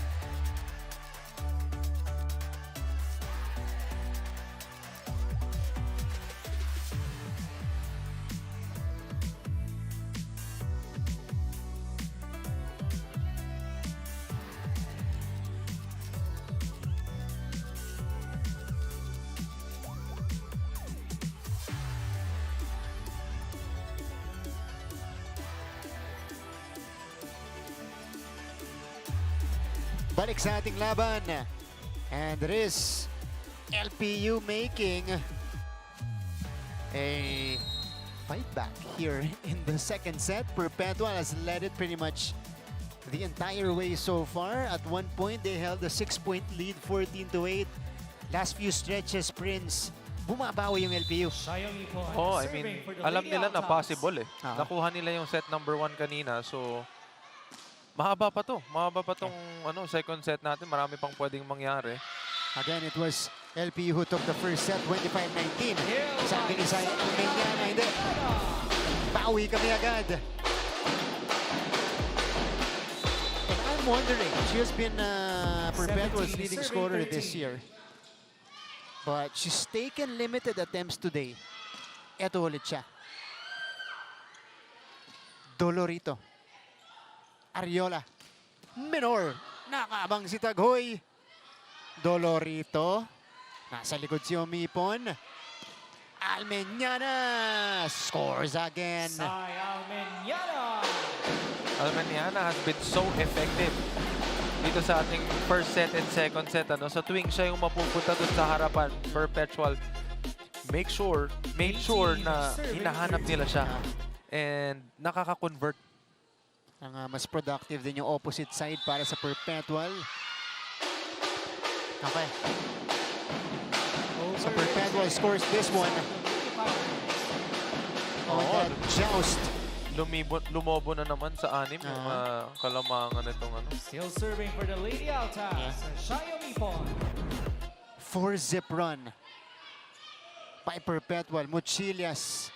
Balik sa ating laban. And it is LPU making a fight back here in the second set. Perpetual has led it pretty much the entire way so far. At one point, they held a 6-point lead, 14-8. Last few stretches, Prince, bumabawi yung LPU. Oh, I mean, alam nila na possible eh. Nakuha nila yung set number 1 kanina, so mahaba pa to. Mahaba pa tong second set natin. Marami pang pwedeng mangyari. Again, it was LPU who took the first set, 25-19. Sabi ni Sai, Aeliano, hindi. Bawi kami agad. And I'm wondering, she has been Perpetual's leading scorer this year. But she's taken limited attempts today. Eto ulit siya. Dolorito. Ariola. Minor. Nakabang si Taghoy. Dolorito. Nasa likod si Omipon. Almeñana scores again. Almeñana has been so effective dito sa ating first set and second set. Sa tuwing siya yung mapupunta dun sa harapan, Perpetual, made sure na hinahanap nila siya and nakaka-convert. Mas productive din yung opposite side para sa Perpetual. Okay. So Perpetual scores this one. On that joust. Lumobo na naman sa 6 yung kalamangan nitong Still serving for the Lady Altas, Xiaomi Pon. 4-zip run by Perpetual. Mochilias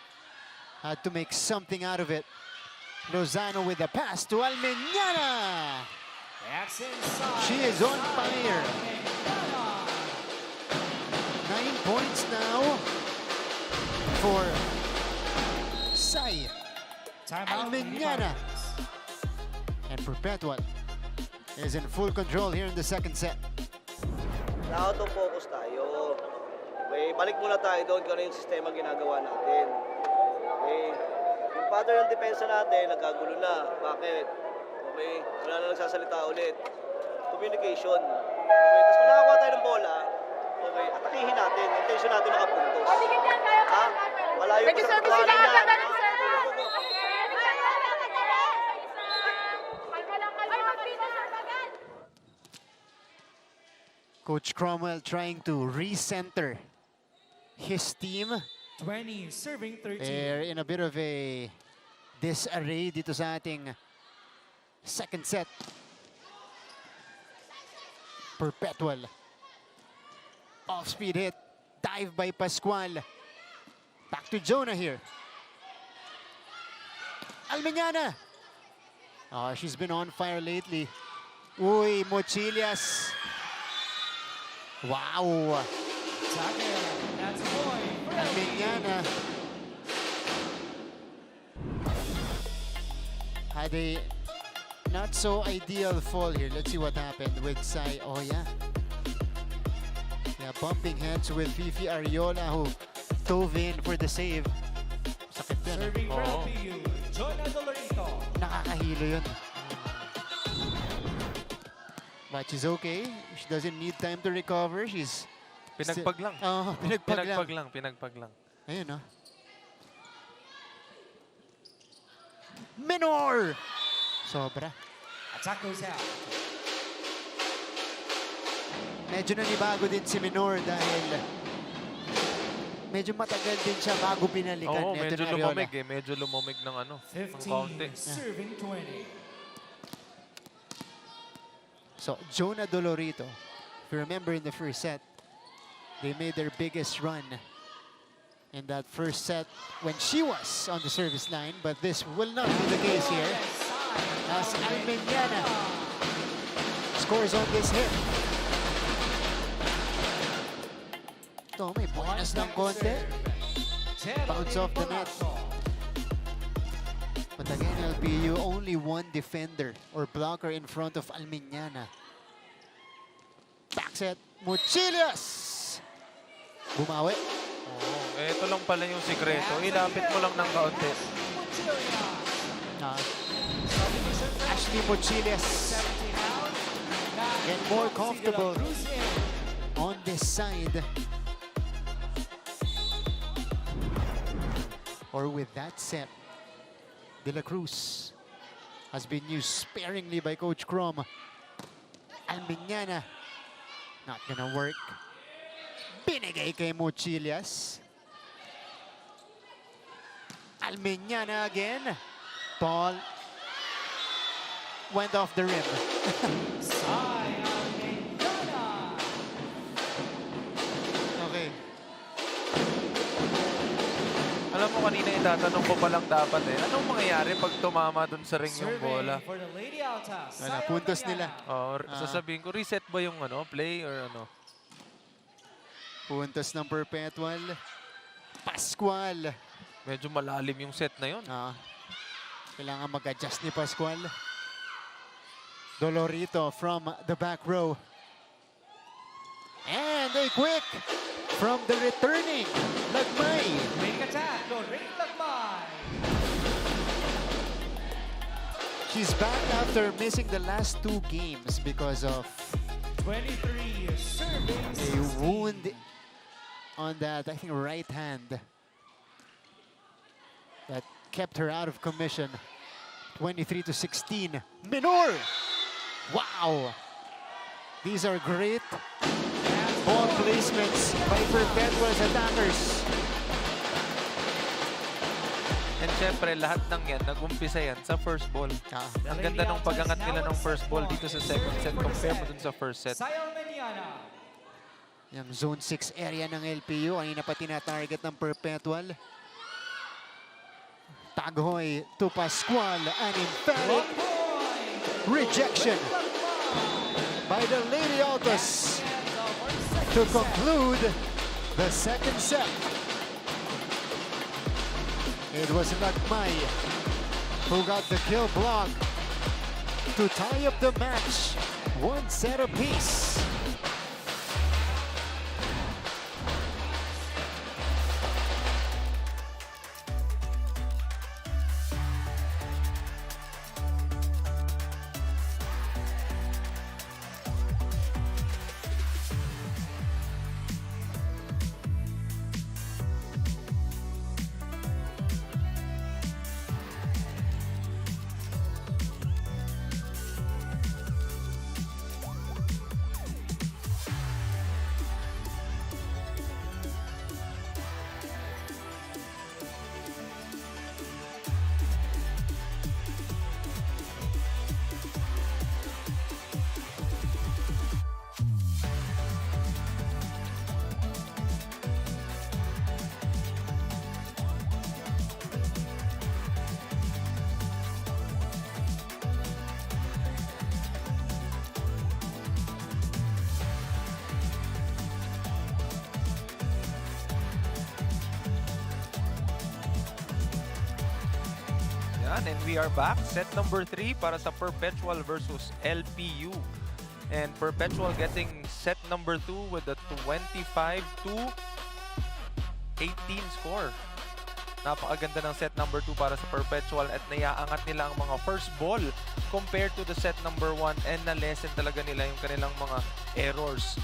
had to make something out of it. Lozano with the pass to Almeñana. She is on fire. 9 points now for Sai Almeñana. And Perpetual is in full control here in the second set. Out of focus tayo. Okay, balik muna tayo doon kung ano yung sistema ginagawa natin. Okay. Yung pattern ng depensa natin, nagkagulo na. Bakit? Okay, wala na nagsasalita ulit. Communication. Okay, tapos kung nakakuha tayo ng bola, okay, atakihin natin. Intention natin makapuntos. Ha? Malayo pa sa katotohanan yan. Coach Cromwell trying to recenter his team. 20 serving 13. They're in a bit of a disarray dito sa ating second set. Perpetual. Off-speed hit. Dive by Pascual. Back to Jonah here. Almeñana. Oh, she's been on fire lately. Uy, Mochilias. Wow. That's a point. Almeñana had a not so ideal fall here. Let's see what happened with Sai. Oh yeah. Yeah, bumping heads with Fifi Ariola who dove in for the save. Sakit yun. Serving for LPU, Jonah Dolorito. Nakakahilo yun. But she's okay. She doesn't need time to recover. She's Pinagpag lang. Oh, pinagpag lang. Pinagpag lang. Ayun, no? Minor! Sobra. Attack goes out. Medyo nanibago din si Minor dahil medyo matagal din siya bago pinalikan. Oo, Neto medyo na Ariola. lumamig eh. Medyo lumamig ng ano. Ng 15 kaunti. serving 20. So, Jonah Dolorito, if you remember in the first set, they made their biggest run in that first set when she was on the service line, but this will not be the case here as Almeñana scores on this hit. Ito, may bonus ng konti. Bounce off the net. But again, LPU, only one defender or blocker in front of Almeñana. Back set, Mochilias! Bumawi. Oh, ito lang pala yung sikreto. Ilapit mo lang ng kaunti. Ashley Mochilias get more comfortable on this side. Or with that set, De La Cruz has been used sparingly by Coach Crom. Almeñana, not gonna work. Binigay kay Mochilias. Almeñana again. Ball went off the rim. Okay. Alam mo kanina itatanong ko pa lang dapat eh. Anong mangyayari pag tumama dun sa ring yung bola? For the Lady Alta. Wala, puntos nila. Oh, sasabihin ko, reset ba yung ano, play or ano? Puntos ng Perpetual. Pascual. Medyo malalim yung set na yun. Kailangan mag-adjust ni Pascual. Dolorito from the back row. And a quick from the returning Lagmay. Make attack, Lorraine Lagmay. She's back after missing the last 2 games because of 23 serving a wound on that, I think, right hand that kept her out of commission. 23-16. Minor! Wow! These are great ball placements by Perpetual's attackers. And syempre, lahat ng yan, nag-umpisa yan sa first ball. Ang ganda ng pag-angat nila ng first ball dito sa second set compare mo dun sa first set. Yung zone 6 area ng LPU, kanina pa tina-target ng Perpetual. Taghoy to Pascual, an emphatic rejection by the Lady Altas to conclude the second set. It was Lagmay who got the kill block to tie up the match, 1 set apiece. Yan, and we are back. Set number 3 para sa Perpetual versus LPU. And Perpetual getting set number 2 with a 25-18 score. Napakaganda ng set number 2 para sa Perpetual at naiaangat nila ang mga first ball compared to the set number 1 and na-lessen talaga nila yung kanilang mga errors.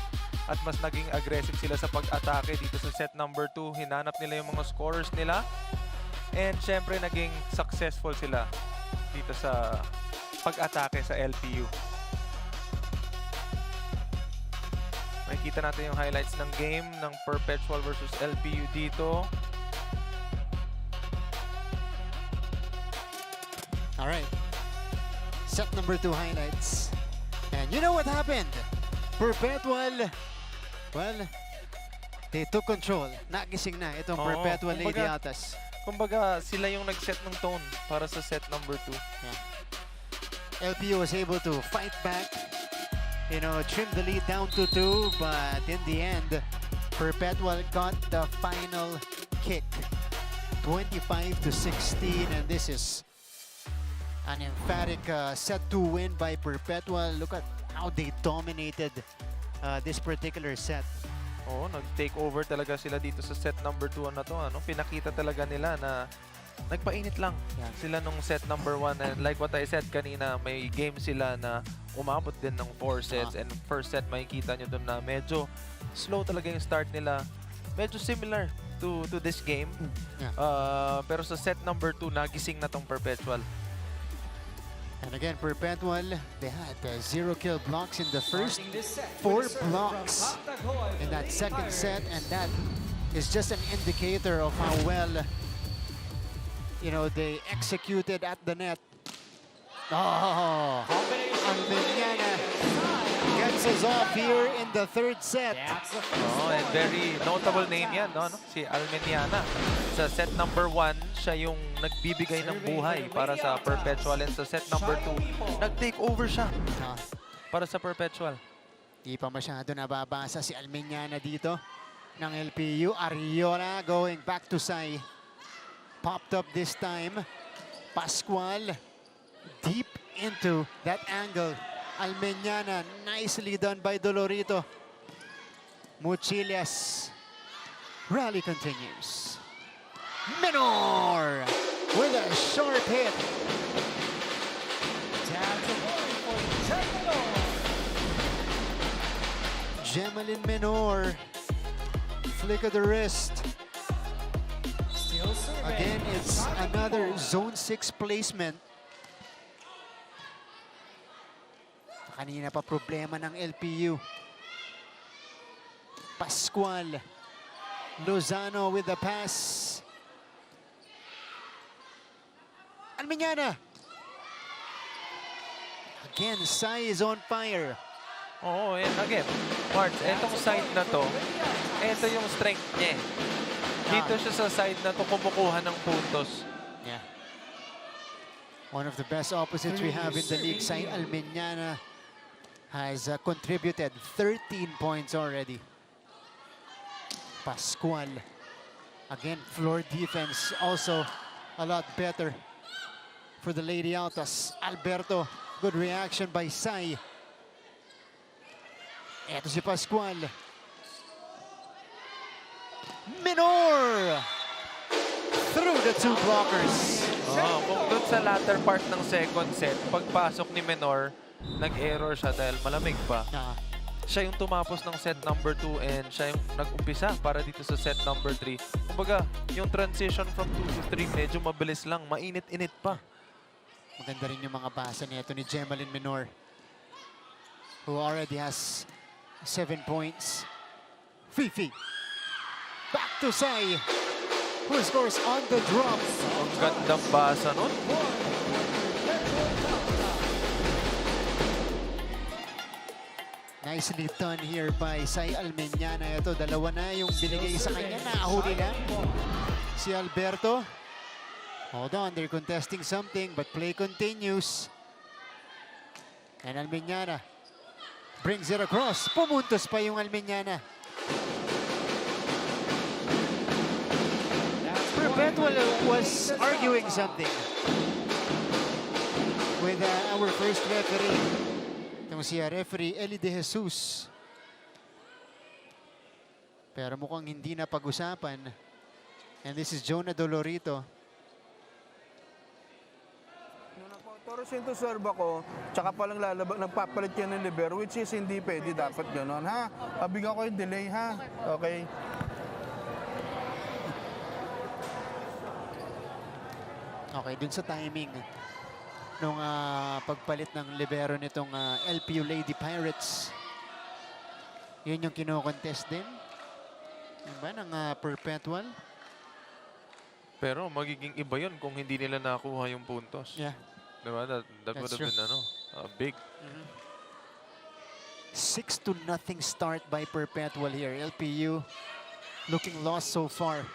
At mas naging aggressive sila sa pag-atake dito sa set number 2. Hinanap nila yung mga scorers nila. And syempre naging successful sila dito sa pag-atake sa LPU. Makikita natin yung highlights ng game ng Perpetual versus LPU dito. All right. Set number 2 highlights. And you know what happened? Perpetual, well, they took control. Nagising na itong Perpetual Lady Atas. Kumbaga, sila yung nag-set ng tone para sa set number 2. Yeah. LPU was able to fight back, you know, trim the lead down to 2, but in the end, Perpetual got the final kick. 25-16, and this is an emphatic set 2 win by Perpetual. Look at how they dominated this particular set. Oo, nag-take over talaga sila dito sa set number 2 na to. Ano? Pinakita talaga nila na nagpainit lang sila nung set number 1. And like what I said kanina, may game sila na umabot din ng 4 sets. And first set, makikita nyo dun na medyo slow talaga yung start nila. Medyo similar to this game. Pero sa set number 2, nagising na tong Perpetual. And again, Perpetual, they had 0 kill blocks in the first, 4 blocks in that second set, and that is just an indicator of how well, you know, they executed at the net. Oh, Aeliano gets us off here in the third set. Oh, and very notable name yan, no? Si Aeliano. Sa set number 1, siya yung nagbibigay ng buhay para sa Perpetual. And sa set number 2, nag-take over siya para sa Perpetual. Di pa masyado nababasa si Aeliano dito ng LPU. Arellano going back to Sai. Popped up this time. Pascual deep into that angle. Aeliano, nicely done by Dolorito. Muchillas. Rally continues. Menor with a sharp hit. Gemalin Menor. Flick of the wrist. Again, it's another zone 6 placement. Kanina pa problema ng LPU. Pascual. Lozano with the pass. Aeliano. Again, Sai is on fire. Oo, and again, Mark, etong side na to, eto yung strength niya. Dito siya sa side na to kumukuha ng puntos. Yeah. One of the best opposites we have in the league. Sai Aeliano has contributed 13 points already. Pascual. Again, floor defense also a lot better for the Lady Altas. Alberto, good reaction by Sai. Eto si Pascual. Menor! Through the 2 blockers. Oh, kung doon sa latter part ng second set, pagpasok ni Menor, nag-error siya dahil malamig pa. Siya yung tumapos ng set number 2 and siya yung nag-umpisa para dito sa set number 3. Kumbaga, yung transition from 2 to 3 medyo mabilis lang, mainit-init pa. Maganda rin yung mga basa nito ni Gemalin Menor, who already has 7 points. Fifi. Back to Sai, who scores on the drop. Ang gandang basa nun. Nicely done here by Sai Aeliano. Ito, dalawa na yung binigay sa kanya. Nahuli na si Alberto. Hold on, they're contesting something, but play continues. And Aeliano brings it across. Pumuntos pa yung Aeliano. Perpetual was arguing something. with our first referee. Itong si referee Eli De Jesus. Pero mukhang hindi na pag-usapan. And this is Jonah Dolorito. Toros yung serve ako, tsaka palang nagpapalit yan ng libero, which is hindi pwede, dapat gano'n, ha? Abigyan ko yung delay, ha? Okay. Okay, dun sa timing nung pagpalit ng libero nitong LPU Lady Pirates. Yun yung kino-contest din. Diba, ng Perpetual. Pero magiging iba yun kung hindi nila nakuha yung puntos. Yeah. Diba? That would have been big. 6-0 start by Perpetual here. LPU looking lost so far.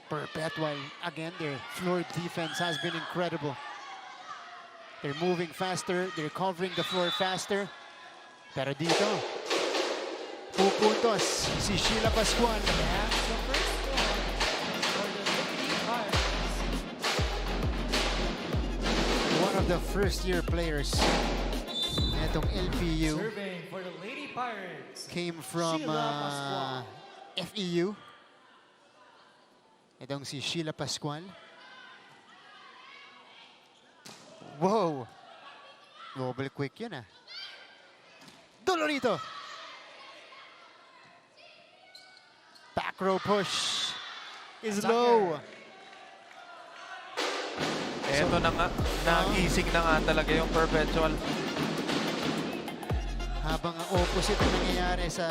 Perpetual, again, their floor defense has been incredible. They're moving faster, they're covering the floor faster. Pero dito, pupuntos si Sheila Pascual. One of the first-year players. Itong LPU Serving for the Lady Pirates. came from FEU. Itong si Sheila Pascual. Wow! Global quick yun Dolorito! Back row push is low. Eto na nga, nagising na nga talaga yung Perpetual. Habang ang opposite ang nangyayari sa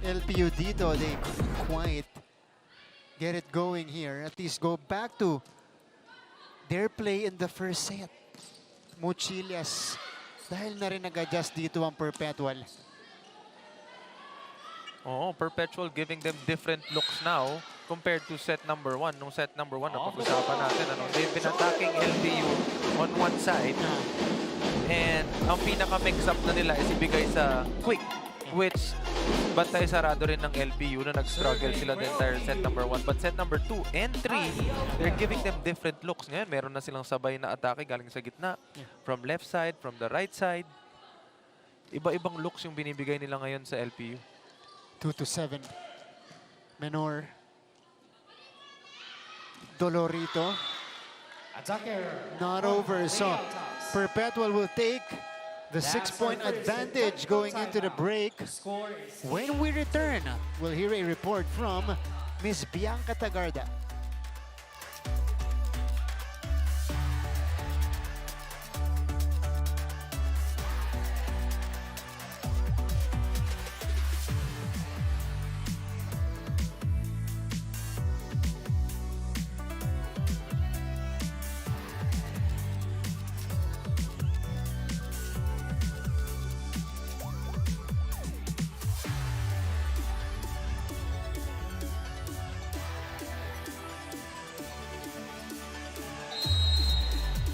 LPU dito, they couldn't quite get it going here. At least go back to their play in the first set. Mochilias. Dahil na rin nag-adjust dito ang Perpetual. Oo, Perpetual giving them different looks now compared to set number 1. Nung set number 1, napag-usapan natin. They've been attacking LPU on one side. And ang pinaka-mix-up na nila is ibigay sa quick, which bantay sarado rin ng LPU na nag-struggle sila the entire set number 1. But set number 2 and 3, they're giving them different looks. Ngayon, meron na silang sabay na atake galing sa gitna. From left side, from the right side. Iba-ibang looks yung binibigay nila ngayon sa LPU. 2-7. Menor. Dolorito. Not over. So Perpetual will take the 6-point advantage going into the break. When we return, we'll hear a report from Miss Bianca Tagarda.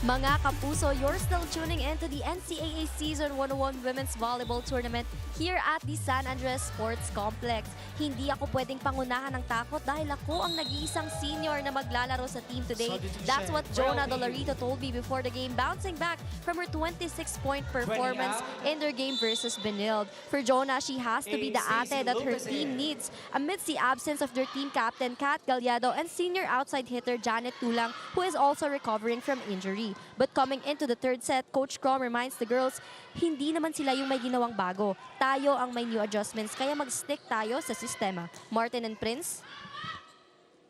Mga kapuso, you're still tuning in to the NCAA Season 101 Women's Volleyball Tournament here at the San Andres Sports Complex. Hindi ako pwedeng pangunahan ng takot dahil ako ang nag-iisang senior na maglalaro sa team today. That's what Jonah Dolorito told me before the game, bouncing back from her 26-point performance in their game versus Benilde. For Jonah, she has to be the ate that her team needs amidst the absence of their team captain, Kat Gallardo, and senior outside hitter, Janet Tulang, who is also recovering from injury. But coming into the third set, Coach Crom reminds the girls, hindi naman sila yung may ginawang bago. Tayo ang may new adjustments, kaya mag-stick tayo sa sistema. Martin and Prince?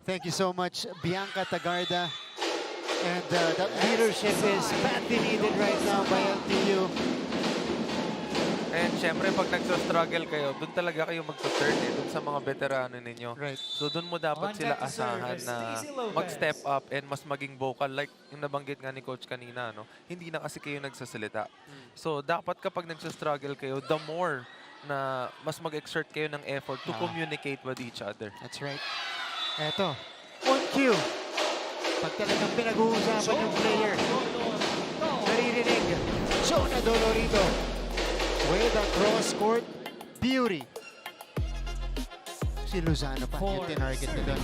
Thank you so much, Bianca Tagarda. And that leadership is badly needed right now by LPU. And syempre, pag nagsa-struggle kayo, doon talaga kayo magto-turn doon sa mga veterano ninyo. Right. So doon mo dapat sila asahan na mag-step up and mas maging vocal. Like yung nabanggit nga ni Coach kanina, hindi na kasi kayo nagsasalita. So dapat kapag nagsa-struggle kayo, the more na mas mag-exert kayo ng effort to communicate with each other. That's right. Eto, on cue. Pag talagang pinag-uusapan yung player, naririnig, Jonah Dolorito with a cross-court beauty. Si Luzano pa yung tinarget na doon.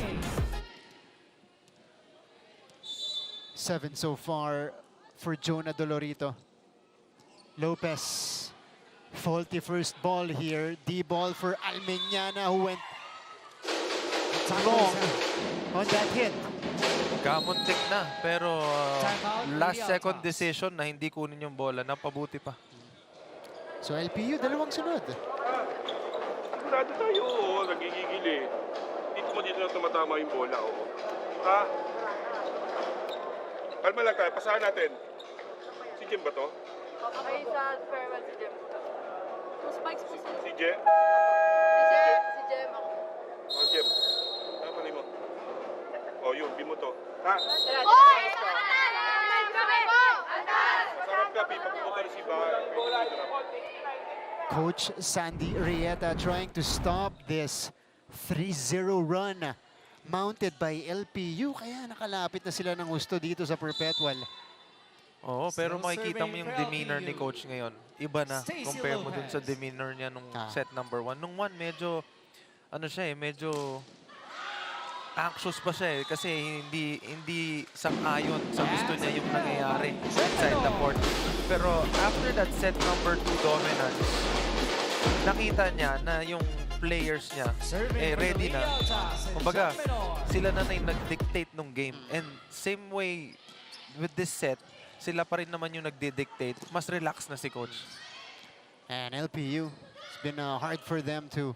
7 so far for Jonah Dolorito. Lopez, faulty first ball here. D-ball for Almeñana who went long on that hit. Kamuntik na, pero last second decision na hindi kunin yung bola, napabuti pa. So LPU, dalawang sunod. Sigurado tayo, oo, nagigigil eh. Dito na tumatama yung bola, oo. Ha? Kalma lang tayo, pasahan natin. Si Jim ba to? Okay, sa farewell si Jem. Spikes po Si Jem? Si Jem ako. Oh, Jem. Ano mo? Oh, yun, bimo to. Ha? Oy! Sarap ka, pipagpupunta na si Bahay. Coach Sandy Rieta trying to stop this 3-0 run mounted by LPU. Kaya nakalapit na sila ng gusto dito sa Perpetual. Oo, pero makikita mo yung demeanor ni Coach ngayon. Iba na, compare mo dun sa demeanor niya nung set number 1. Nung 1, medyo, ano siya eh, medyo anxious pa siya eh. Kasi hindi sang-ayon sa gusto niya yung nangyayari inside the court. Pero after that set number 2 dominance, nakita niya na yung players niya ready na. Kumbaga, sila na yung nag-dictate nung game. And same way with this set, sila pa rin naman yung nagdi-dictate. Mas relax na si Coach. And LPU, it's been hard for them to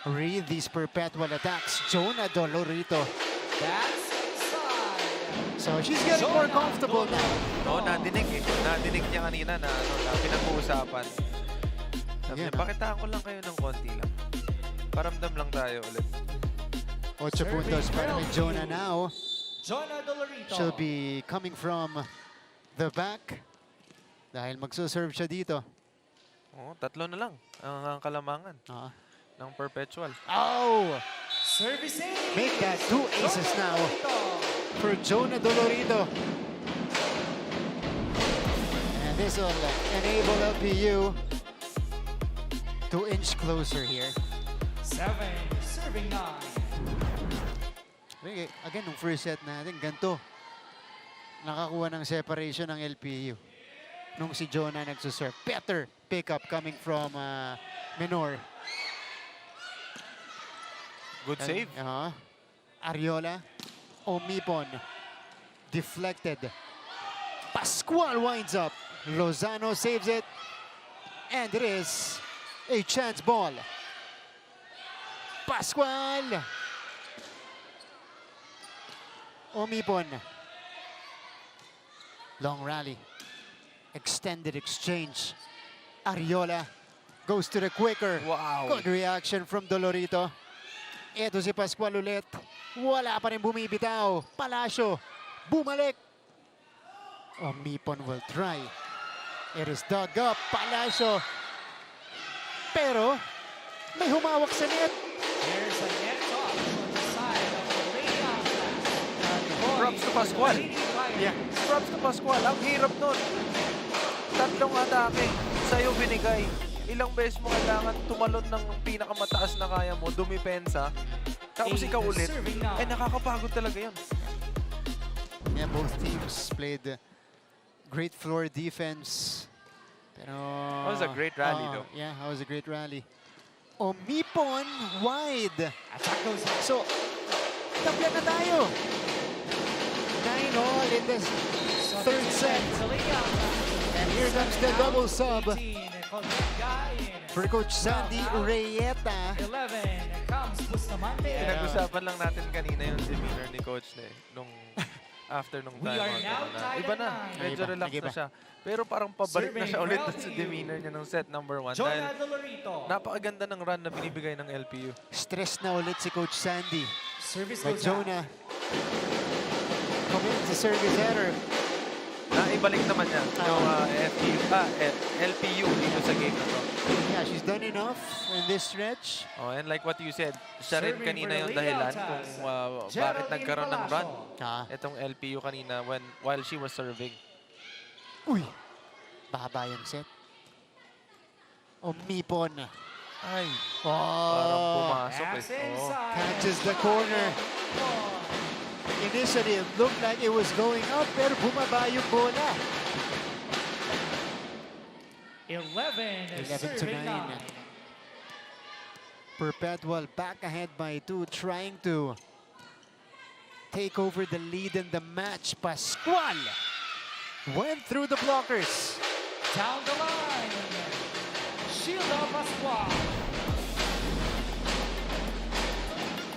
read these Perpetual attacks. Jonah Dolorito. So she's getting more comfortable now. Oo, nadinig eh. Nadinig niya kanina na, pinag-uusapan. Sabi niya, pakitaan ko lang kayo ng konti lang. Paramdam lang tayo ulit. 8 puntos para kay Jonah now. Jonah Dolorito. She'll be coming from the back. Dahil magsuserve siya dito. Oo, 3 na lang ang kalamangan ng Perpetual. Oh! Servicing! Make that 2 aces now for Jonah Dolorito. And this will enable LPU to inch closer here. 7, serving 9. Again, nung first set natin, ganito. Nakakuha ng separation ng LPU. Nung si Jonah nagsuserve. Better pickup coming from Menor. Good save. Ariola. Omipon. Deflected. Pascual winds up. Lozano saves it. And it is a chance ball. Pascual. Omipon. Long rally. Extended exchange. Ariola goes to the quicker. Wow. Good reaction from Dolorito. Ito si Pascual ulit. Wala pa rin bumibitaw. Palacio. Bumalik. Omipon will try. It is dug up. Palacio. Pero may humawak sa net. There's a net touch on the side of the layout. Props to Pascual. Yeah. Props to Pascual. Ang hirap nun. 3 atake. Sa'yo binigay. Ilang beses mo kailangan tumalon ng pinakamataas na kaya mo, dumipensa. Tapos ikaw ulit. Nakakapagod talaga yun. Yeah, both teams played great floor defense. Pero That was a great rally though. Yeah, that was a great rally. Omipon wide. So, tabla na tayo. 9-all in this third set. And here comes the double sub for Coach Sandy Rieta. 11 comes Bustamante. Pinag-usapan lang natin kanina yung demeanor ni Coach nung after nung time out. Iba na. Medyo relax na siya. Pero parang pabalik na siya ulit sa demeanor niya ng set number 1. Dahil napakaganda ng run na binibigay ng LPU. Stress na ulit si Coach Sandy. But Jonah commits the service error. Naibalik naman niya yung LPU dito sa game na to. Yeah, she's done enough in this stretch. Oh, and like what you said, siya rin kanina yung dahilan kung bakit nagkaroon ng run. Itong LPU kanina while she was serving. Uy! Baba yung set. Omipon. Ay. Oh! Parang pumasok eh. Catches the corner. initiative looked like it was going up, pero bumaba yung bola. 11 to serving 9. 9. Perpetual back ahead by 2, trying to take over the lead in the match. Pascual went through the blockers. Down the line, Sheila Pascual.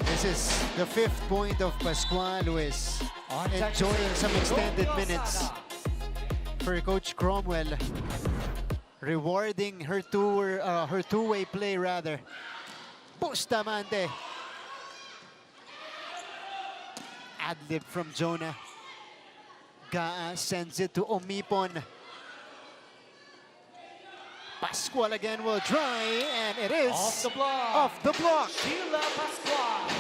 This is the 5th point of Pascual, who is enjoying some extended minutes for Coach Cromwell, rewarding her two-way play rather. Bustamante. Ad-lib from Jonah. Gaa sends it to Omipon. Pascual again will try, and it is Off the block. Off the block. Sheila Pascual.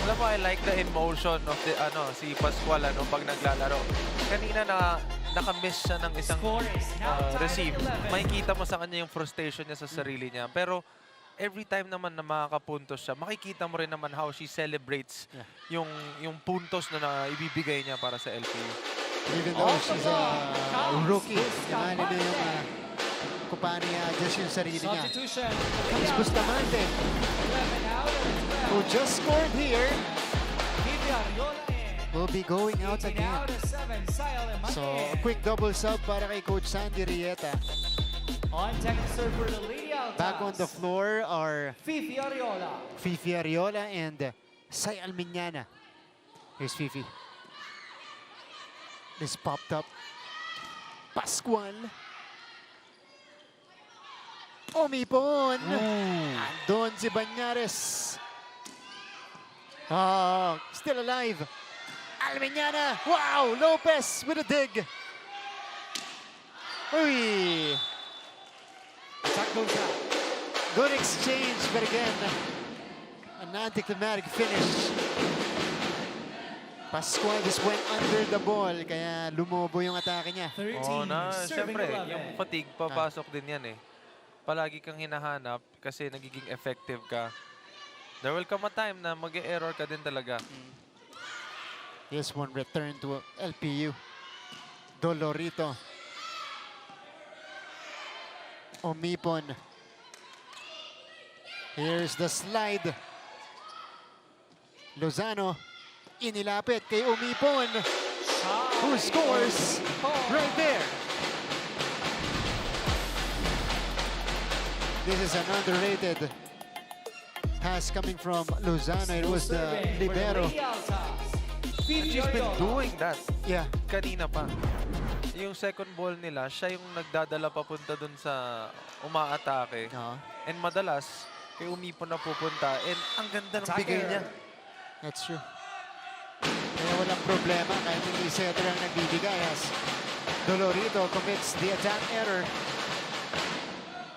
Alam mo, I like the emotion of the si Pascual pag naglalaro. Kanina naka-miss siya ng isang receive. Makikita mo sa kanya yung frustration niya sa sarili niya. Pero every time naman na makakapuntos siya, makikita mo rin naman how she celebrates yung puntos na ibibigay niya para sa LPU. Even though she's a rookie, naman na yung kung paano i-adjust yung sarili niya. Comes Bustamante, who just scored here, will be going out again. So, a quick double sub para kay Coach Sandy Rieta. On deck to serve for the Lady Altas. Back on the floor are Fifi Ariola. Fifi Ariola and Sai Almiñana. Here's Fifi. This popped up. Pascual. Omipon. Andon si Banyares. Still alive. Almiñana. Wow, Lopez with a dig. Uy. Good exchange, but again, an anticlimactic finish. Pascual just went under the ball, kaya lumobo yung atake niya. Siyempre, yung fatigue, papasok din yan Palagi kang hinahanap kasi nagiging effective ka. There will come a time na mag-e-error ka din talaga. This one return to LPU. Dolorito. Omipon. Here's the slide. Lozano. Inilapit kay Omipon, who scores right there. This is an underrated pass coming from Lozano. It was the libero. She's been doing that. Yeah. Kanina pa. Yung second ball nila, siya yung nagdadala papunta dun sa umaatake. And madalas, kay Omipon na pupunta. And ang ganda ng bigay niya. That's true. Kaya walang problema kahit hindi setter ang nagbibigay as Dolorito commits the attack error.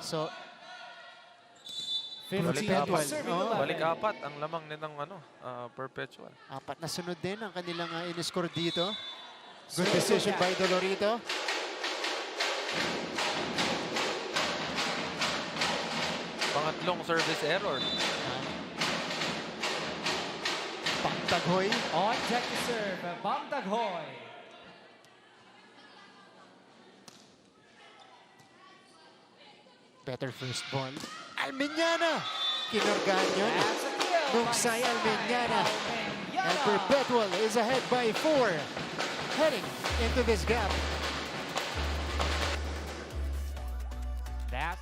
So, Balik apat ang lamang nitong Perpetual. Apat na sunod din ang kanilang in-score dito. Good decision by Dolorito. Pangatlong service error. Bangtaghoy. On deck to serve, Bangtaghoy. Better first ball. Almiñana. Kinurgaan yun. Nuksay Almiñana. And Perpetual is ahead by 4. Heading into this gap. That.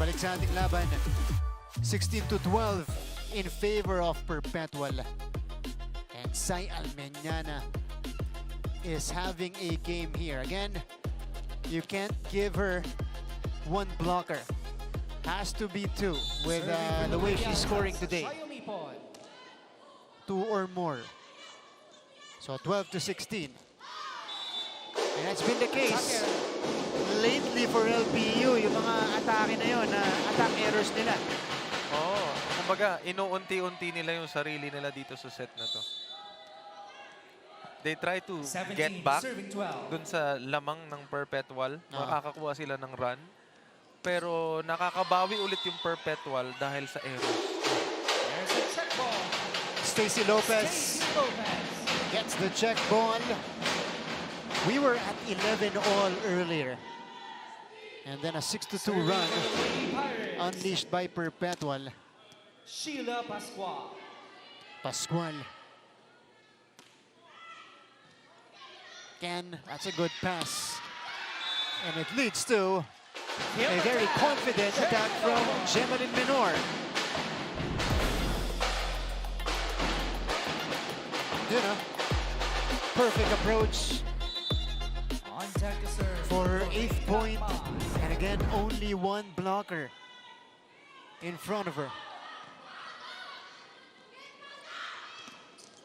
Balik sa ating laban. 16-12 in favor of Perpetual. And Sai Almiñana is having a game here. Again, you can't give her one blocker. Has to be 2 with the way she's scoring today. 2 or more. So 12 to 16. And that's been the case lately for LPU. Yung mga atake na yun, attack errors nila. Oo. Kumbaga, inuunti-unti nila yung sarili nila dito sa set na to. They try to get back dun sa lamang ng Perpetual. Makakakuha sila ng run. Pero nakakabawi ulit yung Perpetual dahil sa errors. Stacey Lopez gets the check ball. We were at 11 all earlier. And then a 6-2 run unleashed by Perpetual. Sheila Pascual. Pascual. Again, that's a good pass. And it leads to a very confident attack from Gemalyn Menor. You know, perfect approach for 8th point. And again, only one blocker in front of her.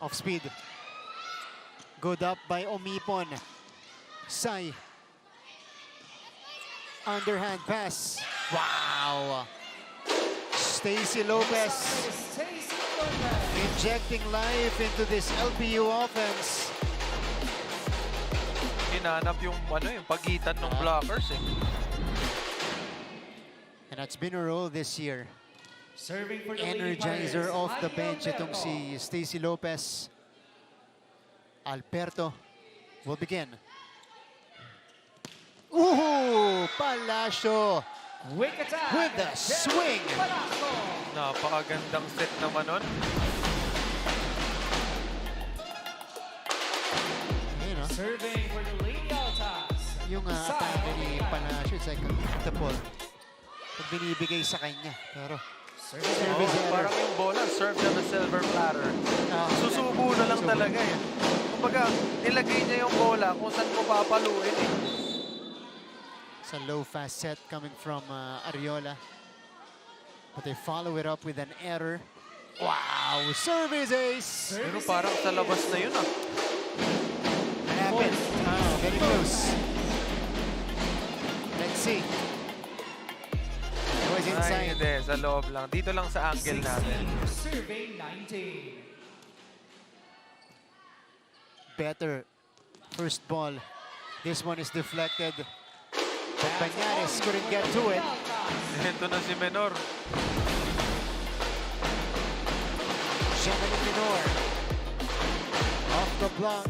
Off speed. Good up by Omipon. Sai. Underhand pass. Wow. Stacey Lopez injecting life into this LPU offense. Hinanap yung pagitan ng blockers eh. And that's been a role this year. Serving for the Energizer off the bench itong si Stacey Lopez. Alberto will begin. Ooh! Palacio with the swing. Napakagandang set naman nun. Serving for the Lady Altas. Yung atake ni Palacio, it's like a multiple. Pag binibigay sa kanya. Pero service error. Parang yung bola, served on a silver platter. Susubo na lang talaga eh. Kumbaga, nilagay niya yung bola kung saan mo papaluin eh. It's a low fast set coming from Ariola. But they follow it up with an error. Wow! Service ace! Pero parang sa labas na yun ah. What happened? Oh, very close. Let's see. It was inside. Ay, hindi. Sa loob lang. Dito lang sa angle natin. Survey 19. Better first ball. This one is deflected. But Bañares couldn't get to it. Ito na si Menor. Gemalyn Menor. Off the block.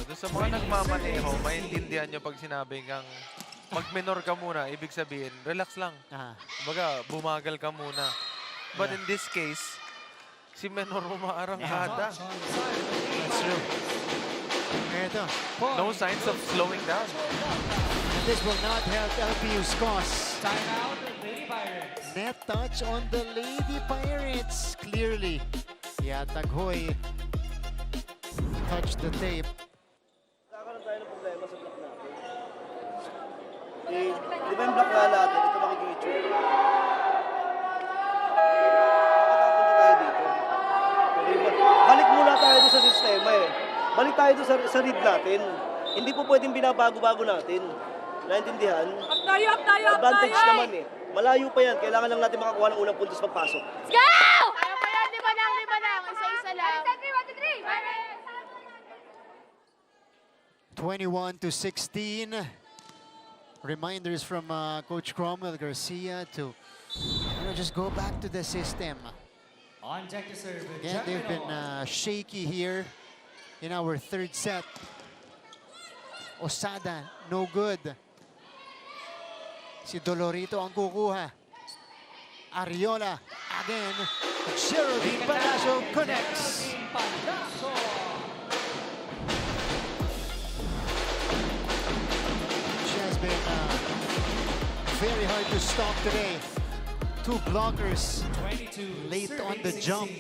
Doon sa mga nagmamaneho, maintindihan nyo pag sinabing kang mag-menor ka muna, ibig sabihin, relax lang. Kumbaga, bumagal ka muna. But in this case, si Menor umaarangkada. That's true. Ito. No signs of slowing down. And this will not help LPU's cause. Timeout, Lady Pirates. Net touch on the Lady Pirates. Clearly, Taghoy touched the tape. Nagkakaroon tayo ng problema sa block natin. Di ba yung block nga natin, ito magiging itsura. Nakatapunta tayo dito. Balik muna tayo doon sa sistema eh. Balik tayo doon sa read natin. Hindi po pwedeng binabago-bago natin. Naintindihan? Up tayo! Advantage naman eh. Malayo pa yan. Kailangan lang natin makakuha ng unang puntos pagpasok. Let's go! Kaya pa yan, di ba nang? Isa-isa lang. 21 to 16. Reminders from Coach Cromwell Garcia to just go back to the system. On deck to serve. Again, they've been shaky here in our third set. Osada, no good. Si Dolorito ang kukuha. Ariola, again. Geraldine Palacio connects. She has been very hard to stop today. Two blockers late on the jump.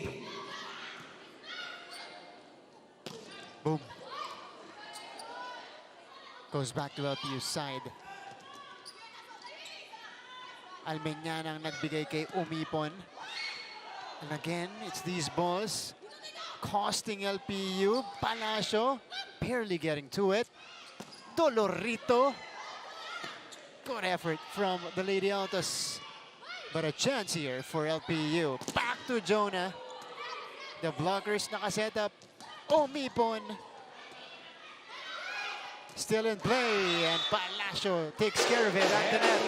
Boom. Goes back to LPU's side. Almeñana ang nagbigay kay Umipon. And again, it's these balls costing LPU. Palacio barely getting to it. Dolorito. Good effort from the Lady Altas. But a chance here for LPU. Back to Jonah. The blockers nakaset up. Umipon. Still in play, and Palacio takes care of it at the net.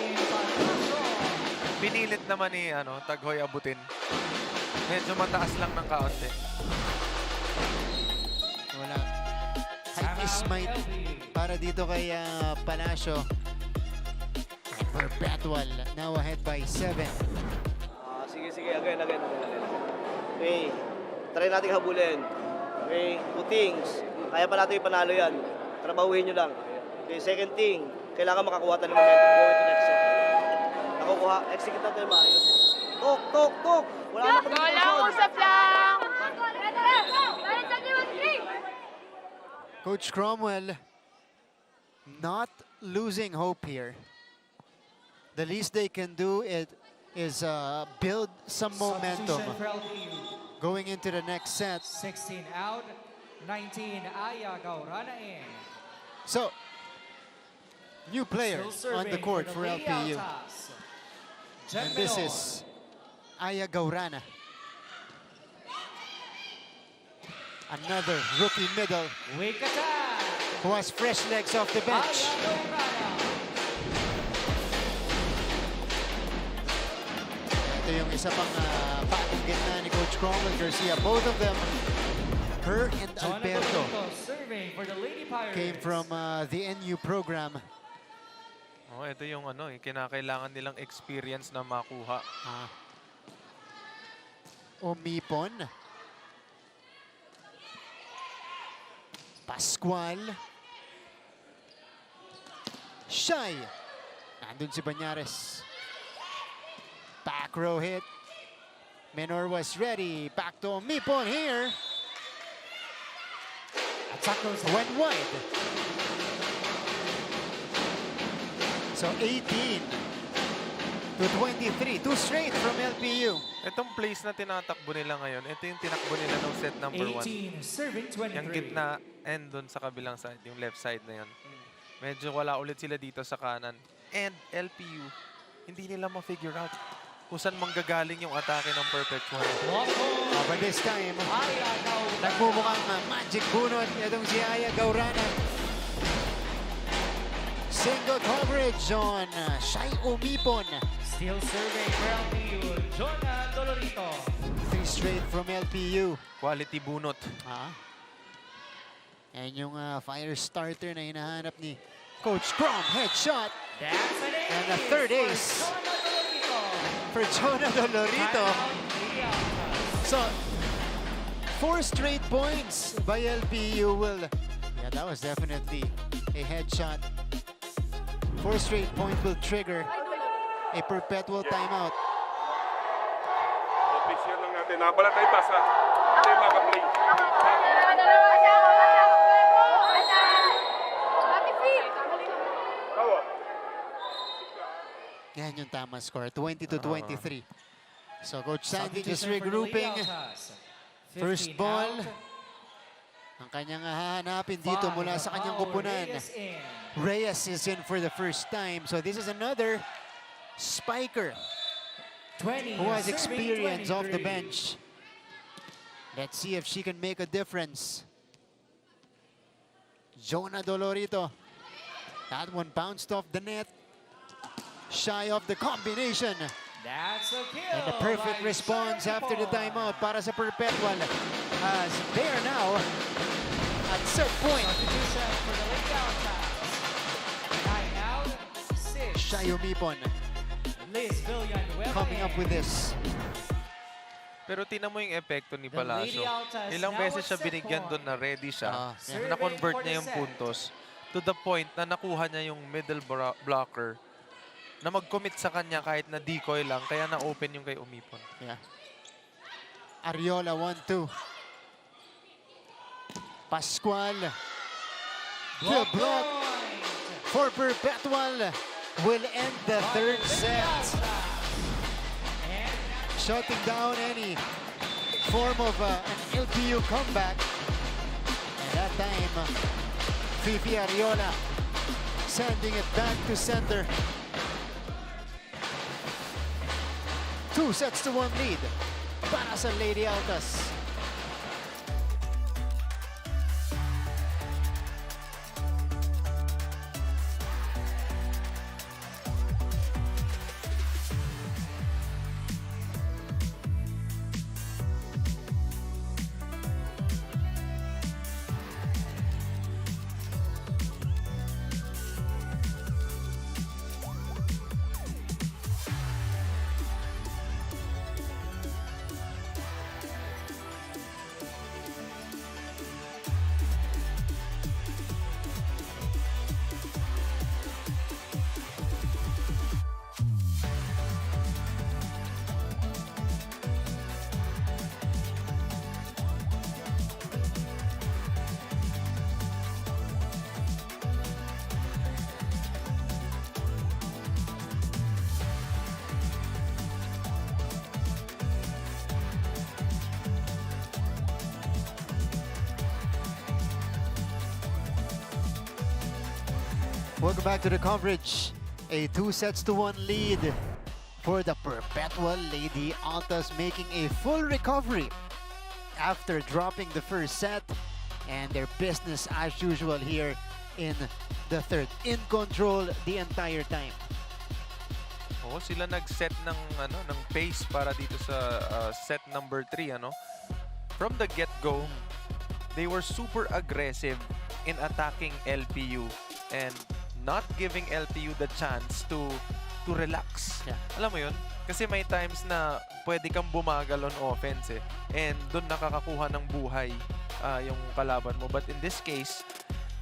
Pinilit naman ni Taghoy abutin. Medyo mataas lang ng kaunti. Wala. High smite para dito kay Palacio. And Perpetual now ahead by 7. Sige, again. Okay, try natin habulin. Okay, 2 things. Kaya pa natin ipanalo yan. Trabahuhin nyo lang. Okay, second thing, kailangan makakuha tayo ng momentum going to next set. Nakukuha, execute natin maayos. Tok! Wala na pag-iisod. Usap lang! Coach Cromwell not losing hope here. The least they can do is build some momentum going into the next set. 16 out, 19 Aya Gaurana in. So, new player on the court for LPU. And this is Aya Gaurana. Another rookie middle who has fresh legs off the bench. Ito yung isa pang bagong gitna ni Coach Cromwell Garcia. Both of them, her and Alberto, came from the NU program. Ito yung kinakailangan nilang experience na makuha. Umipon. Pascual. Shy. Nandun si Banyares. Back row hit. Menor was ready. Back to Umipon here. Went wide. So 18 to 23. 2 straight from LPU. Itong place na tinatakbo nila ngayon, ito yung tinakbo nila ng set number 1. 18, serving 23. Yung gitna and doon sa kabilang side, yung left side na yun. Medyo wala ulit sila dito sa kanan. And LPU, hindi nila ma-figure out kung saan manggagaling yung atake ng Perpetual. But this time, nagmumukhang magic bunot itong si Aya Gaurana. Single coverage on Shy Umipon. Still serving for LPU, Jonah Dolorito. 3 straight from LPU. Quality bunot. Yan yung fire starter na hinahanap ni Coach Crom. Headshot. And the third ace for Jonah Dolorito. So, 4 straight points by LPU will... Yeah, that was definitely a headshot. 4 straight points will trigger a Perpetual timeout. Office yan lang natin. Nabala tayo pasa. Hindi makaplay. Yan yung tama score. 20 to 23. So Coach Sandy just regrouping. First ball. Ang kanyang hahanapin dito mula sa kanyang kupunan. Reyes is in for the first time. So this is another spiker who has experience off the bench. Let's see if she can make a difference. Jonah Dolorito. That one bounced off the net. Shy of the combination. That's a kill. And the perfect response after the timeout para sa Perpetual. As they are now at set point. Shy Umipon coming up with this. Pero tinan mo yung epekto ni Palacio. Ilang beses siya binigyan doon na ready siya. Na-convert niya yung puntos to the point na nakuha niya yung middle blocker na mag-commit sa kanya kahit na decoy lang. Kaya na-open yung kay Umipon. Yeah. Ariola 1-2. Pascual. The block for Perpetual will end the third set. shutting down any form of an LPU comeback. And that time, Fifi Ariola sending it back to center. 2-1 lead para sa Lady Altas. Welcome back to the coverage. A 2-1 lead for the Perpetual Lady Altas, making a full recovery after dropping the first set, and their business as usual here in the third. In control the entire time. Oo, sila nag-set ng pace para dito sa set number 3, ano? From the get-go, they were super aggressive in attacking LPU and not giving LPU the chance to relax. Yeah. Alam mo yun? Kasi may times na pwede kang bumagal on offense and doon nakakakuha ng buhay yung kalaban mo. But in this case,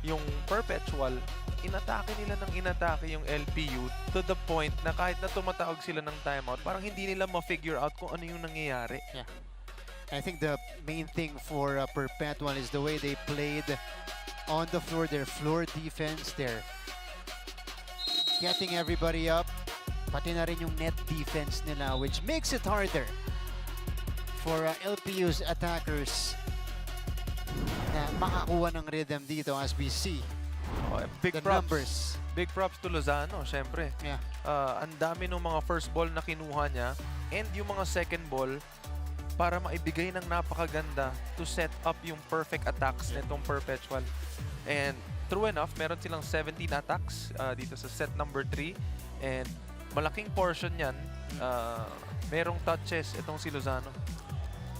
yung Perpetual, inatake nila ng inatake yung LPU to the point na kahit na tumatawag sila ng timeout, parang hindi nila ma-figure out kung ano yung nangyayari. Yeah. I think the main thing for Perpetual is the way they played on the floor, their floor defense, their getting everybody up, pati na rin yung net defense nila, which makes it harder for LPU's attackers na makakuha ng rhythm dito as we see Big the props. numbers. Big props to Lozano, syempre. Yeah. Ang dami ng mga first ball na kinuha niya and yung mga second ball para maibigay ng napakaganda to set up yung perfect attacks nitong Perpetual. And true enough, meron silang 17 attacks dito sa set number 3. And malaking portion yan, merong touches itong si Lozano.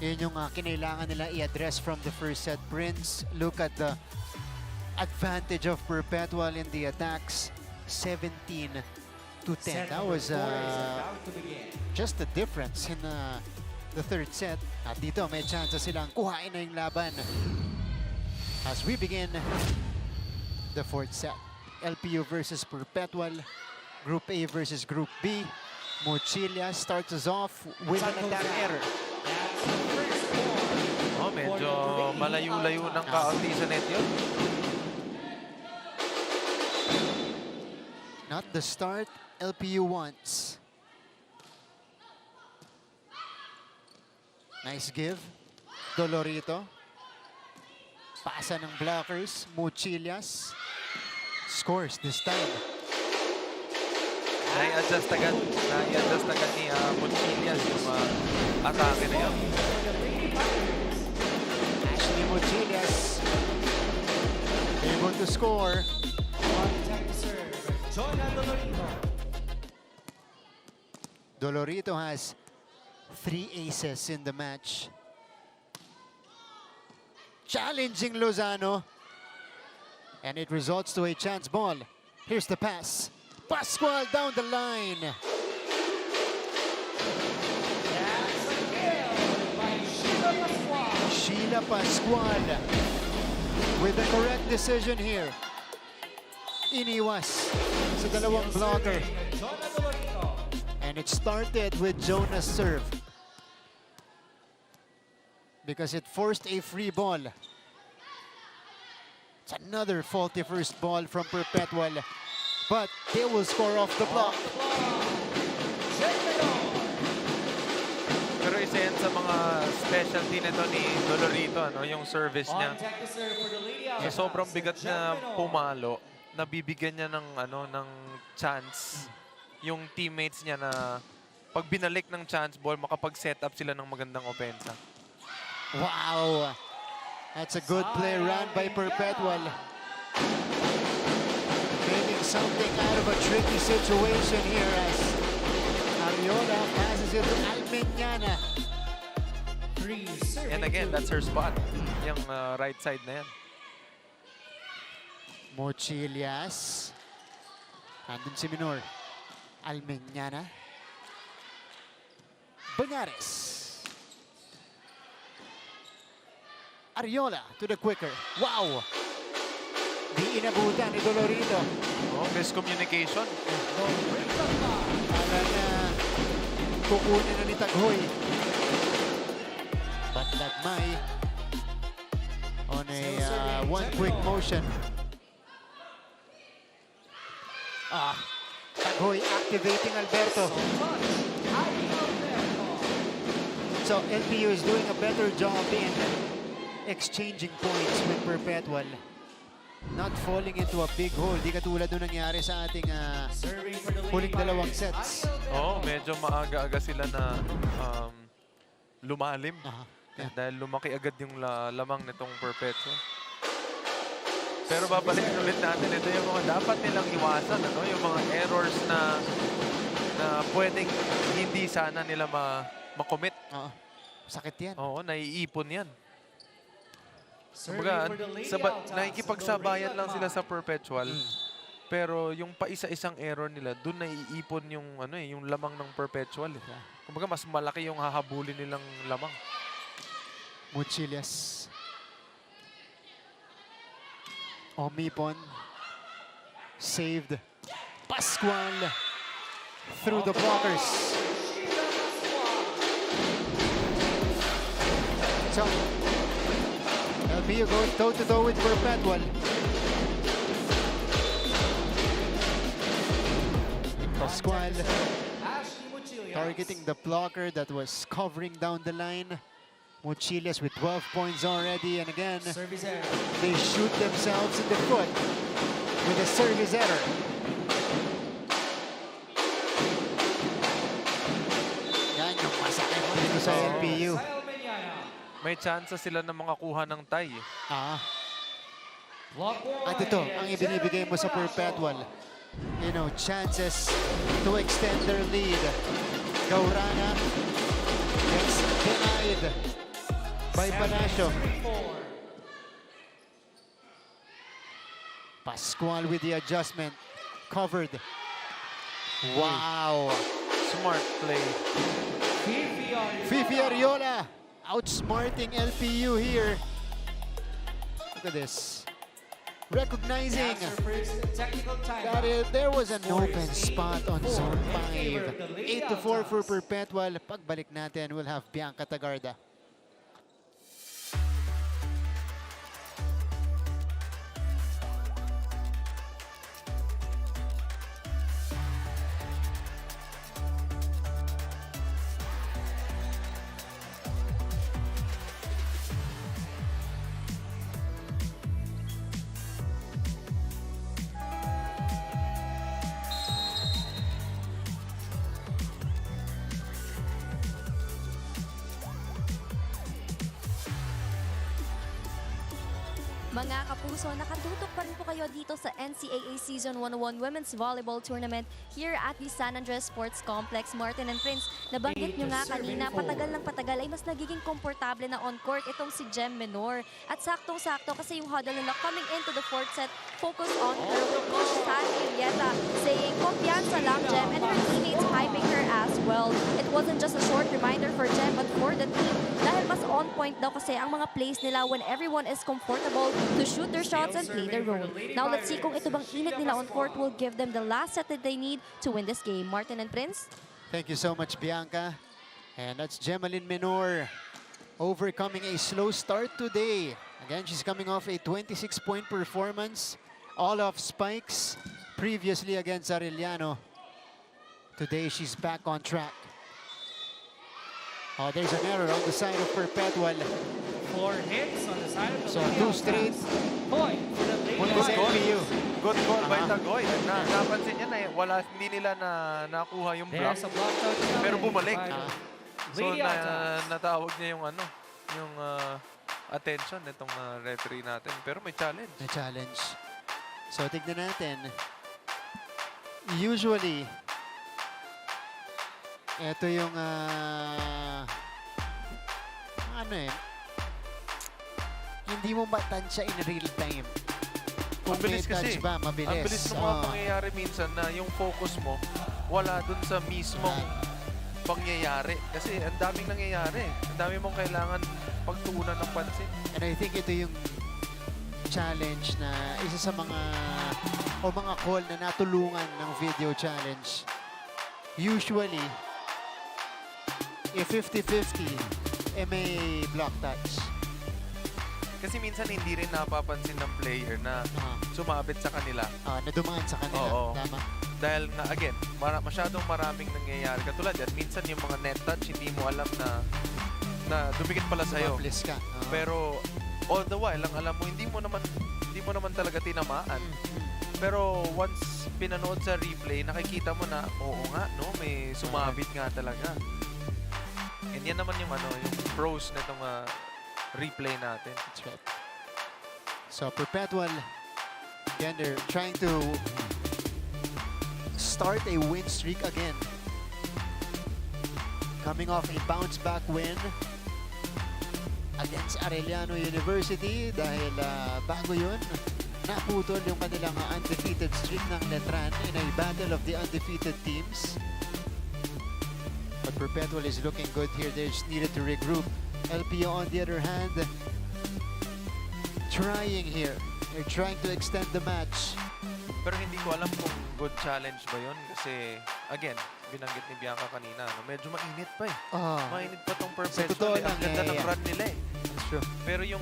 Yun yung kinailangan nila i-address from the first set. Prince, look at the advantage of Perpetual in the attacks. 17-10. That was just the difference in the third set. At dito may chance silang kuhain na yung laban. As we begin the fourth set. LPU versus Perpetual. Group A versus Group B. Mochila starts us off with an attack error. Medyo malayo-layo ng kaunti sa net yun. Not the start LPU wants. Nice give. Dolorito. Pasa ng blockers. Mochilias. Scores this time. Nai-adjust agad ni Mochilias yung atake na yun. Ashley Mochilias able to score. Dolorito has 3 aces in the match. Challenging Lozano. And it results to a chance ball. Here's the pass. Pascual down the line. Sheila Pascual with the correct decision here. Iniwas sa dalawang blocker. And it started with Jonah's serve because it forced a free ball. It's another faulty first ball from Perpetual, but they will score off the block. isa yan sa mga specialty nito ni Dolorito, ano, yung service niya. On deck to serve for the Lady Sa Allies, sobrang bigat na Jem Menor. pumalo, nabibigyan niya ng ano ng chance yung teammates niya na pag binalik ng chance ball, makapag-set up sila ng magandang opensa. Wow! That's a good play run by Perpetual. Making something out of a tricky situation here as Ariola passes it to Almeñana. And again, that's her spot. Yung right side na yan. Mochilias. Andun si Minor. Almeñana. Banyares. Ariola to the quicker. Wow! Di inabutan ni Dolorito. Oh, miscommunication. Kala na kukunin na ni Taghoy. But Lagmay on a one quick motion. Taghoy activating Alberto. So LPU is doing a better job in exchanging points with Perpetual. Not falling into a big hole. Di katulad nung nangyari sa ating huling dalawang sets. Oo, medyo maaga-aga sila na lumalim. Dahil lumaki agad yung lamang nitong Perpetual. Pero babalikin ulit natin, ito yung mga dapat nilang iwasan, ano? Yung mga errors na pwedeng hindi sana nila makommit. Sakit yan. Oo, naiipon yan. Kumbaga, nakikipagsabayan lang sila sa Perpetual. Pero yung paisa-isang error nila, doon naiipon yung yung lamang ng Perpetual. Kumbaga, mas malaki yung hahabulin nilang lamang. Mochilias. Omipon. Saved. Pascual through the blockers. So, LPU goes toe-to-toe with Perpetual. Pascual targeting the blocker that was covering down the line. Mochilias with 12 points already, and again, they shoot themselves in the foot with a service error. Yan yung masakit dito sa LPU. May chance sila na makakuha ng tie. At ito, ang ibinibigay mo sa Perpetual. You know, chances to extend their lead. Gaurana gets denied by Panacio. Pascual with the adjustment. Covered. Wow. Smart play. Fifi Ariola outsmarting LPU here. Look at this. Recognizing that there was an open spot on zone 5. 8-4 for Perpetual. Pagbalik natin, we'll have Bianca Tagarda. Mga kapuso, nakatutok pa rin po kayo dito sa NCAA Season 101 Women's Volleyball Tournament here at the San Andres Sports Complex. Martin and Prince, nabanggit nyo nga kanina, patagal ng patagal ay mas nagiging komportable na on-court itong si Jem Menor. At saktong-sakto kasi yung huddle nila coming into the fourth set, focus on her with Coach Sally Yeta saying, "Kumpiyansa lang, Jem," and her teammates hyping her as well. It wasn't just a short reminder for Jem but for the team dahil mas on point daw kasi ang mga plays nila when everyone is comfortable to shoot their shots and play their role. Now let's see kung ito bang init nila on court will give them the last set that they need to win this game. Martin and Prince? Thank you so much, Bianca. And that's Gemaline Menor overcoming a slow start today. Again, she's coming off a 26-point performance, all off spikes, previously against Arellano. Today, she's back on track. Oh, there's an error on the side of Perpetual. 4 hits on the side of the So, Lady 2 Outcast. straight. Point for the Lady Good call. Outcast. Good call by Tagoy. Napansin niya na hindi nila nakuha yung block. There's a block out challenge Pero bumalik. by the So Lady Outcast. natawag niya yung attention nitong referee natin. Pero may challenge. May challenge. So, tignan natin. Usually, ito yung hindi mo matansya in real time. Kung Mabilis may touch kasi. ba, mabilis. Ang bilis ng mga pangyayari minsan na yung focus mo wala dun sa mismong pangyayari. Kasi ang daming nangyayari. Ang dami mong kailangan pagtuunan ng pansin. And I think ito yung challenge na isa sa mga call na natulungan ng video challenge. Usually, if 50-50, may block touch. Kasi minsan hindi rin napapansin ng player na sumabit sa kanila. Na dumaan sa kanila. Oo. Tama. Dahil nga, again, masyadong maraming nangyayari. Katulad yan, minsan yung mga net touch, hindi mo alam na dumikit pala sa'yo. Dumaplis ka. Pero all the while, ang alam mo, hindi mo naman talaga tinamaan. Pero once pinanood sa replay, nakikita mo na, oo nga, no, may sumabit nga talaga. And yan naman yung pros na itong replay natin. That's right. So, Perpetual, again, they're trying to start a win streak again. Coming off a bounce-back win against Arellano University dahil bago yun, naputol yung kanilang undefeated streak ng Letran in a battle of the undefeated teams. But Perpetual is looking good here. They just needed to regroup. LPO on the other hand, trying here. They're trying to extend the match. Pero hindi ko alam kung good challenge ba yun. Kasi, again, binanggit ni Bianca kanina, medyo mainit pa eh. Mainit pa tong Perpetual. Ang ganda ng run nila eh. That's true. Pero yung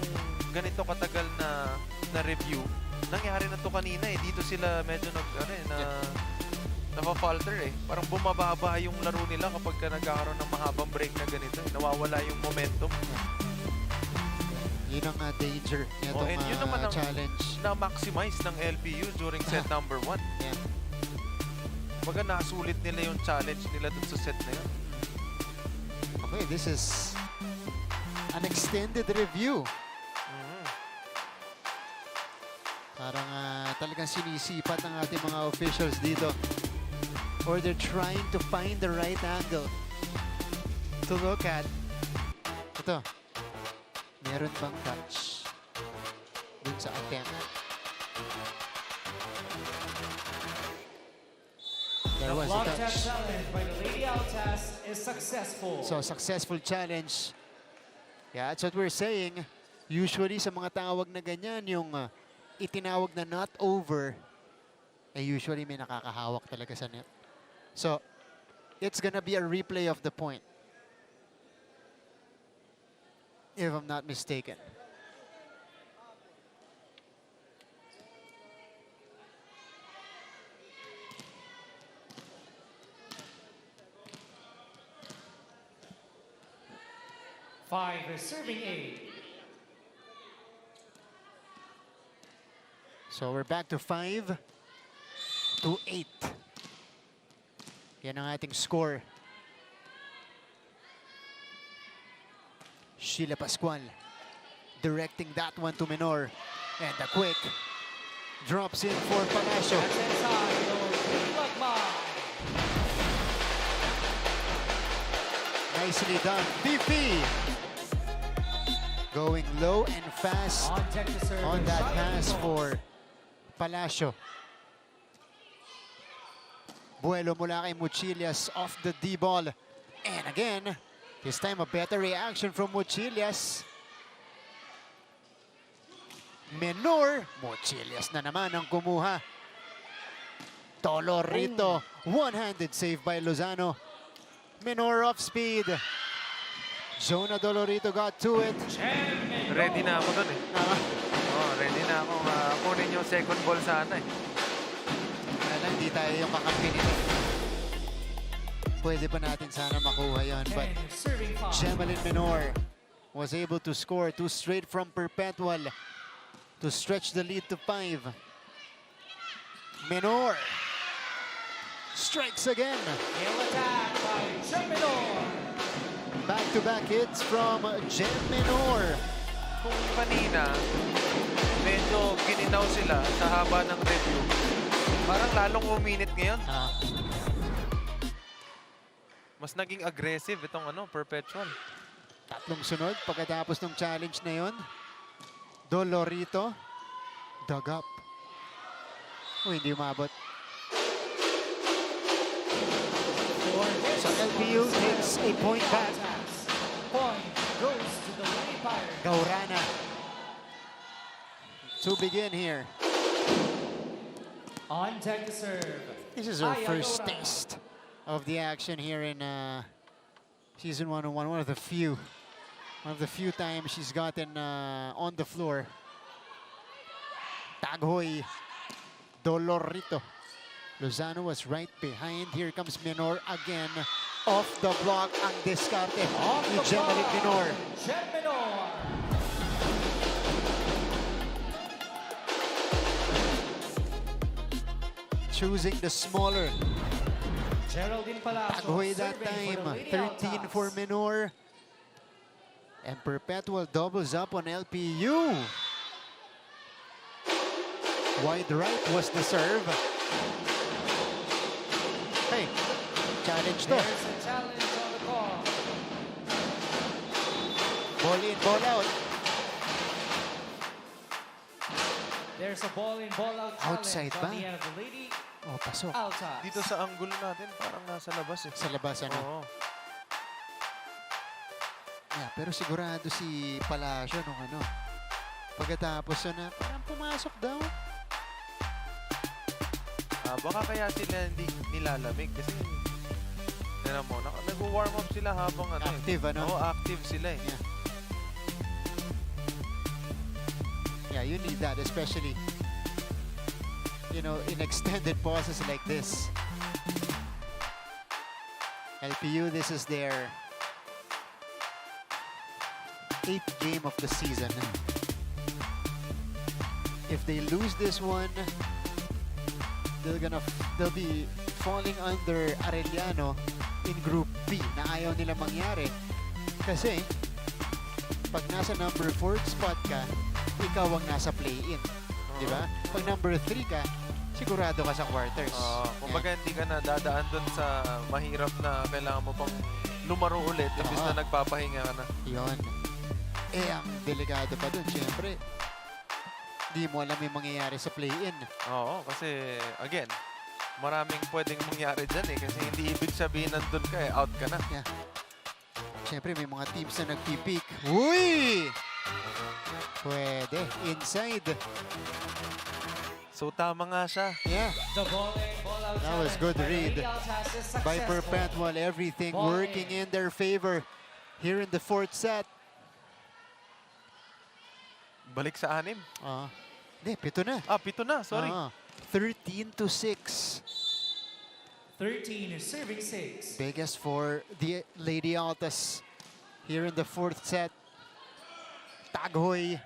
ganito katagal na review, nangyari na to kanina eh. Dito sila medyo nafa-falter eh. Parang bumababa yung laro nila kapag nagkakaroon ng mahabang break na ganito eh. Nawawala yung momentum. Yun ang danger nitong challenge. Na-maximize ng LPU during set number 1. Yeah. Baga nasulit nila yung challenge nila dun sa set na yun. Okay, this is an extended review. Parang talagang sinisipat ng ating mga officials dito. Or they're trying to find the right angle to look at. Ito. Meron bang touch dun sa attempt? There was a touch. Challenge by the Lady Outcast is successful. So, successful challenge. Yeah, that's what we're saying. Usually, sa mga tawag na ganyan, yung itinawag na not over, usually may nakakahawak talaga sa net. So, it's gonna be a replay of the point. If I'm not mistaken. Five is serving 8. So we're back to 5-8. Yan ang ating score. Sheila Pascual directing that one to Menor. And a quick drops in for Palacio. That's inside. Nicely done. BP going low and fast on that pass for Palacio. Buelo mula kay Muchillas off the D-ball. And again, this time a better reaction from Muchillas. Menor, Muchillas na naman ang kumuha. Dolorito, one-handed save by Lozano. Menor off speed. Jonah Dolorito got to it. Ready na ako dun eh. Ready na ako. Kunin yung second ball sana eh. Hindi tayo yung kakampi nito. pwede pa natin sana makuha yon. But And serving five. Gemelin Menor was able to score 2 straight from Perpetual to stretch the lead to 5. Menor strikes again. Nail attack by Gemelin. Back-to-back hits from Gem Menor. Kung kanina, medyo gininaw sila sa haba ng review. Parang lalong uminit ngayon. Mas naging aggressive itong Perpetual. Tatlong sunod pagkatapos ng challenge na yon. Dolorito, dug up. Hindi umabot. So LPU takes a point back. Point goes to the Lady Pirates. Gaurana to begin here. On deck to serve. This is our first Aeliano. taste of the action here in season 101. One of the few times she's gotten on the floor. Taghoy, Dolorito. Lozano was right behind. Here comes Menor again. Off the block ang diskarte ni Gemelin Menor. Gemelin. Choosing the smaller. Geraldine Palacio. Taghoy that serving time. for the Lady 13 Altas. for Menor. And Perpetual doubles up on LPU. Wide right was the serve. Hey, challenge to. There's a challenge on the call. Ball in, ball out. There's a ball in, ball out challenge Outside on ba? the end of the Lady Oh, pasok. Altas. Dito sa angulo natin, parang nasa labas eh. Sa labas, ano? Oo. Yeah, pero sigurado si Palacio nung pagkatapos na parang pumasok daw. Baka kaya sila hindi nilalamig kasi tignan mo, nag-warm up sila habang Active, Oo, active sila eh. Yeah, you need that, especially in extended pauses like this. LPU, this is their 8th game of the season. If they lose this one, they'll be falling under Arellano in Group B na ayaw nila mangyari. Kasi pag nasa number 4 spot ka, ikaw ang nasa play-in. Di ba? Pag number 3 ka, sigurado ka sa quarters. Kumbaga hindi ka na dadaan dun sa mahirap na kailangan mo pang lumaro ulit imbis na nagpapahinga ka na. Yun. Ang delikado pa dun, syempre. Di mo alam yung mangyayari sa play-in. Oo, kasi again, maraming pwedeng mangyari dyan eh. Kasi hindi ibig sabihin nandun ka eh, out ka na. Yeah. Syempre may mga teams na nagpipik. Uy! Pwede. Inside. So tama nga siya. Yeah. The ball in, ball out That was good challenge read by Lady Altas is by successful. Perpetual. Everything Ball working in their favor here in the 4th set. Balik sa 6. Hindi, 7 na. 7 na, sorry. 13-6. 13 is serving 6. Biggest for the Lady Altas here in the 4th set. Taghoy.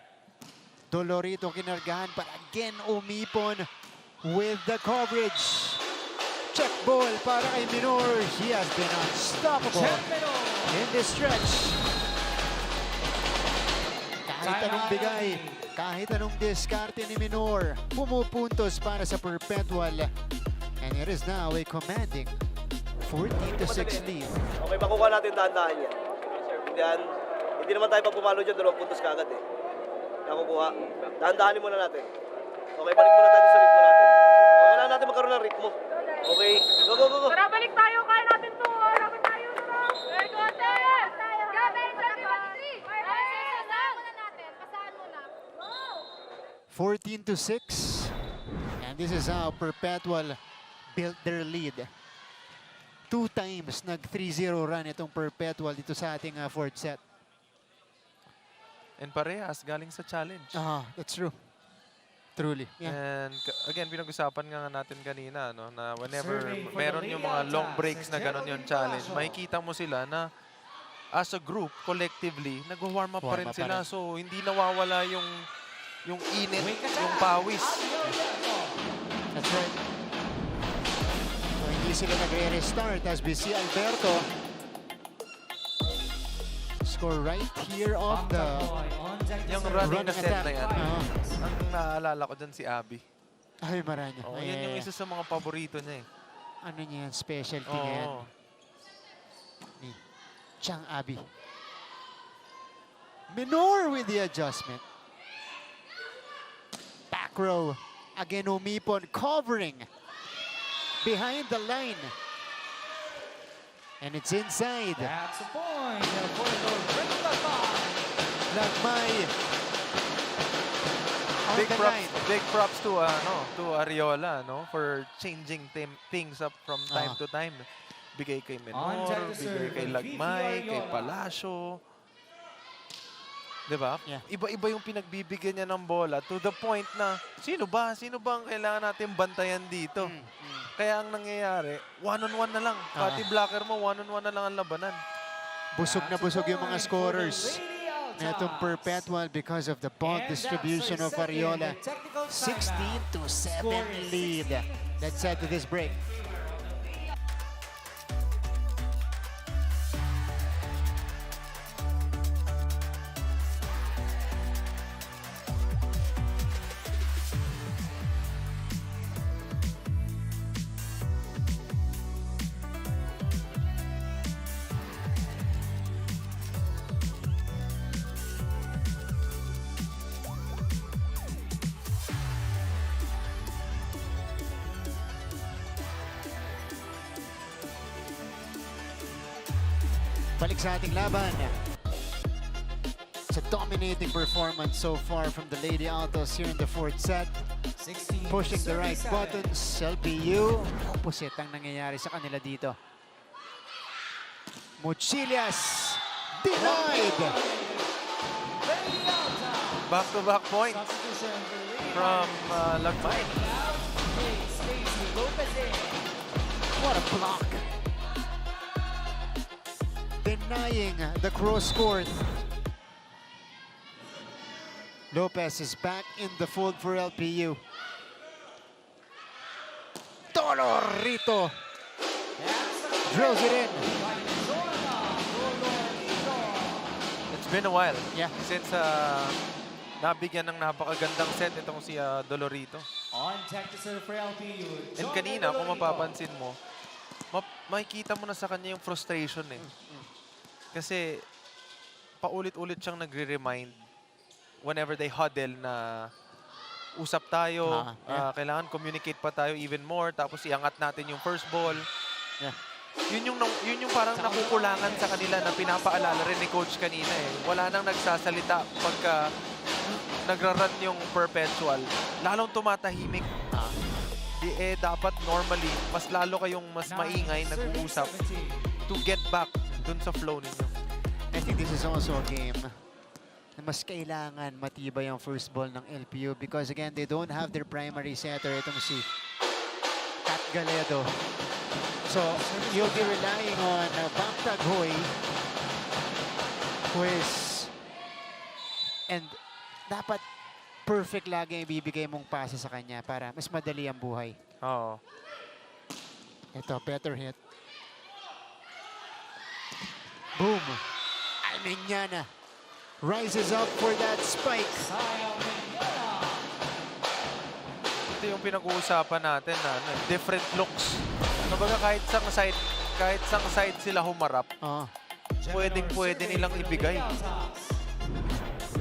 Dolorito kinargahan, but again umipon with the coverage. Check ball para kay Menor. He has been unstoppable in this stretch. Kahit anong bigay, kahit anong diskarte ni Menor, pumupuntos para sa Perpetual. And it is now a commanding 14-6 lead. Okay, makukuha natin dahan-dahan yan. Hindi naman tayo pag pumalo dyan, 2 puntos kagad eh. Nakukuha. Dahan-dahanin muna natin. Okay, balik muna tayo sa ritmo natin. Okay, kailangan natin magkaroon ng ritmo. Okay, go, go, go, go. Tara, balik tayo. Kaya natin to. Lapit tayo na lang. Very good. Gabi, 14-6. And this is how Perpetual built their lead. 2 times nag 3-0 run itong Perpetual dito sa ating 4th set. And parehas, galing sa challenge. That's true. Truly. Yeah. And again, pinag-usapan nga natin kanina, no, na whenever Survey for the meron Lady yung mga long Altas, breaks na gano'n yung challenge, General makikita mo sila na as a group, collectively, nag-warm up pa rin Warm up pa sila. rin. So, hindi nawawala yung init, yung pawis. That's right. So, hindi sila nagre-restart as we see Alberto score right here off the Yung running na set attack. na yan, ang naaalala ko dyan si Abby. Ay, Maranya. Oh, yan yung isa sa mga paborito niya eh. Ano niya yan? Specialty niya yan. Oo. Ni Chang Abi. Minor with the adjustment. Back row. Again, umipon covering behind the line. And it's inside. That's a point for the Perpetual. Lagmay. On Big the props, line. big props to Ariola, no, for changing things up from time to time. Bigay kay Menor, bigay kay Lagmay, kay Palacio. 'Di ba? Yeah. Iba-iba yung pinagbibigyan niya ng bola to the point na sino ba ang kailangan natin bantayan dito? Kaya ang nangyayari, one-on-one na lang. Pati blocker mo, one-on-one na lang ang labanan. Busog na busog yung mga scorers. Netong Perpetual because of the ball distribution of Ariola. 16-7 lead. Let's head to this break. Balik sa ating laban. It's a dominating performance so far from the Lady Altos here in the fourth set. Pushing the right buttons. LPU. Opposite ang nangyayari sa kanila dito. Mochilias. Denied. Back-to-back point from Lagmay. What a block. Denying the cross court. Lopez is back in the fold for LPU. Dolorito drills it in. It's been a while. Yeah. Since nabigyan ng napakagandang set itong si Dolorito. On deck to serve for LPU. And kanina, kung mapapansin mo, makikita mo na sa kanya yung frustration eh. Kasi paulit-ulit siyang nagre-remind whenever they huddle na usap tayo, kailangan communicate pa tayo even more, tapos iangat natin yung first ball. Yeah. Yun yung parang nakukulangan sa kanila na pinapaalala rin ni coach kanina eh. Wala nang nagsasalita pagka nagra-run yung Perpetual. Lalong tumatahimik. Dapat normally, mas lalo kayong mas maingay nag-uusap to get back dun sa flow ninyo. I think this is also a game na mas kailangan matibay ang first ball ng LPU because again, they don't have their primary setter. Itong si Kat Galedo. So, you'll be relying on Bang Taghoy who is and dapat perfect lagi ang ibibigay mong pasa sa kanya para mas madali ang buhay. Oo. Ito, better hit. Boom. Arellano rises up for that spike. Ito yung pinag-uusapan natin na different looks. Kumbaga kahit sang side sila humarap, pwede nilang ibigay.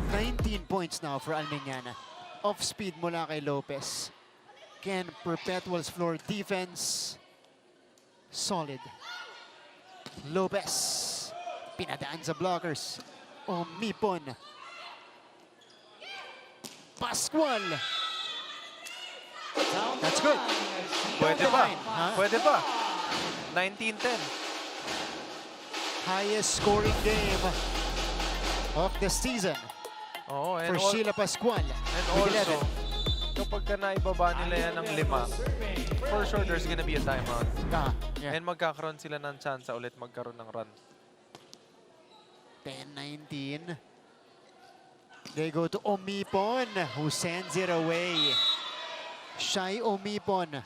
19 points now for Arellano. Off speed mula kay Lopez. Again, Perpetual's floor defense. Solid. Lopez. Pinadaan sa blockers. Umipon. Pascual. That's good. Pwede pa. Pwede pa. 19-10. Highest scoring game of the season and for Sheila Pascual. And with also, 11. kapag ka naibaba nila yan ng 5, for sure there's gonna be a timeout. Yeah. And magkakaroon sila ng chance ulit magkaroon ng run. 10-19. They go to Omipon, who sends it away. Shy Omipon.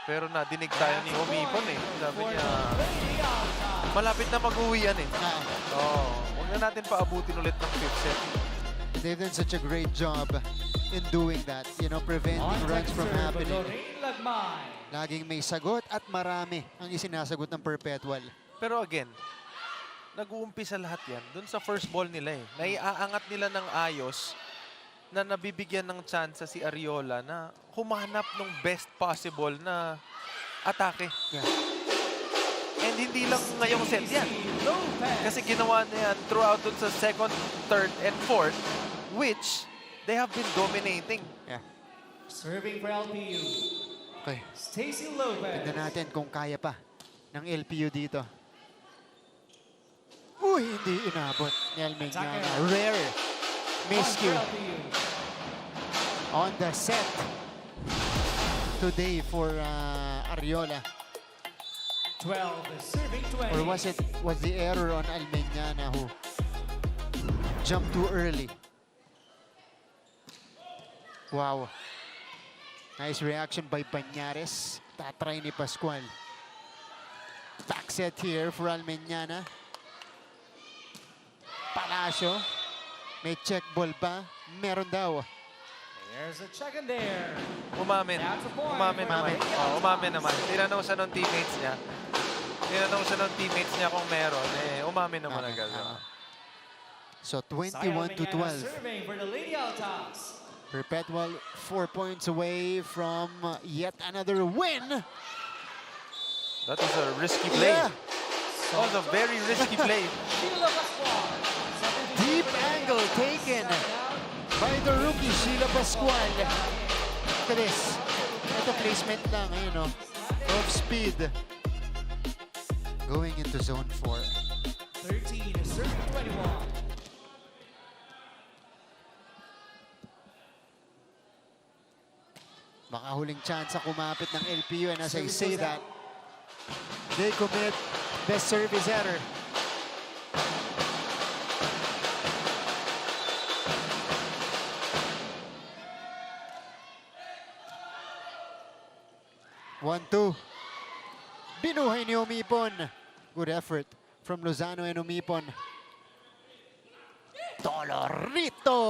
Pero nadinig tayo ni Omipon eh. Sabi niya, malapit na mag-uwi yan eh. Huwag na natin paabutin ulit ng 5th set. They've done such a great job in doing that, you know, preventing runs from happening. Laging may sagot at marami ang isinasagot ng Perpetual. Pero again, nag-uumpisa lahat yan dun sa first ball nila eh. Naiaangat nila ng ayos na nabibigyan ng chance si Ariola na humanap ng best possible na atake. Yeah. And hindi lang ngayong set yan. Kasi ginawa na yan throughout dun sa second, third, and fourth, which they have been dominating. Yeah. Serving for LPU. Okay. Stacy Lopez. Tignan natin kung kaya pa ng LPU dito. Uy, hindi inabot ni Almeñana. Rare miscue on the set today for Ariola. 12, serving 20. Or was the error on Almeñana who jumped too early? Wow. Nice reaction by Bañares. Tatry ni Pascual. Back set here for Almeñana. Palacio. May check ball ba? Meron daw. There's a check in there. Umamin. Umamin naman. Umamin naman. Tinanong siya ng teammates niya. Kung meron. Umamin naman agad. So 21-12. Serving for the Lady Altas. Perpetual 4 points away from yet another win. That was a risky play. Yeah. That was a very risky play. Deep angle taken by the rookie Sheila Pascual. Look at this. Ito placement lang, ayun o. Of speed. Going into zone 4. 13, serving 21. Baka huling chance sa kumapit ng LPU, and as I say that, they commit the service error. One-two. Binuhay ni Omipon. Good effort from Lozano and Omipon. Dolorito!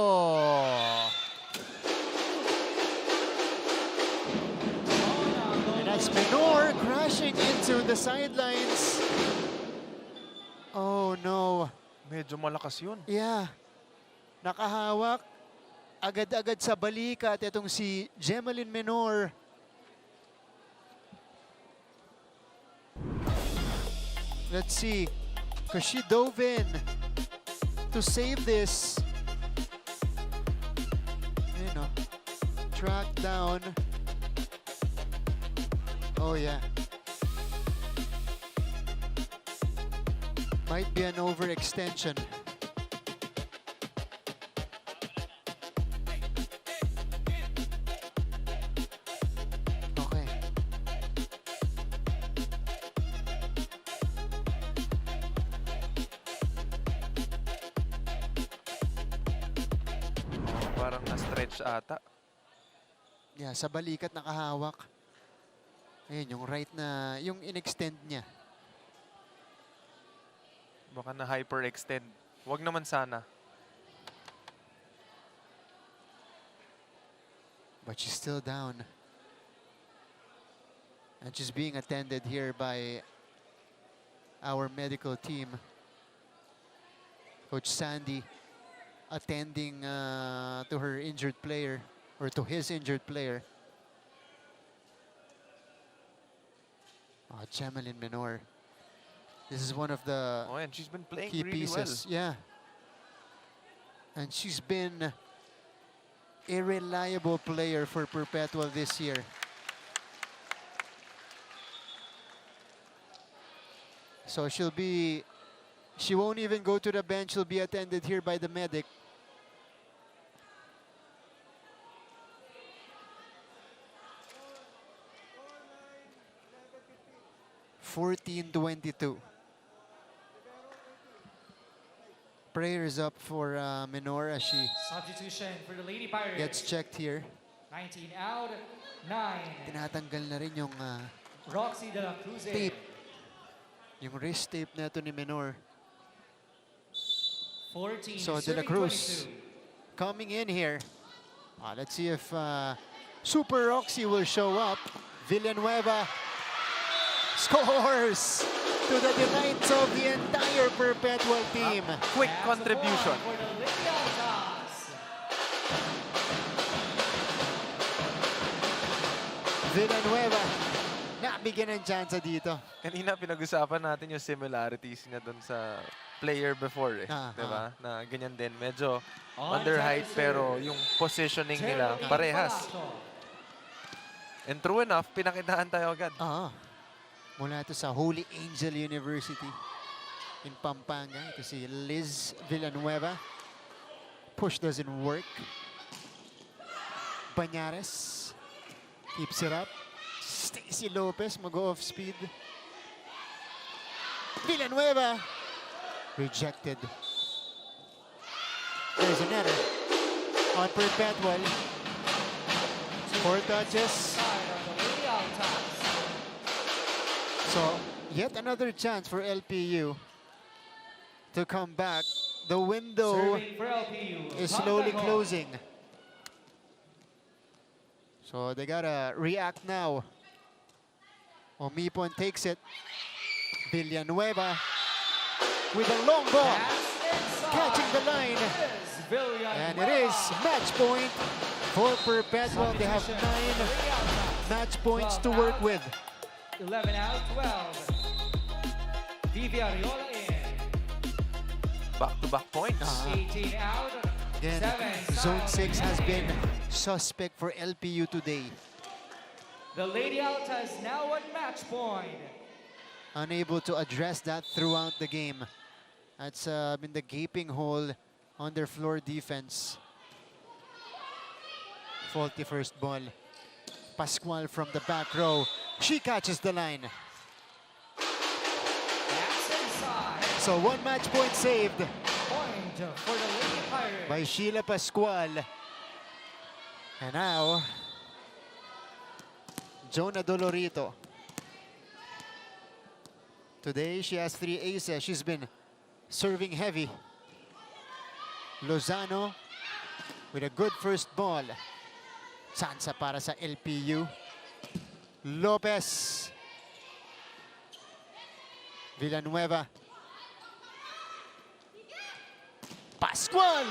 And that's Menor crashing into the sidelines. Oh no. Medyo malakas yun. Yeah. Nakahawak. Agad-agad sa balikat itong si Gemalyn Menor. Let's see. Because she dove in to save this. You know, track down. Oh yeah. Might be an overextension. Okay. Parang na-stretch ata. Yeah, sa balikat nakahawak. Ayun, yung right na, yung in-extend niya. Baka na hyperextend. Wag naman sana. But she's still down. And she's being attended here by our medical team. Coach Sandy attending to her injured player, or to his injured player. Oh, Gemalyn Menor. This is one of the and she's been playing key really pieces. well. Yeah. And she's been a reliable player for Perpetual this year. So she won't even go to the bench. She'll be attended here by the medic. 14-22. Prayers up for Menor as she Substitution for the Lady Pirates. gets checked here. 19 out, 9. Tinatanggal na rin yung Roxy de la Cruz. tape. Yung wrist tape na ito ni Menor. 14, So De La serving Cruz 22. coming in here. Let's see if Super Roxy will show up. Villanueva scores to the delight of the entire Perpetual team. Quick contribution. For the Lady Altas. Villanueva, nabigyan ng chance dito. Kanina pinag-usapan natin yung similarities niya dun sa player before eh. Diba? Na ganyan din. Medyo under height pero yung positioning nila parehas. And true enough, pinakitaan tayo agad. Mula ito sa Holy Angel University in Pampanga. Ito si Liz Villanueva. Push doesn't work. Banyares keeps it up. Stacy Lopez mag-off speed. Villanueva rejected. There's another on Perpetual. 4 touches. So yet another chance for LPU to come back. The window Serving for LPU, is slowly Pangdagon. closing. So they gotta react now. Omipon takes it. Villanueva with a long ball. Catching the line. And it is match point for Perpetual. They have 9 match points to work with. 11 out, 12. Vivi Ariola in. Back-to-back points. 18 out, Again, 7. Zone 6 has been suspect for LPU today. The Lady Altas now at match point. Unable to address that throughout the game. That's been the gaping hole on their floor defense. Faulty first ball. Pascual from the back row. She catches the line. That's inside. So 1 match point saved Point for the Lady Pirates. by Sheila Pascual. And now, Jonah Dolorito. Today she has 3 aces. She's been serving heavy. Lozano with a good first ball. Sansa para sa LPU. Lopez. Villanueva. Pascual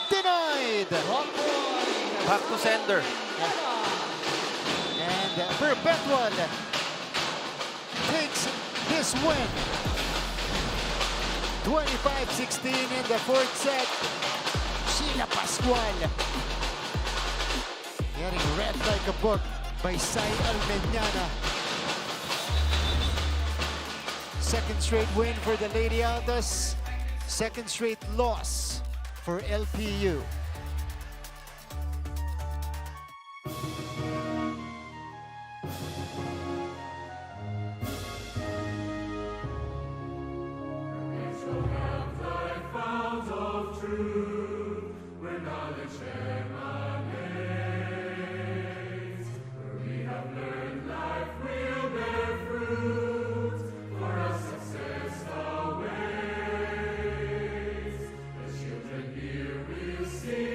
denied. Back to sender. And Perpetual takes this win. 25-16 in the 4th set. Sheila Pascual getting read like a book by Sai Almeñana. 2nd straight win for the Lady Altas. 2nd straight loss for LPU. Children here will sing.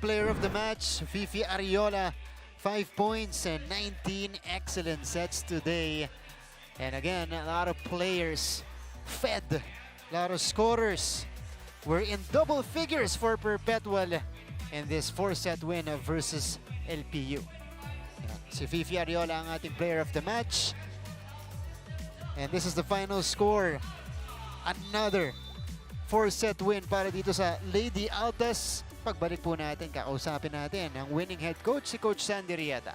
player of the match, Fifi Ariola. 5 points and 19 excellent sets today. And again, a lot of players fed, a lot of scorers were in double figures for Perpetual in this 4-set win versus LPU. Si Fifi Ariola ang ating player of the match. And this is the final score. Another 4-set win para dito sa Lady Altas. Pagbalik po natin, kakausapin natin ang winning head coach, si Coach Sandy Rieta.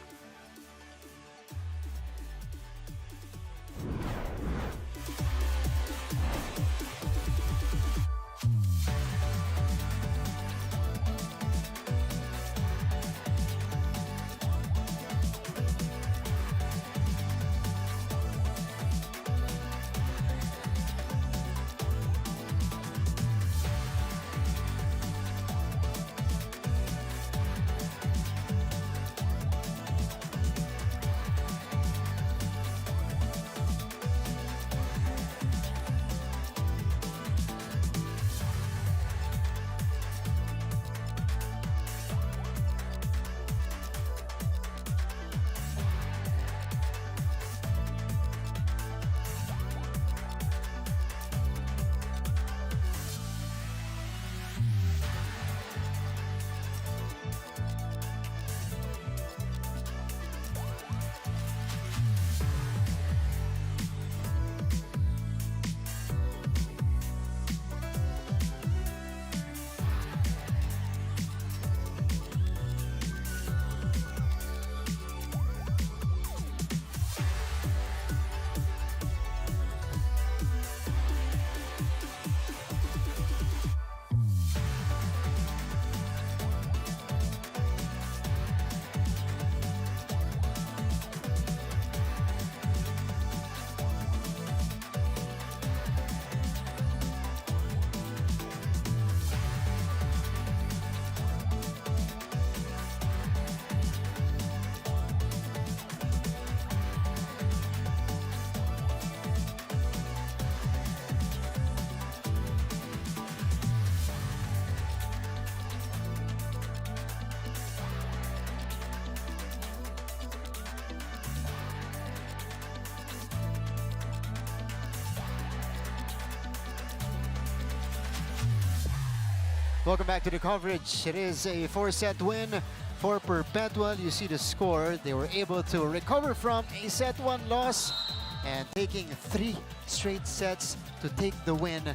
Welcome back to the coverage. It is a 4-set win for Perpetual. You see the score. They were able to recover from a set 1 loss and taking 3 straight sets to take the win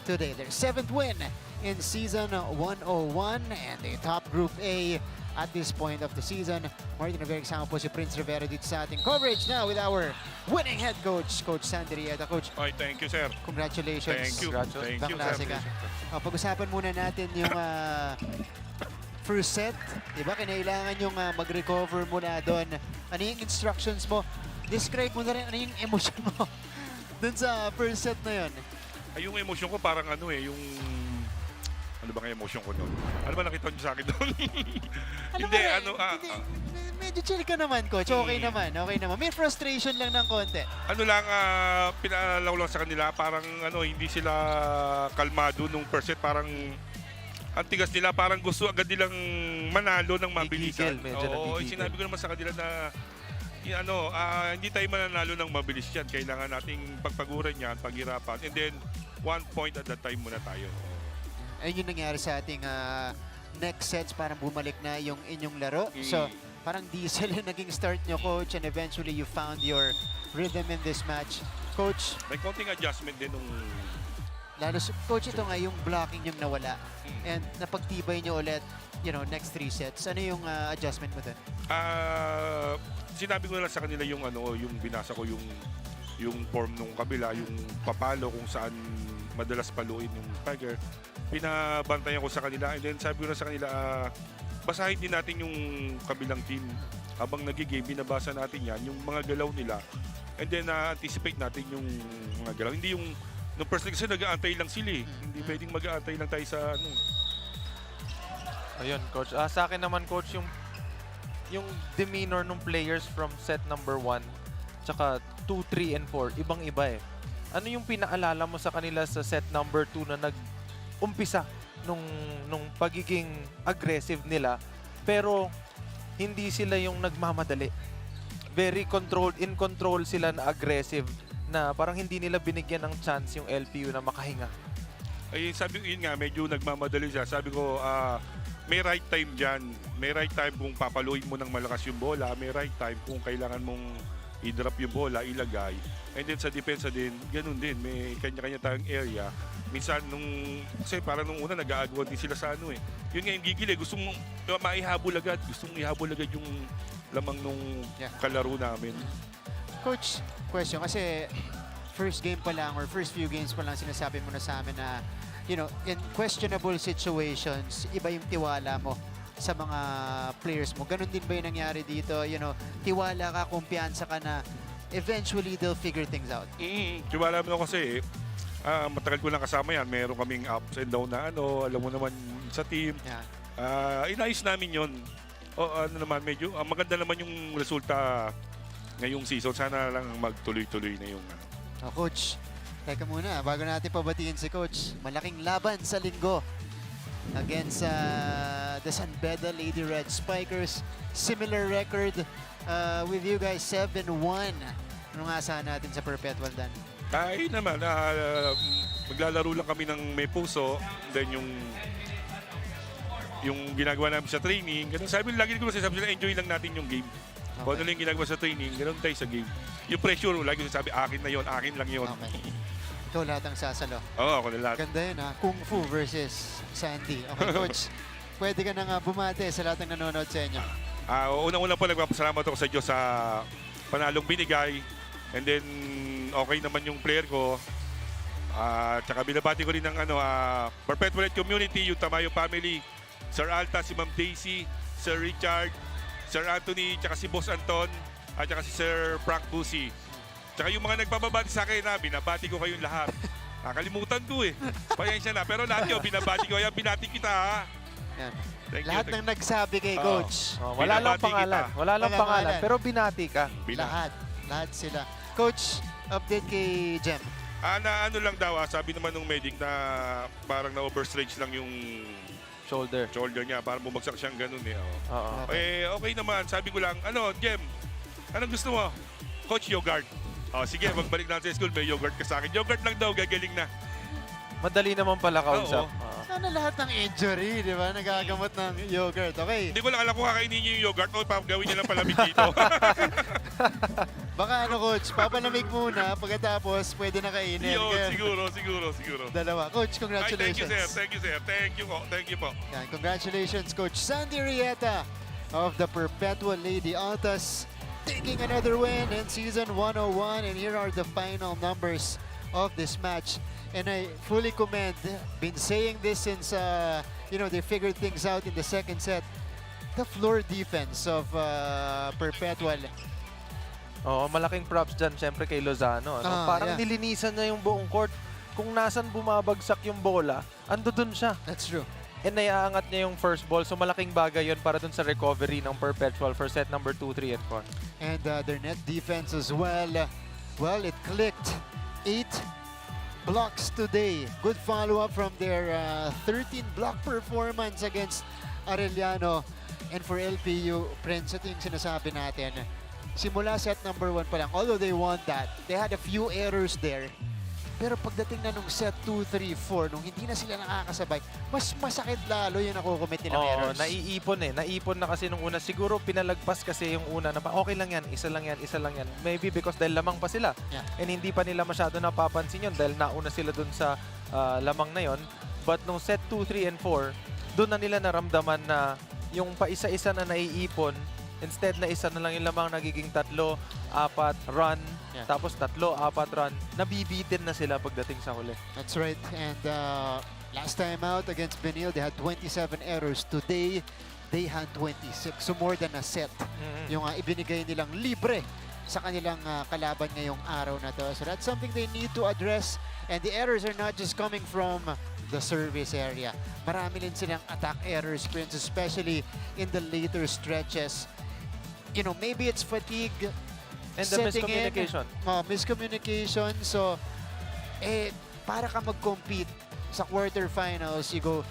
today. Their 7th win in season 101 and a top Group A at this point of the season. Martin Rivera, kasama po si Prince Rivera dito sa ating coverage now with our winning head coach, Coach Sandy Rieta. Coach, Ay, thank you, sir. Congratulations. Thank you. Thank you, Baklase sir. ka. Pag-usapan muna natin yung first set. Diba, kinailangan yung mag-recover muna doon. Ano yung instructions mo? Describe mo na rin ano yung emosyon mo doon sa first set na yun. Ay, yung emosyon ko parang ano eh, yung... Ano ba ang emosyon ko doon? Ano ba nakita niyo sa akin doon? Hindi, medyo chill ka naman, Coach. Okay naman, okay naman. May frustration lang ng konti. Ano lang, pinalalaw lang sa kanila, parang ano, hindi sila kalmado nung first set, parang ang tigas nila, parang gusto agad nilang manalo ng mabilisan. Oo, sinabi ko naman sa kanila na hindi tayo mananalo ng mabilis yan. Kailangan nating pagpaguran yan, paghirapan, and then 1 point at a time muna tayo. Ayun yung nangyari sa ating next sets, parang bumalik na yung inyong laro. So, parang diesel yung naging start nyo, Coach, and eventually you found your rhythm in this match. Coach? May konting adjustment din nung... Lalo, Coach, ito nga yung blocking yung nawala. And napagtibay nyo ulit, next 3 sets. Ano yung adjustment mo dun? Sinabi ko na lang sa kanila yung yung binasa ko yung form nung kabila, yung papalo kung saan madalas paluin yung Tiger. Pinabantayan ko sa kanila, and then sabi ko na sa kanila, basahin din natin yung kabilang team. Habang nagigame, binabasa natin yan, yung mga galaw nila. And then anticipate natin yung mga galaw. Hindi yung, nung first kasi nag-aantay lang sila eh. Hindi pwedeng mag-aantay lang tayo sa Ayun, Coach. Sa akin naman, Coach, yung demeanor ng players from set number 1 tsaka 2, 3, and 4, ibang-iba eh. Ano yung pinaalala mo sa kanila sa set number 2 na nag-umpisa nung pagiging aggressive nila, pero hindi sila yung nagmamadali. Very controlled, in control sila na aggressive, na parang hindi nila binigyan ng chance yung LPU na makahinga. Ay, sabi ko yun nga, medyo nagmamadali siya. Sabi ko, may right time dyan. May right time kung papaluin mo ng malakas yung bola. May right time kung kailangan mong i-drop yung bola, ilagay. And then sa depensa din, ganun din. May kanya-kanya tayong area. Minsan, kasi parang nung una, nag-aagwan din sila sa ano eh. Yun nga yung gigil eh. Gusto mong maihabol agad. Gusto mong ihabol agad yung lamang nung kalaro namin. Coach, question. Kasi first game pa lang or first few games pa lang sinasabi mo na sa amin na, you know, in questionable situations, iba yung tiwala mo sa mga players mo. Ganun din ba yung nangyari dito? You know, tiwala ka, kumpiyansa ka na eventually they'll figure things out. Tiwala mo kasi, matagal ko lang kasama yan. Meron kaming ups and down na ano, alam mo naman sa team. Inayos namin yun. Ano naman, medyo maganda naman yung resulta ngayong season. Sana lang magtuloy-tuloy na yung ano. Coach, teka muna, bago natin pabatiin si Coach, malaking laban sa linggo against the San Beda Lady Red Spikers. Similar record with you guys, 7-1. Ano nga saan natin sa Perpetual, Dan? Ay naman, maglalaro lang kami ng may puso. Then yung ginagawa namin sa training, ganun. Lagi ko sabi nila, enjoy lang natin yung game. Kung ano lang yung ginagawa sa training, ganun tayo sa game. Yung pressure, lagi ko sabi, akin na yon, akin lang yon. Okay. Ikaw lahat ang sasalo. Oo, ako na lahat. Ganda yun ha, Kung Fu versus Sandy. Okay, Coach, pwede ka na nga bumate sa lahat ng nanonood sa inyo. Unang-una po, nagpapasalamat ako sa Diyos sa panalong binigay. And then, okay naman yung player ko. Tsaka binabati ko rin ng Perpetual Community, yung Tamayo family, Sir Alta, si Ma'am Daisy, Sir Richard, Sir Anthony, tsaka si Boss Anton, at tsaka si Sir Frank Busi. Tsaka yung mga nagpapabati sa akin binabati ko kayong lahat. Nakalimutan ko eh. Pasensya na. Pero lahat yun, binabati ko. Yan, binati kita ha. Yan. Lahat ng nagsabi kay Coach. Wala lang pangalan. Wala lang pangalan. Pero binati ka. Lahat. Lahat sila. Coach, update kay Jem. Ano lang daw, sabi naman nung medic na parang na-overstretch lang yung shoulder niya. Parang bumagsak siyang ganun eh. Okay naman. Sabi ko lang, Jem, anong gusto mo? Coach, yogurt. Sige, magbalik na sa school, may yogurt ka sa akin. Yogurt lang daw, gagaling na. Madali naman pala kausap. Sana lahat ng injury, di ba? Nagagamot ng yogurt. Okay. Hindi ko lang alam kung kakainin niyo yung yogurt o gawin niyo lang palamig dito. Baka Coach, papalamig muna. Pagkatapos, pwede na kainin. Siguro. Dalawa. Coach, congratulations. Thank you, sir. Thank you po. Yan, congratulations, Coach Sandy Rieta of the Perpetual Lady Altas, taking another win in Season 101. And here are the final numbers of this match. And I fully commend, been saying this since they figured things out in the second set, the floor defense of Perpetual. Malaking props dyan syempre kay Lozano. Parang nilinisan niya yung buong court. Kung nasan bumabagsak yung bola, ando dun siya. That's true. And naiaangat niya yung first ball. So malaking bagay yun para dun sa recovery ng Perpetual for set number 2, 3, and 4. And their net defense as well. Well, it clicked. 8 blocks today. Good follow-up from their 13-block performance against Arellano. And for LPU, Prince, ito yung sinasabi natin. Simula set number 1 pa lang, although they won that, they had a few errors there. Pero pagdating na nung set 2, 3, 4, nung hindi na sila nakakasabay, mas masakit lalo yung nakukomit nilang errors. Naiipon eh. Naipon na kasi nung una. Siguro pinalagpas kasi yung una na okay lang yan, isa lang yan. Maybe because dahil lamang pa sila. Yeah. And hindi pa nila masyado napapansin yun dahil nauna sila dun sa lamang na yon. But nung set 2, 3, and 4, dun na nila naramdaman na yung paisa-isa na naiipon, instead na isa na lang yung lamang, nagiging 3, 4 run. Tapos 3, 4 run. Nabibitin na sila pagdating sa huli. That's right. And last time out against Benil, they had 27 errors. Today, they had 26. So more than a set. Yung ibinigay nilang libre sa kanilang kalaban ngayong araw na to. So that's something they need to address. And the errors are not just coming from the service area. Marami rin silang attack errors, Prince, especially in the later stretches. Maybe it's fatigue. And the miscommunication. Miscommunication. So, para ka mag-compete sa quarterfinals, you go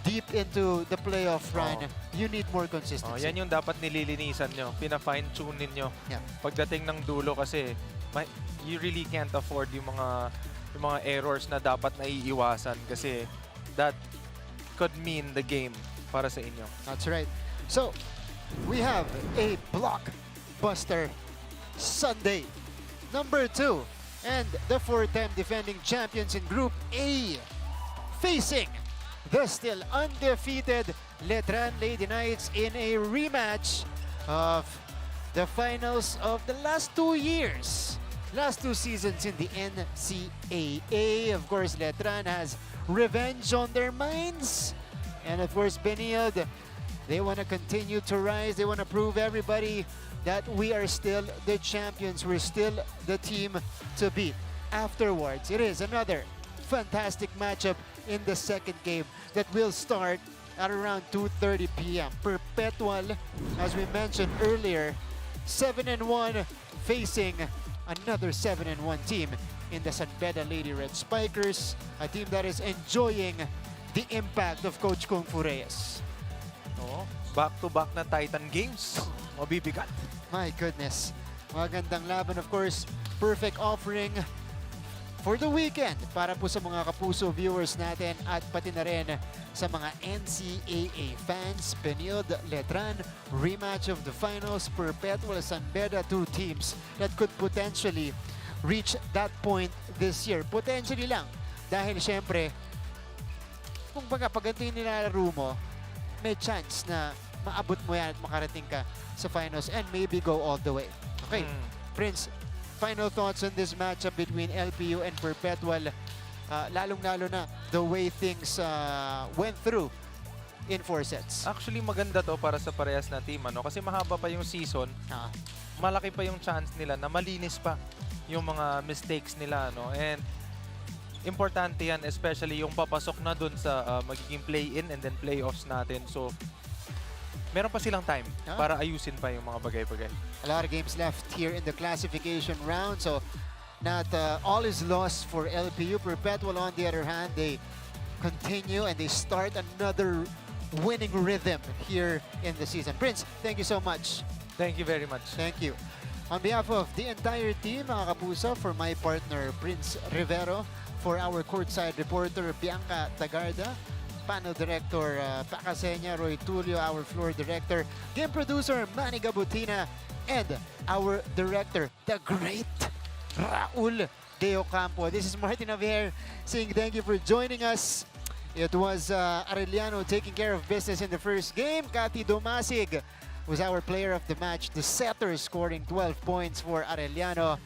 deep into the playoff run, you need more consistency. Yan yung dapat nililinisan nyo. Pina-fine-tune ninyo. Yeah. Pagdating ng dulo kasi, you really can't afford yung mga errors na dapat naiiwasan kasi that could mean the game para sa inyo. That's right. So, we have a blockbuster Sunday. Number 2, and the 4-time defending champions in Group A, facing the still undefeated Letran Lady Knights in a rematch of the finals of the last 2 years. Last 2 seasons in the NCAA. Of course, Letran has revenge on their minds. And of course, Benilde, they want to continue to rise. They want to prove everybody that we are still the champions. We're still the team to beat. Afterwards, it is another fantastic matchup in the second game that will start at around 2:30 p.m. Perpetual, as we mentioned earlier, 7-1 facing another 7-1 team in the San Beda Lady Red Spikers, a team that is enjoying the impact of Coach Kung Fu Reyes. Back-to-back na Titan games. Mabibigat. My goodness. Magandang laban, of course. Perfect offering for the weekend para po sa mga kapuso viewers natin at pati na rin sa mga NCAA fans. Benilde, Letran, rematch of the finals, Perpetual, San Beda, 2 teams that could potentially reach that point this year. Potentially lang. Dahil syempre, kung baga pag ganito yung nilalaro mo, may chance na maabot mo yan at makarating ka sa finals and maybe go all the way. Okay, Prince, final thoughts on this matchup between LPU and Perpetual, lalong-lalo na the way things went through in 4 sets. Actually, maganda to para sa parehas na team, ano? Kasi mahaba pa yung season, malaki pa yung chance nila na malinis pa yung mga mistakes nila, no? And importante yan, especially yung papasok na dun sa magiging play-in and then playoffs natin. So, meron pa silang time para ayusin pa yung mga bagay-bagay. A lot of games left here in the classification round, so not all is lost for LPU. Perpetual, on the other hand, they continue and they start another winning rhythm here in the season. Prince, thank you so much. Thank you very much. Thank you. On behalf of the entire team, mga kapuso, for my partner, Prince Rivero, for our courtside reporter, Bianca Tagarda, panel director, Pacasenya, Roy Tulio, our floor director, game producer, Manny Gabutina, and our director, the great Raul De Ocampo. This is Martin Javier saying thank you for joining us. It was Arellano taking care of business in the first game. Cathy Domasig was our player of the match, the setter scoring 12 points for Arellano.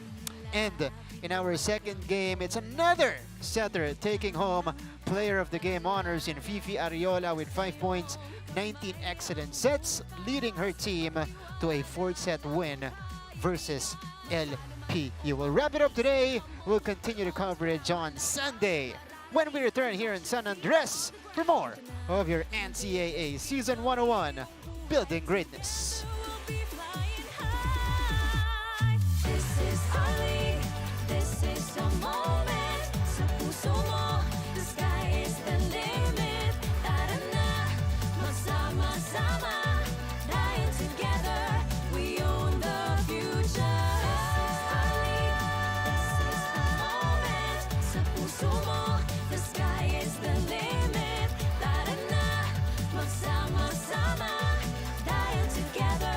And in our second game, it's another setter taking home player of the game honors in Fifi Ariola with 5 points, 19 excellent sets, leading her team to a 4th set win versus LPU. We'll wrap it up today. We'll continue the coverage on Sunday when we return here in San Andres for more of your NCAA Season 101 Building Greatness. This is our league. This is the moment. Sa puso mo, the sky is the limit. Tara na, magsama-sama. Dahil together, we own the future. This is our league. This is the moment. Sa puso mo, the sky is the limit. Tara na, magsama-sama. Dahil together,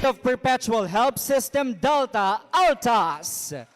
of Perpetual Help System Delta, Altas.